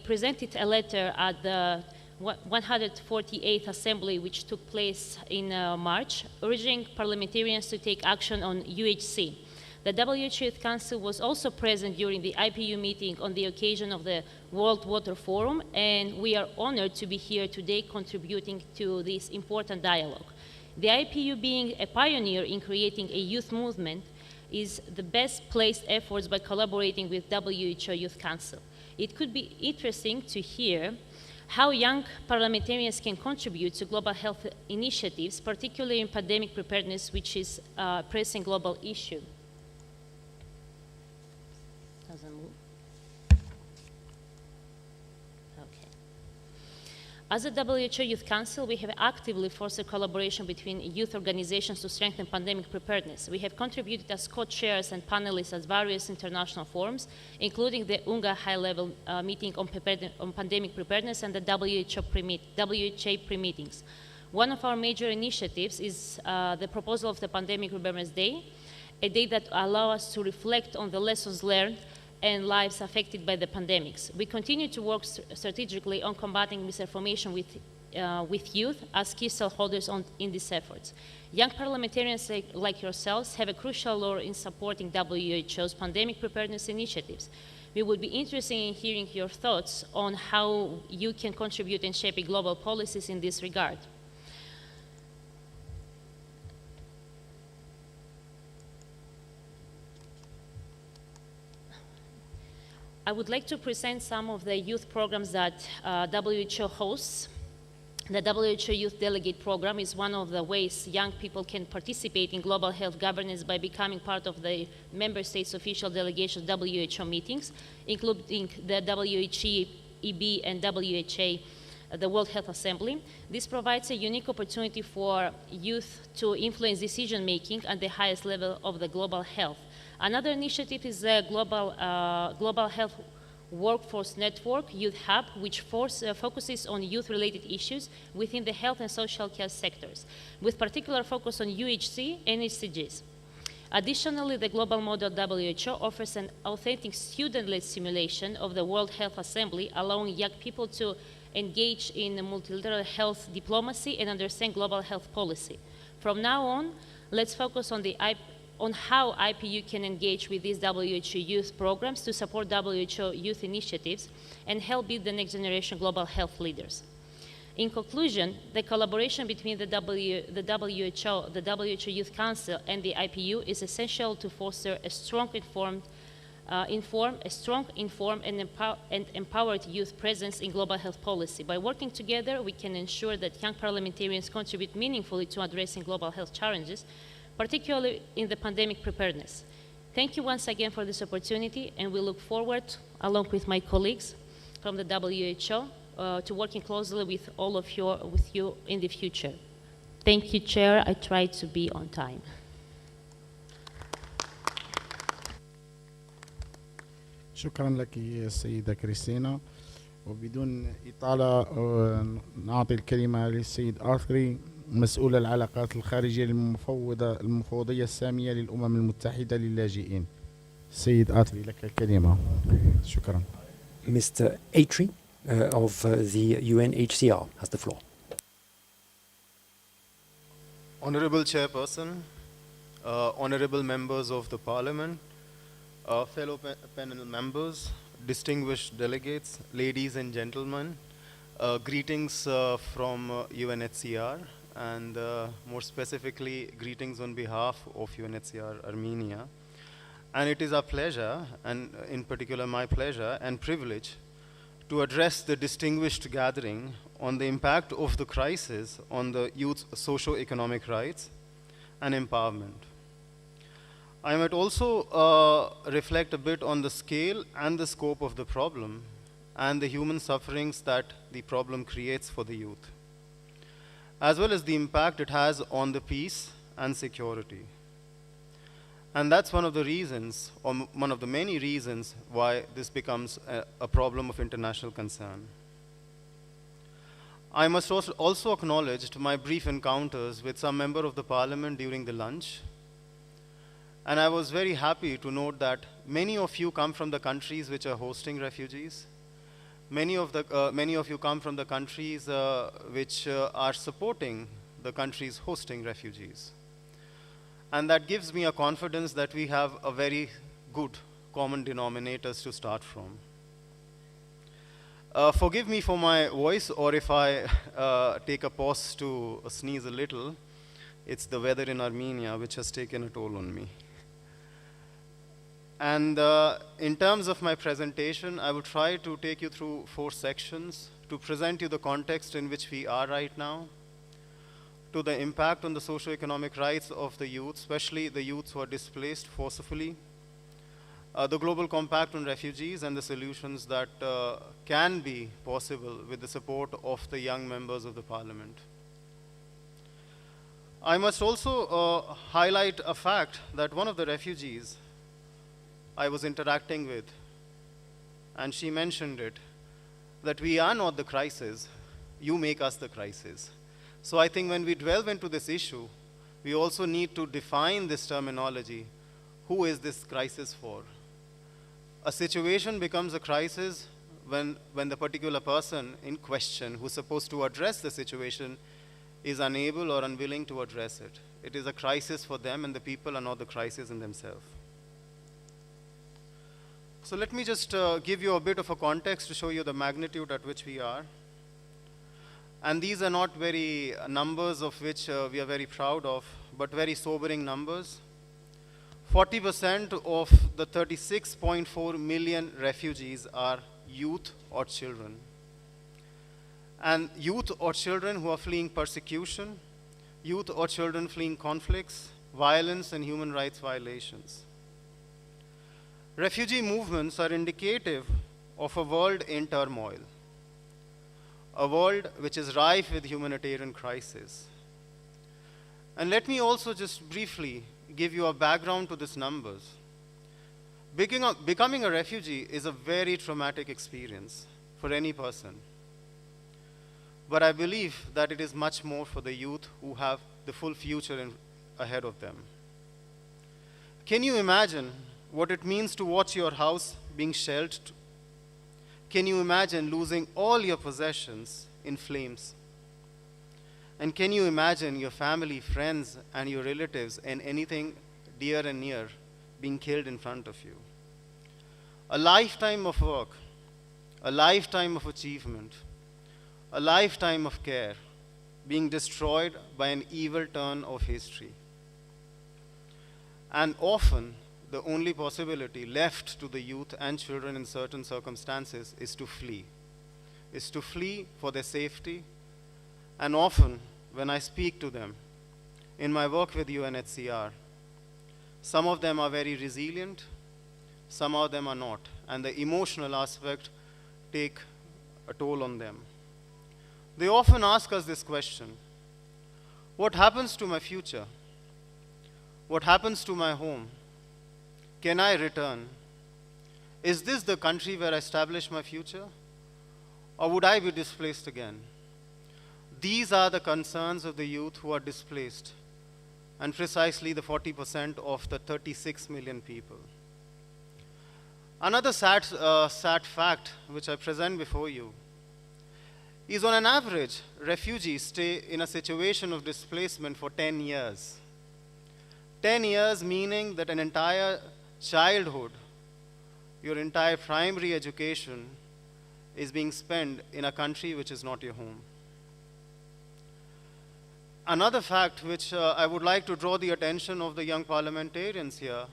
presented a letter at the 148th Assembly, which took place in March, urging parliamentarians to take action on UHC. The WHO Youth Council was also present during the IPU meeting on the occasion of the World Water Forum, and we are honored to be here today contributing to this important dialogue. The IPU, being a pioneer in creating a youth movement, is the best placed efforts by collaborating with WHO Youth Council. It could be interesting to hear how young parliamentarians can contribute to global health initiatives, particularly in pandemic preparedness, which is a pressing global issue. Doesn't move. Okay. As a WHO Youth Council, we have actively fostered collaboration between youth organizations to strengthen pandemic preparedness. We have contributed as co-chairs and panelists at various international forums, including the UNGA high-level meeting on pandemic preparedness and the WHA pre-meetings. One of our major initiatives is the proposal of the Pandemic Remembrance Day, a day that allows us to reflect on the lessons learned and lives affected by the pandemics. We continue to work strategically on combating misinformation with youth as key stakeholders in these efforts. Young parliamentarians like yourselves have a crucial role in supporting WHO's pandemic preparedness initiatives. We would be interested in hearing your thoughts on how you can contribute in shaping global policies in this regard. I would like to present some of the youth programs that WHO hosts The WHO Youth Delegate Program is one of the ways young people can participate in global health governance by becoming part of the member states' official delegation WHO meetings, including the WHEB and WHA, the World Health Assembly. This provides a unique opportunity for youth to influence decision-making at the highest level of the global health. Another initiative is the Global Health Workforce Network Youth Hub, which focuses on youth-related issues within the health and social care sectors, with particular focus on UHC and HCGs. Additionally, the global model WHO offers an authentic student-led simulation of the World Health Assembly, allowing young people to engage in multilateral health diplomacy and understand global health policy. From now on, let's focus on how IPU can engage with these WHO youth programs to support WHO youth initiatives and help build the next generation global health leaders. In conclusion, the collaboration between the WHO, the WHO Youth Council, and the IPU is essential to foster a strong, informed, and empowered youth presence in global health policy. By working together, we can ensure that young parliamentarians contribute meaningfully to addressing global health challenges, particularly in the pandemic preparedness. Thank you once again for this opportunity, and we look forward, along with my colleagues from the WHO, to working closely with all of you in the future. Thank you, Chair. I tried to be on time. شكرا لك السيدة كريستينا. وبدون إطالة نعطي الكلمة للسيد آرثري، مسؤول العلاقات الخارجية المفوضية السامية للأمم المتحدة للاجئين. السيد آرثري لك الكلمة. شكرا. Mr. Atri of the UNHCR has the floor. Honorable Chairperson, honorable members of the Parliament, fellow panel members, distinguished delegates, ladies and gentlemen, greetings from UNHCR, and more specifically, greetings on behalf of UNHCR Armenia. And it is our pleasure, and in particular my pleasure and privilege, to address the distinguished gathering on the impact of the crisis on the youth's socio-economic rights and empowerment. I might also reflect a bit on the scale and the scope of the problem and the human sufferings that the problem creates for the youth, as well as the impact it has on the peace and security. And that's one of the reasons, or one of the many reasons, why this becomes a problem of international concern. I must also acknowledge my brief encounters with some member of the Parliament during the lunch. And I was very happy to note that many of you come from the countries which are hosting refugees. Many of you come from the countries which are supporting the countries hosting refugees. And that gives me a confidence that we have a very good common denominators to start from. Forgive me for my voice, or if I take a pause to sneeze a little. It's the weather in Armenia which has taken a toll on me. And in terms of my presentation, I will try to take you through 4 sections to present you the context in which we are right now, to the impact on the socio-economic rights of the youth, especially the youths who are displaced forcefully, the global compact on refugees and the solutions that can be possible with the support of the young members of the Parliament. I must also highlight a fact that one of the refugees I was interacting with, and she mentioned it, that we are not the crisis, you make us the crisis. So I think when we delve into this issue, we also need to define this terminology. Who is this crisis for? A situation becomes a crisis when the particular person in question who's supposed to address the situation is unable or unwilling to address it. It is a crisis for them, and the people are not the crisis in themselves. So let me just give you a bit of a context to show you the magnitude at which we are. And these are not very numbers of which we are very proud of, but very sobering numbers. 40% of the 36.4 million refugees are youth or children. and youth or children who are fleeing persecution, youth or children fleeing conflicts, violence, and human rights violations. Refugee movements are indicative of a world in turmoil, a world which is rife with humanitarian crisis. And let me also just briefly give you a background to these numbers. Becoming a refugee is a very traumatic experience for any person. But I believe that it is much more for the youth who have the full future ahead of them. Can you imagine what it means to watch your house being shelled? Can you imagine losing all your possessions in flames? And can you imagine your family, friends, and your relatives and anything dear and near being killed in front of you? A lifetime of work, a lifetime of achievement, a lifetime of care being destroyed by an evil turn of history. And often, the only possibility left to the youth and children in certain circumstances is to flee for their safety. And often, when I speak to them in my work with UNHCR, some of them are very resilient, some of them are not, and the emotional aspect take a toll on them. They often ask us this question: what happens to my future? What happens to my home? Can I return? Is this the country where I establish my future? Or would I be displaced again? These are the concerns of the youth who are displaced, and precisely the 40% of the 36 million people. Another sad fact which I present before you is, on an average, refugees stay in a situation of displacement for 10 years. 10 years meaning that an entire childhood, your entire primary education is being spent in a country which is not your home. Another fact which I would like to draw the attention of the young parliamentarians here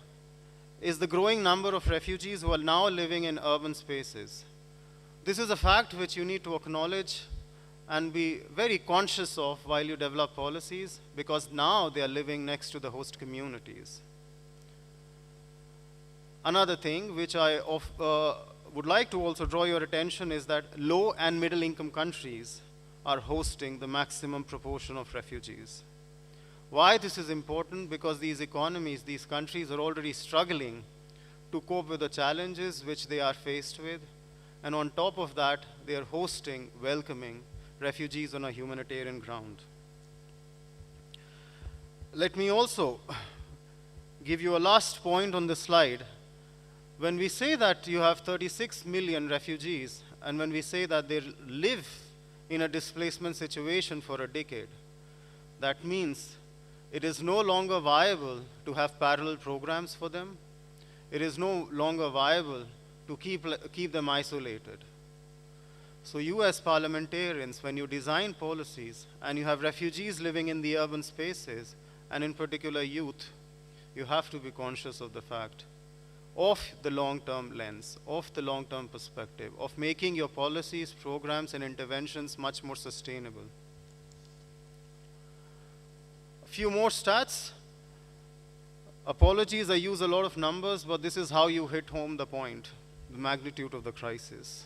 is the growing number of refugees who are now living in urban spaces. This is a fact which you need to acknowledge and be very conscious of while you develop policies, because now they are living next to the host communities. Another thing which I would like to also draw your attention is that low and middle income countries are hosting the maximum proportion of refugees. Why this is important? Because these economies, these countries are already struggling to cope with the challenges which they are faced with, and on top of that, they are hosting, welcoming refugees on a humanitarian ground. Let me also give you a last point on this slide. When we say that you have 36 million refugees, and when we say that they live in a displacement situation for a decade, that means it is no longer viable to have parallel programs for them. It is no longer viable to keep them isolated. So you as parliamentarians, when you design policies and you have refugees living in the urban spaces, and in particular youth, you have to be conscious of the fact of the long-term lens, of the long-term perspective, of making your policies, programs, and interventions much more sustainable. A few more stats. Apologies, I use a lot of numbers, but this is how you hit home the point, the magnitude of the crisis.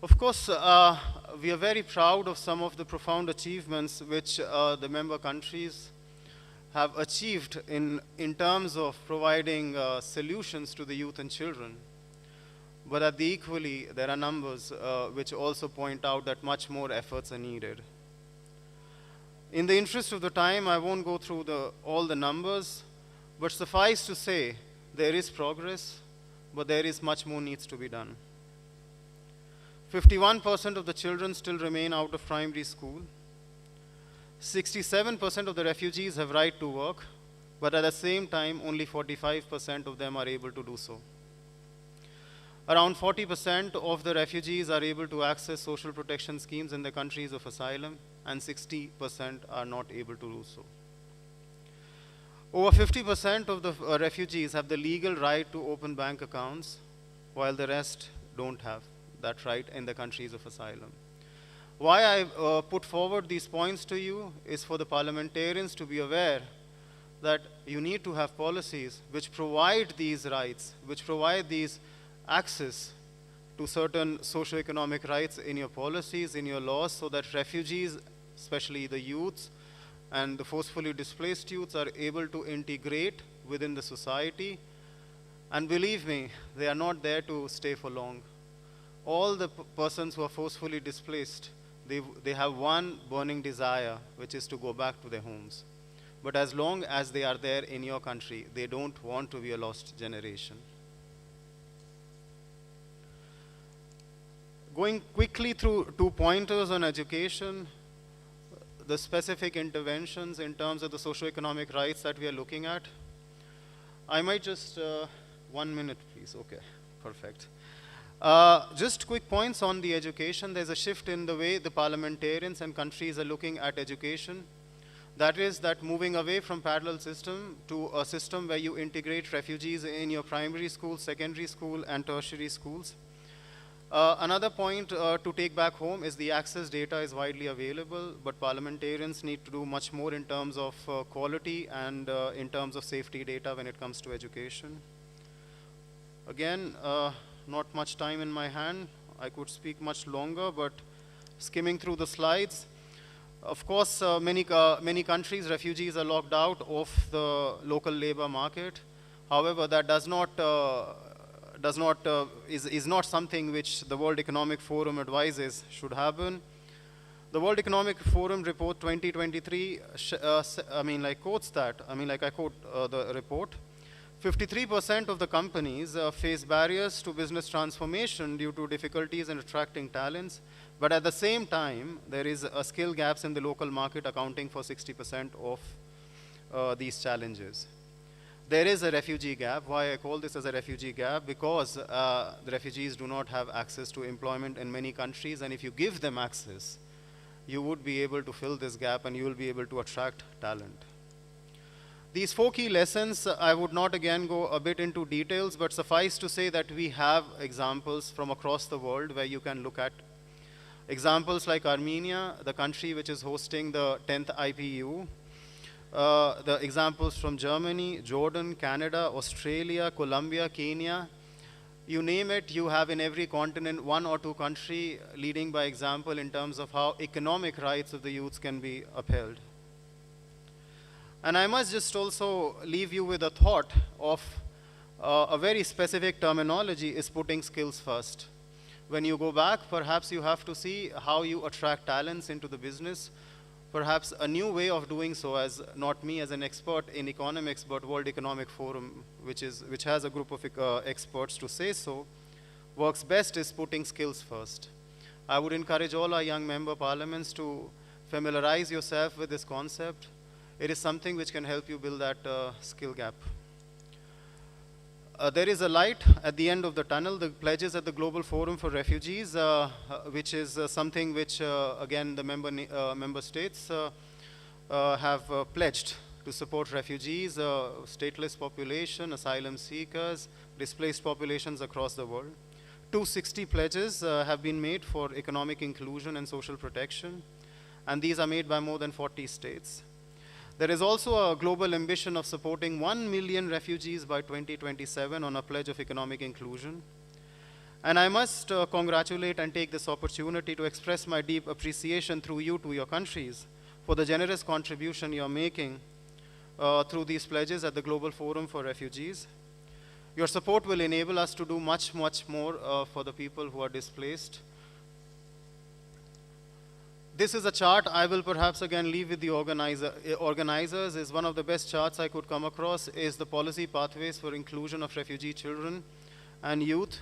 Of course, we are very proud of some of the profound achievements which the member countries have achieved in terms of providing solutions to the youth and children. But at the equally, there are numbers which also point out that much more efforts are needed. In the interest of the time, I won't go through all the numbers, but suffice to say, there is progress, but there is much more needs to be done. 51% of the children still remain out of primary school. 67% of the refugees have right to work, but at the same time, only 45% of them are able to do so. Around 40% of the refugees are able to access social protection schemes in the countries of asylum, and 60% are not able to do so. Over 50% of the refugees have the legal right to open bank accounts, while the rest don't have that right in the countries of asylum. Why I put forward these points to you is for the parliamentarians to be aware that you need to have policies which provide these rights, which provide these access to certain socio-economic rights in your policies, in your laws, so that refugees, especially the youths and the forcefully displaced youths, are able to integrate within the society. And believe me, they are not there to stay for long. All the persons who are forcefully displaced, they have one burning desire, which is to go back to their homes. But as long as they are there in your country, they don't want to be a lost generation. Going quickly through 2 pointers on education, the specific interventions in terms of the socio-economic rights that we are looking at. I might just, 1 minute please, okay, perfect. Just quick points on the education. There's a shift in the way the parliamentarians and countries are looking at education. That is that moving away from parallel system to a system where you integrate refugees in your primary school, secondary school, and tertiary schools. Another point to take back home is the access data is widely available, but parliamentarians need to do much more in terms of quality and in terms of safety data when it comes to education. Again, not much time in my hand. I could speak much longer, but skimming through the slides. Of course, many countries, refugees are locked out of the local labor market. However, that is not something which the World Economic Forum advises should happen. The World Economic Forum report 2023, quotes that. I quote the report. 53% of the companies face barriers to business transformation due to difficulties in attracting talents, but at the same time, there is skill gaps in the local market accounting for 60% of these challenges. There is a refugee gap. Why I call this as a refugee gap? Because the refugees do not have access to employment in many countries, and if you give them access, you would be able to fill this gap and you will be able to attract talent. These 4 key lessons, I would not again go a bit into details, but suffice to say that we have examples from across the world where you can look at. Examples like Armenia, the country which is hosting the 10th IPU. The examples from Germany, Jordan, Canada, Australia, Colombia, Kenya. You name it, you have in every continent 1 or 2 countries leading by example in terms of how economic rights of the youths can be upheld. And I must just also leave you with a thought of a very specific terminology is putting skills first. When you go back, perhaps you have to see how you attract talents into the business. Perhaps a new way of doing so, as not me as an expert in economics, but World Economic Forum, which has a group of experts to say so, works best is putting skills first. I would encourage all our young member parliaments to familiarize yourself with this concept. It is something which can help you build that skill gap. There is a light at the end of the tunnel, the pledges at the Global Forum for Refugees, which is something which, again, the member states have pledged to support refugees, stateless population, asylum seekers, displaced populations across the world. 260 pledges have been made for economic inclusion and social protection, and these are made by more than 40 states. There is also a global ambition of supporting 1 million refugees by 2027 on a pledge of economic inclusion. And I must congratulate and take this opportunity to express my deep appreciation through you to your countries for the generous contribution you're making through these pledges at the Global Forum for Refugees. Your support will enable us to do much, much more for the people who are displaced. This is a chart I will perhaps again leave with the organizers. Is one of the best charts I could come across is the policy pathways for inclusion of refugee children and youth.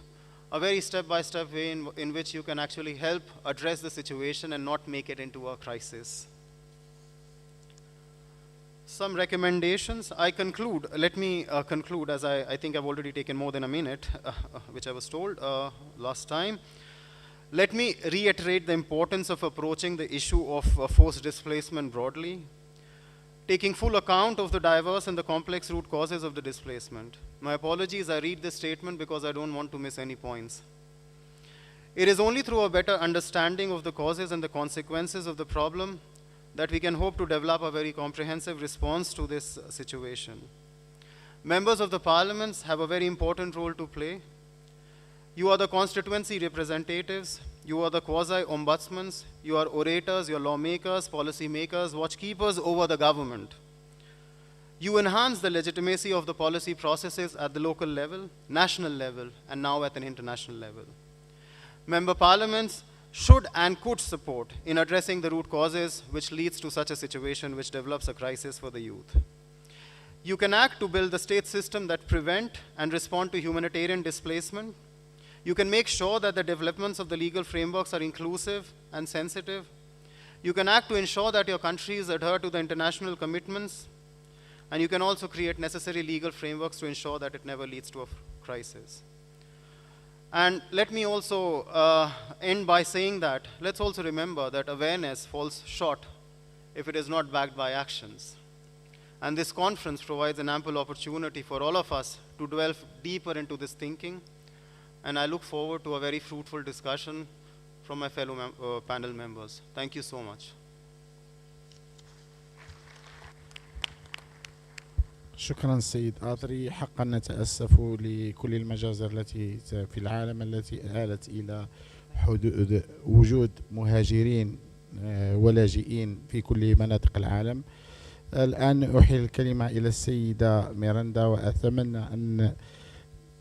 A very step-by-step way in which you can actually help address the situation and not make it into a crisis. Some recommendations. Let me conclude, as I think I've already taken more than a minute, which I was told last time. Let me reiterate the importance of approaching the issue of forced displacement broadly, taking full account of the diverse and the complex root causes of the displacement. My apologies, I read this statement because I don't want to miss any points. It is only through a better understanding of the causes and the consequences of the problem that we can hope to develop a very comprehensive response to this situation. Members of the parliaments have a very important role to play. You are the constituency representatives, you are the quasi-ombudsmen, you are orators, you are lawmakers, policy makers, watchkeepers over the government. You enhance the legitimacy of the policy processes at the local level, national level, and now at an international level. Member parliaments should and could support in addressing the root causes which leads to such a situation which develops a crisis for the youth. You can act to build the state system that prevent and respond to humanitarian displacement. You can make sure that the developments of the legal frameworks are inclusive and sensitive. You can act to ensure that your countries adhere to the international commitments. And you can also create necessary legal frameworks to ensure that it never leads to a crisis. And let me also end by saying that let's also remember that awareness falls short if it is not backed by actions. And this conference provides an ample opportunity for all of us to delve deeper into this thinking. And I look forward to a very fruitful discussion from my fellow panel members. Thank you so much. شكرا سيد آذري. حقا نتأسف لكل المجازر التي في العالم التي آلت إلى حدود وجود مهاجرين ولاجئين في كل مناطق العالم. الآن أحيل الكلمة إلى السيدة ميراندا وأتمنى أن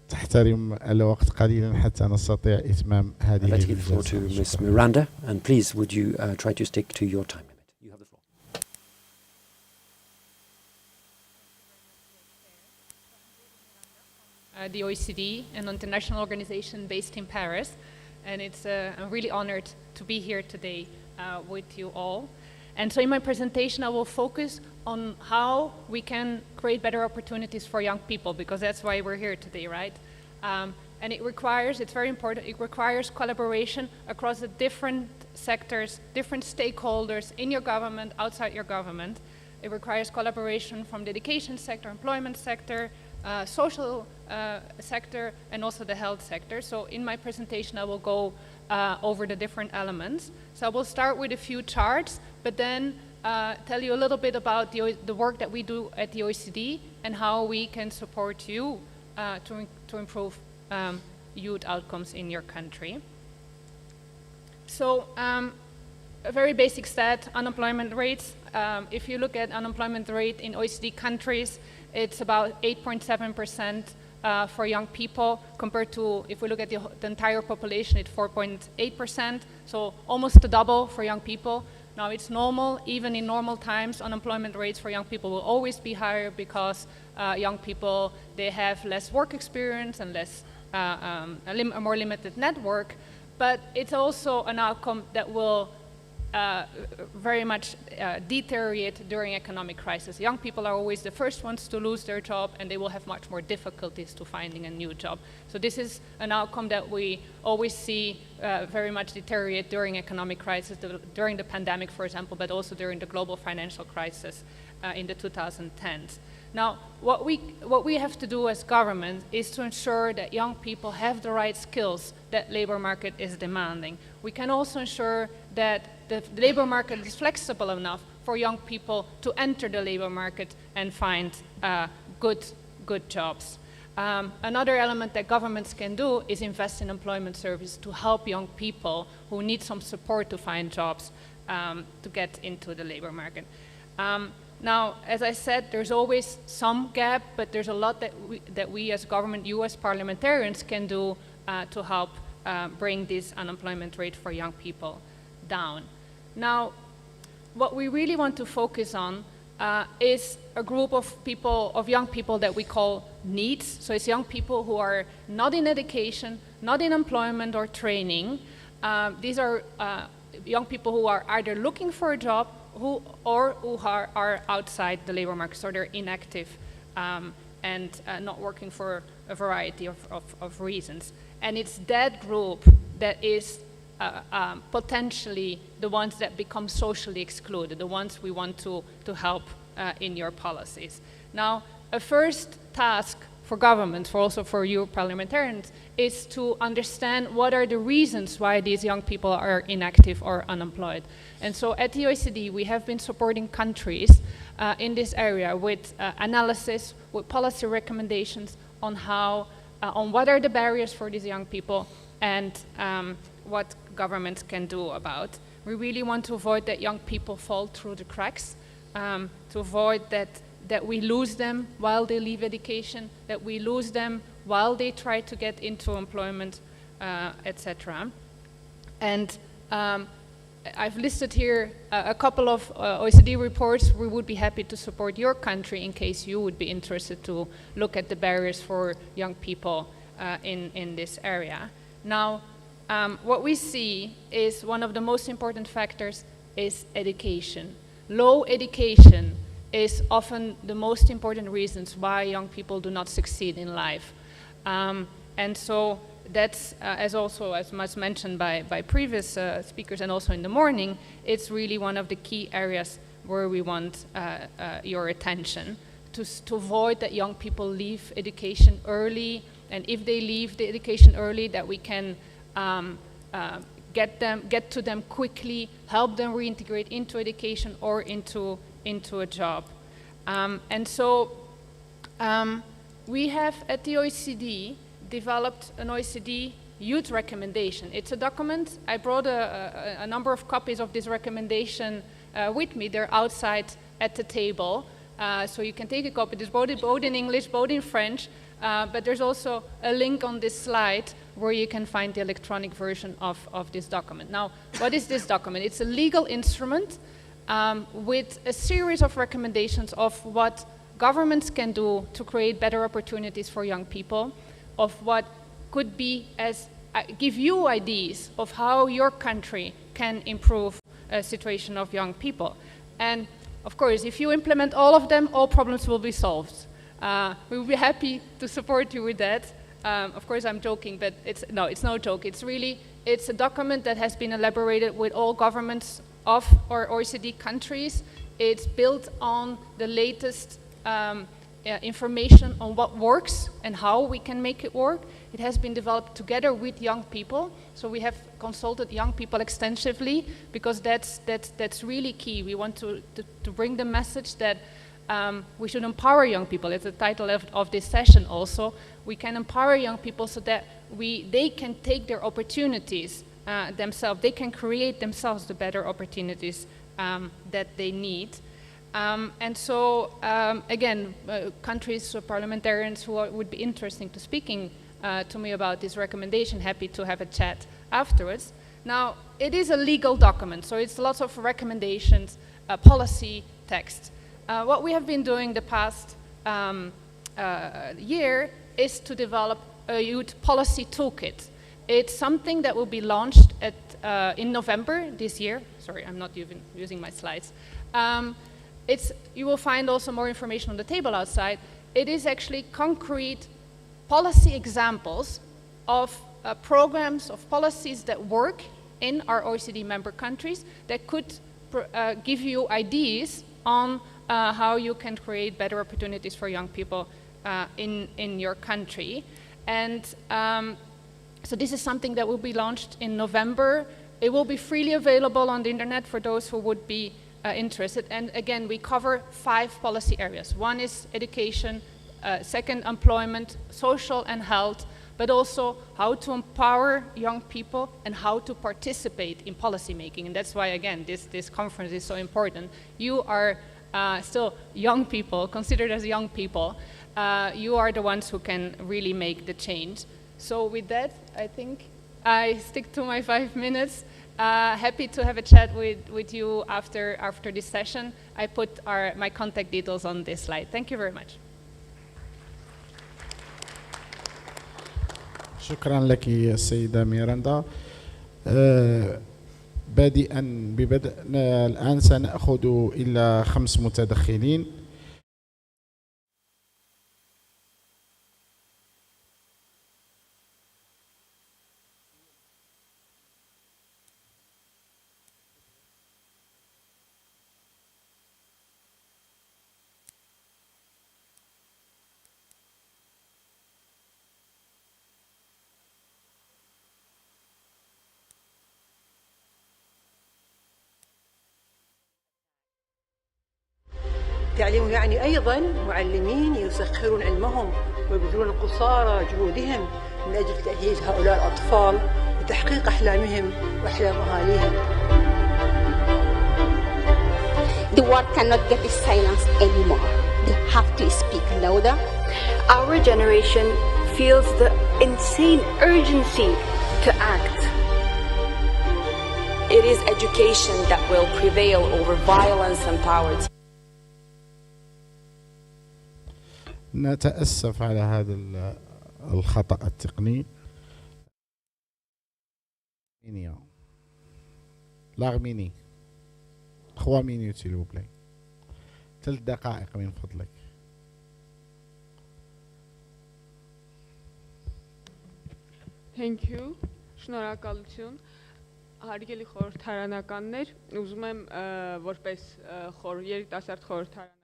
تحترم الوقت قليلا حتى نستطيع إتمام هذه I'd like to give the floor to Ms. Miranda, and please would you try to stick to your time limit. You have the floor. The OECD, an international organization based in Paris, and I'm really honored to be here today with you all. And so in my presentation, I will focus on how we can create better opportunities for young people, because that's why we're here today, right? And it's very important, it requires collaboration across the different sectors, different stakeholders in your government, outside your government. It requires collaboration from the education sector, employment sector, social sector, and also the health sector. So in my presentation, I will go over the different elements. So I will start with a few charts, but then tell you a little bit about the work that we do at the OECD and how we can support you to improve youth outcomes in your country. So a very basic stat, unemployment rates. If you look at unemployment rate in OECD countries, it's about 8.7% for young people, compared to, if we look at the entire population, it's 4.8%, so almost the double for young people. Now it's normal, even in normal times, unemployment rates for young people will always be higher because young people, they have less work experience and less, a more limited network, but it's also an outcome that will very much deteriorate during economic crisis. Young people are always the first ones to lose their job, and they will have much more difficulties to finding a new job. So this is an outcome that we always see very much deteriorate during economic crisis, during the pandemic, for example, but also during the global financial crisis in the 2010s. Now, what we have to do as government is to ensure that young people have the right skills that labor market is demanding. We can also ensure that the labor market is flexible enough for young people to enter the labor market and find good jobs. Another element that governments can do is invest in employment services to help young people who need some support to find jobs to get into the labor market. Now, as I said, there's always some gap, but there's a lot that we as government, you as parliamentarians, can do to help bring this unemployment rate for young people down. Now, what we really want to focus on is a group of people, of young people that we call needs. So it's young people who are not in education, not in employment or training. These are young people who are either looking for a job who are outside the labor market, so they're inactive and not working for a variety of reasons. And it's that group that is potentially the ones that become socially excluded, the ones we want to help in your policies. Now, a first task for governments, also for you parliamentarians, is to understand what are the reasons why these young people are inactive or unemployed. And so at the OECD, we have been supporting countries in this area with analysis, with policy recommendations on how, on what are the barriers for these young people and what governments can do about. We really want to avoid that young people fall through the cracks, to avoid that we lose them while they leave education, that we lose them while they try to get into employment, etc. And I've listed here a couple of OECD reports. We would be happy to support your country in case you would be interested to look at the barriers for young people in this area. Now, what we see is one of the most important factors is education. Low education is often the most important reasons why young people do not succeed in life. And so that's, as was mentioned by previous speakers and also in the morning, it's really one of the key areas where we want your attention to avoid that young people leave education early, and if they leave the education early, that we can get to them quickly, help them reintegrate into education or into a job. And so we have at the OECD developed an OECD youth recommendation. It's a document. I brought a number of copies of this recommendation with me. They're outside at the table. So you can take a copy. There's both in English, both in French, but there's also a link on this slide where you can find the electronic version of this document. Now, what is this document? It's a legal instrument with a series of recommendations of what governments can do to create better opportunities for young people, of what could be give you ideas of how your country can improve a situation of young people. And of course, if you implement all of them, all problems will be solved. We will be happy to support you with that. Of course, I'm joking, but it's no joke. It's a document that has been elaborated with all governments of our OECD countries. It's built on the latest information on what works and how we can make it work. It has been developed together with young people. So we have consulted young people extensively because that's really key. We want to bring the message that we should empower young people. It's the title of this session also. We can empower young people so that they can take their opportunities themselves. They can create themselves the better opportunities that they need. And so, again, countries or parliamentarians who would be interested to speaking to me about this recommendation, happy to have a chat afterwards. Now, it is a legal document, so it's lots of recommendations, policy text. What we have been doing the past year is to develop a youth policy toolkit. It's something that will be launched in November this year. Sorry, I'm not even using my slides. You will find also more information on the table outside. It is actually concrete policy examples of programs, of policies that work in our OECD member countries that could give you ideas on how you can create better opportunities for young people in your country. And so this is something that will be launched in November. It will be freely available on the internet for those who would be interested. And again, we cover 5 policy areas. One is education, second, employment, social and health, but also how to empower young people and how to participate in policy making. And that's why, again, this conference is so important. You are still young people, considered as young people. You are the ones who can really make the change. So with that, I think I stick to my 5 minutes. Happy to have a chat with you after this session. I put my contact details on this slide. Thank you very much. شكرا لك السيدة ميراندا. الآن سنأخذ إلى 5 متدخلين. التعليم يعني أيضا معلمين يسخرون علمهم ويبذلون قصارى جهودهم من أجل تأهيل هؤلاء الأطفال لتحقيق أحلامهم وأحلام أهاليهم. The world cannot get this silence anymore. They have to speak louder. Our generation feels the insane urgency to act. It is education that will prevail over violence and poverty. نتأسف على هذا الخطأ التقني. لاغميني 3 minutes s'il vous plaît. 3 دقائق من فضلك. Thank you. Շնորհակալություն։ Հարգելի խորհրդարանականներ, ուզում եմ որպես երիտասարդ խորհրդարանական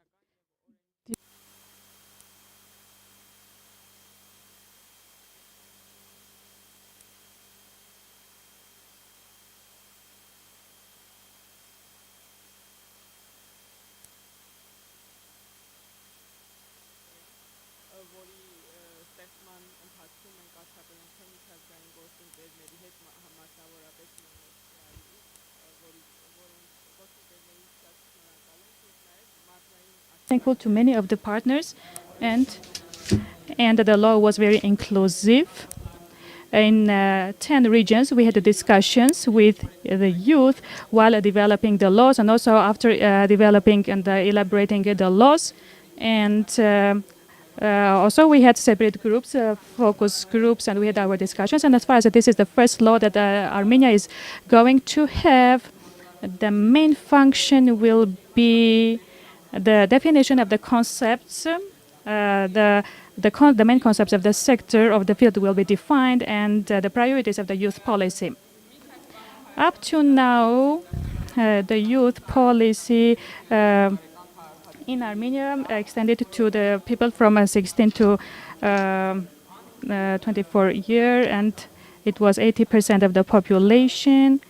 thankful to many of the partners, and the law was very inclusive. In 10 regions, we had discussions with the youth while developing the laws, and also after developing and elaborating the laws. And also we had separate groups, focus groups, and we had our discussions. And as far as this is the first law that Armenia is going to have, the main function will be the definition of the concepts, the main concepts of the sector of the field will be defined, and the priorities of the youth policy. Up to now, the youth policy in Armenia extended to the people from 16 to 24 years, and it was 80% of the population.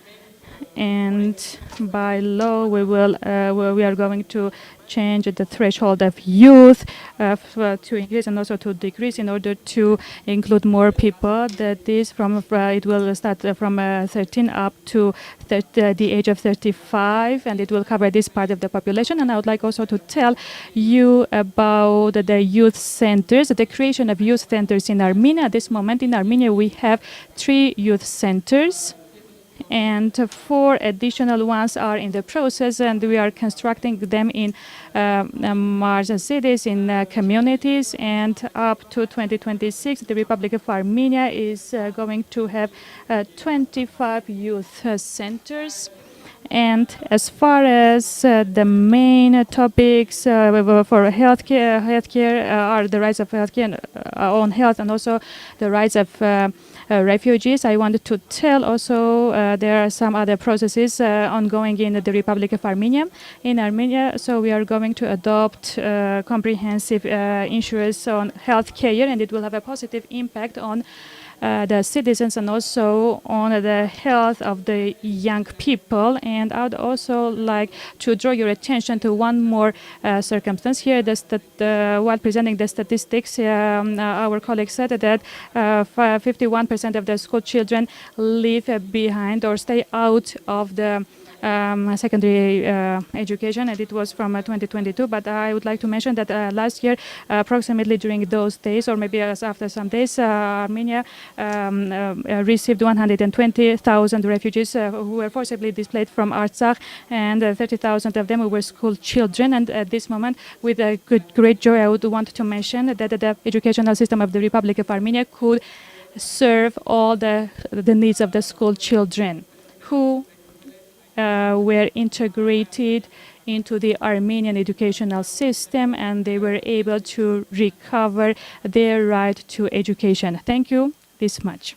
And by law, we are going to change the threshold of youth to increase and also to decrease in order to include more people. That is, it will start from 13 up to the age of 35, and it will cover this part of the population. And I would like also to tell you about the youth centers, the creation of youth centers in Armenia. At this moment in Armenia, we have 3 youth centers, and 4 additional ones are in the process, and we are constructing them in marginal cities, in communities, and up to 2026 the Republic of Armenia is going to have 25 youth centers. And as far as the main topics for healthcare are the rights of healthcare, on health, and also the rights of refugees. I wanted to tell also there are some other processes ongoing in the Republic of Armenia. In Armenia, so we are going to adopt comprehensive insurance on healthcare, and it will have a positive impact on the citizens and also on the health of the young people. And I would also like to draw your attention to one more circumstance here. While presenting the statistics, our colleague said that 51% of the school children leave behind or stay out of the secondary education, and it was from 2022. But I would like to mention that last year, approximately during those days, or maybe after some days, Armenia received 120,000 refugees who were forcibly displaced from Artsakh, and 30,000 of them were school children. And at this moment, with great joy, I would want to mention that the educational system of the Republic of Armenia could serve all the needs of the school children who were integrated into the Armenian educational system, and they were able to recover their right to education. Thank you this much.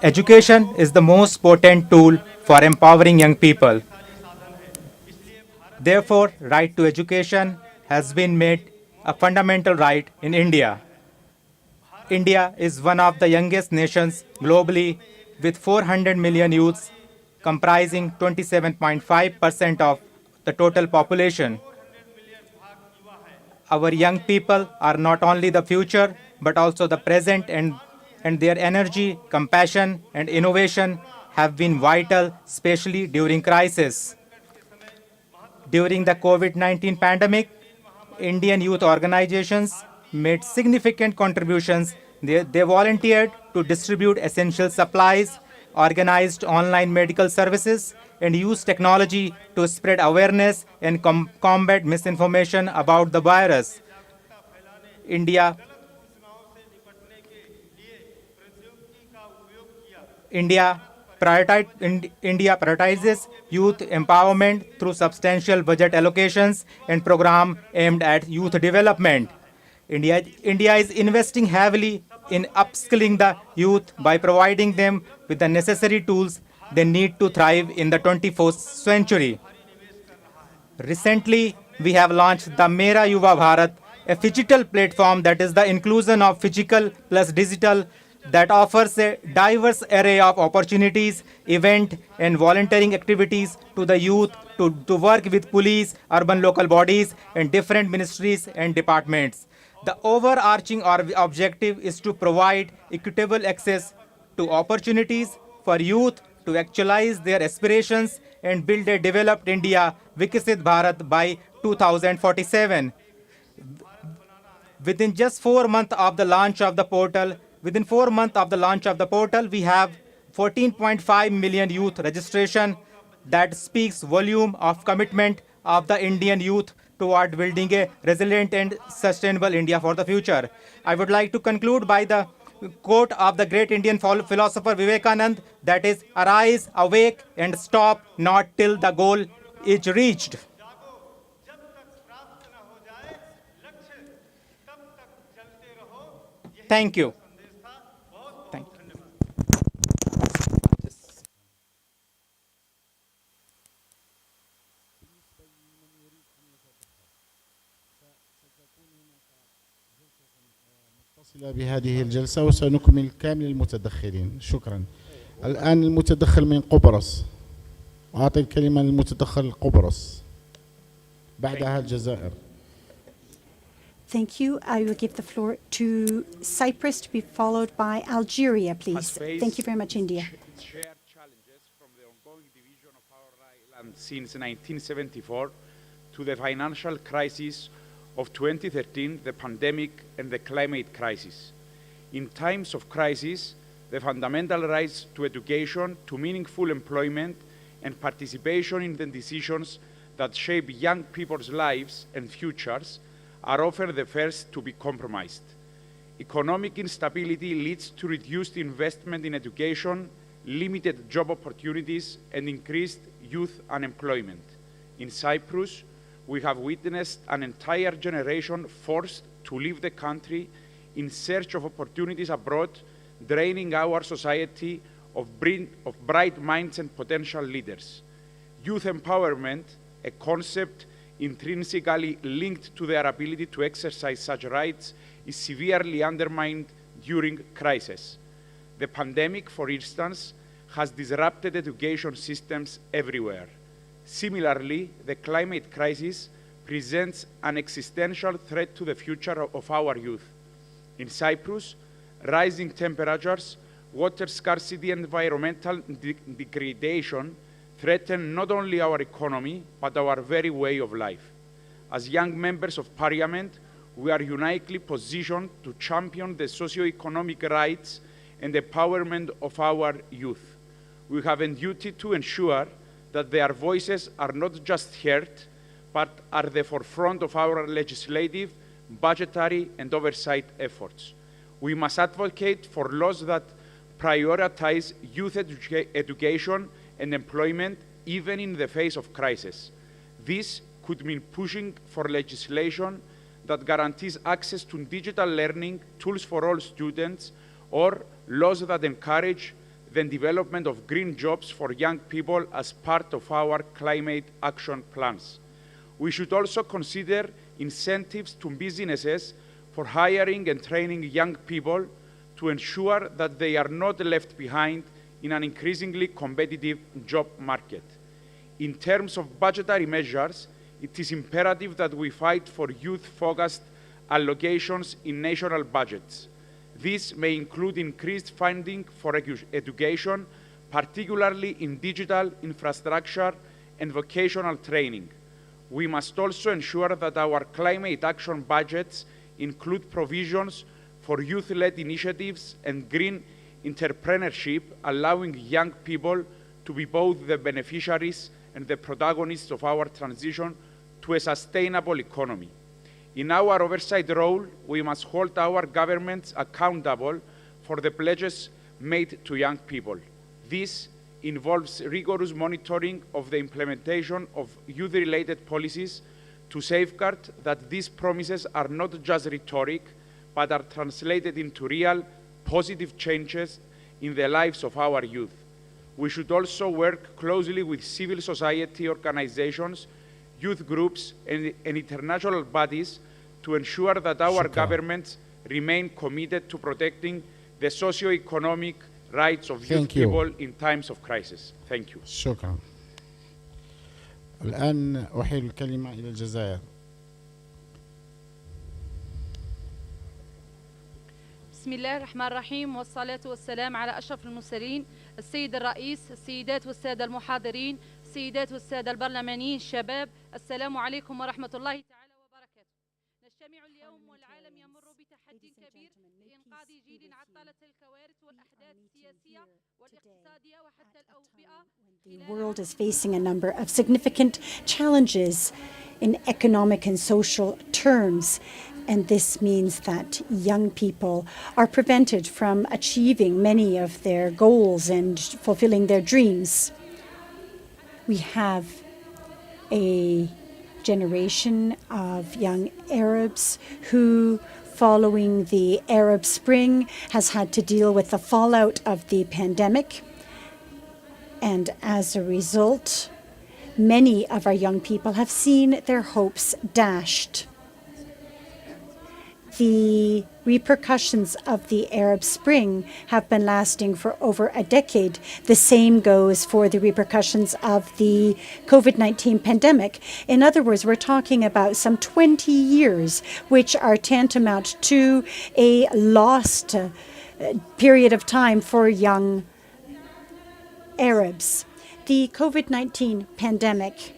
Education is the most potent tool for empowering young people. Therefore, right to education has been made a fundamental right in India. India is one of the youngest nations globally with 400 million youths comprising 27.5% of the total population. Our young people are not only the future, but also the present, and their energy, compassion, and innovation have been vital, especially during crisis. During the COVID-19 pandemic, Indian youth organizations made significant contributions. They volunteered to distribute essential supplies, organized online medical services, and used technology to spread awareness and combat misinformation about the virus. India prioritizes youth empowerment through substantial budget allocations and programs aimed at youth development. India is investing heavily in upskilling the youth by providing them with the necessary tools they need to thrive in the 21st century. Recently, we have launched the Mera Yuva Bharat, a digital platform that is the inclusion of physical plus digital that offers a diverse array of opportunities, event, and volunteering activities to the youth to work with police, urban local bodies, and different ministries and departments. The overarching objective is to provide equitable access to opportunities for youth to actualize their aspirations and build a developed India, Viksit Bharat by 2047. Within just 4 months of the launch of the portal, we have 14.5 million youth registration. That speaks volume of commitment of the Indian youth toward building a resilient and sustainable India for the future. I would like to conclude by the quote of the great Indian philosopher Vivekananda, that is, arise, awake, and stop not till the goal is reached. Thank you. بهذه الجلسة وسنكمل كامل المتدخلين. شكرا. الآن المتدخل من قبرص، أعطي الكلمة للمتدخل قبرص، بعدها الجزائر. Thank you. I will give the floor to Cyprus to be followed by Algeria, please. Thank you very much, India. Shared challenges from the ongoing division of our island since 1974 to the financial crisis of 2013, the pandemic, and the climate crisis. In times of crisis, the fundamental rights to education, to meaningful employment, and participation in the decisions that shape young people's lives and futures are often the first to be compromised. Economic instability leads to reduced investment in education, limited job opportunities, and increased youth unemployment. In Cyprus, we have witnessed an entire generation forced to leave the country in search of opportunities abroad, draining our society of bright minds and potential leaders. Youth empowerment, a concept intrinsically linked to their ability to exercise such rights, is severely undermined during crisis. The pandemic, for instance, has disrupted education systems everywhere. Similarly, the climate crisis presents an existential threat to the future of our youth. In Cyprus, rising temperatures, water scarcity, and environmental degradation threaten not only our economy, but our very way of life. As young members of parliament, we are uniquely positioned to champion the socio-economic rights and empowerment of our youth. We have a duty to ensure that their voices are not just heard, but are the forefront of our legislative, budgetary, and oversight efforts. We must advocate for laws that prioritize youth education and employment, even in the face of crisis. This could mean pushing for legislation that guarantees access to digital learning tools for all students, or laws that encourage the development of green jobs for young people as part of our climate action plans. We should also consider incentives to businesses for hiring and training young people to ensure that they are not left behind in an increasingly competitive job market. In terms of budgetary measures, it is imperative that we fight for youth-focused allocations in national budgets. This may include increased funding for education, particularly in digital infrastructure and vocational training. We must also ensure that our climate action budgets include provisions for youth-led initiatives and green entrepreneurship, allowing young people to be both the beneficiaries and the protagonists of our transition to a sustainable economy. In our oversight role, we must hold our governments accountable for the pledges made to young people. This involves rigorous monitoring of the implementation of youth-related policies to safeguard that these promises are not just rhetoric, but are translated into real, positive changes in the lives of our youth. We should also work closely with civil society organizations, youth groups, and international bodies to ensure that our governments remain committed to protecting the socio-economic rights of youth people in times of crisis. Thank you. شكرا. الآن أحيل الكلمة إلى الجزائر. بسم الله الرحمن الرحيم والصلاة والسلام على أشرف المرسلين السيد الرئيس السيدات والسادة المحاضرين السيدات والسادة البرلمانيين الشباب السلام عليكم ورحمة الله تعالى وبركاته. نجتمع اليوم والعالم يمر بتحدي كبير لإنقاذ جيل عطلت الكوارث والأحداث السياسية والاقتصادية وحتى الأوبئة. The world is facing a number of significant challenges in economic and social terms. And this means that young people are prevented from achieving many of their goals and fulfilling their dreams. We have a generation of young Arabs who, following the Arab Spring, has had to deal with the fallout of the pandemic. And as a result, many of our young people have seen their hopes dashed. The repercussions of the Arab Spring have been lasting for over a decade. The same goes for the repercussions of the COVID-19 pandemic. In other words, we're talking about some 20 years, which are tantamount to a lost period of time for young Arabs. The COVID-19 pandemic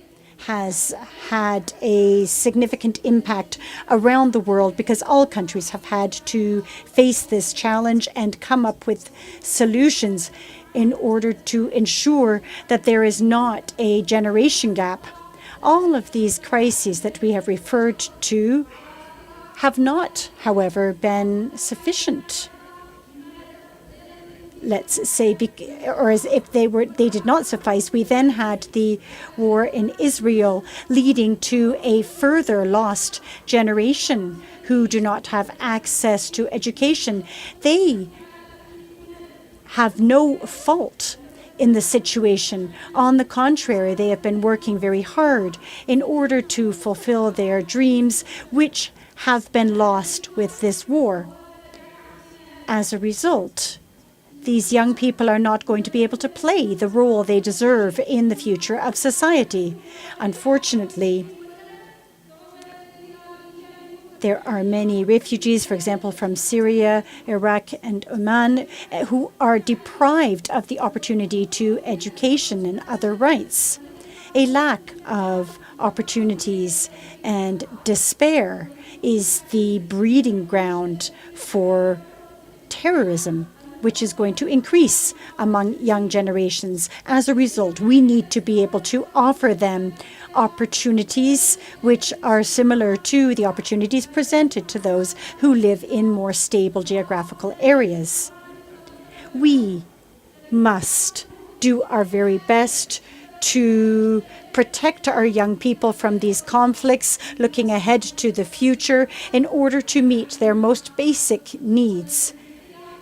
has had a significant impact around the world because all countries have had to face this challenge and come up with solutions in order to ensure that there is not a generation gap. All of these crises that we have referred to have not, however, been sufficient. Let's say, or as if they did not suffice, we then had the war in Israel, leading to a further lost generation who do not have access to education. They have no fault in the situation. On the contrary, they have been working very hard in order to fulfill their dreams, which have been lost with this war. As a result, these young people are not going to be able to play the role they deserve in the future of society. Unfortunately, there are many refugees, for example, from Syria, Iraq, and Oman, who are deprived of the opportunity to education and other rights. A lack of opportunities and despair is the breeding ground for terrorism, which is going to increase among young generations. As a result, we need to be able to offer them opportunities which are similar to the opportunities presented to those who live in more stable geographical areas. We must do our very best to protect our young people from these conflicts, looking ahead to the future in order to meet their most basic needs.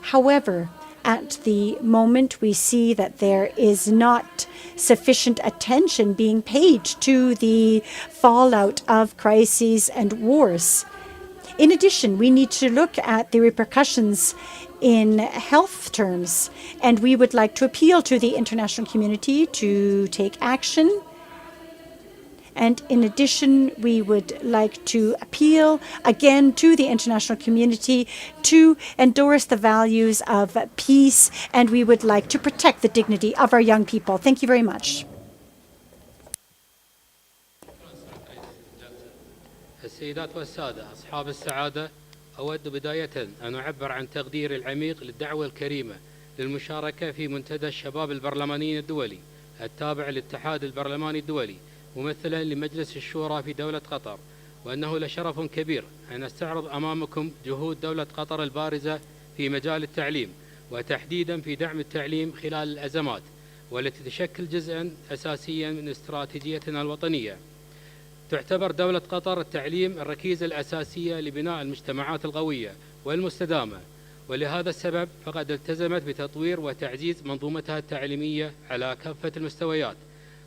However, At the moment, we see that there is not sufficient attention being paid to the fallout of crises and wars. In addition, we need to look at the repercussions in health terms, and we would like to appeal to the international community to take action. And in addition, we would like to appeal again to the international community to endorse the values of peace, and we would like to protect the dignity of our young people. Thank you very much. السيدات والسادة أصحاب السعادة، أود بداية أن أعبر عن تقديري العميق للدعوة الكريمة للمشاركة في منتدى الشباب البرلماني الدولي التابع للاتحاد البرلماني الدولي ممثلا لمجلس الشورى في دولة قطر، وأنه لشرف كبير أن أستعرض أمامكم جهود دولة قطر البارزة في مجال التعليم، وتحديدا في دعم التعليم خلال الأزمات، والتي تشكل جزءا أساسيا من استراتيجيتنا الوطنية. تعتبر دولة قطر التعليم الركيزة الأساسية لبناء المجتمعات القوية والمستدامة، ولهذا السبب فقد التزمت بتطوير وتعزيز منظومتها التعليمية على كافة المستويات،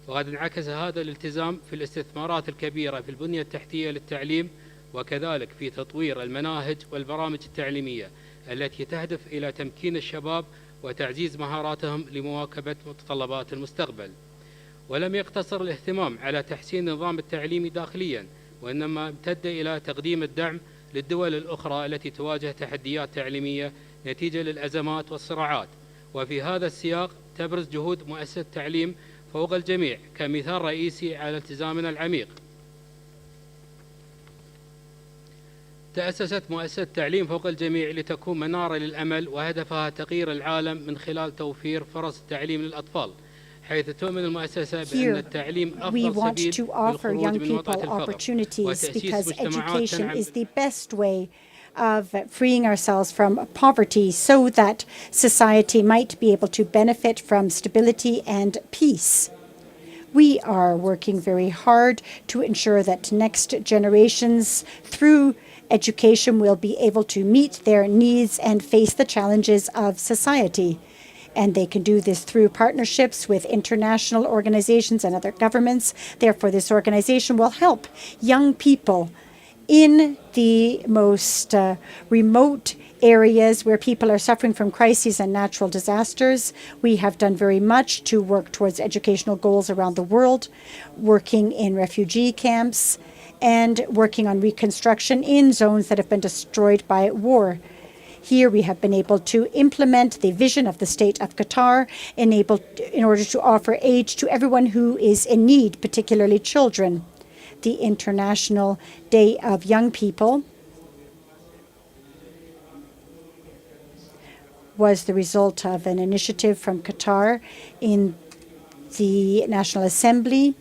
وقد انعكس هذا الالتزام في الاستثمارات الكبيرة في البنية التحتية للتعليم، وكذلك في تطوير المناهج والبرامج التعليمية التي تهدف إلى تمكين الشباب وتعزيز مهاراتهم لمواكبة متطلبات المستقبل. ولم يقتصر الاهتمام على تحسين النظام التعليمي داخليا، وإنما امتد إلى تقديم الدعم للدول الأخرى التي تواجه تحديات تعليمية نتيجة للأزمات والصراعات. وفي هذا السياق تبرز جهود مؤسسة التعليم فوق الجميع كمثال رئيسي على التزامنا العميق. تأسست مؤسسة التعليم فوق الجميع لتكون منارة للأمل، وهدفها تغيير العالم من خلال توفير فرص التعليم للأطفال، حيث تؤمن المؤسسة بأن التعليم أفضل سبيل للخروج من وطأة الفقر وتأسيس مجتمعات is the best way of freeing ourselves from poverty so that society might be able to benefit from stability and peace. We are working very hard to ensure that next generations, through education, will be able to meet their needs and face the challenges of society. And they can do this through partnerships with international organizations and other governments. Therefore, this organization will help young people in the most remote areas where people are suffering from crises and natural disasters. We have done very much to work towards educational goals around the world, working in refugee camps and working on reconstruction in zones that have been destroyed by war. Here we have been able to implement the vision of the state of Qatar, in order to offer aid to everyone who is in need, particularly children. The International Day of Young People was the result of an initiative from Qatar in the National Assembly,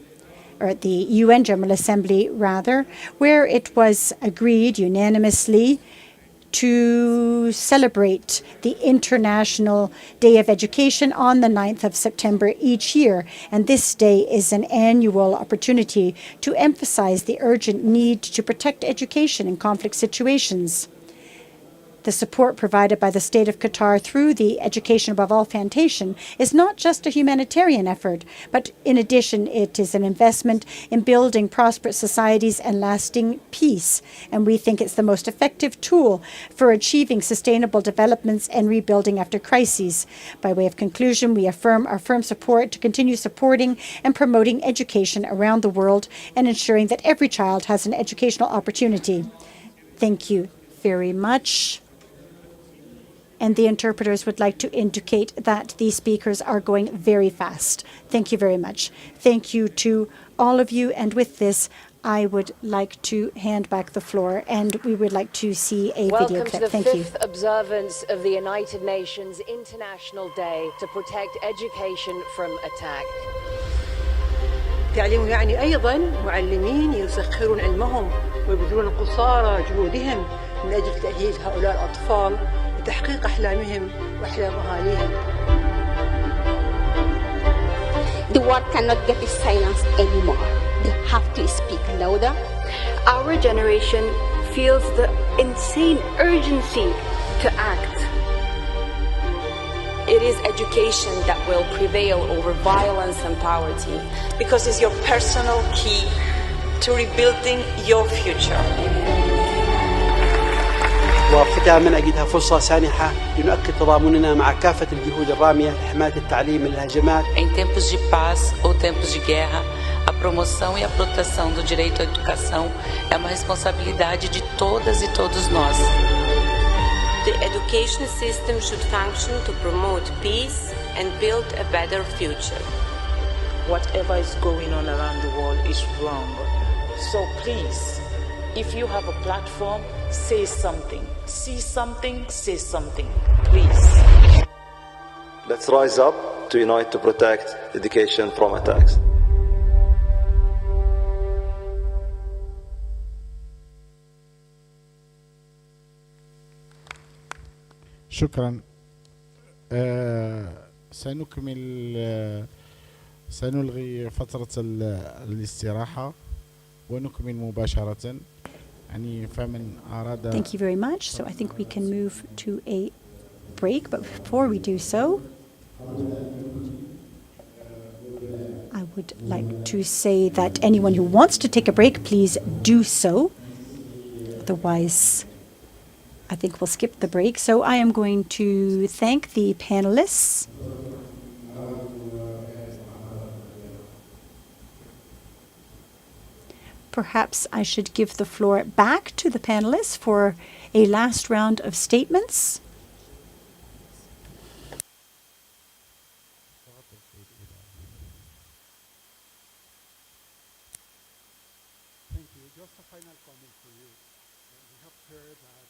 or the UN General Assembly rather, where it was agreed unanimously to celebrate the International Day of Education on the 9th of September each year. And this day is an annual opportunity to emphasize the urgent need to protect education in conflict situations. The support provided by the State of Qatar through the Education Above All Foundation is not just a humanitarian effort, but in addition, it is an investment in building prosperous societies and lasting peace. And we think it's the most effective tool for achieving sustainable developments and rebuilding after crises. By way of conclusion, we affirm our firm support to continue supporting and promoting education around the world and ensuring that every child has an educational opportunity. Thank you very much. And the interpreters would like to indicate that the speakers are going very fast. Thank you very much. Thank you to all of you. And with this, I would like to hand back the floor, and we would like to see a video clip. Thank you. Welcome to the 5th observance of the United Nations International Day to protect education from attack. التعليم يعني أيضا معلمين يسخرون علمهم ويبذلون قصارى جهودهم من أجل تأهيل هؤلاء الأطفال لتحقيق أحلامهم وأحلام أهاليهم. The world cannot get silenced anymore. They have to speak louder. Our generation feels the insane urgency to act. it is education that will prevail over violence and poverty, because it's your personal key to rebuilding your future. وختاما أجدها فرصة سانحة لنؤكد تضامننا مع كافة الجهود الرامية لحماية التعليم من الهجمات. Em tempos de paz ou tempos de guerra, a promoção e a proteção do direito à educação é uma responsabilidade de todas e todos nós. The education system should function to promote peace and build a better future. Whatever is going on around the world is wrong. So please, if you have a platform, say something. See something, say something. Please. Let's rise up to unite to protect education from attacks. شكرا. سنلغي فترة الاستراحة ونكمل مباشرة. يعني فمن أراد. Thank you very much. So I think we can move to a break, but before we do so, I would like to say that anyone who wants to take a break, please do so. Otherwise, I think we'll skip the break. So I am going to thank the panelists. Perhaps I should give the floor back to the panelists for a last round of statements. Thank you. Just a final comment for you. We have heard that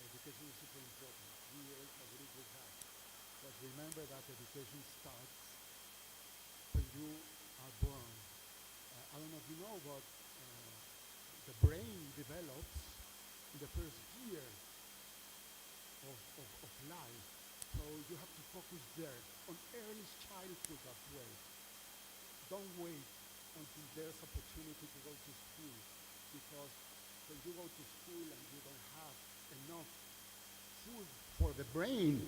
education is super important. We all agree with that. But remember that education starts when you are born. I don't know if you know, but the brain develops in the first year of life. So you have to focus there on early childhood as well. Don't wait until there's opportunity to go to school, because when you go to school and you don't have enough food for the brain,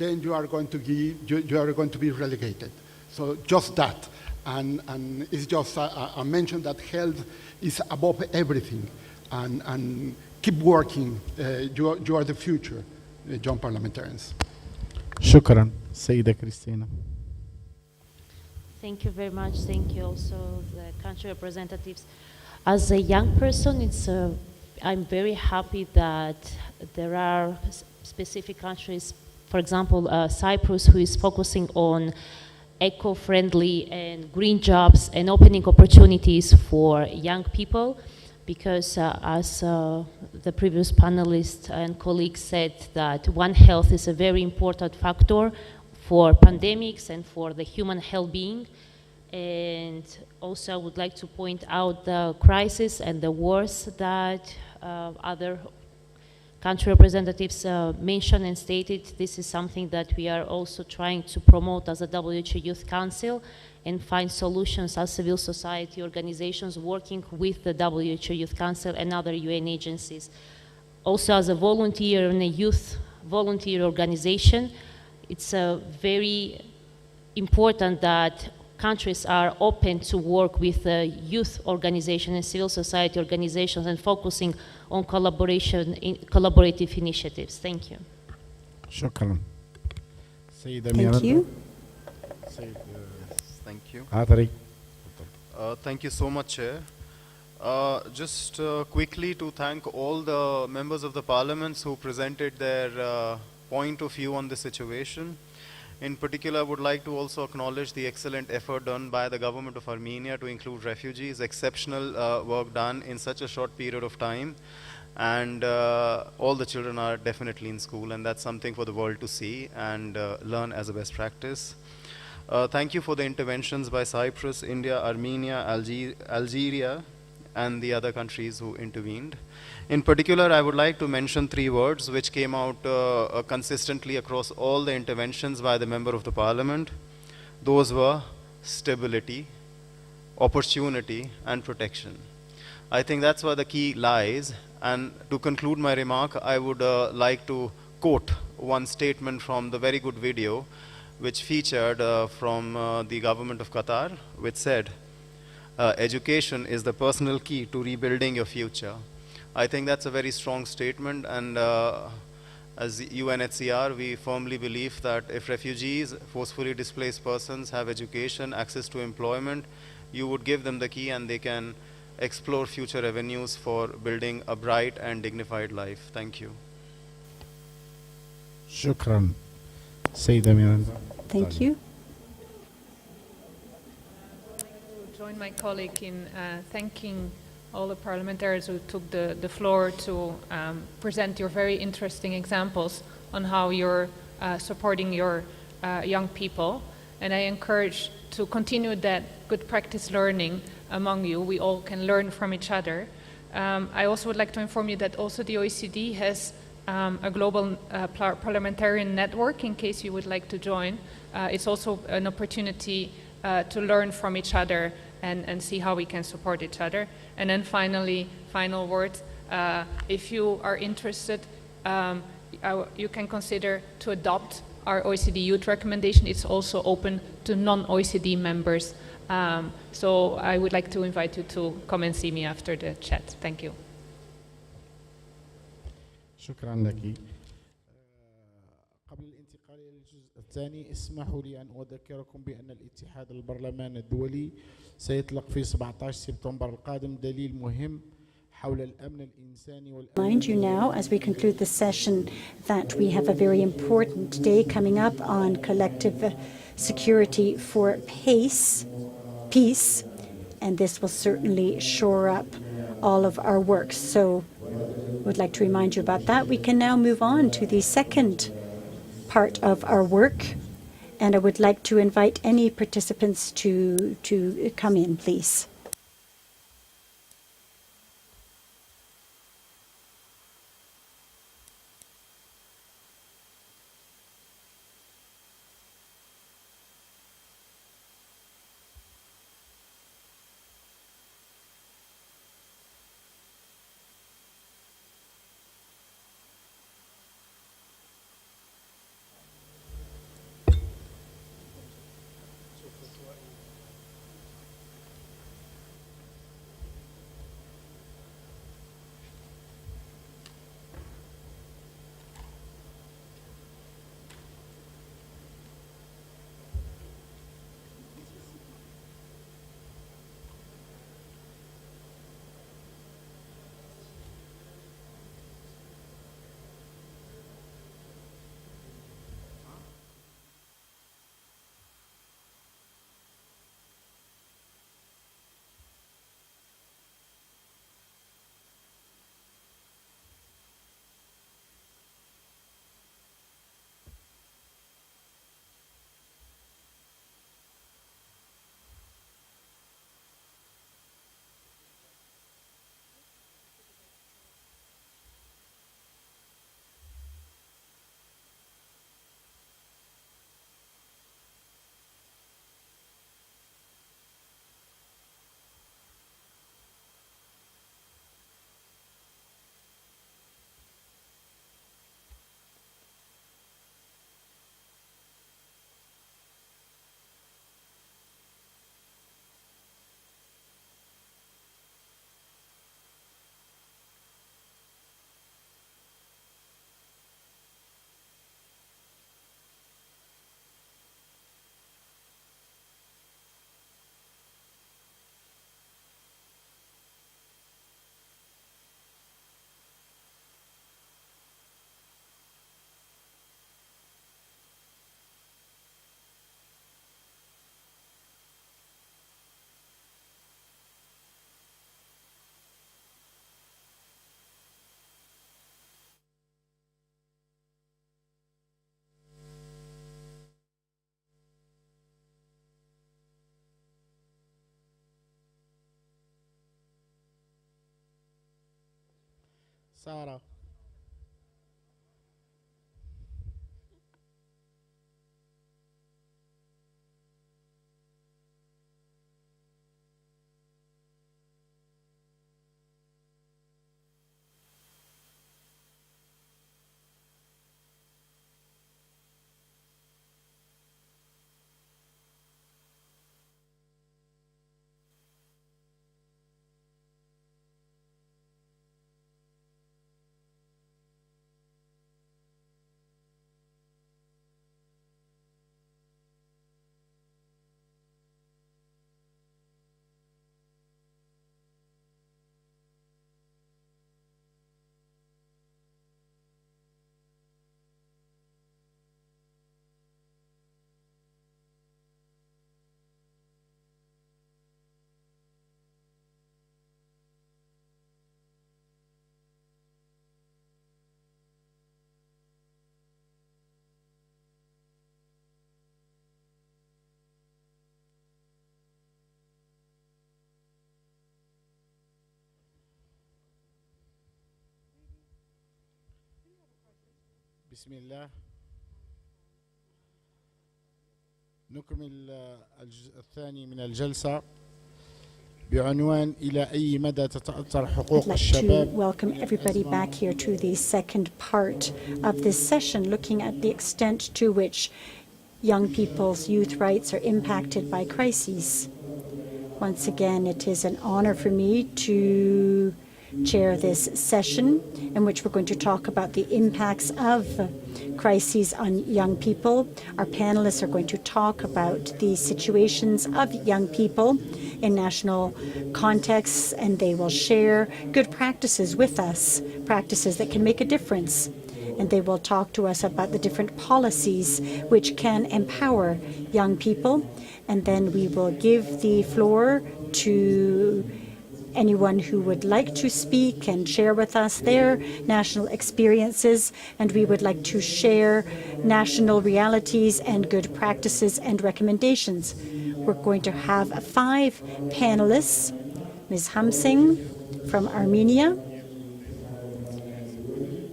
then you are going to be relegated. So just that. And it's just a mention that health is above everything, and keep working. You are the future, young parliamentarians. شكرا سيدة كريستينا. Thank you very much. Thank you also the country representatives. As a young person, I'm very happy that there are specific countries, for example, Cyprus, who is focusing on eco-friendly and green jobs and opening opportunities for young people, because as the previous panelist and colleagues said, that One Health is a very important factor for pandemics and for the human well-being. And also I would like to point out the crisis and the wars that other country representatives mentioned and stated. This is something that we are also trying to promote as a WHO Youth Council and find solutions as civil society organizations working with the WHO Youth Council and other UN agencies. Also as a volunteer in a youth volunteer organization, it's very important that countries are open to work with youth organizations and civil society organizations and focusing on collaborative initiatives. Thank you. شكرا. Thank you. Thank you. عاطري. Thank you so much, Chair. Just quickly to thank all the members of the parliaments who presented their point of view on the situation. In particular, I would like to also acknowledge the excellent effort done by the government of Armenia to include refugees, exceptional work done in such a short period of time. And all the children are definitely in school, and that's something for the world to see and learn as a best practice. Thank you for the interventions by Cyprus, India, Armenia, Algeria, and the other countries who intervened. In particular, I would like to mention 3 words which came out consistently across all the interventions by the member of the parliament. Those were stability, opportunity, and protection. I think that's where the key lies. And to conclude my remark, I would like to quote one statement from the very good video which featured from the government of Qatar, which said, education is the personal key to rebuilding your future. I think that's a very strong statement, and as UNHCR, we firmly believe that if refugees, forcefully displaced persons have education, access to employment, you would give them the key and they can explore future avenues for building a bright and dignified life. Thank you. شكرا سيدة ميراندا. Thank you. Join my colleague in thanking all the parliamentarians who took the floor to present your very interesting examples on how you're supporting your young people. And I encourage to continue that good practice learning among you. We all can learn from each other. I also would like to inform you that also the OECD has a global parliamentarian network in case you would like to join. It's also an opportunity to learn from each other and see how we can support each other. And then finally, final word, if you are interested, you can consider to adopt our OECD Youth recommendation. It's also open to non-OECD members. So I would like to invite you to come and see me after the chat. Thank you. شكرا لك. قبل الانتقال إلى الجزء الثاني اسمحوا لي أن أذكركم بأن الاتحاد البرلمان الدولي سيطلق في 17 سبتمبر القادم دليل مهم حول الأمن الإنساني والأمن. Mind you now, as we conclude this session, that we have a very important day coming up on collective security for peace, and this will certainly shore up all of our work. So would like to remind you about that. We can now move on to the second part of our work, and I would like to invite any participants to come in, please. سارة. بسم الله. نكمل الجزء الثاني من الجلسة بعنوان إلى أي مدى تتأثر حقوق الشباب. I'd like to welcome everybody back here to the second part of this session, looking at the extent to which young people's youth rights are impacted by crises. Once again, it is an honor for me to chair this session in which we're going to talk about the impacts of crises on young people. Our panelists are going to talk about the situations of young people in national contexts, and they will share good practices with us, practices that can make a difference. And they will talk to us about the different policies which can empower young people. And then we will give the floor to anyone who would like to speak and share with us their national experiences, and we would like to share national realities and good practices and recommendations. We're going to have 5 panelists. Ms. Hamsing from Armenia,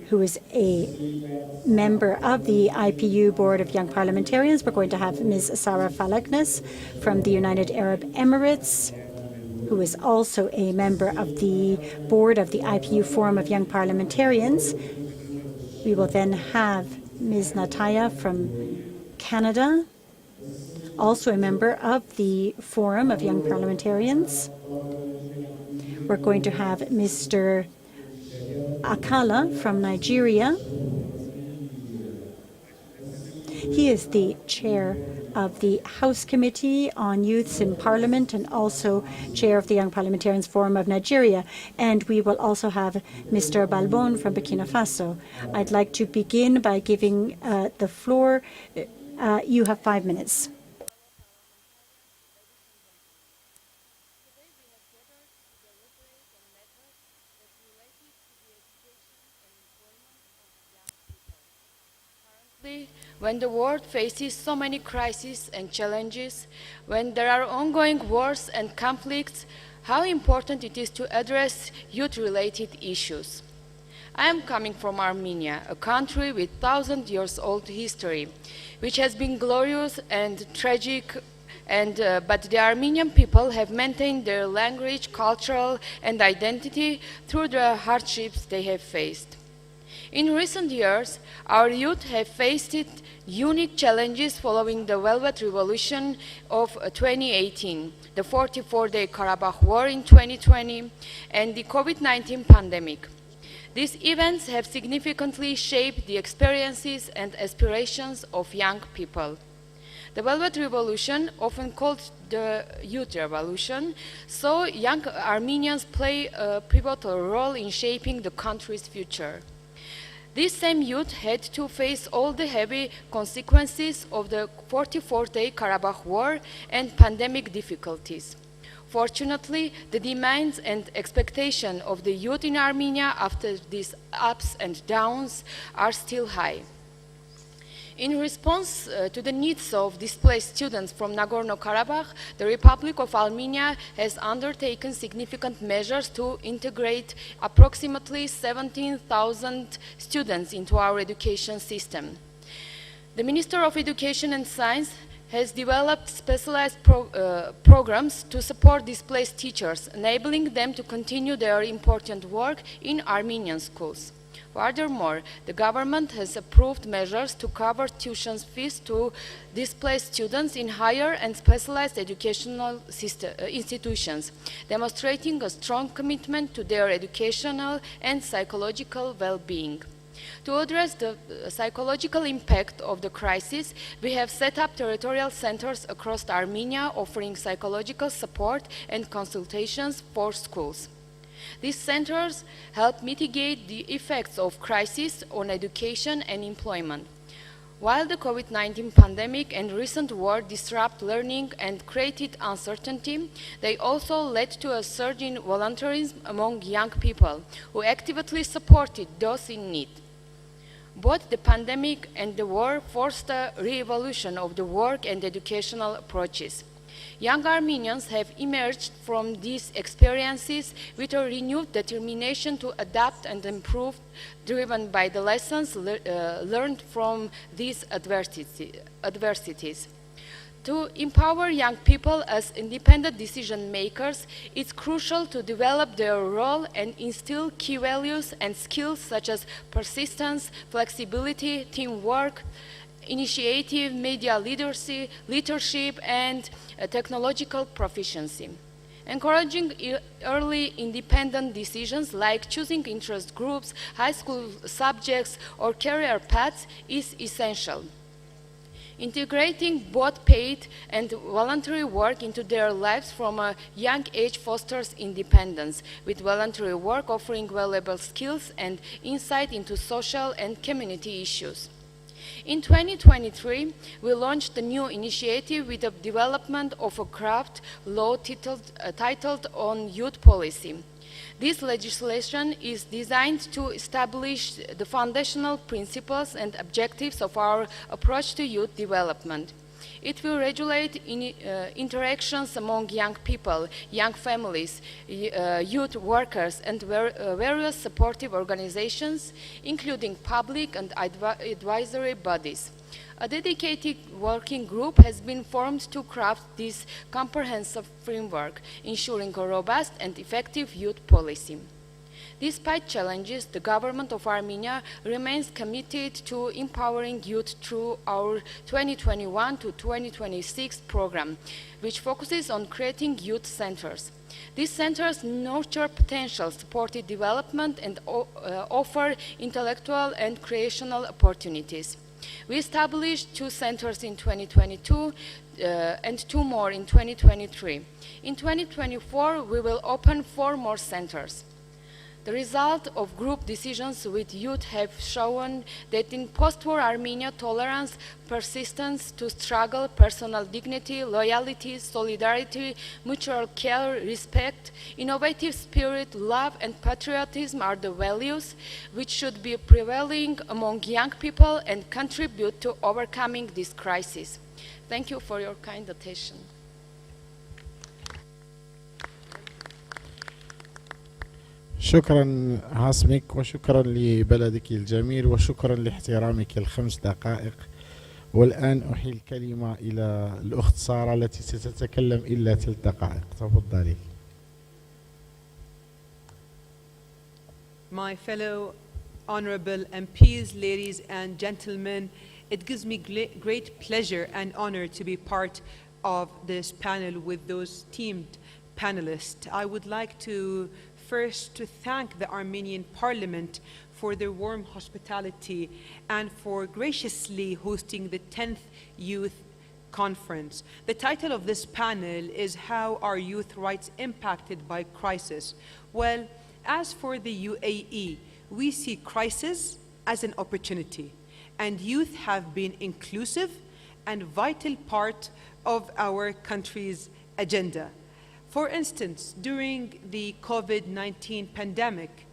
who is a member of the IPU Board of Young Parliamentarians. We're going to have Ms. Sarah Falaknas from the United Arab Emirates, who is also a member of the board of the IPU Forum of Young Parliamentarians. We will then have Ms. Nataya from Canada, also a member of the Forum of Young Parliamentarians. We're going to have Mr. Akala from Nigeria. He is the chair of the House Committee on Youths in Parliament and also chair of the Young Parliamentarians Forum of Nigeria. And we will also have Mr. Balbon from Burkina Faso. I'd like to begin by giving the floor. You have 5 minutes. When the world faces so many crises and challenges, when there are ongoing wars and conflicts, how important it is to address youth-related issues. I am coming from Armenia, a country with 1,000-year-old history, which has been glorious and tragic, but the Armenian people have maintained their language, cultural, and identity through the hardships they have faced. In recent years, our youth have faced unique challenges following the Velvet Revolution of 2018, the 44-day Karabakh War in 2020, and the COVID-19 pandemic. These events have significantly shaped the experiences and aspirations of young people. The Velvet Revolution, often called the Youth Revolution, saw young Armenians play a pivotal role in shaping the country's future. These same youth had to face all the heavy consequences of the 44-day Karabakh War and pandemic difficulties. Fortunately, the demands and expectations of the youth in Armenia after these ups and downs are still high. In response to the needs of displaced students from Nagorno-Karabakh, the Republic of Armenia has undertaken significant measures to integrate approximately 17,000 students into our education system. The Minister of Education and Science has developed specialized programs to support displaced teachers, enabling them to continue their important work in Armenian schools. Furthermore, the government has approved measures to cover tuition fees to displaced students in higher and specialized educational institutions, demonstrating a strong commitment to their educational and psychological well-being. To address the psychological impact of the crisis, we have set up territorial centers across Armenia offering psychological support and consultations for schools. These centers help mitigate the effects of crisis on education and employment. While the COVID-19 pandemic and recent war disrupt learning and created uncertainty, they also led to a surge in volunteerism among young people who actively supported those in need. Both the pandemic and the war forced a re-evolution of the work and educational approaches. Young Armenians have emerged from these experiences with a renewed determination to adapt and improve, driven by the lessons learned from these adversities. To empower young people as independent decision makers, it's crucial to develop their role and instill key values and skills such as persistence, flexibility, teamwork, initiative, media leadership, and technological proficiency. Encouraging early independent decisions like choosing interest groups, high school subjects, or career paths is essential. Integrating both paid and voluntary work into their lives from a young age fosters independence, with voluntary work offering valuable skills and insight into social and community issues. In 2023, we launched a new initiative with the development of a draft law titled on youth policy. This legislation is designed to establish the foundational principles and objectives of our approach to youth development. It will regulate interactions among young people, young families, youth workers, and various supportive organizations, including public and advisory bodies. A dedicated working group has been formed to craft this comprehensive framework, ensuring a robust and effective youth policy. Despite challenges, the government of Armenia remains committed to empowering youth through our 2021 to 2026 program, which focuses on creating youth centers. These centers nurture potential, supported development, and offer intellectual and creational opportunities. We established 2 centers in 2022 and 2 more in 2023. In 2024, we will open 4 more centers. The result of group decisions with youth have shown that in post-war Armenia, tolerance, persistence to struggle, personal dignity, loyalty, solidarity, mutual care, respect, innovative spirit, love, and patriotism are the values which should be prevailing among young people and contribute to overcoming this crisis. Thank you for your kind attention. شكرا عاصمك وشكرا لبلدك الجميل وشكرا لاحترامك ال5 دقائق. والآن أحيل الكلمة إلى الأخت سارة التي ستتكلم إلا 3 دقائق. تفضلي. My fellow honorable MPs, ladies and gentlemen, it gives me great pleasure and honor to be part of this panel with those esteemed panelists. I would like to first to thank the Armenian Parliament for their warm hospitality and for graciously hosting the 10th Youth Conference. The title of this panel is How Are Youth Rights Impacted by Crisis? Well, as for the UAE, we see crisis as an opportunity, and youth have been inclusive and vital part of our country's agenda. For instance, during the COVID-19 pandemic,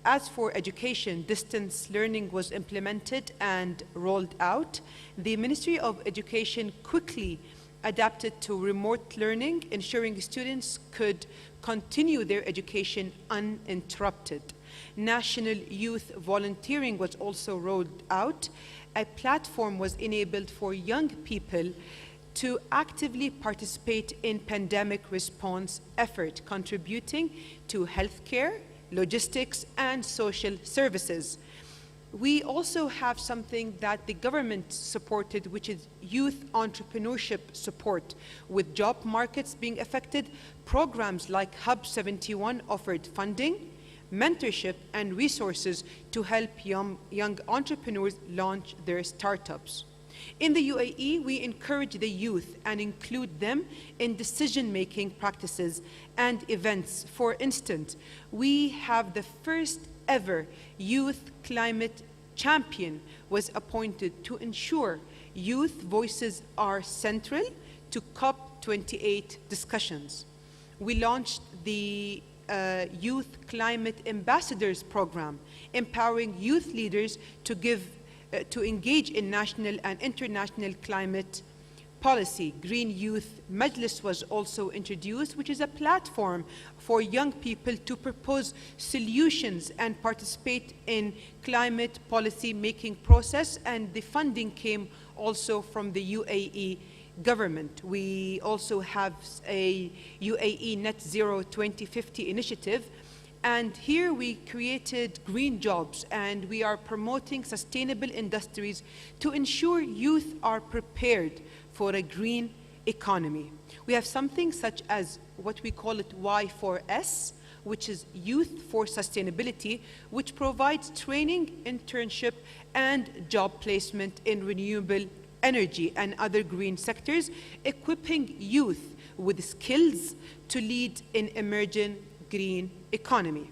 as for education, distance learning was implemented and rolled out. The Ministry of Education quickly adapted to remote learning, ensuring students could continue their education uninterrupted. National youth volunteering was also rolled out. A platform was enabled for young people to actively participate in pandemic response effort, contributing to healthcare, logistics, and social services. We also have something that the government supported, which is youth entrepreneurship support. With job markets being affected, programs like Hub 71 offered funding, mentorship, and resources to help young entrepreneurs launch their startups. In the UAE, we encourage the youth and include them in decision-making practices and events. For instance, we have the first ever youth climate champion was appointed to ensure youth voices are central to COP28 discussions. We launched the Youth Climate Ambassadors Program, empowering youth leaders to engage in national and international climate policy, Green Youth Majlis, was also introduced, which is a platform for young people to propose solutions and participate in climate policy making process, and the funding came also from the UAE government. We also have a UAE Net Zero 2050 initiative, and here we created green jobs, and we are promoting sustainable industries to ensure youth are prepared for a green economy. We have something such as what we call it Y4S, which is Youth for Sustainability, which provides training, internship, and job placement in renewable energy and other green sectors, equipping youth with skills to lead in emerging green economy.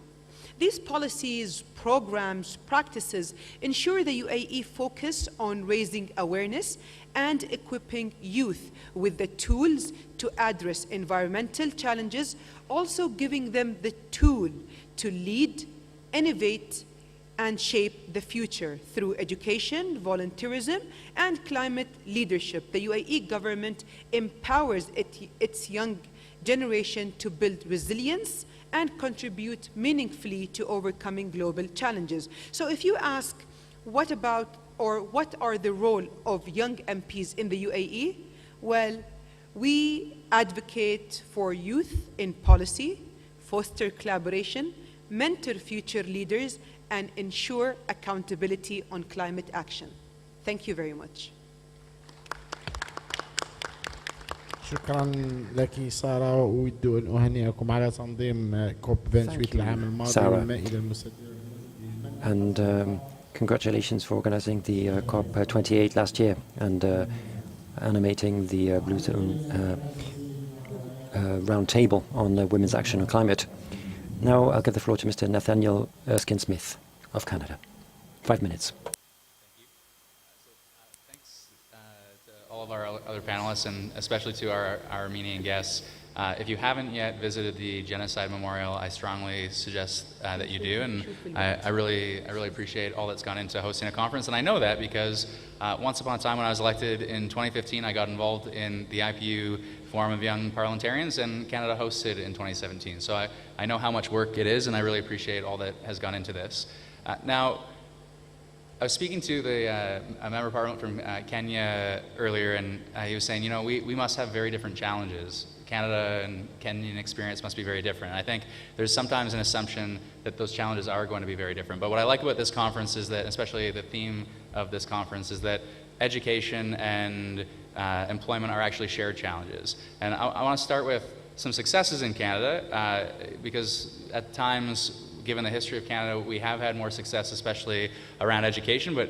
These policies, programs, practices ensure the UAE focus on raising awareness and equipping youth with the tools to address environmental challenges, also giving them the tool to lead, innovate, and shape the future through education, volunteerism, and climate leadership. The UAE government empowers its young generation to build resilience and contribute meaningfully to overcoming global challenges. So if you ask, what about, or what are the role of young MPs in the UAE? Well, we advocate for youth in policy, foster collaboration, mentor future leaders, and ensure accountability on climate action. Thank you very much. شكرا لك سارة، وأود أن أهنئكم على تنظيم كوب 28 العام الماضي والمائدة المستديرة. And congratulations for organizing the COP28 last year and animating the Blue Zone round table on women's action on climate. Now I'll give the floor to Mr. Nathaniel Erskine-Smith of Canada. 5 minutes. All of our other panelists, and especially to our Armenian guests. If you haven't yet visited the Genocide Memorial, I strongly suggest that you do, and I really appreciate all that's gone into hosting a conference, and I know that because once upon a time when I was elected in 2015, I got involved in the IPU Forum of Young Parliamentarians, and Canada hosted in 2017. So I know how much work it is, and I really appreciate all that has gone into this. Now, I was speaking to a member of parliament from Kenya earlier, and he was saying, you know, we must have very different challenges. Canada and Kenyan experience must be very different. I think there's sometimes an assumption that those challenges are going to be very different. But what I like about this conference is that, especially the theme of this conference, is that education and employment are actually shared challenges. And I want to start with some successes in Canada, because at times, given the history of Canada, we have had more success, especially around education, but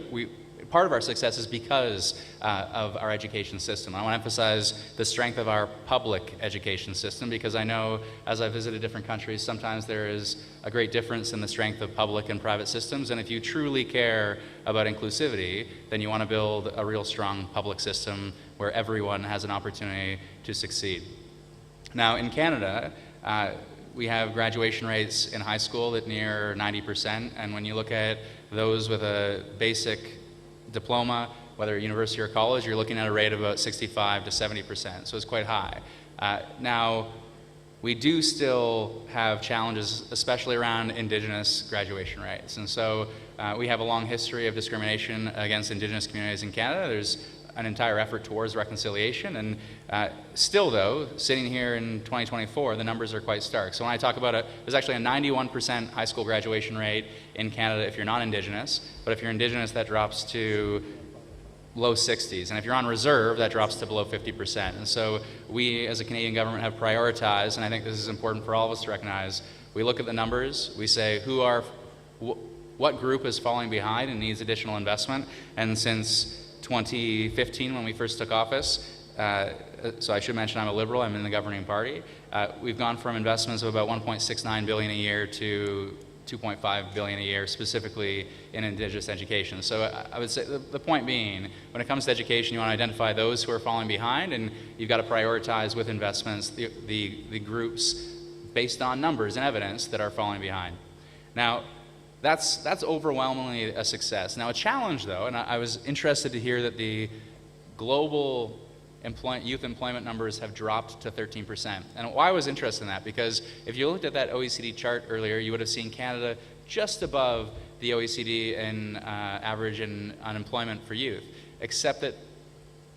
part of our success is because of our education system. I want to emphasize the strength of our public education system, because I know, as I visited different countries, sometimes there is a great difference in the strength of public and private systems, and if you truly care about inclusivity, then you want to build a real strong public system where everyone has an opportunity to succeed. Now, in Canada, we have graduation rates in high school that near 90%, and when you look at those with a basic diploma, whether university or college, you're looking at a rate of about 65 to 70%, so it's quite high. Now, we do still have challenges, especially around Indigenous graduation rates, and so we have a long history of discrimination against Indigenous communities in Canada. There's an entire effort towards reconciliation, and still though, sitting here in 2024, the numbers are quite stark. So when I talk about it, there's actually a 91% high school graduation rate in Canada if you're not Indigenous, but if you're Indigenous, that drops to low 60s, and if you're on reserve, that drops to below 50%. And so we as a Canadian government have prioritized, and I think this is important for all of us to recognize, we look at the numbers, we say what group is falling behind and needs additional investment, and since 2015, when we first took office, so I should mention I'm a Liberal, I'm in the governing party, we've gone from investments of about $1.69 billion a year to $2.5 billion a year, specifically in Indigenous education. So I would say the point being, when it comes to education, you want to identify those who are falling behind, and you've got to prioritize with investments the groups based on numbers and evidence that are falling behind. Now, that's overwhelmingly a success. Now, a challenge, though, and I was interested to hear that the global youth employment numbers have dropped to 13%. And why I was interested in that, because if you looked at that OECD chart earlier, you would have seen Canada just above the OECD in average in unemployment for youth, except that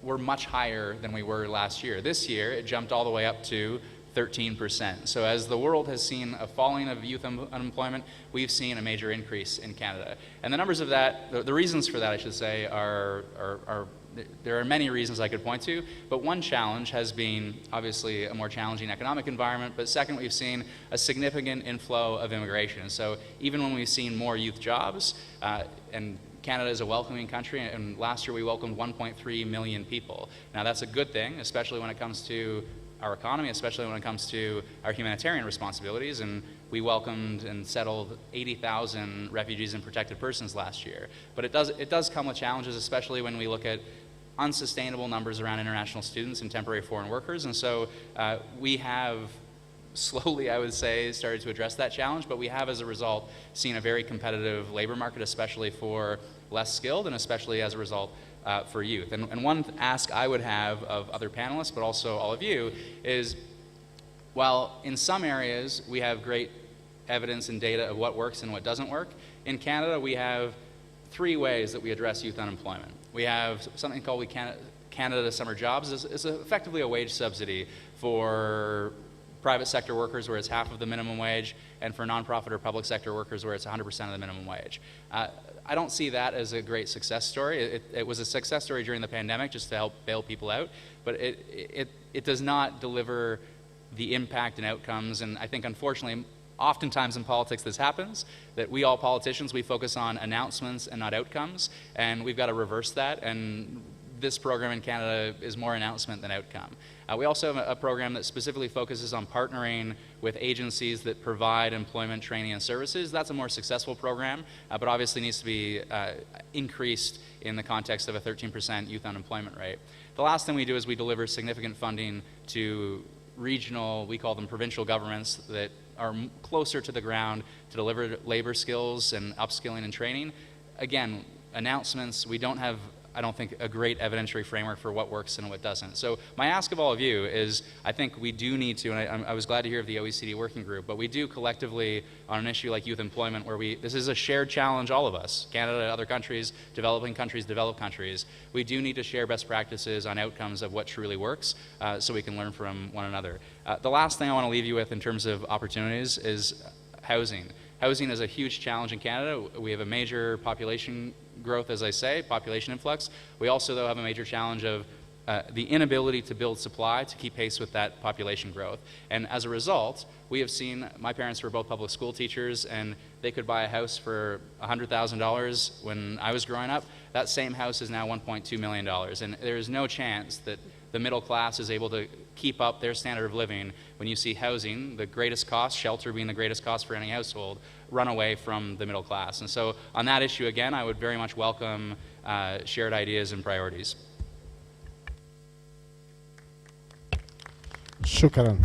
we're much higher than we were last year. This year, it jumped all the way up to 13%. So as the world has seen a falling of youth unemployment, we've seen a major increase in Canada. And the numbers of that, the reasons for that, I should say, are there are many reasons I could point to, but one challenge has been obviously a more challenging economic environment, but second, we've seen a significant inflow of immigration. So even when we've seen more youth jobs, and Canada is a welcoming country, and last year we welcomed 1.3 million people. Now that's a good thing, especially when it comes to our economy, especially when it comes to our humanitarian responsibilities, and we welcomed and settled 80,000 refugees and protected persons last year. But it does come with challenges, especially when we look at unsustainable numbers around international students and temporary foreign workers, and so we have slowly, I would say, started to address that challenge, but we have, as a result, seen a very competitive labor market, especially for less skilled and especially as a result for youth. And one ask I would have of other panelists, but also all of you, is while in some areas we have great evidence and data of what works and what doesn't work, in Canada we have 3 ways that we address youth unemployment. We have something called Canada Summer Jobs. It's effectively a wage subsidy for private sector workers where it's half of the minimum wage, and for nonprofit or public sector workers where it's 100% of the minimum wage. I don't see that as a great success story. It was a success story during the pandemic just to help bail people out, but it does not deliver the impact and outcomes, and I think unfortunately oftentimes in politics this happens, that we all politicians, we focus on announcements and not outcomes, and we've got to reverse that, and this program in Canada is more announcement than outcome. We also have a program that specifically focuses on partnering with agencies that provide employment training and services. That's a more successful program, but obviously needs to be increased in the context of a 13% youth unemployment rate. The last thing we do is we deliver significant funding to regional, we call them provincial governments, that are closer to the ground to deliver labor skills and upskilling and training. Again, announcements, we don't have, I don't think, a great evidentiary framework for what works and what doesn't. So my ask of all of you is, I think we do need to, and I was glad to hear of the OECD working group, but we do collectively, on an issue like youth employment, where this is a shared challenge, all of us, Canada, other countries, developing countries, developed countries, we do need to share best practices on outcomes of what truly works, so we can learn from one another. The last thing I want to leave you with in terms of opportunities is housing. Housing is a huge challenge in Canada. We have a major population growth, as I say, population influx. We also, though, have a major challenge of the inability to build supply to keep pace with that population growth. And as a result, we have seen, my parents were both public school teachers, and they could buy a house for $100,000 when I was growing up. That same house is now $1.2 million, and there is no chance that the middle class is able to keep up their standard of living when you see housing, the greatest cost, shelter being the greatest cost for any household, run away from the middle class. And so on that issue, again, I would very much welcome shared ideas and priorities. شكرا.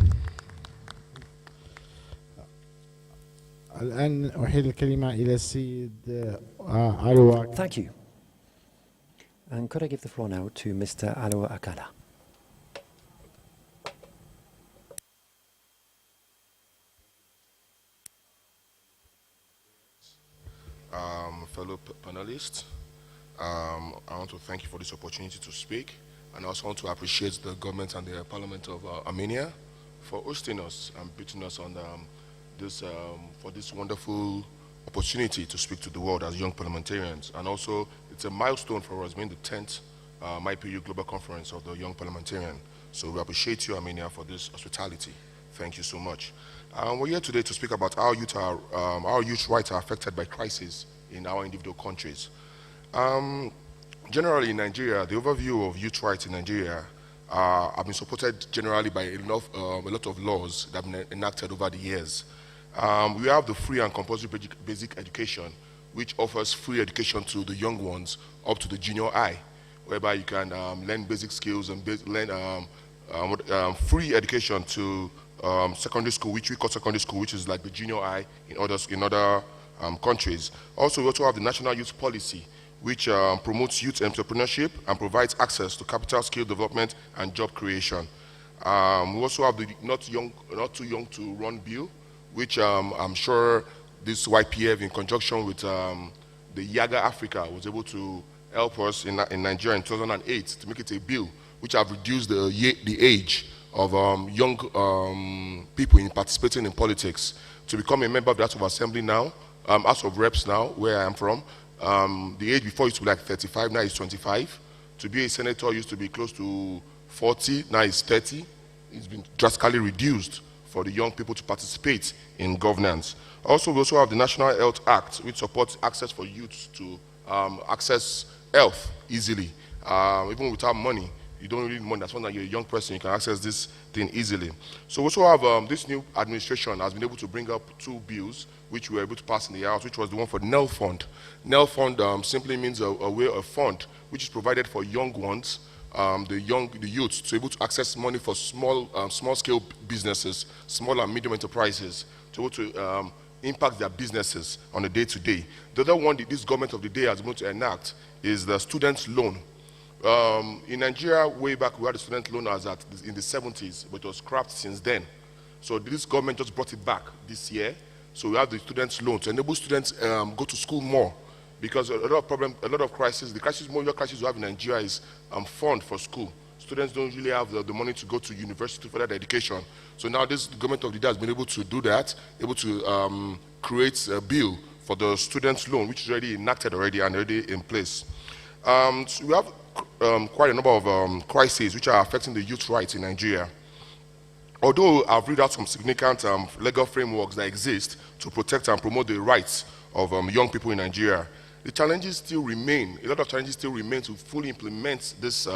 الآن أحيل الكلمة إلى السيد علوة. Thank you. And could I give the floor now to Mr. Alua Akala? Fellow panelists, I want to thank you for this opportunity to speak, and I also want to appreciate the government and the Parliament of Armenia for hosting us and putting us on for this wonderful opportunity to speak to the world as young parliamentarians. And also, it's a milestone for us, being the 10th IPU Global Conference of the Young Parliamentarian. So we appreciate you, Armenia, for this hospitality. Thank you so much. We're here today to speak about how youth rights are affected by crisis in our individual countries. Generally in Nigeria, the overview of youth rights in Nigeria have been supported generally by a lot of laws that have been enacted over the years. We have the free and compulsory basic education, which offers free education to the young ones up to the junior high, whereby you can learn basic skills and learn free education to secondary school, which we call secondary school, which is like the junior high in other countries. Also, we also have the National Youth Policy, which promotes youth entrepreneurship and provides access to capital, skill development, and job creation. We also have the Not Too Young to Run bill, which I'm sure this YPF, in conjunction with the Yaga Africa, was able to help us in Nigeria in 2008 to make it a bill which have reduced the age of young people in participating in politics. To become a member of the House of Assembly now, House of Reps now, where I am from, the age before used to be like 35, now is 25. To be a senator used to be close to 40, now it's 30. It's been drastically reduced for the young people to participate in governance. Also, we also have the National Health Act, which supports access for youths to access health easily. Even without money, you don't really need money. As long as you're a young person, you can access this thing easily. So we also have this new administration has been able to bring up 2 bills, which we were able to pass in the House, which was the one for the NEL Fund. NEL Fund simply means a fund which is provided for young ones, the youths, to be able to access money for small-scale businesses, small and medium enterprises, to be able to impact their businesses on a day-to-day. The other one that this government of the day has been able to enact is the student loan. In Nigeria, way back, we had the student loan in the 70s, but it was scrapped since then. So this government just brought it back this year. So we have the student loan to enable students go to school more, because a lot of crises, the major crisis we have in Nigeria is fund for school. Students don't really have the money to go to university for that education. So now this government of the day has been able to do that, able to create a bill for the student loan, which is already enacted and already in place. So we have quite a number of crises which are affecting the youth rights in Nigeria. Although I've read out some significant legal frameworks that exist to protect and promote the rights of young people in Nigeria, the challenges still remain. A lot of challenges still remain to fully implement these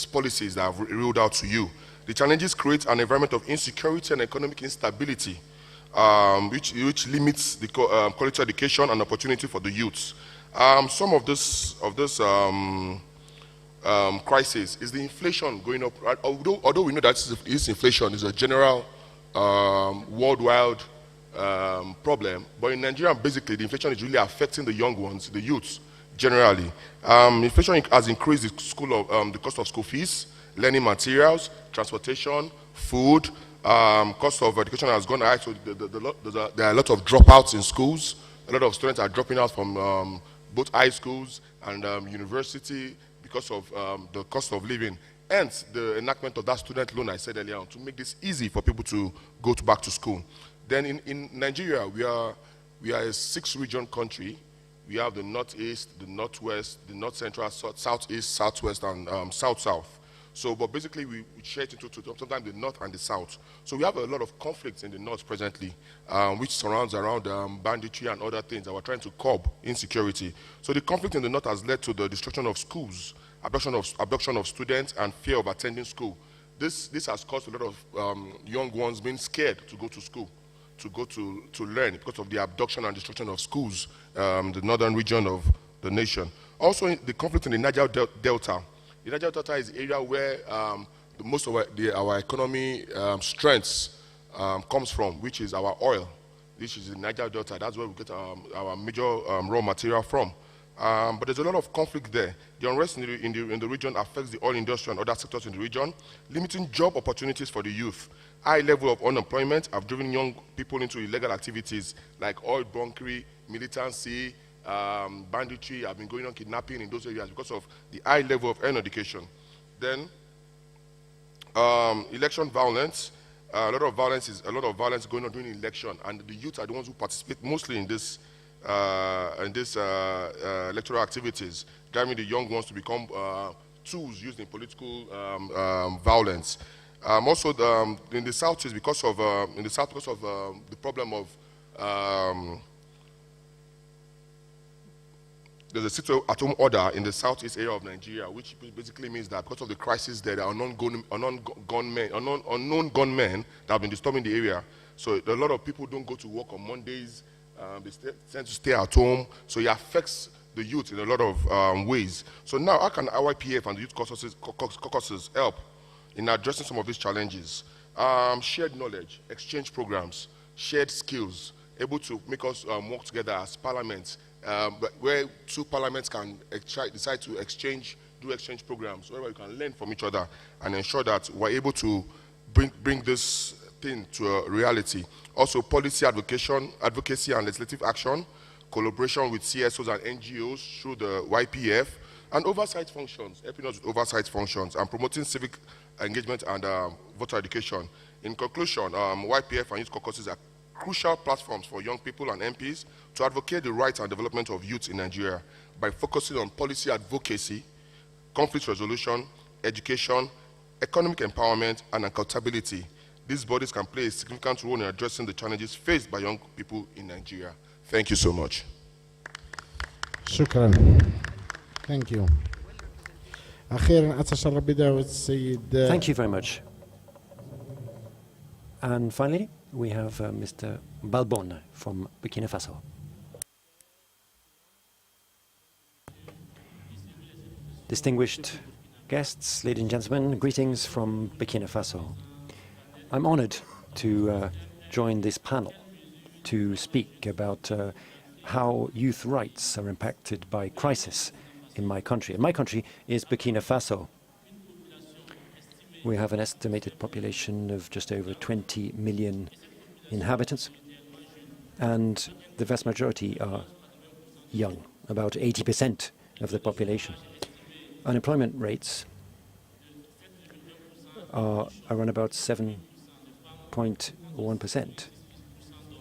policies that I've ruled out to you. The challenges create an environment of insecurity and economic instability, which limits the quality education and opportunity for the youths. Some of this crisis is the inflation going up. Although we know that this inflation is a general worldwide problem, but in Nigeria, basically, the inflation is really affecting the young ones, the youths, generally. Inflation has increased the cost of school fees, learning materials, transportation, food. Cost of education has gone high, so there are a lot of dropouts in schools. A lot of students are dropping out from both high schools and university because of the cost of living. Hence, the enactment of that student loan I said earlier on, to make this easy for people to go back to school. Then in Nigeria, we are a 6-region country. We have the Northeast, the Northwest, the North Central, Southeast, Southwest, and South-South. So, but basically, we share it into sometimes the North and the South. So we have a lot of conflicts in the North presently, which surrounds around banditry and other things that we're trying to curb insecurity. So the conflict in the North has led to the destruction of schools, abduction of students, and fear of attending school. This has caused a lot of young ones being scared to go to school, to learn, because of the abduction and destruction of schools, the northern region of the nation. Also, the conflict in the Niger Delta. The Niger Delta is the area where most of our economy strengths comes from, which is our oil. This is the Niger Delta. That's where we get our major raw material from. But there's a lot of conflict there. The unrest in the region affects the oil industry and other sectors in the region, limiting job opportunities for the youth. High level of unemployment have driven young people into illegal activities like oil bunkering, militancy, banditry have been going on, kidnapping in those areas because of the high level of education. Then, election violence. A lot of violence going on during the election, and the youth are the ones who participate mostly in this electoral activities, driving the young ones to become tools used in political violence. Also, in the South, because of the problem of there's a sit-at-home order in the southeast area of Nigeria, which basically means that because of the crisis there are unknown gunmen that have been disturbing the area. So a lot of people don't go to work on Mondays. They tend to stay at home. So it affects the youth in a lot of ways. So now, how can IYPF and the youth caucuses help in addressing some of these challenges? Shared knowledge, exchange programs, shared skills, able to make us work together as parliaments, but where two parliaments can decide to do exchange programs, where we can learn from each other and ensure that we're able to bring this thing to a reality. Also, policy advocacy and legislative action, collaboration with CSOs and NGOs through the YPF, and oversight functions, helping us with oversight functions, and promoting civic engagement and voter education. In conclusion, YPF and youth caucuses are crucial platforms for young people and MPs to advocate the rights and development of youth in Nigeria by focusing on policy advocacy, conflict resolution, education, economic empowerment, and accountability. These bodies can play a significant role in addressing the challenges faced by young people in Nigeria. Thank you so much. شكرا. Thank you. أخيرا أتشرف بدعوة السيد. Thank you very much. And finally, we have Mr. Balbon from Burkina Faso. Distinguished guests, ladies and gentlemen, greetings from Burkina Faso. I'm honored to join this panel to speak about how youth rights are impacted by crisis in my country. And my country is Burkina Faso. We have an estimated population of just over 20 million inhabitants, and the vast majority are young, about 80% of the population. Unemployment rates are around about 7.1%,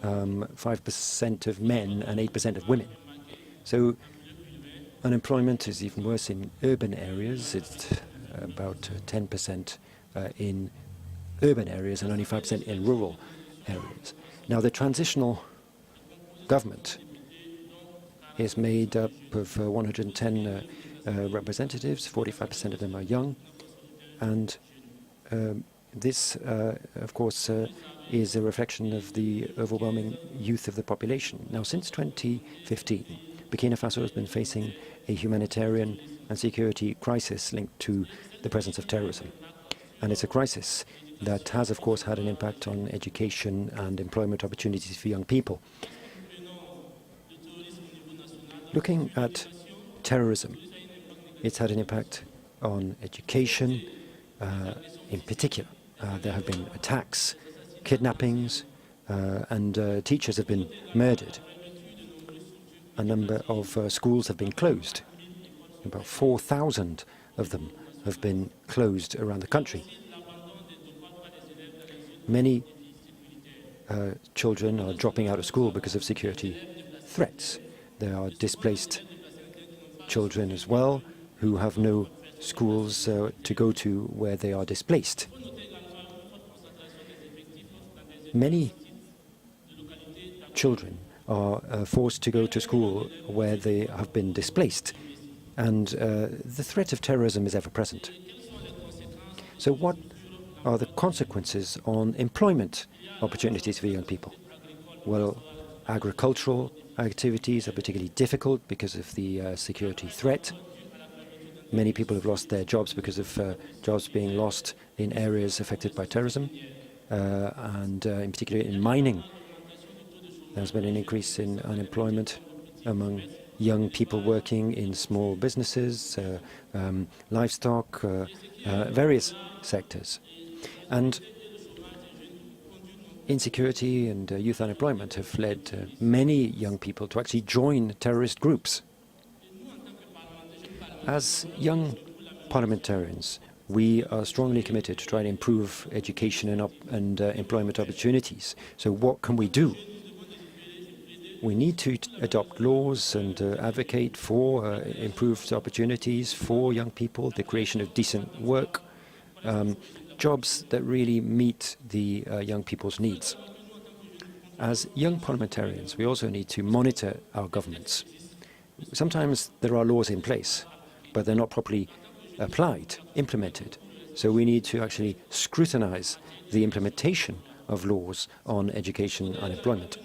5% of men and 8% of women. So unemployment is even worse in urban areas. It's about 10% in urban areas and only 5% in rural areas. Now, the transitional government is made up of 110 representatives, 45% of them are young, and this, of course, is a reflection of the overwhelming youth of the population. Now, since 2015, Burkina Faso has been facing a humanitarian and security crisis linked to the presence of terrorism. And it's a crisis that has, of course, had an impact on education and employment opportunities for young people. Looking at terrorism, it's had an impact on education in particular. There have been attacks, kidnappings, and teachers have been murdered. A number of schools have been closed. About 4,000 of them have been closed around the country. Many children are dropping out of school because of security threats. There are displaced children as well who have no schools to go to where they are displaced. Many children are forced to go to school where they have been displaced, and the threat of terrorism is ever present. So what are the consequences on employment opportunities for young people? Well, agricultural activities are particularly difficult because of the security threat. Many people have lost their jobs because of jobs being lost in areas affected by terrorism, and in particular in mining. There's been an increase in unemployment among young people working in small businesses, livestock, various sectors. And insecurity and youth unemployment have led many young people to actually join terrorist groups. As young parliamentarians, we are strongly committed to try to improve education and employment opportunities. So what can we do? We need to adopt laws and advocate for improved opportunities for young people, the creation of decent work, jobs that really meet the young people's needs. As young parliamentarians, we also need to monitor our governments. Sometimes there are laws in place, but they're not properly applied, implemented. So we need to actually scrutinize the implementation of laws on education and employment.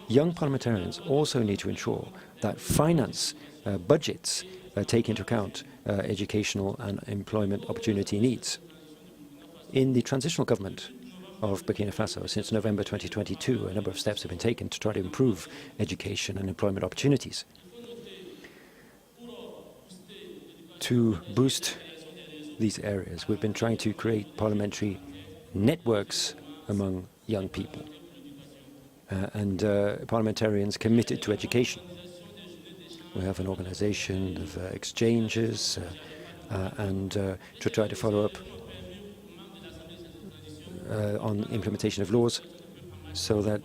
Young parliamentarians also need to ensure that finance budgets take into account educational and employment opportunity needs. In the transitional government, of Burkina Faso. Since November 2022, a number of steps have been taken to try to improve education and employment opportunities. To boost these areas, we've been trying to create parliamentary networks among young people and parliamentarians committed to education. We have an organization of exchanges and to try to follow up on implementation of laws so that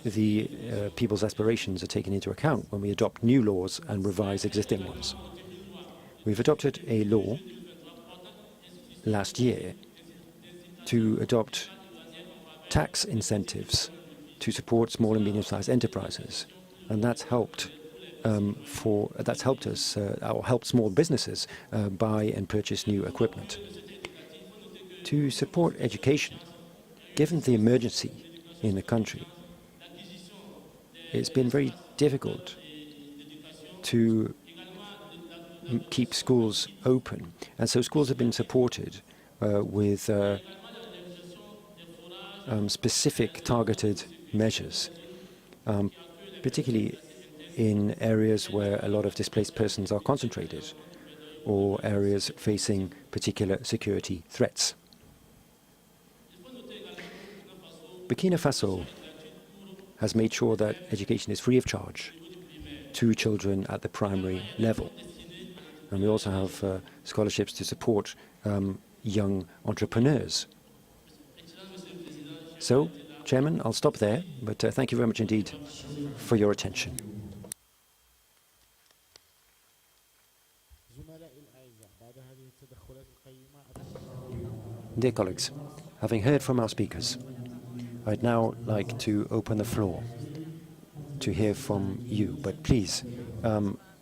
the people's aspirations are taken into account when we adopt new laws and revise existing ones. We've adopted a law last year to adopt tax incentives to support small and medium-sized enterprises, and that's helped us or helped small businesses buy and purchase new equipment. To support education, given the emergency in the country, it's been very difficult to keep schools open, and so schools have been supported with specific targeted measures, particularly in areas where a lot of displaced persons are concentrated or areas facing particular security threats. Burkina Faso has made sure that education is free of charge to children at the primary level. And we also have scholarships to support young entrepreneurs. So, Chairman, I'll stop there, but thank you very much indeed for your attention. Dear colleagues, having heard from our speakers, I'd now like to open the floor to hear from you, but please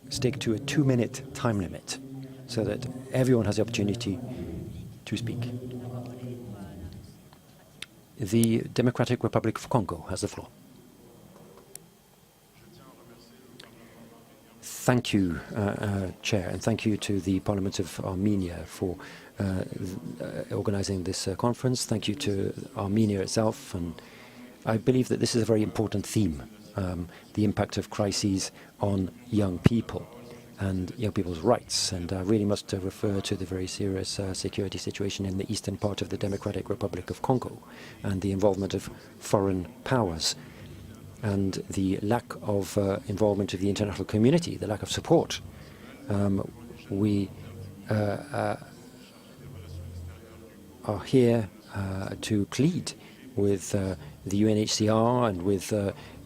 stick to a 2-minute time limit so that everyone has the opportunity to speak. The Democratic Republic of Congo has the floor. Thank you, Chair, and thank you to the Parliament of Armenia for organizing this conference. Thank you to Armenia itself, and I believe that this is a very important theme, the impact of crises on young people and young people's rights. And I really must refer to the very serious security situation in the eastern part of the Democratic Republic of Congo and the involvement of foreign powers and the lack of involvement of the international community, the lack of support. We are here to plead with the UNHCR and with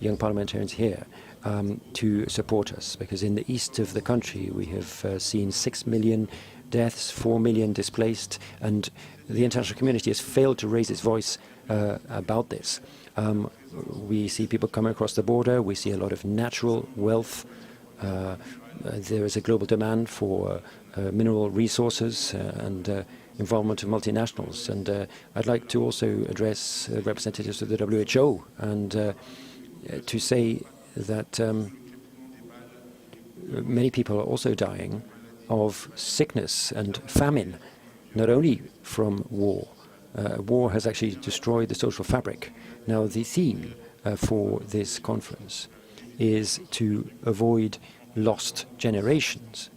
young parliamentarians here to support us, because in the east of the country we have seen 6 million deaths, 4 million displaced, and the international community has failed to raise its voice about this. We see people coming across the border, we see a lot of natural wealth, there is a global demand for mineral resources and involvement of multinationals. And I'd like to also address representatives of the WHO and to say that many people are also dying of sickness and famine, not only from war. War has actually destroyed the social fabric. Now, the theme for this conference is to avoid lost generations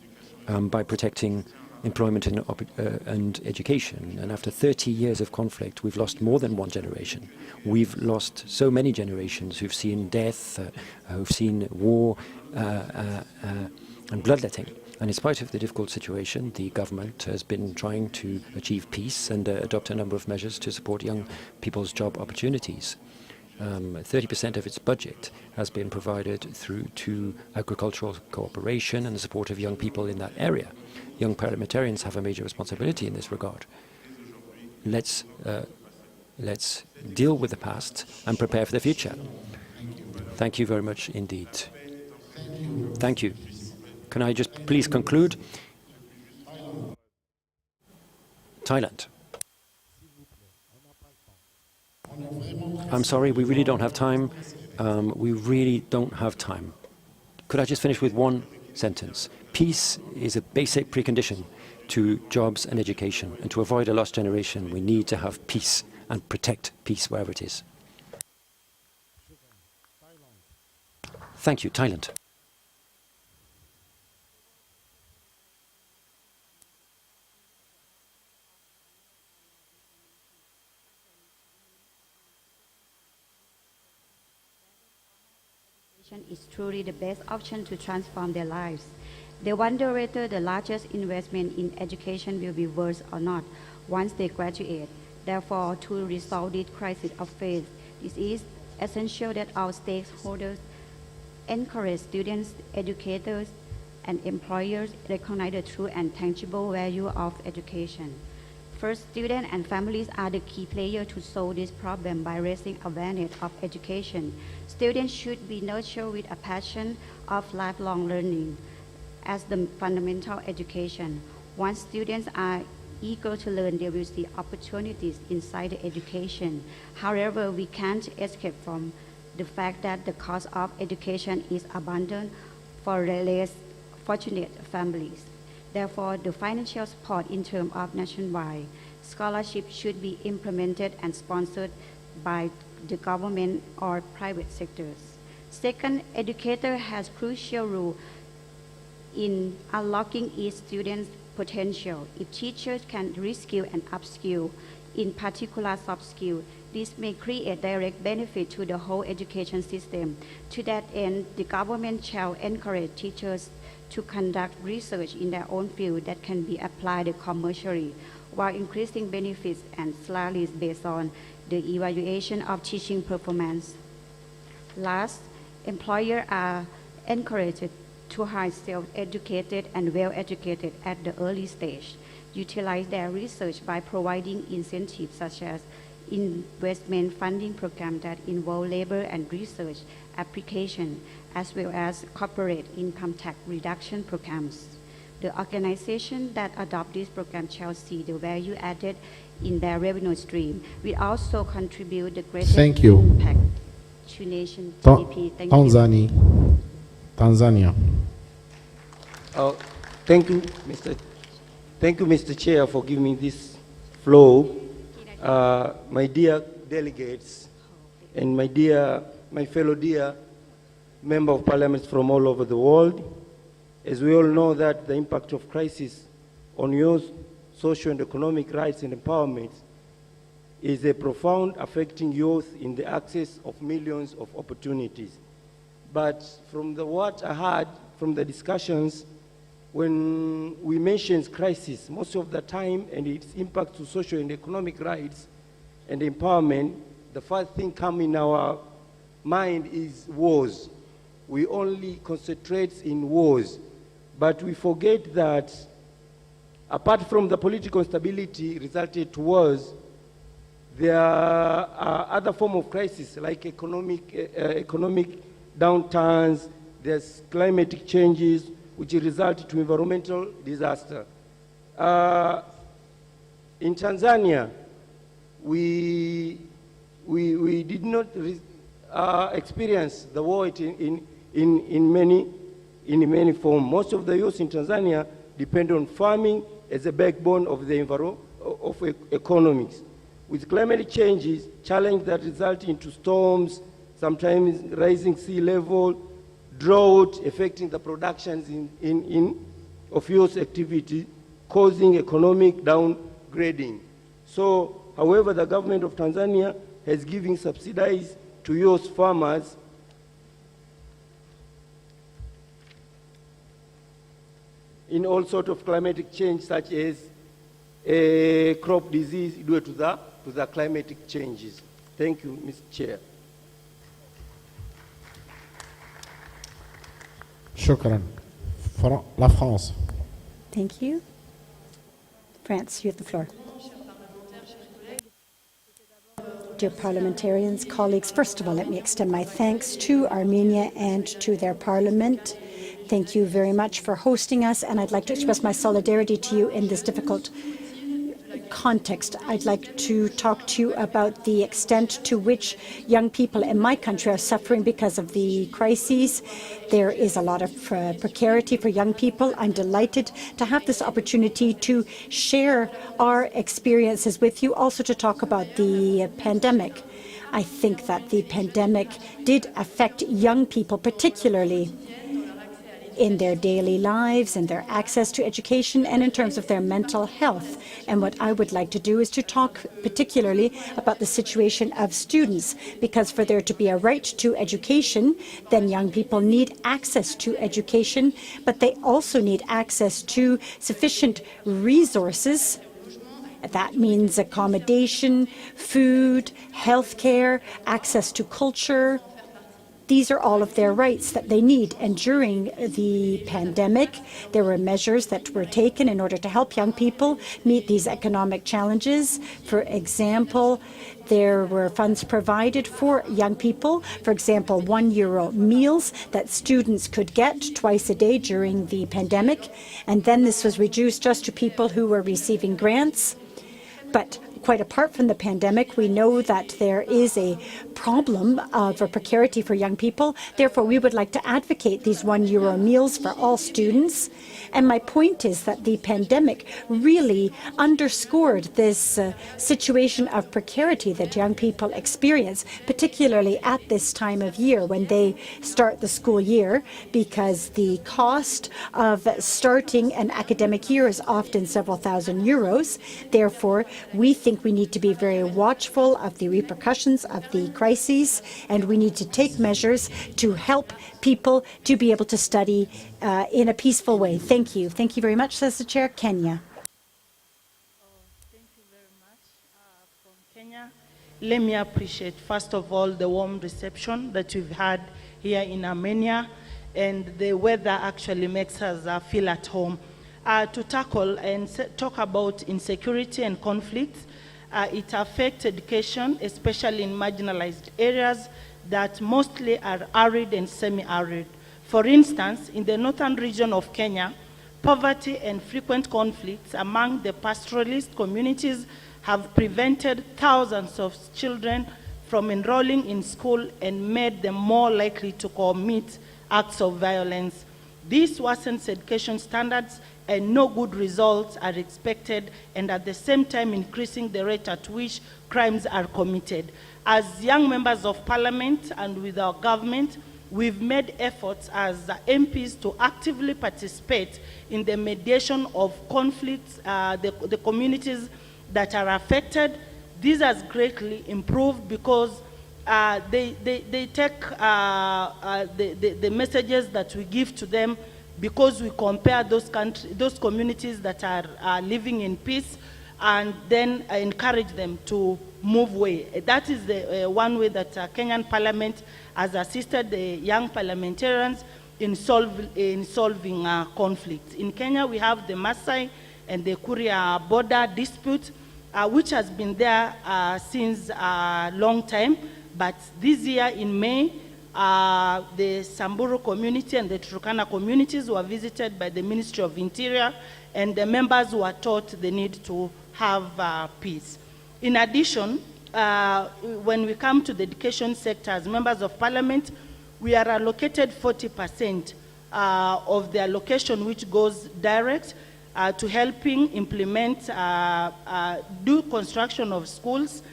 by protecting employment and education. And after 30 years of conflict, we've lost more than one generation. We've lost so many generations who've seen death, who've seen war and bloodletting. And in spite of the difficult situation, the government has been trying to achieve peace and adopt a number of measures to support young people's job opportunities. 30% of its budget has been provided through to agricultural cooperation and the support of young people in that area. Young parliamentarians have a major responsibility in this regard. Let's deal with the past and prepare for the future. Thank you very much indeed. Thank you. Can I just please conclude? Thailand. I'm sorry, we really don't have time. We really don't have time. Could I just finish with one sentence? Peace is a basic precondition to jobs and education. And to avoid a lost generation, we need to have peace and protect peace wherever it is. Thank you. Thailand. Is truly the best option to transform their lives. They wonder whether the largest investment in education will be worth or not once they graduate. Therefore, to resolve this crisis of faith, it is essential that our stakeholders encourage students, educators, and employers recognize the true and tangible value of education. First, students and families are the key players to solve this problem by raising awareness of education. Students should be nurtured with a passion of lifelong learning as the fundamental education. Once students are eager to learn, they will see opportunities inside the education. However, we can't escape from the fact that the cost of education is abundant for less fortunate families. Therefore, the financial support in terms of nationwide scholarship should be implemented and sponsored by the government or private sectors. Second, educator has crucial role in unlocking each student's potential. If teachers can reskill and upskill in particular soft skill, this may create direct benefit to the whole education system. To that end, the government shall encourage teachers to conduct research in their own field that can be applied commercially, while increasing benefits and salaries based on the evaluation of teaching performance. Last, employers are encouraged to hire self-educated and well-educated at the early stage, utilize their research by providing incentives such as investment funding programs that involve labor and research application, as well as corporate income tax reduction programs. The organizations that adopt this program shall see the value added in their revenue stream. We also contribute the greatest impact to nation GDP. Thank you. Tanzania. Thank you, Mr. Chair, for giving me this floor. My dear delegates and my fellow dear member of parliaments from all over the world, as we all know that the impact of crisis on youth, social and economic rights and empowerment is a profound affecting youth in the access of millions of opportunities. But from what I heard from the discussions, when we mention crisis, most of the time and its impact to social and economic rights and empowerment, the first thing coming in our mind is wars. We only concentrate in wars, but we forget that apart from the political instability resulted to wars, there are other forms of crisis like economic downturns, there's climatic changes, which result to environmental disaster. In Tanzania, we did not experience the war in many forms. Most of the youth in Tanzania depend on farming as a backbone of the economics. With climate changes, challenges that result into storms, sometimes rising sea level, drought affecting the productions of youth activity, causing economic downgrading. So, however, the government of Tanzania has given subsidies to youth farmers in all sorts of climatic change, such as crop disease due to the climatic changes. Thank you, Mr. Chair. شكرا. La France. Thank you. France, you have the floor. Dear parliamentarians, colleagues, first of all, let me extend my thanks to Armenia and to their parliament. Thank you very much for hosting us, and I'd like to express my solidarity to you in this difficult context. I'd like to talk to you about the extent to which young people in my country are suffering because of the crises. There is a lot of precarity for young people. I'm delighted to have this opportunity to share our experiences with you, also to talk about the pandemic. I think that the pandemic did affect young people particularly in their daily lives and their access to education and in terms of their mental health. And what I would like to do is to talk particularly about the situation of students, because for there to be a right to education, then young people need access to education, but they also need access to sufficient resources. That means accommodation, food, healthcare, access to culture. These are all of their rights that they need. And during the pandemic, there were measures that were taken in order to help young people meet these economic challenges. For example, there were funds provided for young people. For example, €1 meals that students could get twice a day during the pandemic. And then this was reduced just to people who were receiving grants. But quite apart from the pandemic, we know that there is a problem of a precarity for young people. Therefore, we would like to advocate these €1 meals for all students. And my point is that the pandemic really underscored this situation of precarity that young people experience, particularly at this time of year when they start the school year, because the cost of starting an academic year is often several thousand euros. Therefore, we think we need to be very watchful of the repercussions of the crises, and we need to take measures to help people to be able to study in a peaceful way. Thank you. Thank you very much, says the Chair. Kenya. Thank you very much. From Kenya, let me appreciate, first of all, the warm reception that we've had here in Armenia, and the weather actually makes us feel at home. To tackle and talk about insecurity and conflict, it affects education, especially in marginalized areas that mostly are arid and semi-arid. For instance, in the northern region of Kenya, poverty and frequent conflicts among the pastoralist communities have prevented thousands of children from enrolling in school and made them more likely to commit acts of violence. This worsens education standards, and no good results are expected, and at the same time increasing the rate at which crimes are committed. As young members of parliament and with our government, we've made efforts as MPs to actively participate in the mediation of conflicts, the communities that are affected. This has greatly improved because they take the messages that we give to them, because we compare those communities that are living in peace, and then encourage them to move away. That is the one way that Kenyan Parliament has assisted the young parliamentarians in solving conflicts. In Kenya, we have the Maasai and the Kuria border dispute, which has been there since a long time. But this year in May, the Samburu community and the Turkana communities were visited by the Ministry of Interior, and the members were taught the need to have peace. In addition, when we come to the education sector, as members of parliament, we are allocated 40% of the allocation, which goes direct to helping implement, do construction of schools,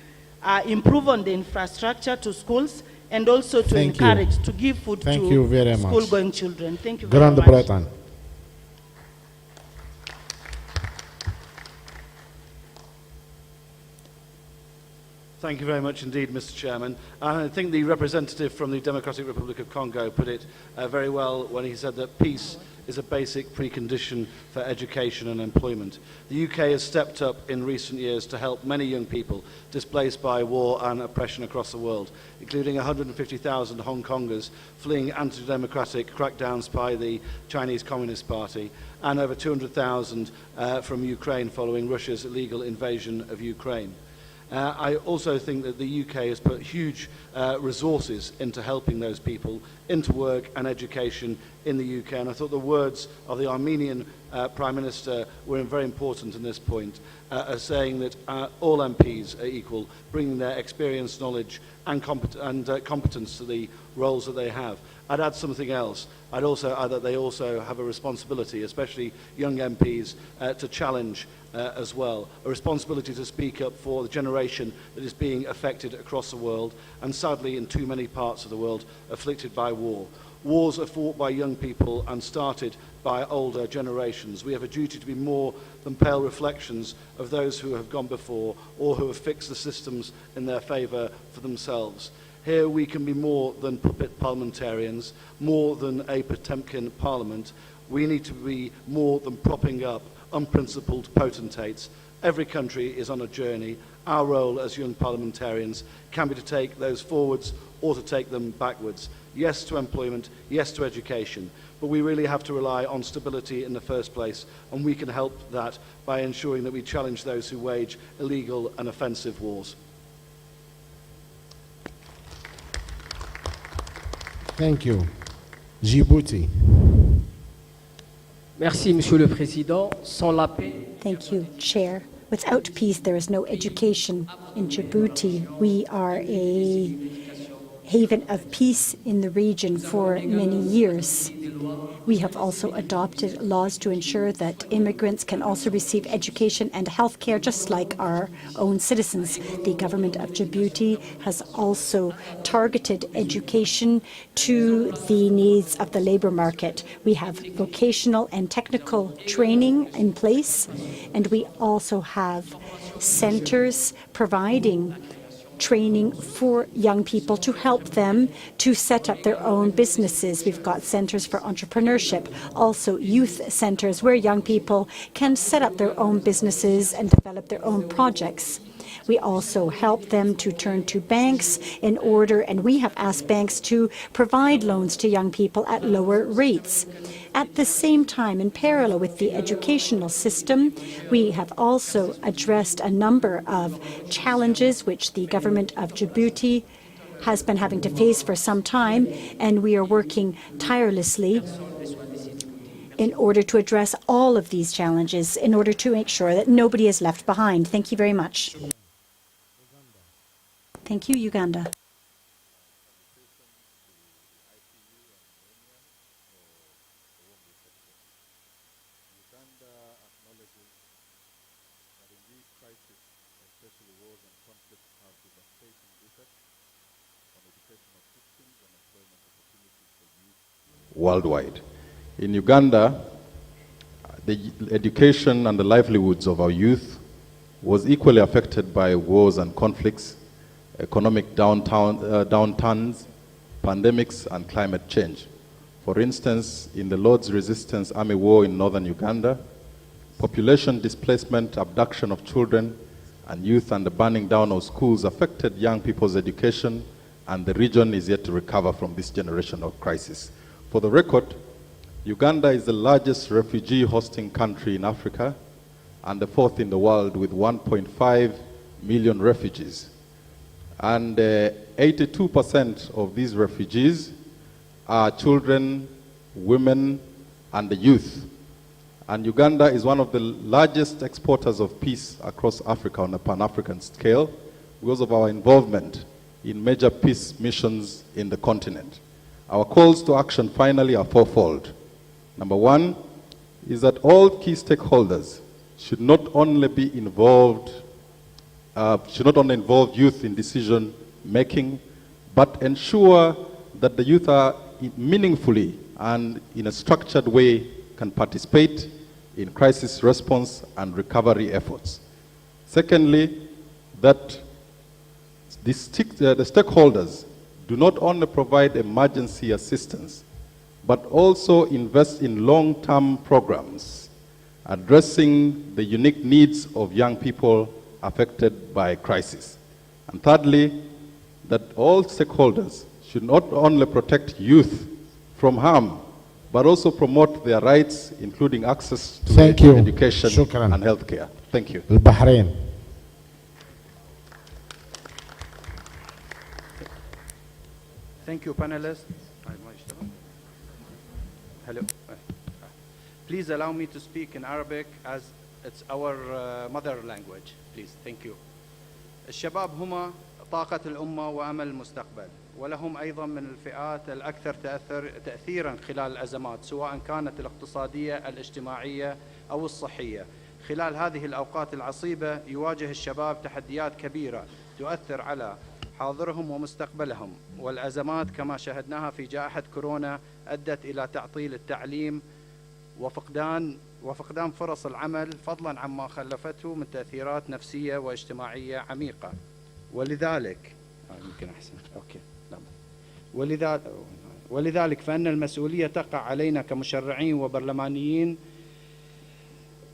improve on the infrastructure to schools, and also to encourage, to give food to school-going children. Thank you very much. Britain. Thank you very much indeed, Mr. Chairman. I think the representative from the Democratic Republic of Congo put it very well when he said that peace is a basic precondition for education and employment. The UK has stepped up in recent years to help many young people displaced by war and oppression across the world, including 150,000 Hong Kongers fleeing anti-democratic crackdowns by the Chinese Communist Party, and over 200,000 from Ukraine following Russia's illegal invasion of Ukraine. I also think that the UK has put huge resources into helping those people into work and education in the UK. And I thought the words of the Armenian Prime Minister were very important in this point, as saying that all MPs are equal, bringing their experience, knowledge and competence to the roles that they have. I'd add something else. I'd also add that they also have a responsibility, especially young MPs, to challenge as well, a responsibility to speak up for the generation that is being affected across the world, and sadly in too many parts of the world afflicted by war. Wars are fought by young people and started by older generations. We have a duty to be more than pale reflections of those who have gone before or who have fixed the systems in their favour for themselves. Here we can be more than puppet parliamentarians, more than a Potemkin parliament. We need to be more than propping up unprincipled potentates. Every country is on a journey. Our role as young parliamentarians can be to take those forwards or to take them backwards. Yes to employment, yes to education, but we really have to rely on stability in the first place, and we can help that by ensuring that we challenge those who wage illegal and offensive wars. Thank you. Djibouti. Merci, Monsieur le Président. Sans la paix. Thank you, Chair. Without peace, there is no education. In Djibouti, we are a haven of peace in the region for many years. We have also adopted laws to ensure that immigrants can also receive education and health care just like our own citizens. The government of Djibouti has also targeted education to the needs of the labor market. We have vocational and technical training in place, and we also have centers providing training for young people to help them to set up their own businesses. We've got centers for entrepreneurship, also youth centers where young people can set up their own businesses and develop their own projects. We also help them to turn to banks in order, and we have asked banks to provide loans to young people at lower rates. At the same time, in parallel with the educational system, we have also addressed a number of challenges which the government of Djibouti has been having to face for some time, and we are working tirelessly in order to address all of these challenges, in order to make sure that nobody is left behind. Thank you very much. Thank you, Uganda. Worldwide. In Uganda, the education and the livelihoods of our youth was equally affected by wars and conflicts, economic downturns, pandemics, and climate change. For instance, in the Lord's Resistance Army War in northern Uganda, population displacement, abduction of children and youth, and the burning down of schools affected young people's education, and the region is yet to recover from this generational crisis. For the record, Uganda is the largest refugee hosting country in Africa and the fourth in the world with 1.5 million refugees. And 82% of these refugees are children, women, and the youth. And Uganda is one of the largest exporters of peace across Africa on a Pan-African scale because of our involvement in major peace missions in the continent. Our calls to action finally are fourfold. Number one is that all key stakeholders should not only involve youth in decision making, but ensure that the youth are meaningfully and in a structured way can participate in crisis response and recovery efforts. Secondly, that the stakeholders do not only provide emergency assistance, but also invest in long-term programs addressing the unique needs of young people affected by crisis. And thirdly, that all stakeholders should not only protect youth from harm, but also promote their rights, including access to education and healthcare. Thank you. Bahrain. Thank you, panelists. Please allow me to speak in Arabic as it's our mother language. Please, thank you. الشباب هم طاقة الأمة وأمل المستقبل، ولهم أيضا من الفئات الأكثر تأثيرا خلال الأزمات، سواء كانت الاقتصادية، الاجتماعية أو الصحية. خلال هذه الأوقات العصيبة يواجه الشباب تحديات كبيرة تؤثر على حاضرهم ومستقبلهم، والأزمات كما شاهدناها في جائحة كورونا أدت إلى تعطيل التعليم وفقدان فرص العمل، فضلا عما خلفته من تأثيرات نفسية واجتماعية عميقة. ولذلك ولذلك فإن المسؤولية تقع علينا كمشرعين وبرلمانيين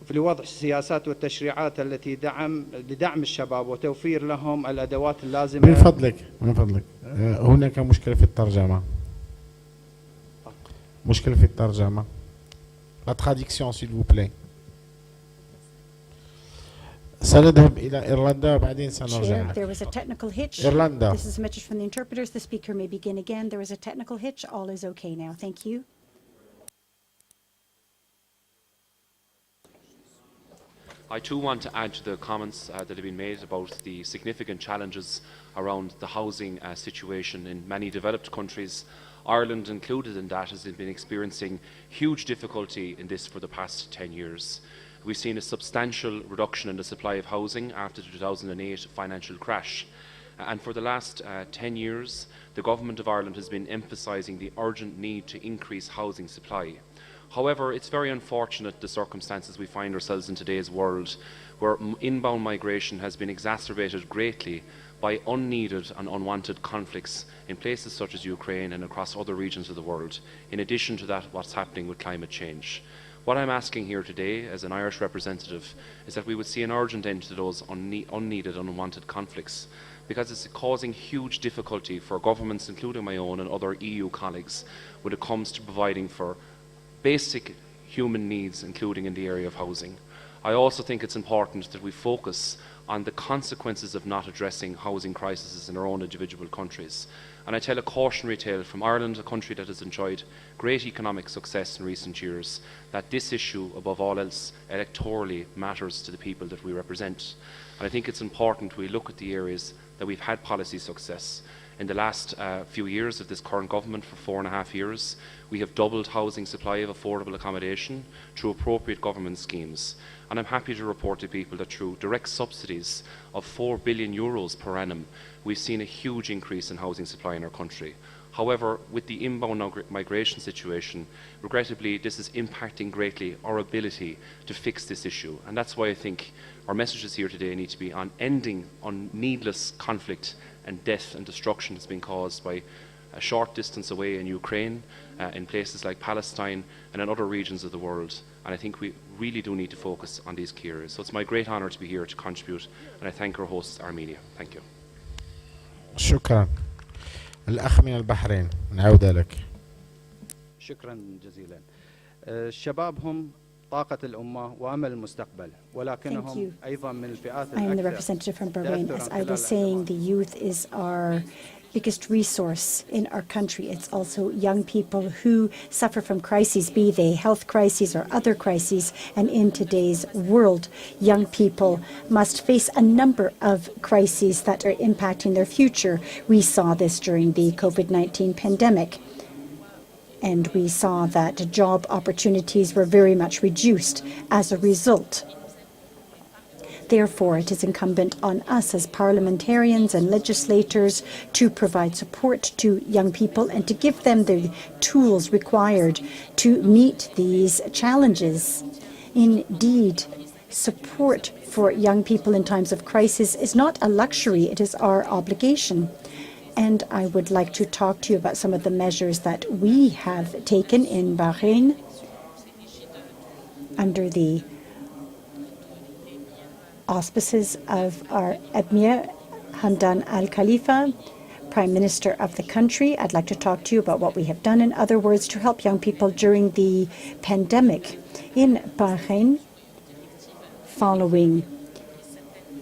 في وضع السياسات والتشريعات التي لدعم الشباب وتوفير لهم الأدوات اللازمة. من فضلك هناك مشكلة في الترجمة. مشكلة في الترجمة. La traduction s'il vous plaît. سنذهب إلى إيرلندا وبعدين سنرجع. There was a technical hitch. إيرلندا. This is a message from the interpreters. The speaker may begin again. There was a technical hitch. All is okay now. Thank you. I too want to add to the comments that have been made about the significant challenges around the housing situation in many developed countries. Ireland included in that has been experiencing huge difficulty in this for the past 10 years. We've seen a substantial reduction in the supply of housing after the 2008 financial crash. And for the last 10 years, the Government of Ireland has been emphasising the urgent need to increase housing supply. However, it's very unfortunate the circumstances we find ourselves in today's world, where inbound migration has been exacerbated greatly by unneeded and unwanted conflicts in places such as Ukraine and across other regions of the world, in addition to that what's happening with climate change. What I'm asking here today as an Irish representative is that we would see an urgent end to those unneeded and unwanted conflicts, because it's causing huge difficulty for governments, including my own and other EU colleagues, when it comes to providing for basic human needs, including in the area of housing. I also think it's important that we focus on the consequences of not addressing housing crises in our own individual countries. And I tell a cautionary tale from Ireland, a country that has enjoyed great economic success in recent years, that this issue, above all else, electorally matters to the people that we represent. And I think it's important we look at the areas that we've had policy success. In the last few years of this current government, for 4.5 years, we have doubled housing supply of affordable accommodation through appropriate government schemes. And I'm happy to report to people that through direct subsidies of €4 billion per annum, we've seen a huge increase in housing supply in our country. However, with the inbound migration situation, regrettably, this is impacting greatly our ability to fix this issue. And that's why I think our messages here today need to be on ending on needless conflict and death and destruction that's been caused by a short distance away in Ukraine, in places like Palestine and in other regions of the world. And I think we really do need to focus on these key areas. So it's my great honour to be here to contribute, and I thank our hosts, Armenia. Thank you. شكرا. الأخ من البحرين نعود لك. شكرا جزيلا. الشباب هم طاقة الأمة وأمل المستقبل، ولكنهم أيضا من الفئات I am the representative from Bahrain. As I was saying, the youth is our biggest resource in our country. It's also young people who suffer from crises, be they health crises or other crises. And in today's world, young people must face a number of crises that are impacting their future. We saw this during the COVID-19 pandemic. And we saw that job opportunities were very much reduced as a result. Therefore, it is incumbent on us as parliamentarians and legislators to provide support to young people and to give them the tools required to meet these challenges. Indeed, support for young people in times of crisis is not a luxury, it is our obligation. And I would like to talk to you about some of the measures that we have taken in Bahrain under the auspices of our Emir Hamdan Al Khalifa, Prime Minister of the country. I'd like to talk to you about what we have done, in other words, to help young people during the pandemic. In Bahrain, following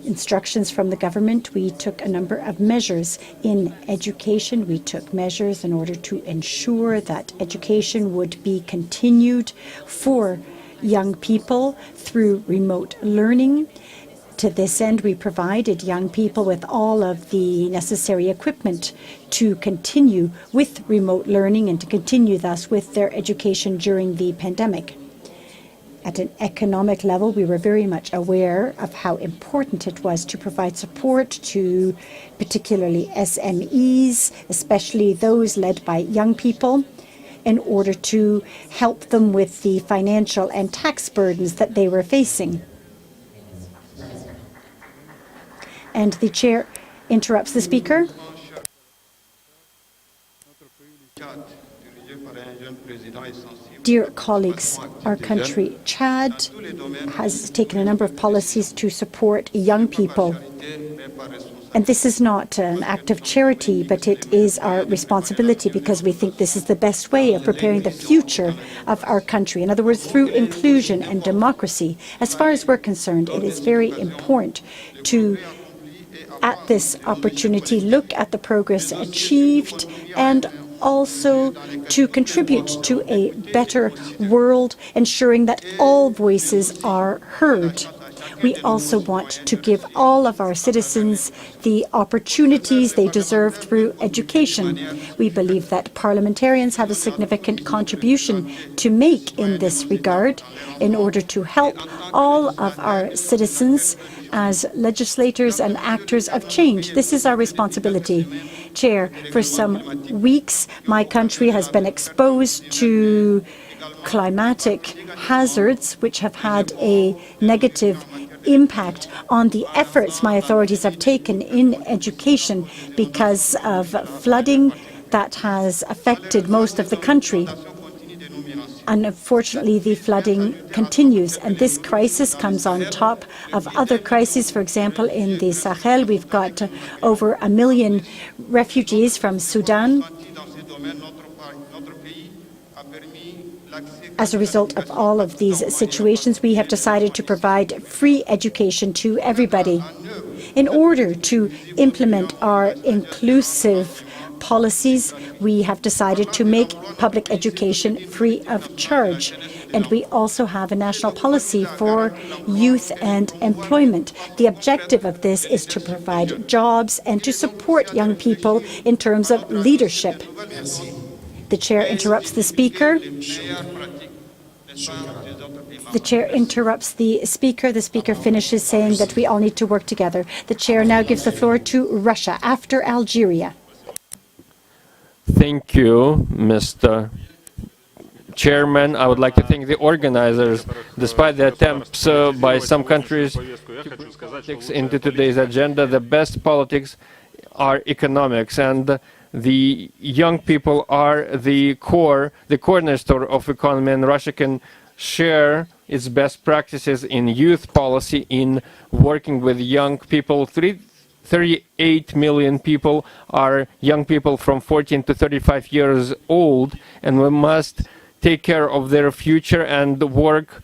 instructions from the government, we took a number of measures. In education, we took measures in order to ensure that education would be continued for young people through remote learning. To this end, we provided young people with all of the necessary equipment to continue with remote learning and to continue thus with their education during the pandemic. At an economic level, we were very much aware of how important it was to provide support to particularly SMEs, especially those led by young people, in order to help them with the financial and tax burdens that they were facing. And the chair interrupts the speaker. Dear colleagues, our country, Chad, has taken a number of policies to support young people. And this is not an act of charity, but it is our responsibility because we think this is the best way of preparing the future of our country. In other words, through inclusion and democracy. As far as we're concerned, it is very important to, at this opportunity, look at the progress achieved and also to contribute to a better world, ensuring that all voices are heard. We also want to give all of our citizens the opportunities they deserve through education. We believe that parliamentarians have a significant contribution to make in this regard in order to help all of our citizens as legislators and actors of change. This is our responsibility. Chair, for some weeks, my country has been exposed to climatic hazards which have had a negative impact on the efforts my authorities have taken in education because of flooding that has affected most of the country. Unfortunately, the flooding continues, and this crisis comes on top of other crises. For example, in the Sahel, we've got over 1 million refugees from Sudan. As a result of all of these situations, we have decided to provide free education to everybody. In order to implement our inclusive policies, we have decided to make public education free of charge. And we also have a national policy for youth and employment. The objective of this is to provide jobs and to support young people in terms of leadership. The chair interrupts the speaker. The chair interrupts the speaker. The speaker finishes saying that we all need to work together. The chair now gives the floor to Russia after Algeria. Thank you, Mr. Chairman. I would like to thank the organizers. Despite the attempts by some countries to put politics into today's agenda, the best politics are economics, and the young people are the cornerstone of economy, and Russia can share its best practices in youth policy, in working with young people. 38 million people are young people from 14 to 35 years old, and we must take care of their future and work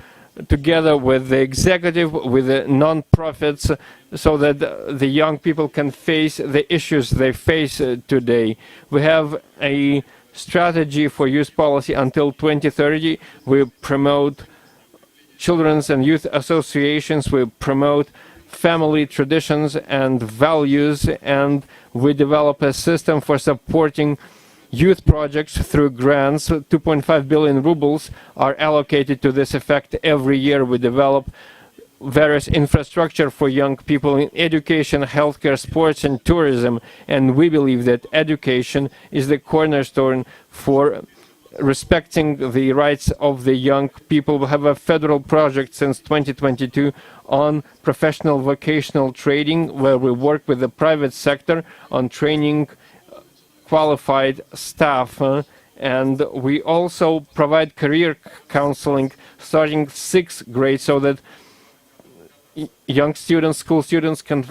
together with the executive, with the non-profits, so that the young people can face the issues they face today. We have a strategy for youth policy until 2030. We promote children's and youth associations. We promote family traditions and values, and we develop a system for supporting youth projects through grants. 2.5 billion rubles are allocated to this effect every year. We develop various infrastructure for young people in education, healthcare, sports, and tourism, and we believe that education is the cornerstone for respecting the rights of the young people. We have a federal project since 2022 on professional vocational training, where we work with the private sector on training qualified staff, and we also provide career counseling starting 6th grade, so that young students, school students, can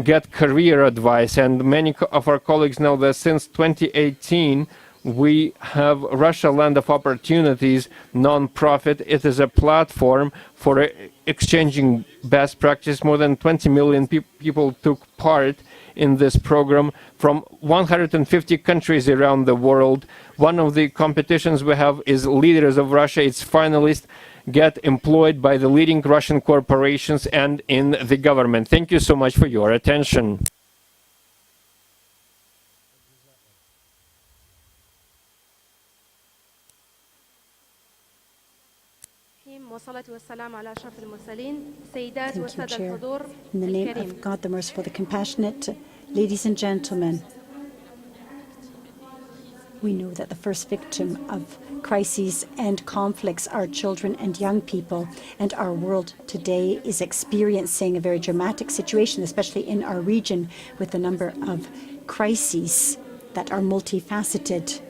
get career advice. And many of our colleagues know that since 2018 We have Russia Land of Opportunities, non-profit. It is a platform for exchanging best practice. More than 20 million people took part in this program from 150 countries around the world. One of the competitions we have is Leaders of Russia. Its finalists get employed by the leading Russian corporations and in the government. Thank you so much for your attention. Thank you, Chair. In the name of God the Merciful, the Compassionate, ladies and gentlemen, we know that the first victim of crises and conflicts are children and young people, and our world today is experiencing a very dramatic situation, especially in our region, with a number of crises that are multifaceted.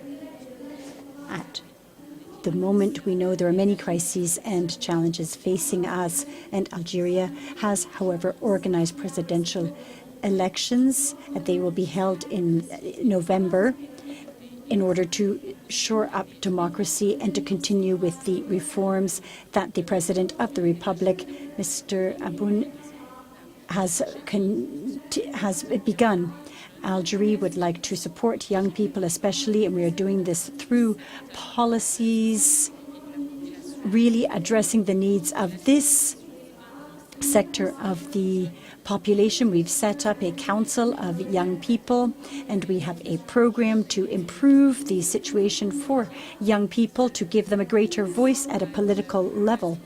At the moment, we know there are many crises and challenges facing us, and Algeria has, however, organized presidential elections. They will be held in November in order to shore up democracy and to continue with the reforms that the President of the Republic, Mr. Aboun, has begun. Algeria would like to support young people especially, and we are doing this through policies really addressing the needs of this sector of the population. We've set up a council of young people, and we have a program to improve the situation for young people, to give them a greater voice at a political level.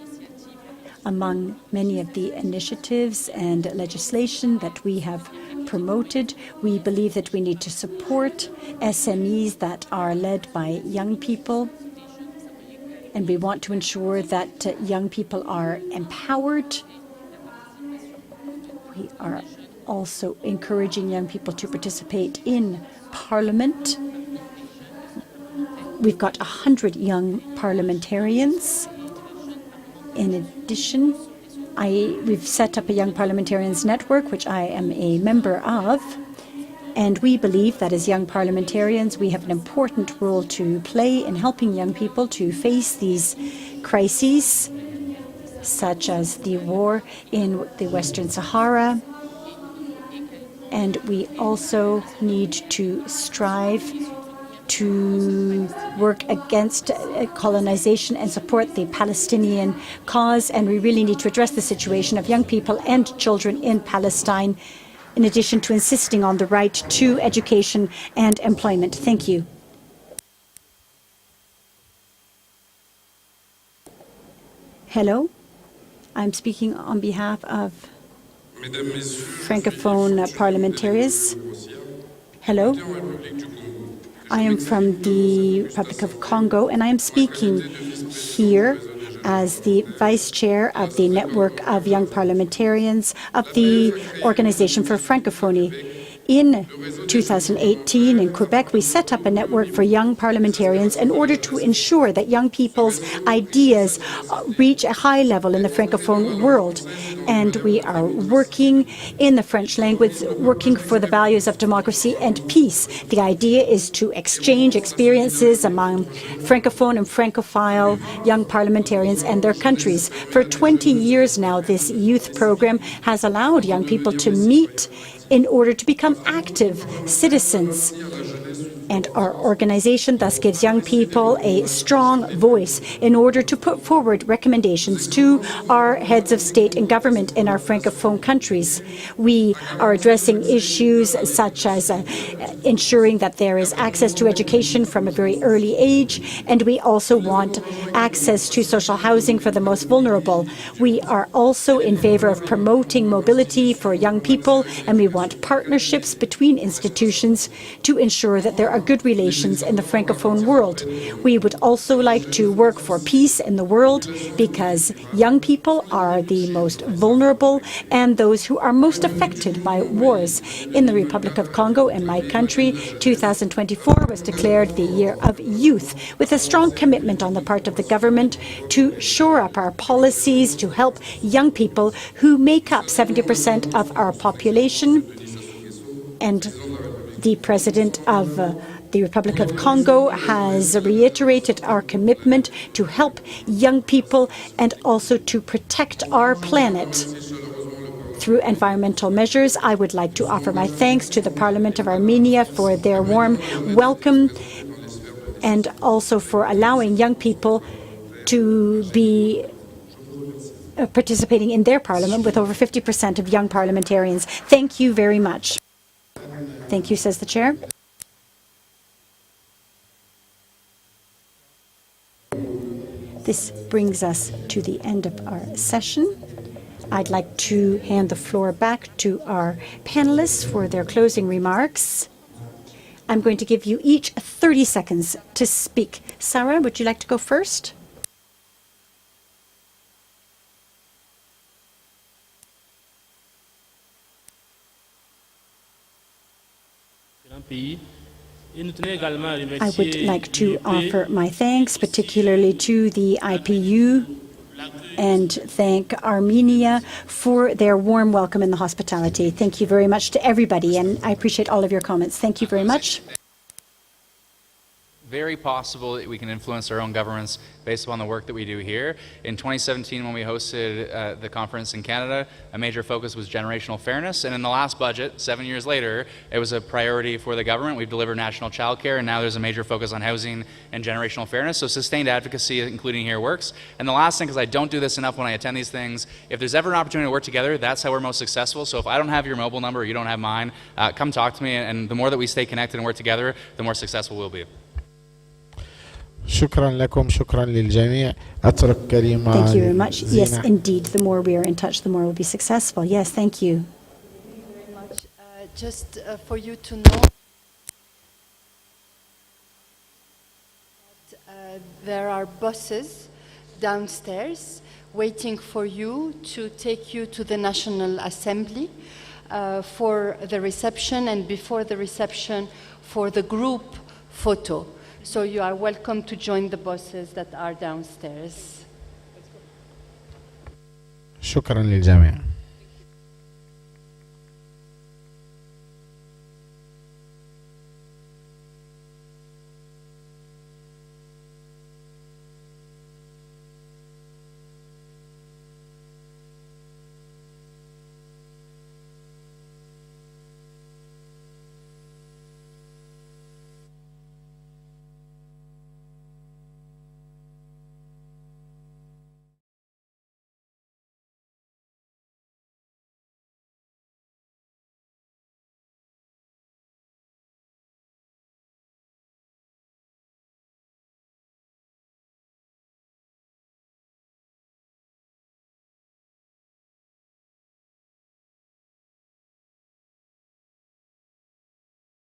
Among many of the initiatives and legislation that we have promoted, we believe that we need to support SMEs that are led by young people, and we want to ensure that young people are empowered. We are also encouraging young people to participate in Parliament. We've got 100 young parliamentarians. In addition, we've set up a Young Parliamentarians Network, which I am a member of, and we believe that as young parliamentarians, we have an important role to play in helping young people to face these crises, such as the war in the Western Sahara. And we also need to strive to work against colonization and support the Palestinian cause. And we really need to address the situation of young people and children in Palestine, in addition to insisting on the right to education and employment. Thank you. Hello. I'm speaking on behalf of Francophone parliamentarians. Hello. I am from the Republic of Congo, and I am speaking here as the Vice Chair of the Network of Young Parliamentarians of the Organization for Francophonie. In 2018, in Quebec, we set up a network for young parliamentarians in order to ensure that young people's ideas reach a high level in the Francophone world. And we are working in the French language, working for the values of democracy and peace. The idea is to exchange experiences among Francophone and Francophile young parliamentarians and their countries. For 20 years now, this youth program has allowed young people to meet in order to become active citizens. And our organization thus gives young people a strong voice in order to put forward recommendations to our heads of state and government in our Francophone countries. We are addressing issues such as ensuring that there is access to education from a very early age, and we also want access to social housing for the most vulnerable. We are also in favor of promoting mobility for young people, and we want partnerships between institutions to ensure that there are good relations in the Francophone world. We would also like to work for peace in the world, because young people are the most vulnerable and those who are most affected by wars. In the Republic of Congo, in my country, 2024 was declared the Year of Youth, with a strong commitment on the part of the government to shore up our policies to help young people who make up 70% of our population. And the President of the Republic of Congo has reiterated our commitment to help young people and also to protect our planet through environmental measures. I would like to offer my thanks to the Parliament of Armenia for their warm welcome and also for allowing young people to be participating in their parliament with over 50% of young parliamentarians. Thank you very much. Thank you, says the chair. This brings us to the end of our session. I'd like to hand the floor back to our panelists for their closing remarks. I'm going to give you each 30 seconds to speak. Sarah, would you like to go first? I would like to offer my thanks, particularly to the IPU, and thank Armenia for their warm welcome and the hospitality. Thank you very much to everybody, and I appreciate all of your comments. Thank you very much. Very possible that we can influence our own governments based upon the work that we do here. In 2017, when we hosted the conference in Canada, a major focus was generational fairness, and in the last budget, 7 years later, it was a priority for the government. We've delivered national childcare, and now there's a major focus on housing and generational fairness, so sustained advocacy, including here, works. And the last thing, because I don't do this enough when I attend these things, if there's ever an opportunity to work together, that's how we're most successful. So if I don't have your mobile number or you don't have mine, come talk to me, and the more that we stay connected and work together, the more successful we'll be. شكرا لكم شكرا للجميع أترك كلمة Thank you very much. Yes, indeed. The more we are in touch, the more we'll be successful. Yes, thank you. Thank you very much. Just for you to know that there are buses downstairs waiting for you to take you to the National Assembly for the reception, and before the reception for the group photo. So you are welcome to join the buses that are downstairs. شكرا للجميع.